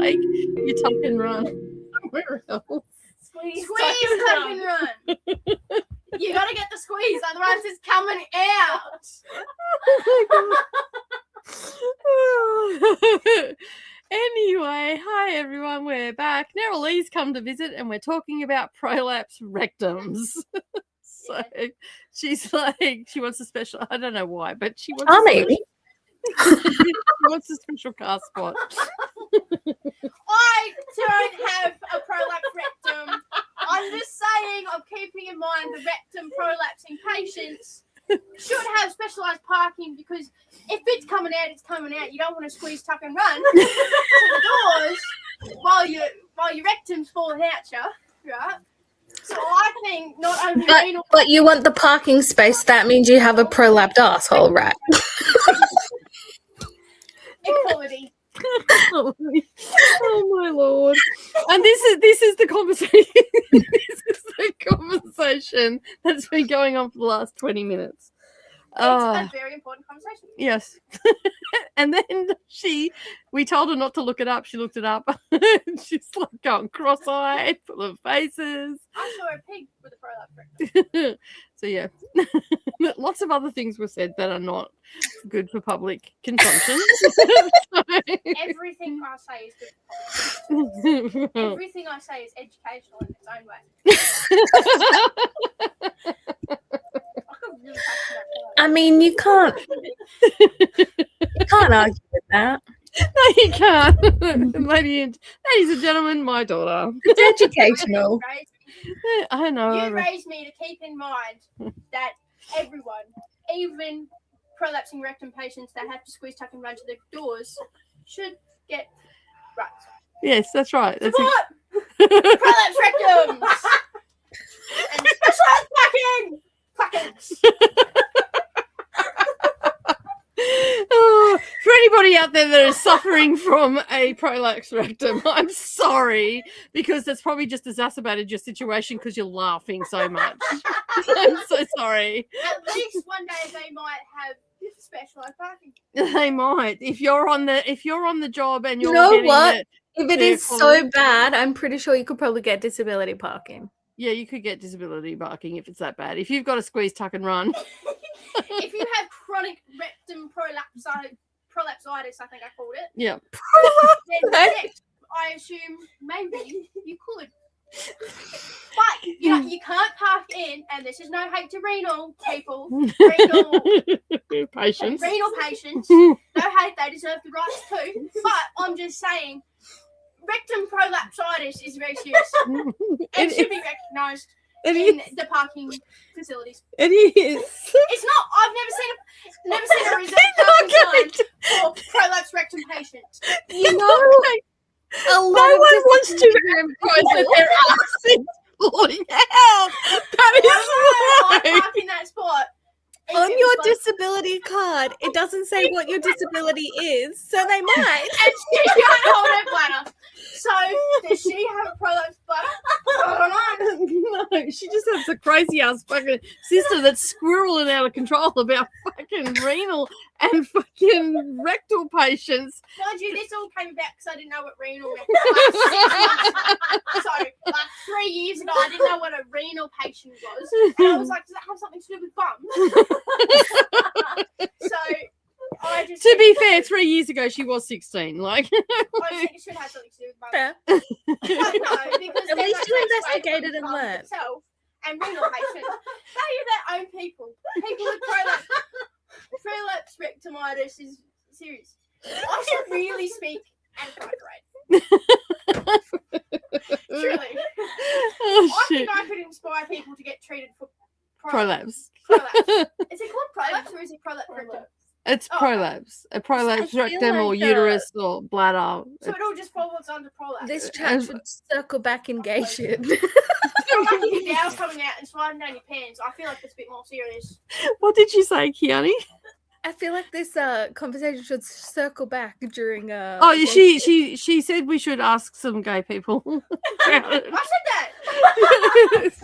like you tuck and run somewhere else. Squeeze, tuck and run. You got to get the squeeze, otherwise it's coming out. Oh my God. Anyway, hi everyone, we're back. Now Lee's come to visit and we're talking about prolapse rectums. So she's like, she wants a special, I don't know why, but she wants she wants a special car spot. I don't have a prolapse rectum. I'm just saying, I'm keeping in mind the rectum prolapsing patients should have specialised parking, because if it's coming out, it's coming out. You don't want to squeeze, tuck and run to the doors while your rectum's falling out, right? So I think not only but you want the parking space. That means you have a prolapsed asshole, right? equality. Oh my Lord. And this is the conversation. This is the conversation that's been going on for the last 20 minutes. It's a very important conversation. Yes. And then we told her not to look it up. She looked it up. She's like going cross-eyed, full of faces. I saw a pig with a prolapse rectum. So yeah. Lots of other things were said that are not good for public consumption. Everything I say is good for public consumption. Everything I say is educational in its own way. I mean, you can't argue with that. No, you can't. Ladies and gentlemen, my daughter. It's educational. I know. You raised me to keep in mind that everyone, even prolapsing rectum patients that have to squeeze, tuck and run to their doors, should get rights. Yes, that's right. That's prolapse rectums and specialized packings. Oh, for anybody out there that is suffering from a prolapse rectum, I'm sorry, because that's probably just exacerbated your situation because you're laughing so much. I'm so sorry. At least one day they might have specialized parking. They might. If you're on the job and you're You know getting what? If it is quality, so bad, I'm pretty sure you could probably get disability parking. yeah, you could get disability parking if it's that bad. If you've got to squeeze, tuck and run. If you have chronic rectum prolapsitis, I think I called it. Yeah. Then yes, I assume maybe you could. But you can't park in, and this is no hate to renal people, patients. renal patients. No hate, they deserve the rights too. But I'm just saying, rectum prolapsitis is very serious and should be recognised in the parking facilities. It is. It's not. I've never seen a reserved parking sign for prolapse rectum patients. You know, no one wants to emphasize that their ass is falling out. That is I'm right. parking that spot. on your disability card, it doesn't say what your disability is, so they might. And she can't hold her bladder. So, does she have a prolapse bladder? I don't know. No, she just has a crazy ass fucking sister that's squirreling out of control about fucking renal and fucking rectal patients. Mind you, this all came about because I didn't know what renal was. So, like 3 years ago, I didn't know what a renal patient was. And I was like, does that have something to do with bum? So, I just... To be fair, 3 years ago, she was 16. Like, I think it should have something to do with bum. Fair. No, because At least you investigated investigated and learned. And renal patients, they are their own people. People with prolapse rectimitis is serious. I should really speak and cooperate. Truly. oh I shit. think I could inspire people to get treated for Prolapse. prolapse. Is it called prolapse or is it prolapse rectum? It's Oh, prolapse. A prolapse I feel rectum or like, uterus or bladder. So it all just falls under prolapse. This chat should circle back engagement. Like if your bowel's coming out and sliding down your pants, I feel like it's a bit more serious. What did you say, Kiani? I feel like this conversation should circle back during Oh, she said we should ask some gay people. I said that.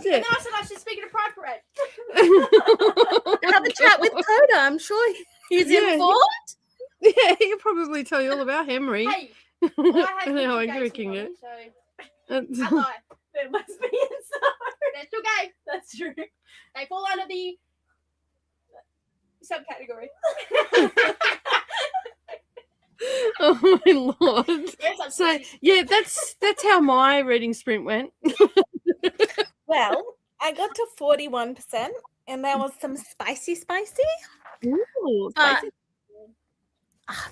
Yeah. And then I said I should speak at a pride parade. have a chat with Coda. I'm sure he's Yeah. informed. Yeah, he'll probably tell you all about Henry. Hey, had No, I'm gays drinking with it. me, so It's- I lie. They're lesbians. They're still gay. That's true. They fall under the subcategory. Oh my lord. Yes, I'm So sorry. yeah, that's how my reading sprint went. Well, I got to 41%, and there was some spicy. Ooh, But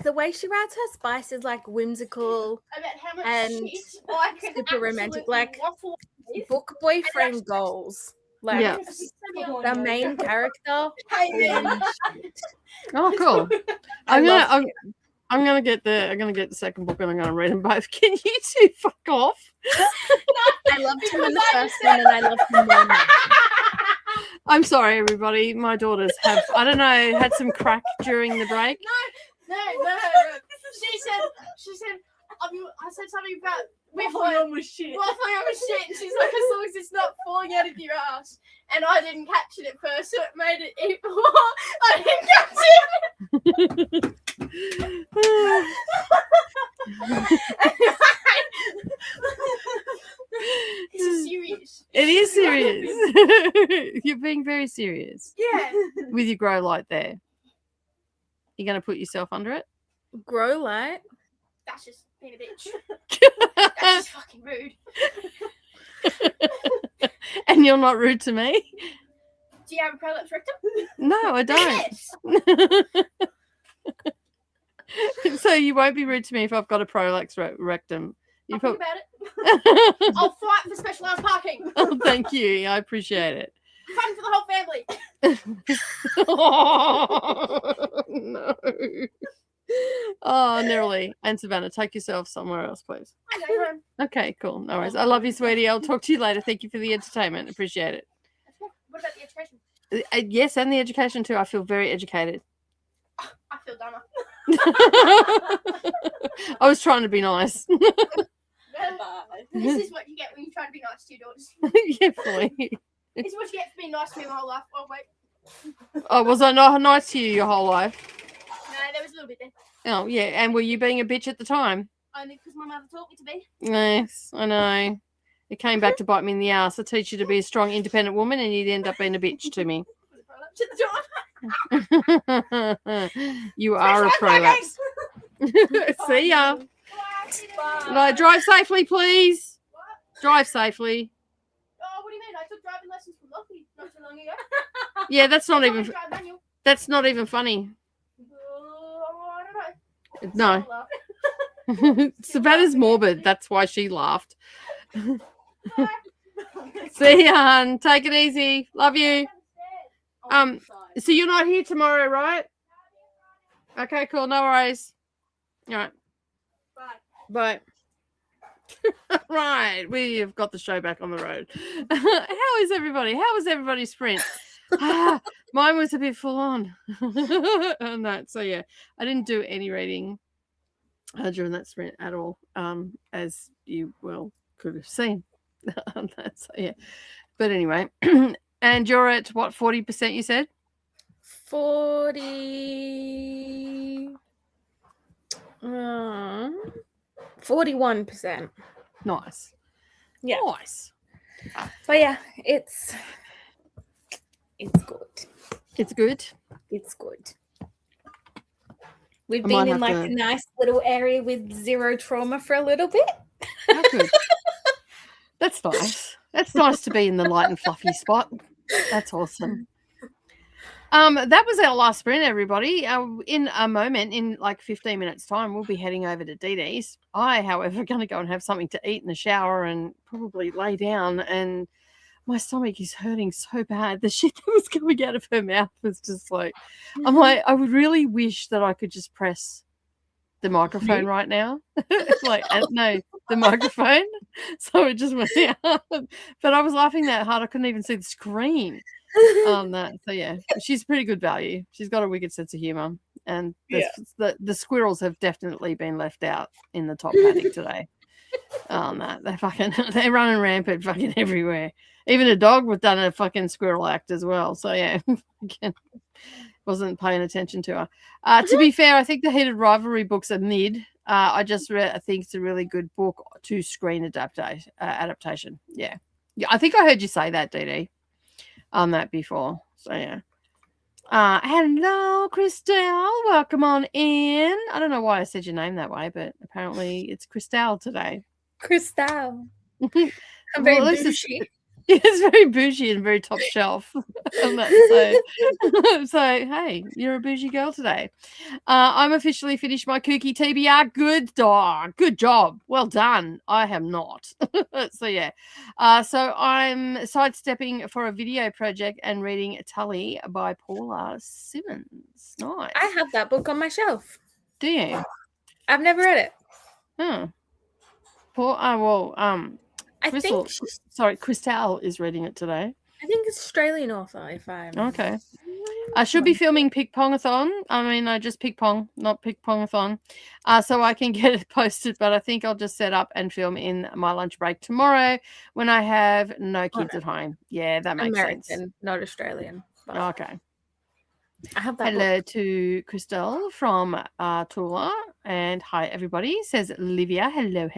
the way she writes her spice is like whimsical, About how much and shit I can super romantic, absolutely like waffle with. book boyfriend goals. Like Yeah. the main character. Hey, man. Oh, cool. I love I'm gonna get the second book and I'm gonna read them both. Can you two fuck off? I loved him in the first one, and I loved him more now. I'm sorry, everybody. My daughters have, I don't know, had some crack during the break. No. She said, I said something about Waffling on with shit. waffling over shit. And she's like, as long as it's not falling out of your ass. And I didn't catch it at first, so it made it even more. I didn't catch it. This is serious. It is serious. You're being very serious Yeah. with your grow light there. You're going to put yourself under it? Grow light. That's just being a bitch. That's just fucking rude. And you're not rude to me? Do you have a prolapse rectum? No, I don't. Yes. So you won't be rude to me if I've got a prolapse rectum. You I'll think put... about it. I'll fight for specialised parking. Oh, thank you. I appreciate it. Fun for the whole family. Oh, no. Oh, Nerily and Savannah, take yourself somewhere else, please. I'm going home. Okay, cool. No worries. I love you, sweetie. I'll talk to you later. Thank you for the entertainment. Appreciate it. What about the education? Yes, and the education too. I feel very educated. I feel dumber. I was trying to be nice. This is what you get when you try to be nice to your daughters. Yeah, fully. This is what you get for being nice to me my whole life. Oh, wait. Oh, was I not nice to you your whole life? No, there was a little bit there. Oh, yeah. And were you being a bitch at the time? Only because my mother taught me to be. Yes, I know. It came back to bite me in the ass. I teach you to be a strong, independent woman, and you'd end up being a bitch to me. You are a prolapse. See ya. Right, drive safely, please. Drive safely. Oh, what do you mean? I took driving lessons from Lockie not too long ago. Yeah, that's not I even. drive manual. That's not even funny. I don't know. No. Savannah's morbid. That's why she laughed. See ya, hon. Take it easy. Love you. So you're not here tomorrow, right? Okay, cool. No worries. All right. Bye. Right. We've got the show back on the road. How is everybody? How was everybody's sprint? Mine was a bit full on. On that. So yeah, I didn't do any reading during that sprint at all, as you well could have seen. So yeah. But anyway, and you're at what, 40%? You said 41%. nice. Yeah. Nice. But yeah, it's good. It's good. It's good. We've I might been in have like to- a nice little area with zero trauma for a little bit. How good. That's nice. That's nice to be in the light and fluffy spot. That's awesome. That was our last sprint, everybody. In a moment, in like 15 minutes time, we'll be heading over to Dee Dee's. I, however, going to go and have something to eat in the shower and probably lay down, and my stomach is hurting so bad. The shit that was coming out of her mouth was just like, I'm like, I would really wish that I could just press the microphone right now. Like, no, the microphone. So it just went out. But I was laughing that hard, I couldn't even see the screen on that. So yeah, she's pretty good value. She's got a wicked sense of humor, and the squirrels have definitely been left out in the top paddock today. On that, they're running rampant fucking everywhere. Even a dog was done a fucking squirrel act as well. So yeah, wasn't paying attention to her. To be fair, I think the heated rivalry books are mid. I just read. I think it's a really good book to screen adaptation. Yeah. I think I heard you say that, Dee, on that before. So yeah. Hello, Christelle. Welcome on in. I don't know why I said your name that way, but apparently it's Christelle today. Crystal. I'm Well, very at least bougie. it's very bougie and very top shelf. So hey, you're a bougie girl today. I'm officially finished my KuKi TBR. Good dog. Good job. Well done. I am not. So yeah. So I'm sidestepping for a video project and reading Tully by Paula Simmons. Nice. I have that book on my shelf. Do you? I've never read it. Oh. I Crystal, think Christelle is reading it today. I think it's Australian author, if I'm Okay. I should be filming Pick Pongathon. I mean, I just Pick Pong, not Pick Pongathon. So I can get it posted, but I think I'll just set up and film in my lunch break tomorrow when I have no kids at home. Yeah, that makes American, sense. not Australian. Okay. I have that Hello book. to Christelle from Tula. And hi, everybody, says Livia. Hello.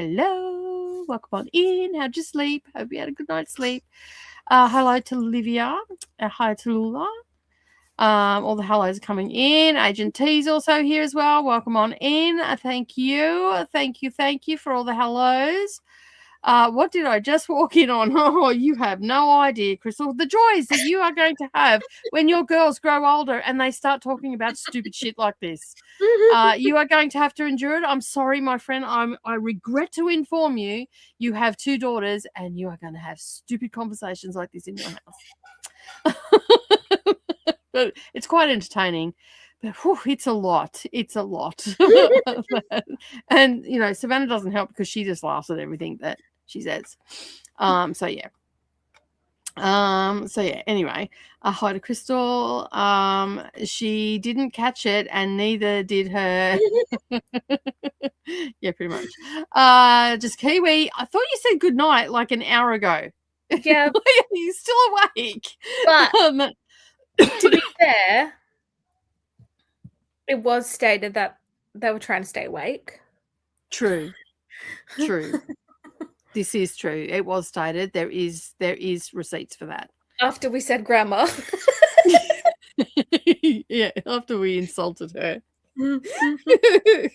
Welcome on in. How'd you sleep? Hope you had a good night's sleep. Hello to Livia. Hi to Lula. All the hellos are coming in. Agent T's also here as well. Welcome on in. Thank you. Thank you for all the hellos. What did I just walk in on? Oh, you have no idea, Crystal. The joys that you are going to have when your girls grow older and they start talking about stupid shit like this. You are going to have to endure it. I'm sorry, my friend. I regret to inform you, you have 2 daughters and you are going to have stupid conversations like this in your house. But it's quite entertaining. But whew, it's a lot. It's a lot. And, you know, Savannah doesn't help because she just laughs at everything that she says. So yeah. Anyway, hi to Crystal. She didn't catch it and neither did her. Yeah, pretty much. Just Kiwi. I thought you said good night like an hour ago. Yeah. You're still awake. But to be fair, it was stated that they were trying to stay awake. True. This is true. It was stated. There is receipts for that. After we said grammar. Yeah, after we insulted her.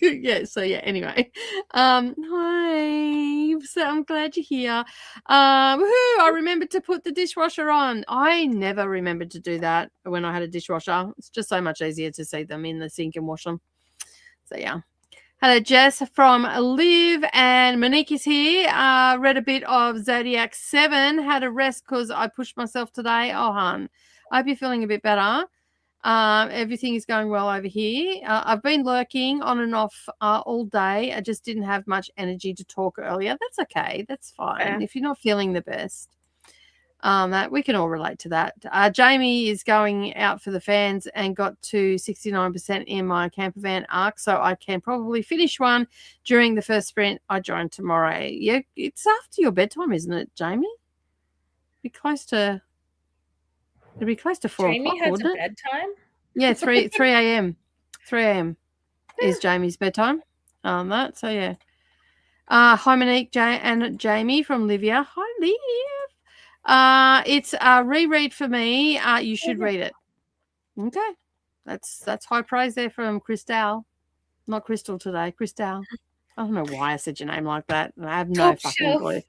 Yeah, so yeah, anyway. Hi. So I'm glad you're here. I remembered to put the dishwasher on. I never remembered to do that when I had a dishwasher. It's just so much easier to see them in the sink and wash them. So yeah. Hello, Jess from Liv, and Monique is here. Read a bit of Zodiac 7. Had a rest because I pushed myself today. Oh, hon, I hope you're feeling a bit better. Everything is going well over here. I've been lurking on and off all day. I just didn't have much energy to talk earlier. That's okay. That's fine. Yeah. If you're not feeling the best. That we can all relate to that. Jamie is going out for the fans and got to 69% in my camper van arc, so I can probably finish one during the first sprint I join tomorrow. Yeah, it's after your bedtime, isn't it, Jamie? It'd be close to 4 Jamie o'clock, has wouldn't a it? bedtime? Yeah, 3 a.m. 3 a.m. is Jamie's bedtime. That so yeah. Hi Monique, and Jamie from Livia. Hi Liv. It's a reread for me. You should read it. Okay. That's high praise there from Christelle. Not Crystal today. Christelle. I don't know why I said your name like that. I have no fucking clue.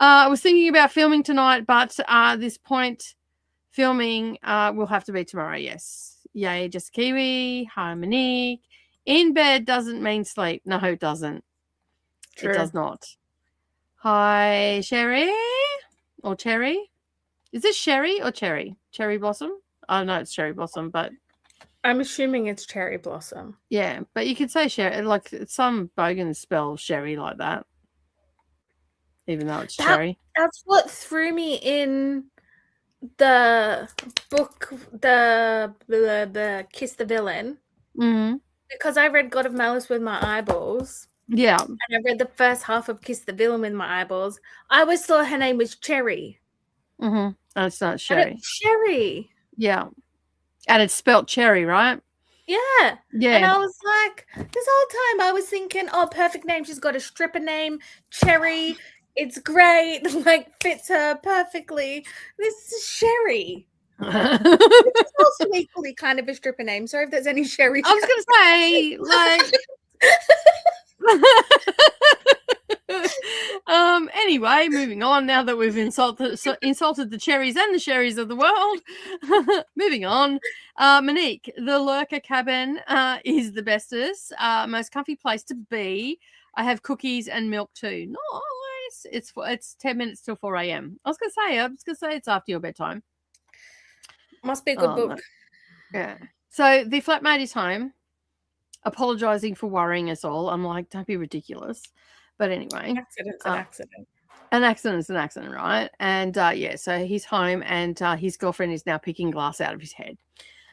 I was thinking about filming tonight, but this point filming will have to be tomorrow, yes. Yay, just Kiwi. Hi Monique. In bed doesn't mean sleep. No, it doesn't. True. It does not. Hi, Sherry or Cherry. Is this Sherry or Cherry? Cherry Blossom? Oh, no, it's Cherry Blossom, but... I'm assuming it's Cherry Blossom. Yeah, but you could say Sherry. Like, some bogans spell Sherry like that, even though it's Cherry. That's what threw me in the book, the Kiss the Villain. Mm-hmm. Because I read God of Malice with my eyeballs. Yeah. And I read the first half of Kiss the Villain with my eyeballs. I always thought her name was Cherry. Mm-hmm. And it's not Sherry. And it's Cherry. Yeah. And it's spelt cherry, right? Yeah. Yeah. And I was like, this whole time I was thinking, oh, perfect name. She's got a stripper name, Cherry. It's great. Like, fits her perfectly. This is Sherry. Which is also equally kind of a stripper name. Sorry if there's any Sherry. I was going to say, like... Anyway, moving on. Now that we've insulted the cherries and the sherries of the world, moving on. Monique, the lurker cabin is the bestest, most comfy place to be. I have cookies and milk too. Nice. It's 10 minutes till 4 a.m. I was gonna say it's after your bedtime. Must be a good book. Yeah. So the flatmate is home, apologising for worrying us all. I'm like, don't be ridiculous. But anyway, An accident's an accident. An accident's an accident, right? And so he's home, and his girlfriend is now picking glass out of his head.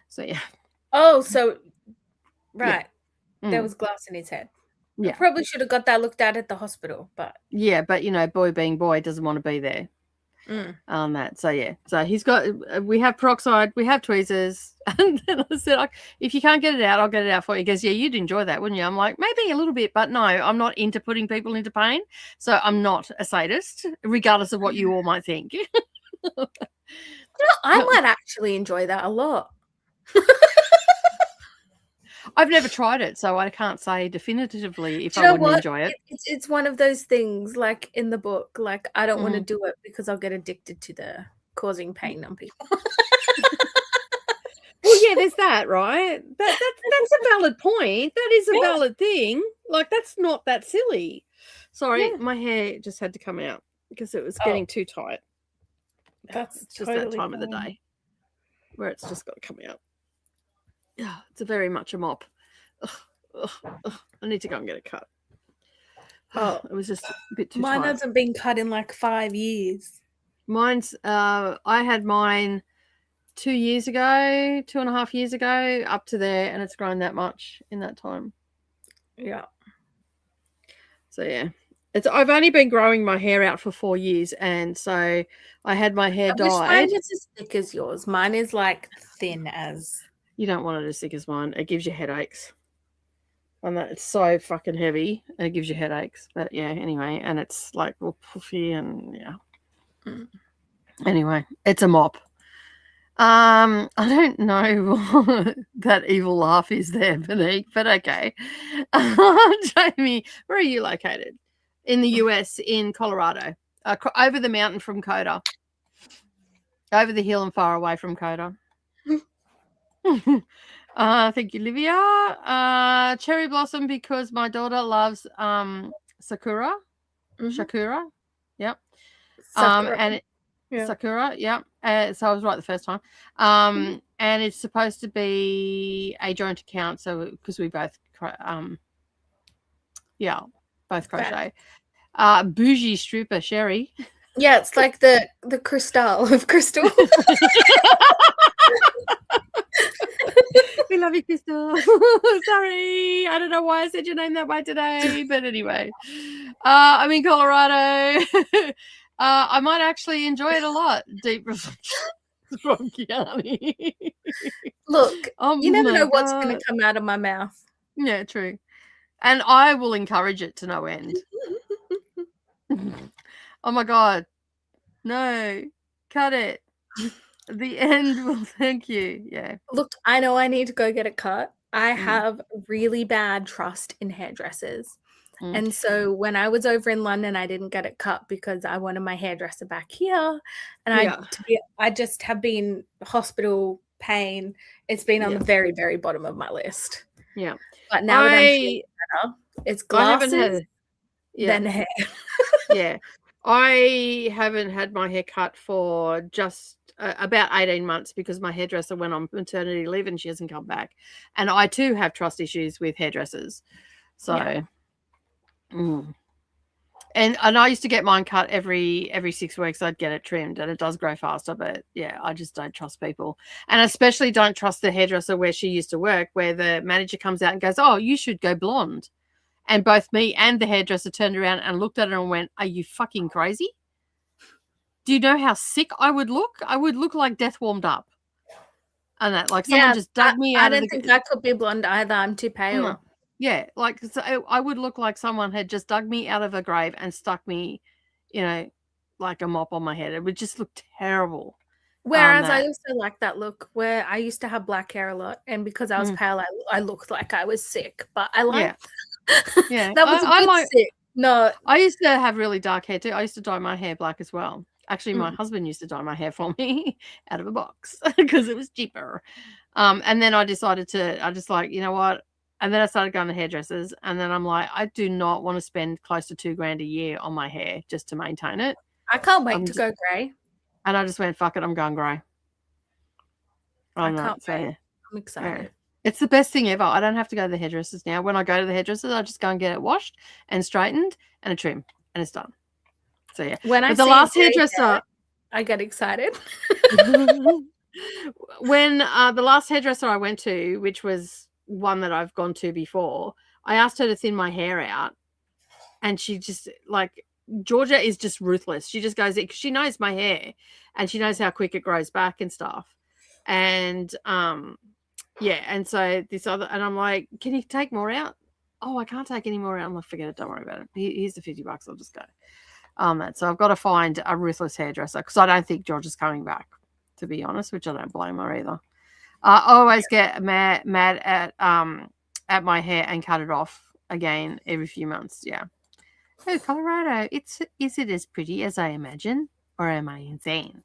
So yeah. Oh, so right. Yeah. There was glass in his head. Yeah. I probably should have got that looked at the hospital, but yeah, but boy being boy doesn't want to be there. On that. So yeah. So he's got, we have peroxide, we have tweezers. And then I said, if you can't get it out, I'll get it out for you. He goes, yeah, you'd enjoy that, wouldn't you? I'm like, maybe a little bit, but no, I'm not into putting people into pain. So I'm not a sadist, regardless of what you all might think. I might actually enjoy that a lot. I've never tried it, so I can't say definitively if I wouldn't enjoy it. It's one of those things, like in the book, like I don't want to do it because I'll get addicted to the causing pain on people. Well, yeah, there's that, right? That's a valid point. That is a valid thing. Like, that's not that silly. Sorry, my hair just had to come out because it was getting too tight. That's just totally that time of the day where it's just got to come out. Yeah, it's very much a mop. I need to go and get it cut. Oh, it was just a bit too Mine tight. hasn't been cut in like 5 years. Mine's, I had mine 2 years ago, 2.5 years ago, up to there, and it's grown that much in that time. Yeah. So, yeah. I've only been growing my hair out for 4 years, and so I had my hair dyed. Mine is as thick as yours. Mine is like thin as... You don't want it as thick as mine. It gives you headaches. And it's so fucking heavy, and it gives you headaches. But yeah, anyway, and it's like all puffy and yeah. Anyway, it's a mop. I don't know that evil laugh is there, Monique, but okay. Jamie, where are you located? In the US, in Colorado, over the mountain from Coda, over the hill and far away from Coda. Thank you, Livia. Cherry blossom because my daughter loves sakura. Sakura. Yep. Sakura. Sakura, yep. So I was right the first time. And it's supposed to be a joint account, so because we both both crochet. Bougie stripper Sherry. Yeah, it's like the crystal of Crystal. We love you, Crystal. Sorry, I don't know why I said your name that way today, but anyway, I'm in Colorado. I might actually enjoy it a lot. Deep reflection from Kiani. Look, you never know what's going to come out of my mouth. Yeah, true. And I will encourage it to no end. Oh my God. No, cut it. The end will thank you. Yeah. Look, I know I need to go get it cut. I have really bad trust in hairdressers. And so when I was over in London, I didn't get it cut because I wanted my hairdresser back here. And I just have been hospital pain. It's been on the very, very bottom of my list. Yeah. But now that I'm feeling better, it's glasses, then hair. Yeah. I haven't had my hair cut for just about 18 months because my hairdresser went on maternity leave and she hasn't come back. And I too have trust issues with hairdressers. So, and I used to get mine cut every 6 weeks. I'd get it trimmed and it does grow faster. But yeah, I just don't trust people. And especially don't trust the hairdresser where she used to work, where the manager comes out and goes, oh, you should go blonde. And both me and the hairdresser turned around and looked at her and went, are you fucking crazy? Do you know how sick I would look? I would look like death warmed up. and that like someone just dug me out. I don't think I could be blonde either. I'm too pale. Yeah, like so I would look like someone had just dug me out of a grave and stuck me, like a mop on my head. It would just look terrible. Whereas I also like that look where I used to have black hair a lot, and because I was pale, I looked like I was sick. But I like, that was a good sick. No, I used to have really dark hair too. I used to dye my hair black as well. Actually, my husband used to dye my hair for me out of a box because it was cheaper. And then I decided I just like, you know what? And then I started going to hairdressers, and then I'm like, I do not want to spend close to $2,000 a year on my hair just to maintain it. I can't wait to go grey. And I just went, fuck it, I'm going grey. I can't wait. I'm excited. Yeah. It's the best thing ever. I don't have to go to the hairdressers now. When I go to the hairdressers, I just go and get it washed and straightened and a trim, and it's done. So yeah. When I the last hairdresser, I get excited. When the last hairdresser I went to, which was one that I've gone to before, I asked her to thin my hair out, and she just like, Georgia is just ruthless. She just goes, because she knows my hair and she knows how quick it grows back and stuff. And and so this other, and I'm like, can you take more out? Oh, I can't take any more out. I'm like, forget it, don't worry about it. Here's the $50, I'll just go. So I've got to find a ruthless hairdresser because I don't think Georgia's coming back, to be honest, which I don't blame her either. I always get mad at my hair and cut it off again every few months. Yeah. Oh, Colorado, is it as pretty as I imagine, or am I insane?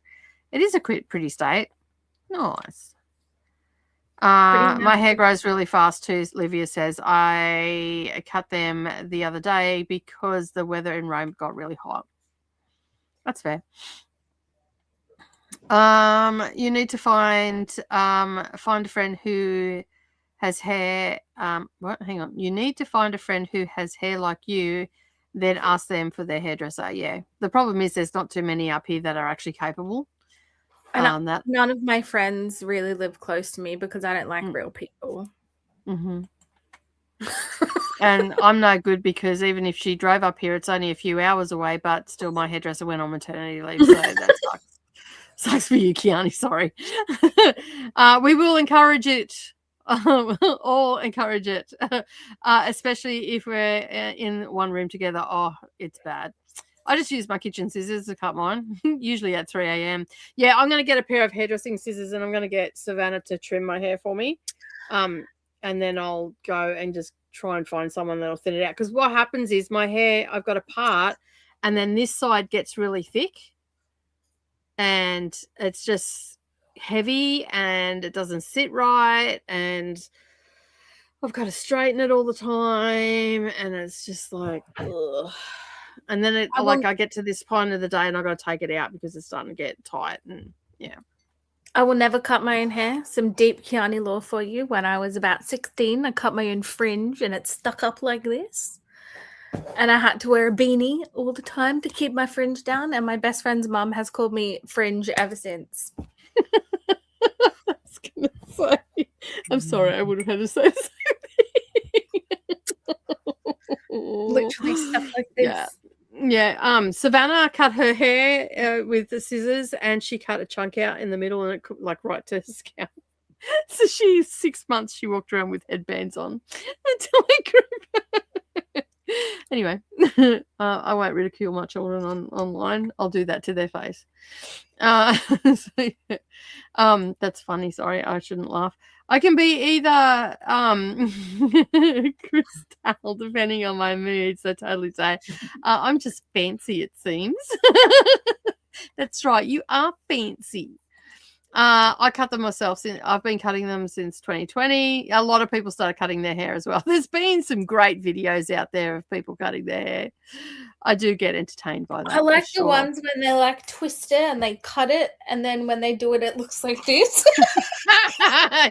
It is a pretty state. Nice. My hair grows really fast too, Livia says. I cut them the other day because the weather in Rome got really hot. That's fair. You need to find a friend who has hair. Hang on. You need to find a friend who has hair like you, then ask them for their hairdresser. Yeah. The problem is there's not too many up here that are actually capable. And none of my friends really live close to me because I don't like real people. Mm-hmm. And I'm no good because even if she drove up here, it's only a few hours away, but still my hairdresser went on maternity leave, so that sucks. Sucks for you, Kiani, sorry. We will encourage it. All encourage it, especially if we're in one room together. Oh, it's bad. I just use my kitchen scissors to cut mine, usually at 3 a.m. Yeah, I'm going to get a pair of hairdressing scissors and I'm going to get Savannah to trim my hair for me. And then I'll go and just try and find someone that'll thin it out. Because what happens is my hair, I've got a part and then this side gets really thick and it's just heavy and it doesn't sit right and I've got to straighten it all the time and it's just like, ugh. And then I get to this point of the day and I've got to take it out because it's starting to get tight and yeah. I will never cut my own hair. Some deep Kiani lore for you. When I was about 16, I cut my own fringe and it stuck up like this. And I had to wear a beanie all the time to keep my fringe down. And my best friend's mum has called me Fringe ever since. I was going to say, I'm sorry, I would have had to say the same thing. Literally stuff like this. Yeah. Yeah, Savannah cut her hair with the scissors and she cut a chunk out in the middle and it could like right to her scalp. So 6 months she walked around with headbands on until it grew. Anyway, I won't ridicule my children online. I'll do that to their face. So, yeah. That's funny. Sorry, I shouldn't laugh. I can be either Crystal, depending on my mood. So totally say, I'm just fancy, it seems. That's right. You are fancy. I cut them myself. I've been cutting them since 2020. A lot of people started cutting their hair as well. There's been some great videos out there of people cutting their hair. I do get entertained by that. I like the ones when they like twist it and they cut it, and then when they do it, it looks like this.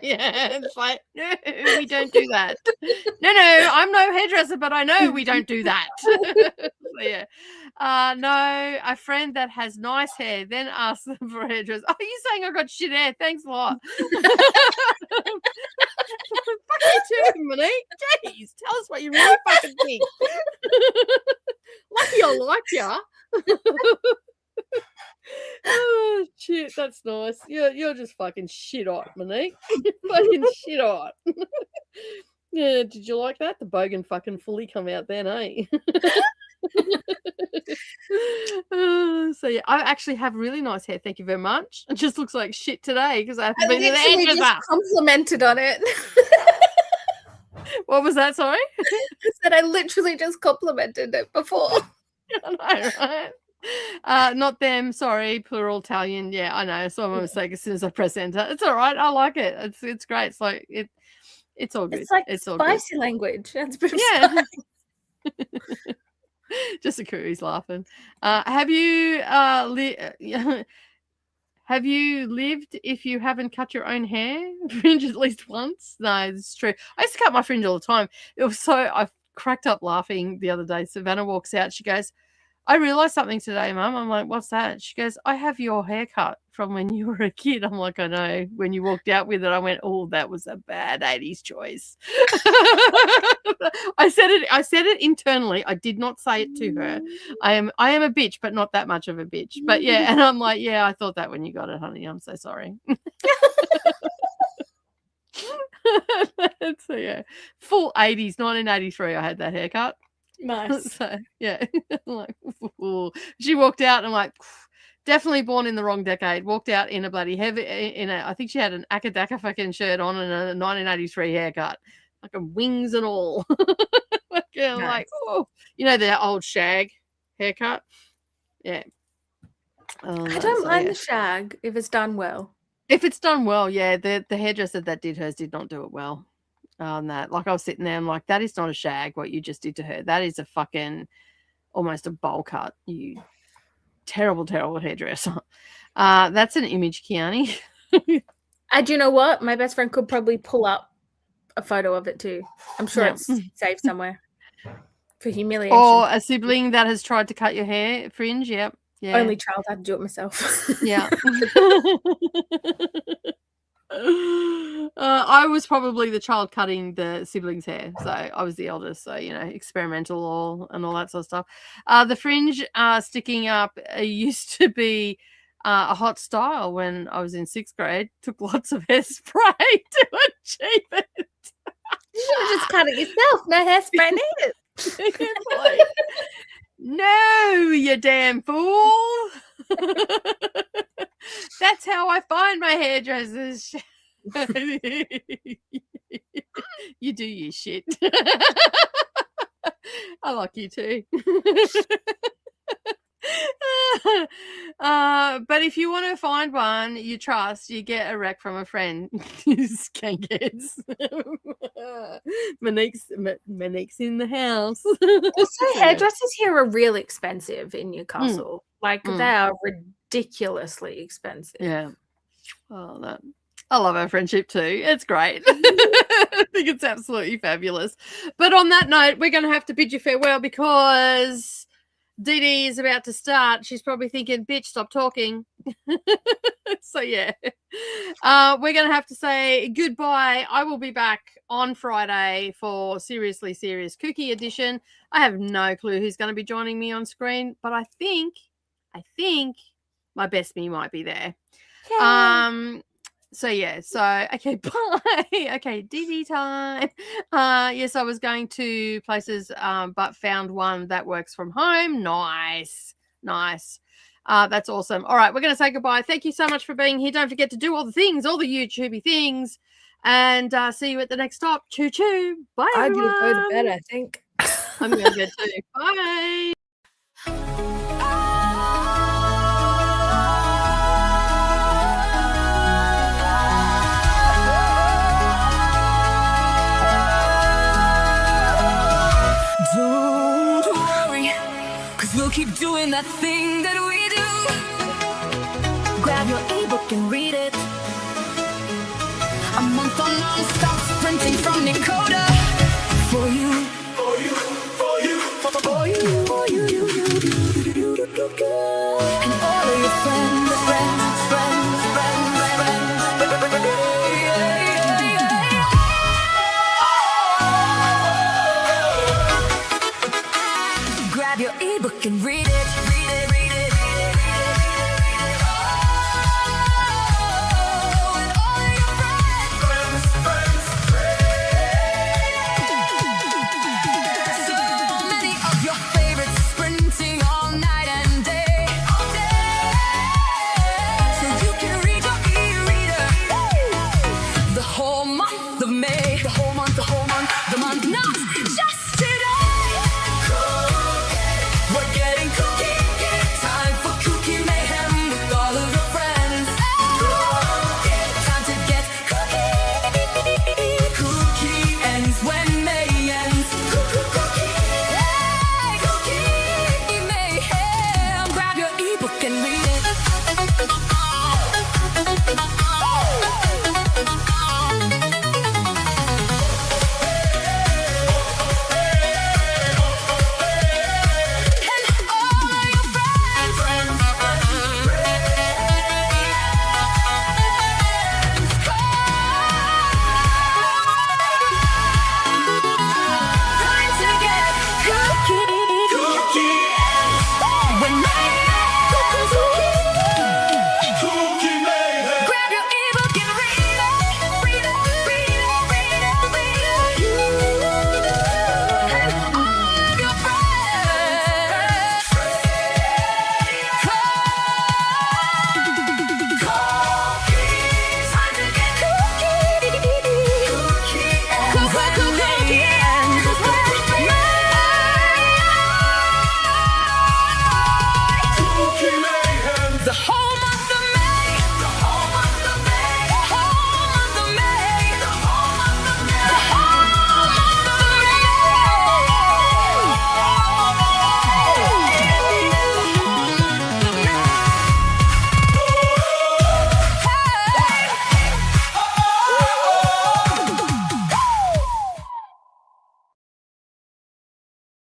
Yeah, it's like, no, we don't do that. No, I'm no hairdresser, but I know we don't do that. So, yeah. No, a friend that has nice hair then asks them for a hairdresser. Oh, you saying I got shit hair? Thanks a lot. Fuck you too, Monique. Jeez, tell us what you really fucking think. Lucky I like ya. Oh shit, that's nice. You're just fucking shit hot, Monique. Fucking shit hot. Yeah, did you like that? The bogan fucking fully come out then, eh? So yeah, I actually have really nice hair. Thank you very much. It just looks like shit today because I haven't been to the hairdresser. Just complimented on it. What was that? Sorry, I said I literally just complimented it before. I know, right? Not them. Sorry, plural Italian. Yeah, I know. So I'm a mistake as soon as I press enter. It's all right. I like it. It's great. It's like it's all good. It's like it's all spicy language. That's pretty Just a KuKi's laughing. Have you have you lived if you haven't cut your own hair? Fringe at least once? No, it's true. I used to cut my fringe all the time. It was so I cracked up laughing the other day. Savannah walks out. She goes, I realized something today, Mum. I'm like, what's that? She goes, I have your haircut from when you were a kid. I'm like, I know. When you walked out with it, I went, oh, that was a bad 80s choice. I said it internally. I did not say it to her. I am a bitch, but not that much of a bitch. But yeah, and I'm like, yeah, I thought that when you got it, honey. I'm so sorry. So yeah, full 80s, 1983. I had that haircut. Nice. So yeah, like, ooh. She walked out and I'm like, definitely born in the wrong decade. Walked out in a bloody I think she had an Akadaka fucking shirt on and a 1983 haircut, like a wings and all. Nice. Like, oh, you know, the old shag haircut. Yeah. I don't mind the shag if it's done well. If it's done well, yeah. The hairdresser that did hers did not do it well. On that, like I was sitting there, I'm like, that is not a shag. What you just did to her, that is a fucking almost a bowl cut. You terrible, terrible hairdresser. That's an image, Kiani. And you know what? My best friend could probably pull up a photo of it too. I'm sure it's saved somewhere for humiliation. Or a sibling that has tried to cut your hair, fringe. Yep. Yeah. Only child, I had to do it myself. Yeah. I was probably the child cutting the siblings' hair, so I was the eldest. So experimental and all that sort of stuff. The fringe sticking up used to be a hot style when I was in 6th grade. Took lots of hairspray to achieve it. You should have just cut it yourself. No hairspray needed. Like, no, you damn fool. That's how I find my hairdressers. You do your shit. I like you too. But if you want to find one you trust, you get a rec from a friend. Skankheads. Monique's in the house. Also, hairdressers here are really expensive in Newcastle. Like they are ridiculously expensive. Yeah. Oh, I love our friendship too. It's great. I think it's absolutely fabulous. But on that note, we're going to have to bid you farewell because Dee Dee is about to start. She's probably thinking, bitch, stop talking. So, yeah. We're going to have to say goodbye. I will be back on Friday for Seriously Serious KuKi edition. I have no clue who's going to be joining me on screen, but I think my best me might be there. Yeah. So yeah, okay, bye. Okay, Dee Dee time. Yes, I was going to places, but found one that works from home. Nice. That's awesome. All right, we're going to say goodbye. Thank you so much for being here. Don't forget to do all the things, all the YouTubey things, and see you at the next stop. Choo choo. Bye. I do go to bed, I think. I'm going to bed too. Bye. Don't worry, 'cause we'll keep doing that thing that we do. Grab your e-book and read it. A month on non-stop sprinting from